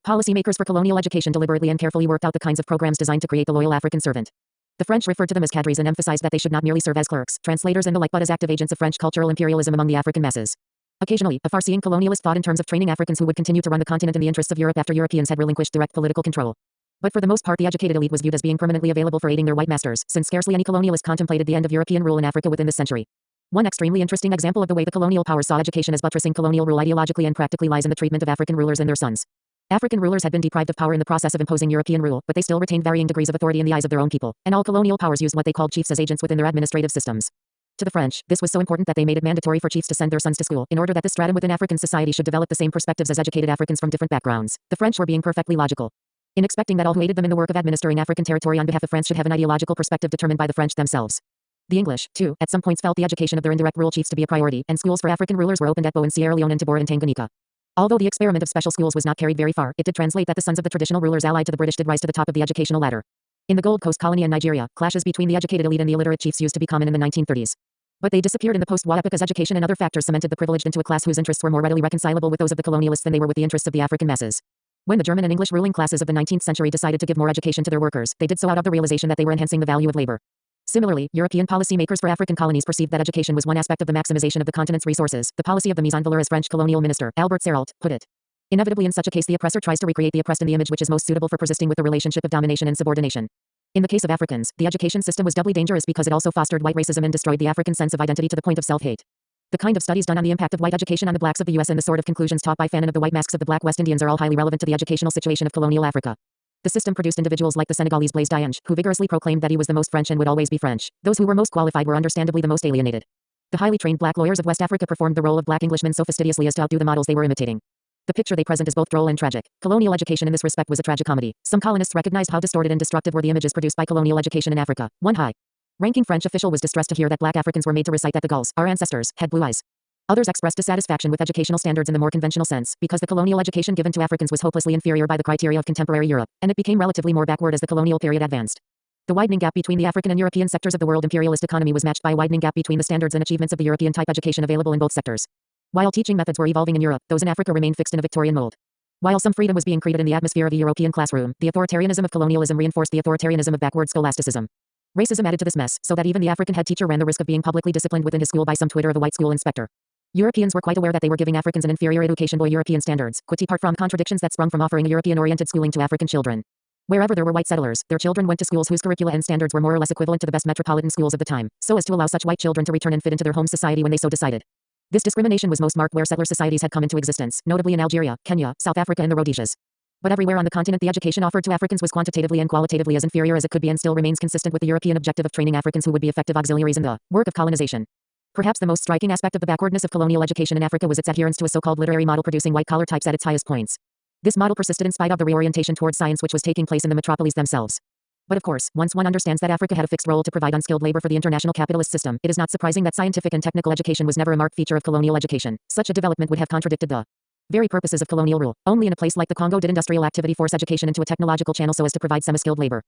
Policymakers for colonial education deliberately and carefully worked out the kinds of programs designed to create the loyal African servant. The French referred to them as cadres and emphasized that they should not merely serve as clerks, translators and the like but as active agents of French cultural imperialism among the African masses. Occasionally, a far-seeing colonialist thought in terms of training Africans who would continue to run the continent in the interests of Europe after Europeans had relinquished direct political control. But for the most part the educated elite was viewed as being permanently available for aiding their white masters, since scarcely any colonialist contemplated the end of European rule in Africa within this century. One extremely interesting example of the way the colonial powers saw education as buttressing colonial rule ideologically and practically lies in the treatment of African rulers and their sons. African rulers had been deprived of power in the process of imposing European rule, but they still retained varying degrees of authority in the eyes of their own people, and all colonial powers used what they called chiefs as agents within their administrative systems. To the French, this was so important that they made it mandatory for chiefs to send their sons to school, in order that this stratum within African society should develop the same perspectives as educated Africans from different backgrounds. The French were being perfectly logical in expecting that all who aided them in the work of administering African territory on behalf of France should have an ideological perspective determined by the French themselves. The English, too, at some points felt the education of their indirect rule chiefs to be a priority, and schools for African rulers were opened at Bo in Sierra Leone and Tabor in Tanganyika. Although the experiment of special schools was not carried very far, it did translate that the sons of the traditional rulers allied to the British did rise to the top of the educational ladder. In the Gold Coast colony and Nigeria, clashes between the educated elite and the illiterate chiefs used to be common in the 1930s. But they disappeared in the post-war epoch as education and other factors cemented the privileged into a class whose interests were more readily reconcilable with those of the colonialists than they were with the interests of the African masses. When the German and English ruling classes of the 19th century decided to give more education to their workers, they did so out of the realization that they were enhancing the value of labor. Similarly, European policymakers for African colonies perceived that education was one aspect of the maximization of the continent's resources. The policy of the mise en valeur, as French colonial minister Albert Serrault put it. Inevitably, in such a case, the oppressor tries to recreate the oppressed in the image which is most suitable for persisting with the relationship of domination and subordination. In the case of Africans, the education system was doubly dangerous because it also fostered white racism and destroyed the African sense of identity to the point of self-hate. The kind of studies done on the impact of white education on the blacks of the U.S. and the sort of conclusions taught by Fanon of the white masks of the black West Indians are all highly relevant to the educational situation of colonial Africa. The system produced individuals like the Senegalese Blaise Diagne, who vigorously proclaimed that he was the most French and would always be French. Those who were most qualified were understandably the most alienated. The highly trained black lawyers of West Africa performed the role of black Englishmen so fastidiously as to outdo the models they were imitating. The picture they present is both droll and tragic. Colonial education in this respect was a tragicomedy. Some colonists recognized how distorted and destructive were the images produced by colonial education in Africa. One high-ranking French official was distressed to hear that black Africans were made to recite that the Gauls, our ancestors, had blue eyes. Others expressed dissatisfaction with educational standards in the more conventional sense, because the colonial education given to Africans was hopelessly inferior by the criteria of contemporary Europe, and it became relatively more backward as the colonial period advanced. The widening gap between the African and European sectors of the world imperialist economy was matched by a widening gap between the standards and achievements of the European-type education available in both sectors. While teaching methods were evolving in Europe, those in Africa remained fixed in a Victorian mold. While some freedom was being created in the atmosphere of a European classroom, the authoritarianism of colonialism reinforced the authoritarianism of backward scholasticism. Racism added to this mess, so that even the African head teacher ran the risk of being publicly disciplined within his school by some Twitter of a white school inspector. Europeans were quite aware that they were giving Africans an inferior education by European standards, quite apart from contradictions that sprung from offering a European-oriented schooling to African children. Wherever there were white settlers, their children went to schools whose curricula and standards were more or less equivalent to the best metropolitan schools of the time, so as to allow such white children to return and fit into their home society when they so decided. This discrimination was most marked where settler societies had come into existence, notably in Algeria, Kenya, South Africa and the Rhodesias. But everywhere on the continent the education offered to Africans was quantitatively and qualitatively as inferior as it could be and still remains consistent with the European objective of training Africans who would be effective auxiliaries in the work of colonization. Perhaps the most striking aspect of the backwardness of colonial education in Africa was its adherence to a so-called literary model producing white-collar types at its highest points. This model persisted in spite of the reorientation towards science which was taking place in the metropoles themselves. But of course, once one understands that Africa had a fixed role to provide unskilled labor for the international capitalist system, it is not surprising that scientific and technical education was never a marked feature of colonial education. Such a development would have contradicted the very purposes of colonial rule. Only in a place like the Congo did industrial activity force education into a technological channel so as to provide semi-skilled labor.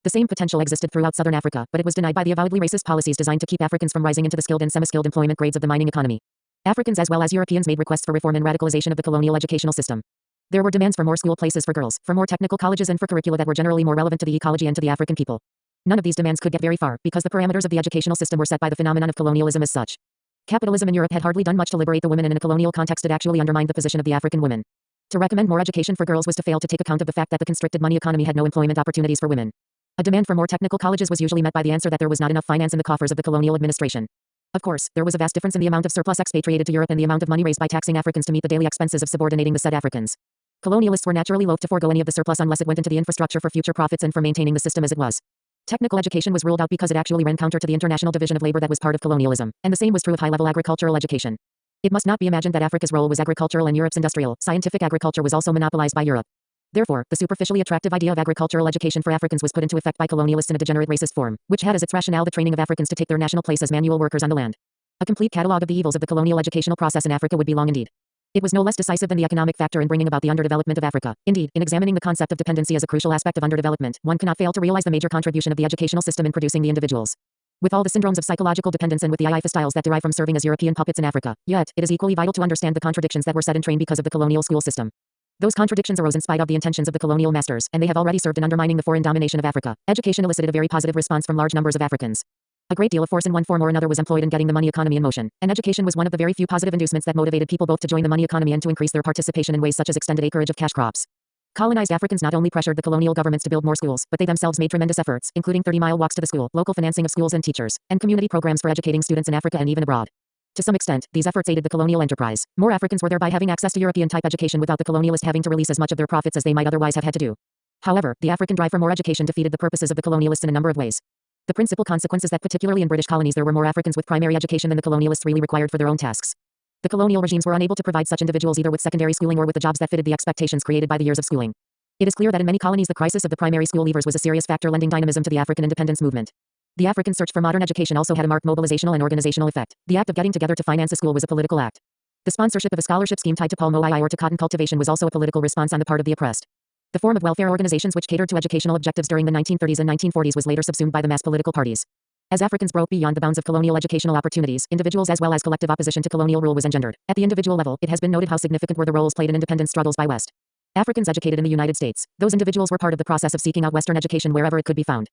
The same potential existed throughout southern Africa, but it was denied by the avowedly racist policies designed to keep Africans from rising into the skilled and semi-skilled employment grades of the mining economy. Africans as well as Europeans made requests for reform and radicalization of the colonial educational system. There were demands for more school places for girls, for more technical colleges and for curricula that were generally more relevant to the ecology and to the African people. None of these demands could get very far, because the parameters of the educational system were set by the phenomenon of colonialism as such. Capitalism in Europe had hardly done much to liberate the women, and in a colonial context it actually undermined the position of the African women. To recommend more education for girls was to fail to take account of the fact that the constricted money economy had no employment opportunities for women. A demand for more technical colleges was usually met by the answer that there was not enough finance in the coffers of the colonial administration. Of course, there was a vast difference in the amount of surplus expatriated to Europe and the amount of money raised by taxing Africans to meet the daily expenses of subordinating the said Africans. Colonialists were naturally loath to forego any of the surplus unless it went into the infrastructure for future profits and for maintaining the system as it was. Technical education was ruled out because it actually ran counter to the international division of labor that was part of colonialism, and the same was true of high-level agricultural education. It must not be imagined that Africa's role was agricultural and Europe's industrial. Scientific agriculture was also monopolized by Europe. Therefore, the superficially attractive idea of agricultural education for Africans was put into effect by colonialists in a degenerate racist form, which had as its rationale the training of Africans to take their national place as manual workers on the land. A complete catalogue of the evils of the colonial educational process in Africa would be long indeed. It was no less decisive than the economic factor in bringing about the underdevelopment of Africa. Indeed, in examining the concept of dependency as a crucial aspect of underdevelopment, one cannot fail to realize the major contribution of the educational system in producing the individuals. With all the syndromes of psychological dependence and with the styles that derive from serving as European puppets in Africa, yet, it is equally vital to understand the contradictions that were set in train because of the colonial school system. Those contradictions arose in spite of the intentions of the colonial masters, and they have already served in undermining the foreign domination of Africa. Education elicited a very positive response from large numbers of Africans. A great deal of force in one form or another was employed in getting the money economy in motion, and education was one of the very few positive inducements that motivated people both to join the money economy and to increase their participation in ways such as extended acreage of cash crops. Colonized Africans not only pressured the colonial governments to build more schools, but they themselves made tremendous efforts, including 30-mile walks to the school, local financing of schools and teachers, and community programs for educating students in Africa and even abroad. To some extent, these efforts aided the colonial enterprise. More Africans were thereby having access to European-type education without the colonialist having to release as much of their profits as they might otherwise have had to do. However, the African drive for more education defeated the purposes of the colonialists in a number of ways. The principal consequence is that particularly in British colonies there were more Africans with primary education than the colonialists really required for their own tasks. The colonial regimes were unable to provide such individuals either with secondary schooling or with the jobs that fitted the expectations created by the years of schooling. It is clear that in many colonies the crisis of the primary school leavers was a serious factor lending dynamism to the African independence movement. The African search for modern education also had a marked mobilizational and organizational effect. The act of getting together to finance a school was a political act. The sponsorship of a scholarship scheme tied to palm oil or to cotton cultivation was also a political response on the part of the oppressed. The form of welfare organizations which catered to educational objectives during the 1930s and 1940s was later subsumed by the mass political parties. As Africans broke beyond the bounds of colonial educational opportunities, individuals as well as collective opposition to colonial rule was engendered. At the individual level, it has been noted how significant were the roles played in independence struggles by West Africans educated in the United States. Those individuals were part of the process of seeking out Western education wherever it could be found.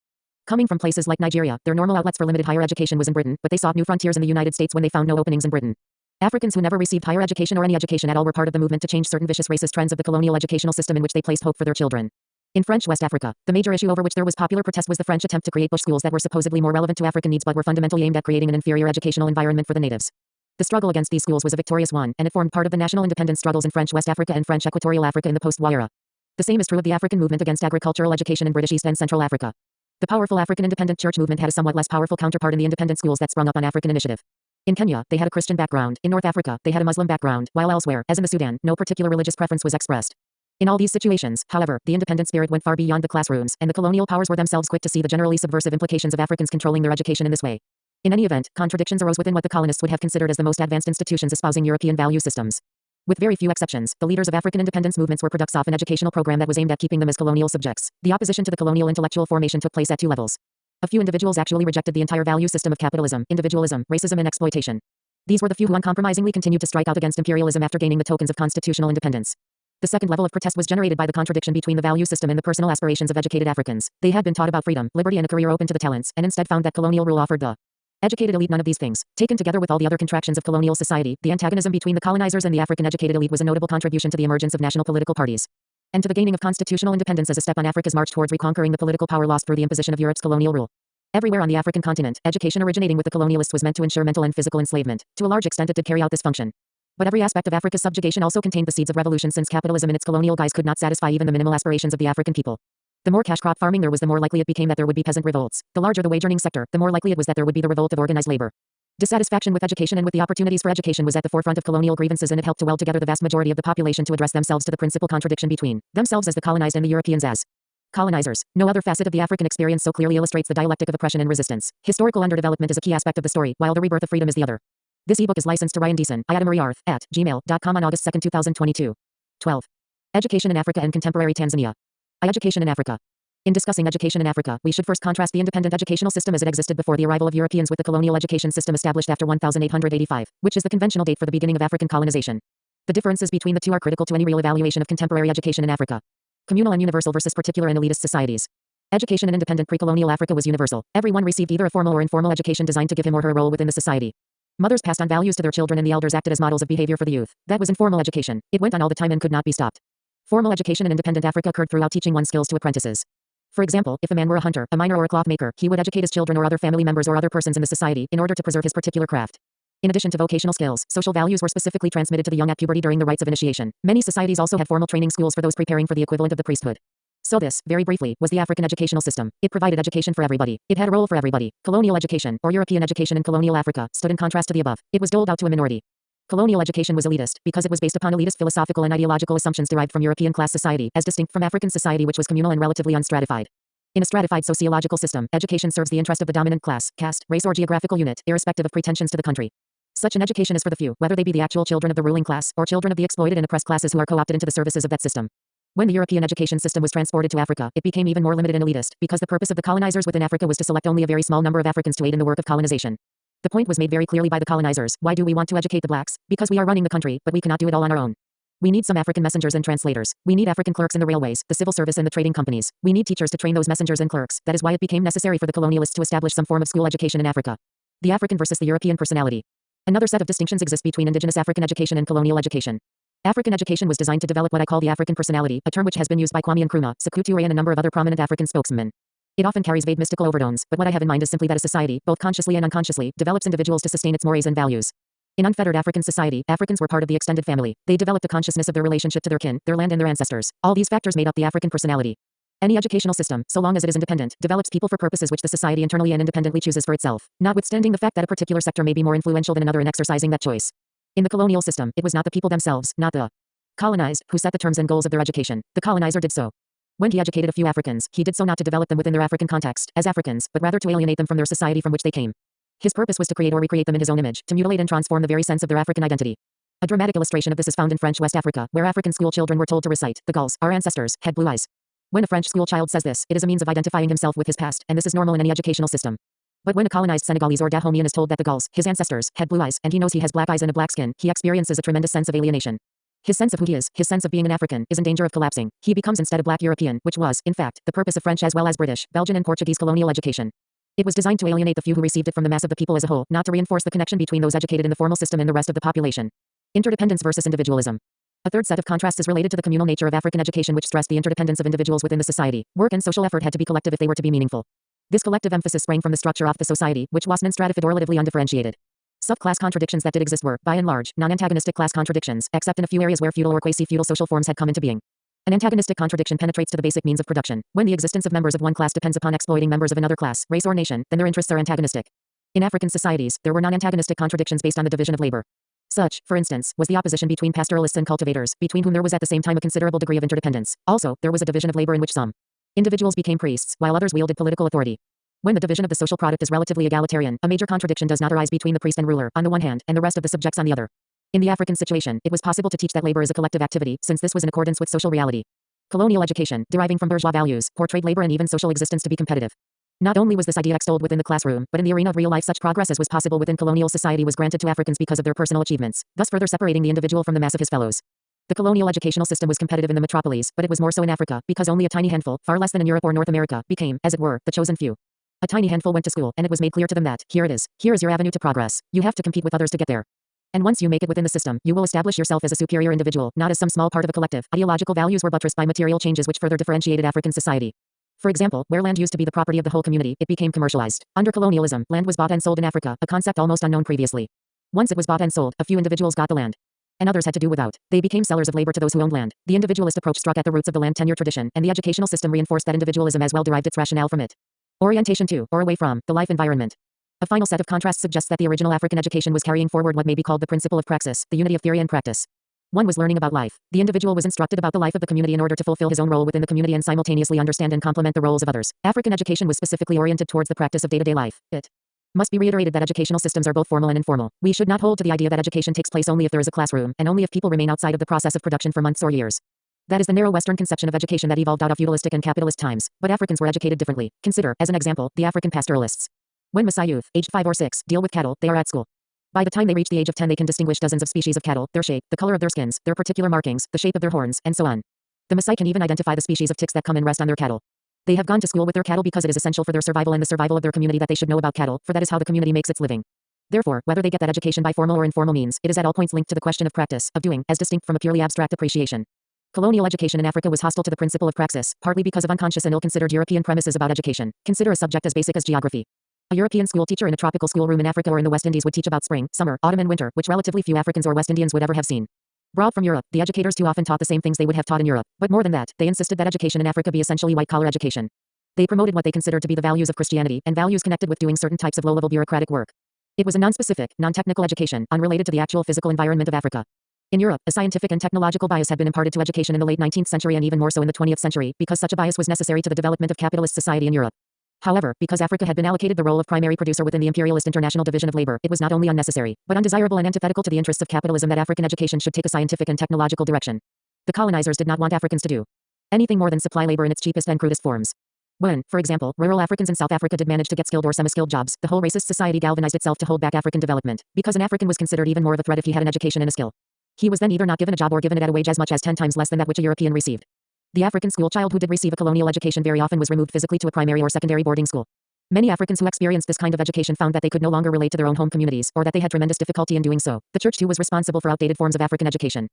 Coming from places like Nigeria, their normal outlets for limited higher education was in Britain, but they sought new frontiers in the United States when they found no openings in Britain. Africans who never received higher education or any education at all were part of the movement to change certain vicious racist trends of the colonial educational system in which they placed hope for their children. In French West Africa, the major issue over which there was popular protest was the French attempt to create bush schools that were supposedly more relevant to African needs but were fundamentally aimed at creating an inferior educational environment for the natives. The struggle against these schools was a victorious one, and it formed part of the national independence struggles in French West Africa and French Equatorial Africa in the post-war era. The same is true of the African movement against agricultural education in British East and Central Africa. The powerful African independent church movement had a somewhat less powerful counterpart in the independent schools that sprung up on African initiative. In Kenya, they had a Christian background. In North Africa, they had a Muslim background, while elsewhere, as in the Sudan, no particular religious preference was expressed. In all these situations, however, the independent spirit went far beyond the classrooms, and the colonial powers were themselves quick to see the generally subversive implications of Africans controlling their education in this way. In any event, contradictions arose within what the colonists would have considered as the most advanced institutions espousing European value systems. With very few exceptions, the leaders of African independence movements were products of an educational program that was aimed at keeping them as colonial subjects. The opposition to the colonial intellectual formation took place at two levels. A few individuals actually rejected the entire value system of capitalism, individualism, racism, and exploitation. These were the few who uncompromisingly continued to strike out against imperialism after gaining the tokens of constitutional independence. The second level of protest was generated by the contradiction between the value system and the personal aspirations of educated Africans. They had been taught about freedom, liberty, and a career open to the talents, and instead found that colonial rule offered the educated elite none of these things. Taken together with all the other contractions of colonial society, the antagonism between the colonizers and the African educated elite was a notable contribution to the emergence of national political parties, and to the gaining of constitutional independence as a step on Africa's march towards reconquering the political power lost through the imposition of Europe's colonial rule. Everywhere on the African continent, education originating with the colonialists was meant to ensure mental and physical enslavement. To a large extent it did carry out this function. But every aspect of Africa's subjugation also contained the seeds of revolution, since capitalism in its colonial guise could not satisfy even the minimal aspirations of the African people. The more cash crop farming there was, the more likely it became that there would be peasant revolts. The larger the wage-earning sector, the more likely it was that there would be the revolt of organized labor. Dissatisfaction with education and with the opportunities for education was at the forefront of colonial grievances, and it helped to weld together the vast majority of the population to address themselves to the principal contradiction between themselves as the colonized and the Europeans as colonizers. No other facet of the African experience so clearly illustrates the dialectic of oppression and resistance. Historical underdevelopment is a key aspect of the story, while the rebirth of freedom is the other. This ebook is licensed to Ryan Deason, @gmail.com on August 2, 2022. 12. Education in Africa and Contemporary Tanzania. Education in Africa. In discussing education in Africa, we should first contrast the independent educational system as it existed before the arrival of Europeans with the colonial education system established after 1885, which is the conventional date for the beginning of African colonization. The differences between the two are critical to any real evaluation of contemporary education in Africa. Communal and universal versus particular and elitist societies. Education in independent pre-colonial Africa was universal. Everyone received either a formal or informal education designed to give him or her a role within the society. Mothers passed on values to their children, and the elders acted as models of behavior for the youth. That was informal education. It went on all the time and could not be stopped. Formal education in independent Africa occurred throughout teaching one's skills to apprentices. For example, if a man were a hunter, a miner, or a cloth maker, he would educate his children or other family members or other persons in the society in order to preserve his particular craft. In addition to vocational skills, social values were specifically transmitted to the young at puberty during the rites of initiation. Many societies also had formal training schools for those preparing for the equivalent of the priesthood. So this, very briefly, was the African educational system. It provided education for everybody. It had a role for everybody. Colonial education, or European education in colonial Africa, stood in contrast to the above. It was doled out to a minority. Colonial education was elitist, because it was based upon elitist philosophical and ideological assumptions derived from European class society, as distinct from African society, which was communal and relatively unstratified. In a stratified sociological system, education serves the interest of the dominant class, caste, race, or geographical unit, irrespective of pretensions to the country. Such an education is for the few, whether they be the actual children of the ruling class, or children of the exploited and oppressed classes who are co-opted into the services of that system. When the European education system was transported to Africa, it became even more limited and elitist, because the purpose of the colonizers within Africa was to select only a very small number of Africans to aid in the work of colonization. The point was made very clearly by the colonizers: why do we want to educate the blacks? Because we are running the country, but we cannot do it all on our own. We need some African messengers and translators. We need African clerks in the railways, the civil service, and the trading companies. We need teachers to train those messengers and clerks. That is why it became necessary for the colonialists to establish some form of school education in Africa. The African versus the European personality. Another set of distinctions exists between indigenous African education and colonial education. African education was designed to develop what I call the African personality, a term which has been used by Kwame Nkrumah, Sekou Touré, and a number of other prominent African spokesmen. It often carries vague mystical overtones, but what I have in mind is simply that a society, both consciously and unconsciously, develops individuals to sustain its mores and values. In unfettered African society, Africans were part of the extended family. They developed a consciousness of their relationship to their kin, their land, and their ancestors. All these factors made up the African personality. Any educational system, so long as it is independent, develops people for purposes which the society internally and independently chooses for itself, notwithstanding the fact that a particular sector may be more influential than another in exercising that choice. In the colonial system, it was not the people themselves, not the colonized, who set the terms and goals of their education. The colonizer did so. When he educated a few Africans, he did so not to develop them within their African context, as Africans, but rather to alienate them from their society from which they came. His purpose was to create or recreate them in his own image, to mutilate and transform the very sense of their African identity. A dramatic illustration of this is found in French West Africa, where African school children were told to recite, "The Gauls, our ancestors, had blue eyes." When a French school child says this, it is a means of identifying himself with his past, and this is normal in any educational system. But when a colonized Senegalese or Dahomian is told that the Gauls, his ancestors, had blue eyes, and he knows he has black eyes and a black skin, he experiences a tremendous sense of alienation. His sense of who he is, his sense of being an African, is in danger of collapsing. He becomes instead a black European, which was, in fact, the purpose of French as well as British, Belgian and Portuguese colonial education. It was designed to alienate the few who received it from the mass of the people as a whole, not to reinforce the connection between those educated in the formal system and the rest of the population. Interdependence versus individualism. A third set of contrasts is related to the communal nature of African education, which stressed the interdependence of individuals within the society. Work and social effort had to be collective if they were to be meaningful. This collective emphasis sprang from the structure of the society, which was non-stratified undifferentiated. Subclass contradictions that did exist were, by and large, non-antagonistic class contradictions, except in a few areas where feudal or quasi-feudal social forms had come into being. An antagonistic contradiction penetrates to the basic means of production. When the existence of members of one class depends upon exploiting members of another class, race or nation, then their interests are antagonistic. In African societies, there were non-antagonistic contradictions based on the division of labor. Such, for instance, was the opposition between pastoralists and cultivators, between whom there was at the same time a considerable degree of interdependence. Also, there was a division of labor in which some individuals became priests, while others wielded political authority. When the division of the social product is relatively egalitarian, a major contradiction does not arise between the priest and ruler, on the one hand, and the rest of the subjects on the other. In the African situation, it was possible to teach that labor is a collective activity, since this was in accordance with social reality. Colonial education, deriving from bourgeois values, portrayed labor and even social existence to be competitive. Not only was this idea extolled within the classroom, but in the arena of real life such progress as was possible within colonial society was granted to Africans because of their personal achievements, thus further separating the individual from the mass of his fellows. The colonial educational system was competitive in the metropolis, but it was more so in Africa, because only a tiny handful, far less than in Europe or North America, became, as it were, the chosen few. A tiny handful went to school, and it was made clear to them that, here is your avenue to progress. You have to compete with others to get there. And once you make it within the system, you will establish yourself as a superior individual, not as some small part of a collective. Ideological values were buttressed by material changes which further differentiated African society. For example, where land used to be the property of the whole community, it became commercialized. Under colonialism, land was bought and sold in Africa, a concept almost unknown previously. Once it was bought and sold, a few individuals got the land, and others had to do without. They became sellers of labor to those who owned land. The individualist approach struck at the roots of the land tenure tradition, and the educational system reinforced that individualism as well derived its rationale from it. Orientation to, or away from, the life environment. A final set of contrasts suggests that the original African education was carrying forward what may be called the principle of praxis, the unity of theory and practice. One was learning about life. The individual was instructed about the life of the community in order to fulfill his own role within the community and simultaneously understand and complement the roles of others. African education was specifically oriented towards the practice of day-to-day life. It must be reiterated that educational systems are both formal and informal. We should not hold to the idea that education takes place only if there is a classroom, and only if people remain outside of the process of production for months or years. That is the narrow Western conception of education that evolved out of feudalistic and capitalist times, but Africans were educated differently. Consider, as an example, the African pastoralists. When Maasai youth, aged 5 or 6, deal with cattle, they are at school. By the time they reach the age of 10, they can distinguish dozens of species of cattle, their shape, the color of their skins, their particular markings, the shape of their horns, and so on. The Maasai can even identify the species of ticks that come and rest on their cattle. They have gone to school with their cattle because it is essential for their survival and the survival of their community that they should know about cattle, for that is how the community makes its living. Therefore, whether they get that education by formal or informal means, it is at all points linked to the question of practice, of doing, as distinct from a purely abstract appreciation. Colonial education in Africa was hostile to the principle of praxis, partly because of unconscious and ill-considered European premises about education. Consider a subject as basic as geography. A European school teacher in a tropical schoolroom in Africa or in the West Indies would teach about spring, summer, autumn and winter, which relatively few Africans or West Indians would ever have seen. Brought from Europe, the educators too often taught the same things they would have taught in Europe, but more than that, they insisted that education in Africa be essentially white-collar education. They promoted what they considered to be the values of Christianity, and values connected with doing certain types of low-level bureaucratic work. It was a non-specific, non-technical education, unrelated to the actual physical environment of Africa. In Europe, a scientific and technological bias had been imparted to education in the late 19th century and even more so in the 20th century, because such a bias was necessary to the development of capitalist society in Europe. However, because Africa had been allocated the role of primary producer within the imperialist international division of labor, it was not only unnecessary, but undesirable and antithetical to the interests of capitalism that African education should take a scientific and technological direction. The colonizers did not want Africans to do anything more than supply labor in its cheapest and crudest forms. When, for example, rural Africans in South Africa did manage to get skilled or semi-skilled jobs, the whole racist society galvanized itself to hold back African development, because an African was considered even more of a threat if he had an education and a skill. He was then either not given a job or given it at a wage as much as 10 times less than that which a European received. The African school child who did receive a colonial education very often was removed physically to a primary or secondary boarding school. Many Africans who experienced this kind of education found that they could no longer relate to their own home communities, or that they had tremendous difficulty in doing so. The church too was responsible for outdated forms of African education.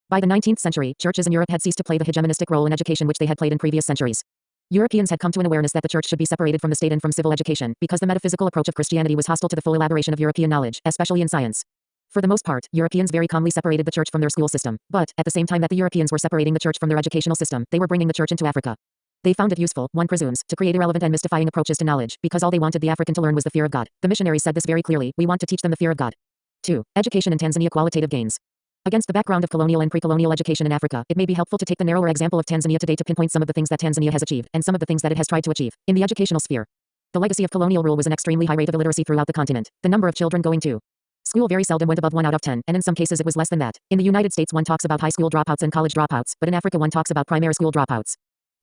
By the 19th century, churches in Europe had ceased to play the hegemonistic role in education which they had played in previous centuries. Europeans had come to an awareness that the church should be separated from the state and from civil education, because the metaphysical approach of Christianity was hostile to the full elaboration of European knowledge, especially in science. For the most part, Europeans very calmly separated the church from their school system, but, at the same time that the Europeans were separating the church from their educational system, they were bringing the church into Africa. They found it useful, one presumes, to create irrelevant and mystifying approaches to knowledge, because all they wanted the African to learn was the fear of God. The missionaries said this very clearly: we want to teach them the fear of God. 2. Education in Tanzania. Qualitative gains. Against the background of colonial and pre-colonial education in Africa, it may be helpful to take the narrower example of Tanzania today to pinpoint some of the things that Tanzania has achieved, and some of the things that it has tried to achieve. In the educational sphere, the legacy of colonial rule was an extremely high rate of illiteracy throughout the continent. The number of children going to school very seldom went above 1 out of 10, and in some cases it was less than that. In the United States one talks about high school dropouts and college dropouts, but in Africa one talks about primary school dropouts.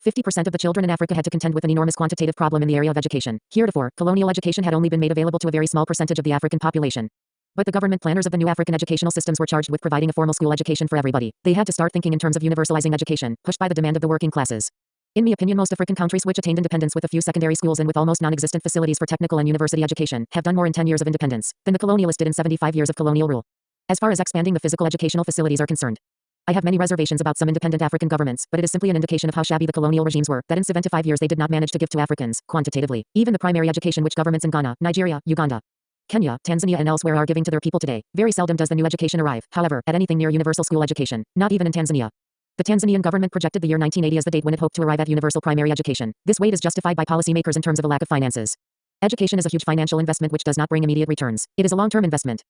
50% of the children in Africa had to contend with an enormous quantitative problem in the area of education. Heretofore, colonial education had only been made available to a very small percentage of the African population. But the government planners of the new African educational systems were charged with providing a formal school education for everybody. They had to start thinking in terms of universalizing education, pushed by the demand of the working classes. In my opinion, most African countries which attained independence with a few secondary schools and with almost non-existent facilities for technical and university education have done more in 10 years of independence than the colonialists did in 75 years of colonial rule. As far as expanding the physical educational facilities are concerned, I have many reservations about some independent African governments, but it is simply an indication of how shabby the colonial regimes were, that in 75 years they did not manage to give to Africans, quantitatively, even the primary education which governments in Ghana, Nigeria, Uganda, Kenya, Tanzania and elsewhere are giving to their people today. Very seldom does the new education arrive, however, at anything near universal school education, not even in Tanzania. The Tanzanian government projected the year 1980 as the date when it hoped to arrive at universal primary education. This wait is justified by policymakers in terms of a lack of finances. Education is a huge financial investment which does not bring immediate returns. It is a long-term investment.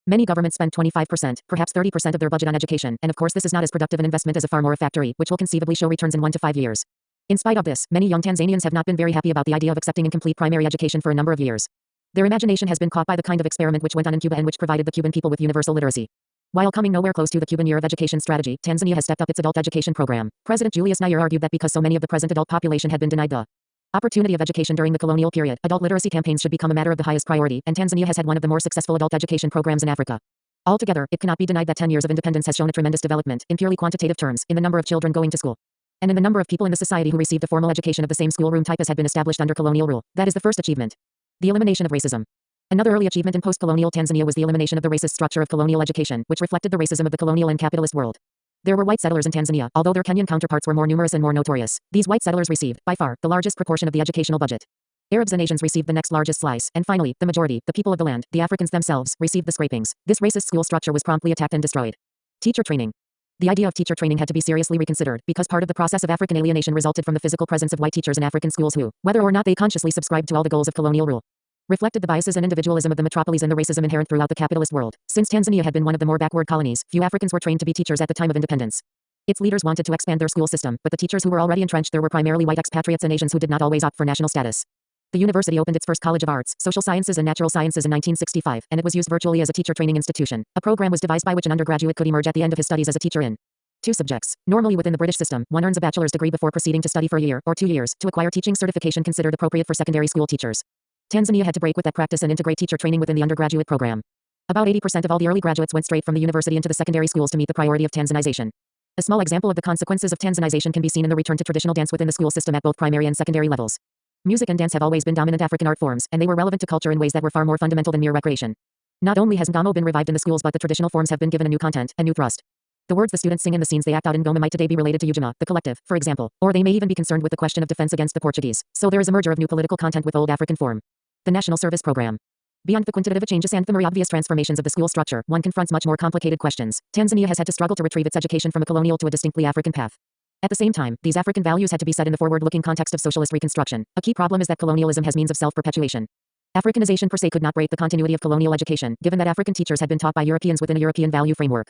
Many governments spend 25%, perhaps 30% of their budget on education, and of course this is not as productive an investment as a farm or a factory, which will conceivably show returns in 1 to 5 years. In spite of this, many young Tanzanians have not been very happy about the idea of accepting incomplete primary education for a number of years. Their imagination has been caught by the kind of experiment which went on in Cuba and which provided the Cuban people with universal literacy. While coming nowhere close to the Cuban year of education strategy, Tanzania has stepped up its adult education program. President Julius Nyerere argued that because so many of the present adult population had been denied the opportunity of education during the colonial period, adult literacy campaigns should become a matter of the highest priority, and Tanzania has had one of the more successful adult education programs in Africa. Altogether, it cannot be denied that 10 years of independence has shown a tremendous development, in purely quantitative terms, in the number of children going to school, and in the number of people in the society who received a formal education of the same schoolroom type as had been established under colonial rule. That is the first achievement. The elimination of racism. Another early achievement in post-colonial Tanzania was the elimination of the racist structure of colonial education, which reflected the racism of the colonial and capitalist world. There were white settlers in Tanzania, although their Kenyan counterparts were more numerous and more notorious. These white settlers received, by far, the largest proportion of the educational budget. Arabs and Asians received the next largest slice, and finally, the majority, the people of the land, the Africans themselves, received the scrapings. This racist school structure was promptly attacked and destroyed. Teacher training. The idea of teacher training had to be seriously reconsidered, because part of the process of African alienation resulted from the physical presence of white teachers in African schools who, whether or not they consciously subscribed to all the goals of colonial rule, reflected the biases and individualism of the metropolis and the racism inherent throughout the capitalist world. Since Tanzania had been one of the more backward colonies, few Africans were trained to be teachers at the time of independence. Its leaders wanted to expand their school system, but the teachers who were already entrenched there were primarily white expatriates and Asians who did not always opt for national status. The university opened its first College of Arts, Social Sciences and Natural Sciences in 1965, and it was used virtually as a teacher training institution. A program was devised by which an undergraduate could emerge at the end of his studies as a teacher in 2 subjects. Normally within the British system, one earns a bachelor's degree before proceeding to study for a year, or 2 years, to acquire teaching certification considered appropriate for secondary school teachers. Tanzania had to break with that practice and integrate teacher training within the undergraduate program. About 80% of all the early graduates went straight from the university into the secondary schools to meet the priority of Tanzanization. A small example of the consequences of Tanzanization can be seen in the return to traditional dance within the school system at both primary and secondary levels. Music and dance have always been dominant African art forms, and they were relevant to culture in ways that were far more fundamental than mere recreation. Not only has ngoma been revived in the schools, but the traditional forms have been given a new content, a new thrust. The words the students sing and the scenes they act out in ngoma might today be related to Ujima, the collective, for example, or they may even be concerned with the question of defense against the Portuguese. So there is a merger of new political content with old African form. The National Service Program. Beyond the quantitative changes and the very obvious transformations of the school structure, one confronts much more complicated questions. Tanzania has had to struggle to retrieve its education from a colonial to a distinctly African path. At the same time, these African values had to be set in the forward-looking context of socialist reconstruction. A key problem is that colonialism has means of self-perpetuation. Africanization per se could not break the continuity of colonial education, given that African teachers had been taught by Europeans within a European value framework.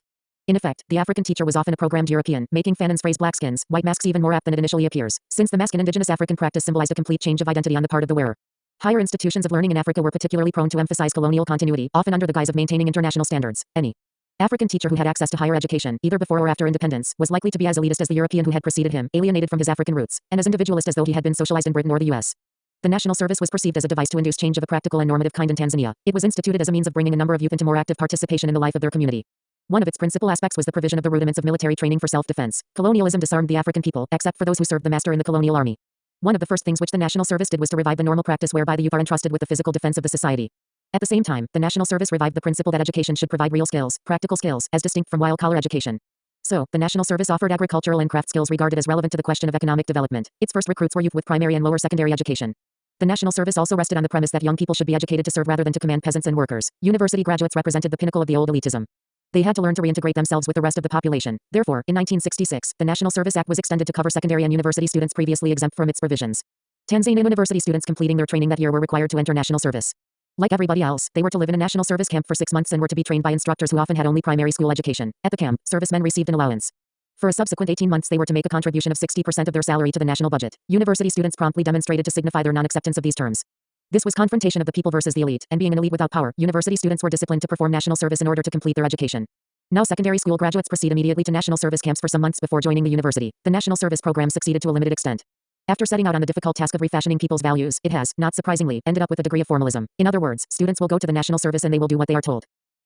In effect, the African teacher was often a programmed European, making Fanon's phrase black skins, white masks even more apt than it initially appears, since the mask in indigenous African practice symbolized a complete change of identity on the part of the wearer. Higher institutions of learning in Africa were particularly prone to emphasize colonial continuity, often under the guise of maintaining international standards. Any African teacher who had access to higher education, either before or after independence, was likely to be as elitist as the European who had preceded him, alienated from his African roots, and as individualist as though he had been socialized in Britain or the US. The National Service was perceived as a device to induce change of a practical and normative kind in Tanzania. It was instituted as a means of bringing a number of youth into more active participation in the life of their community. One of its principal aspects was the provision of the rudiments of military training for self-defense. Colonialism disarmed the African people, except for those who served the master in the colonial army. One of the first things which the National Service did was to revive the normal practice whereby the youth are entrusted with the physical defense of the society. At the same time, the National Service revived the principle that education should provide real skills, practical skills, as distinct from white-collar education. So, the National Service offered agricultural and craft skills regarded as relevant to the question of economic development. Its first recruits were youth with primary and lower secondary education. The National Service also rested on the premise that young people should be educated to serve rather than to command peasants and workers. University graduates represented the pinnacle of the old elitism. They had to learn to reintegrate themselves with the rest of the population. Therefore, in 1966, the National Service Act was extended to cover secondary and university students previously exempt from its provisions. Tanzanian university students completing their training that year were required to enter national service. Like everybody else, they were to live in a national service camp for 6 months and were to be trained by instructors who often had only primary school education. At the camp, servicemen received an allowance. For a subsequent 18 months they were to make a contribution of 60% of their salary to the national budget. University students promptly demonstrated to signify their non-acceptance of these terms. This was confrontation of the people versus the elite, and being an elite without power, university students were disciplined to perform national service in order to complete their education. Now secondary school graduates proceed immediately to national service camps for some months before joining the university. The national service program succeeded to a limited extent. After setting out on the difficult task of refashioning people's values, it has, not surprisingly, ended up with a degree of formalism. In other words, students will go to the national service and they will do what they are told.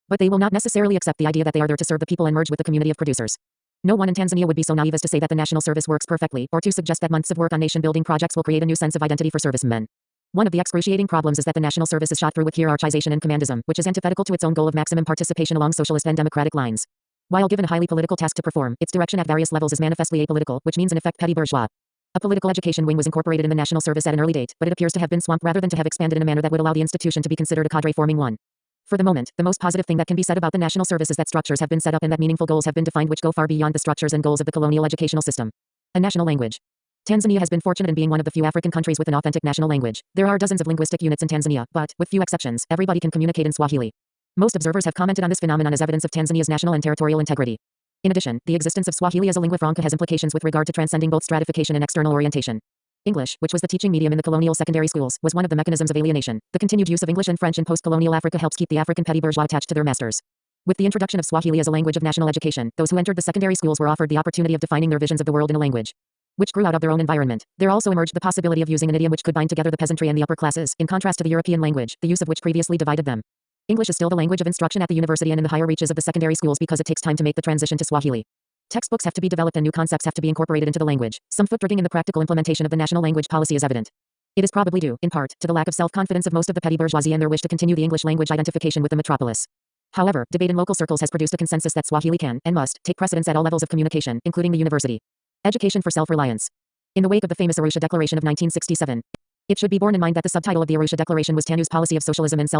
But they will not necessarily accept the idea that they are there to serve the people and merge with the community of producers. No one in Tanzania would be so naive as to say that the national service works perfectly, or to suggest that months of work on nation-building projects will create a new sense of identity for servicemen. One of the excruciating problems is that the national service is shot through with hierarchization and commandism, which is antithetical to its own goal of maximum participation along socialist and democratic lines. While given a highly political task to perform, its direction at various levels is manifestly apolitical, which means in effect petty bourgeois. A political education wing was incorporated in the national service at an early date, but it appears to have been swamped rather than to have expanded in a manner that would allow the institution to be considered a cadre-forming one. For the moment, the most positive thing that can be said about the national service is that structures have been set up and that meaningful goals have been defined which go far beyond the structures and goals of the colonial educational system. A national language. Tanzania has been fortunate in being one of the few African countries with an authentic national language. There are dozens of linguistic units in Tanzania, but, with few exceptions, everybody can communicate in Swahili. Most observers have commented on this phenomenon as evidence of Tanzania's national and territorial integrity. In addition, the existence of Swahili as a lingua franca has implications with regard to transcending both stratification and external orientation. English, which was the teaching medium in the colonial secondary schools, was one of the mechanisms of alienation. The continued use of English and French in post-colonial Africa helps keep the African petty bourgeois attached to their masters. With the introduction of Swahili as a language of national education, those who entered the secondary schools were offered the opportunity of defining their visions of the world in a language which grew out of their own environment. There also emerged the possibility of using an idiom which could bind together the peasantry and the upper classes, in contrast to the European language, the use of which previously divided them. English is still the language of instruction at the university and in the higher reaches of the secondary schools because it takes time to make the transition to Swahili. Textbooks have to be developed and new concepts have to be incorporated into the language. Some foot-dragging in the practical implementation of the national language policy is evident. It is probably due, in part, to the lack of self-confidence of most of the petty bourgeoisie and their wish to continue the English language identification with the metropolis. However, debate in local circles has produced a consensus that Swahili can, and must, take precedence at all levels of communication, including the university. Education for self-reliance. In the wake of the famous Arusha Declaration of 1967, it should be borne in mind that the subtitle of the Arusha Declaration was TANU's policy of socialism and self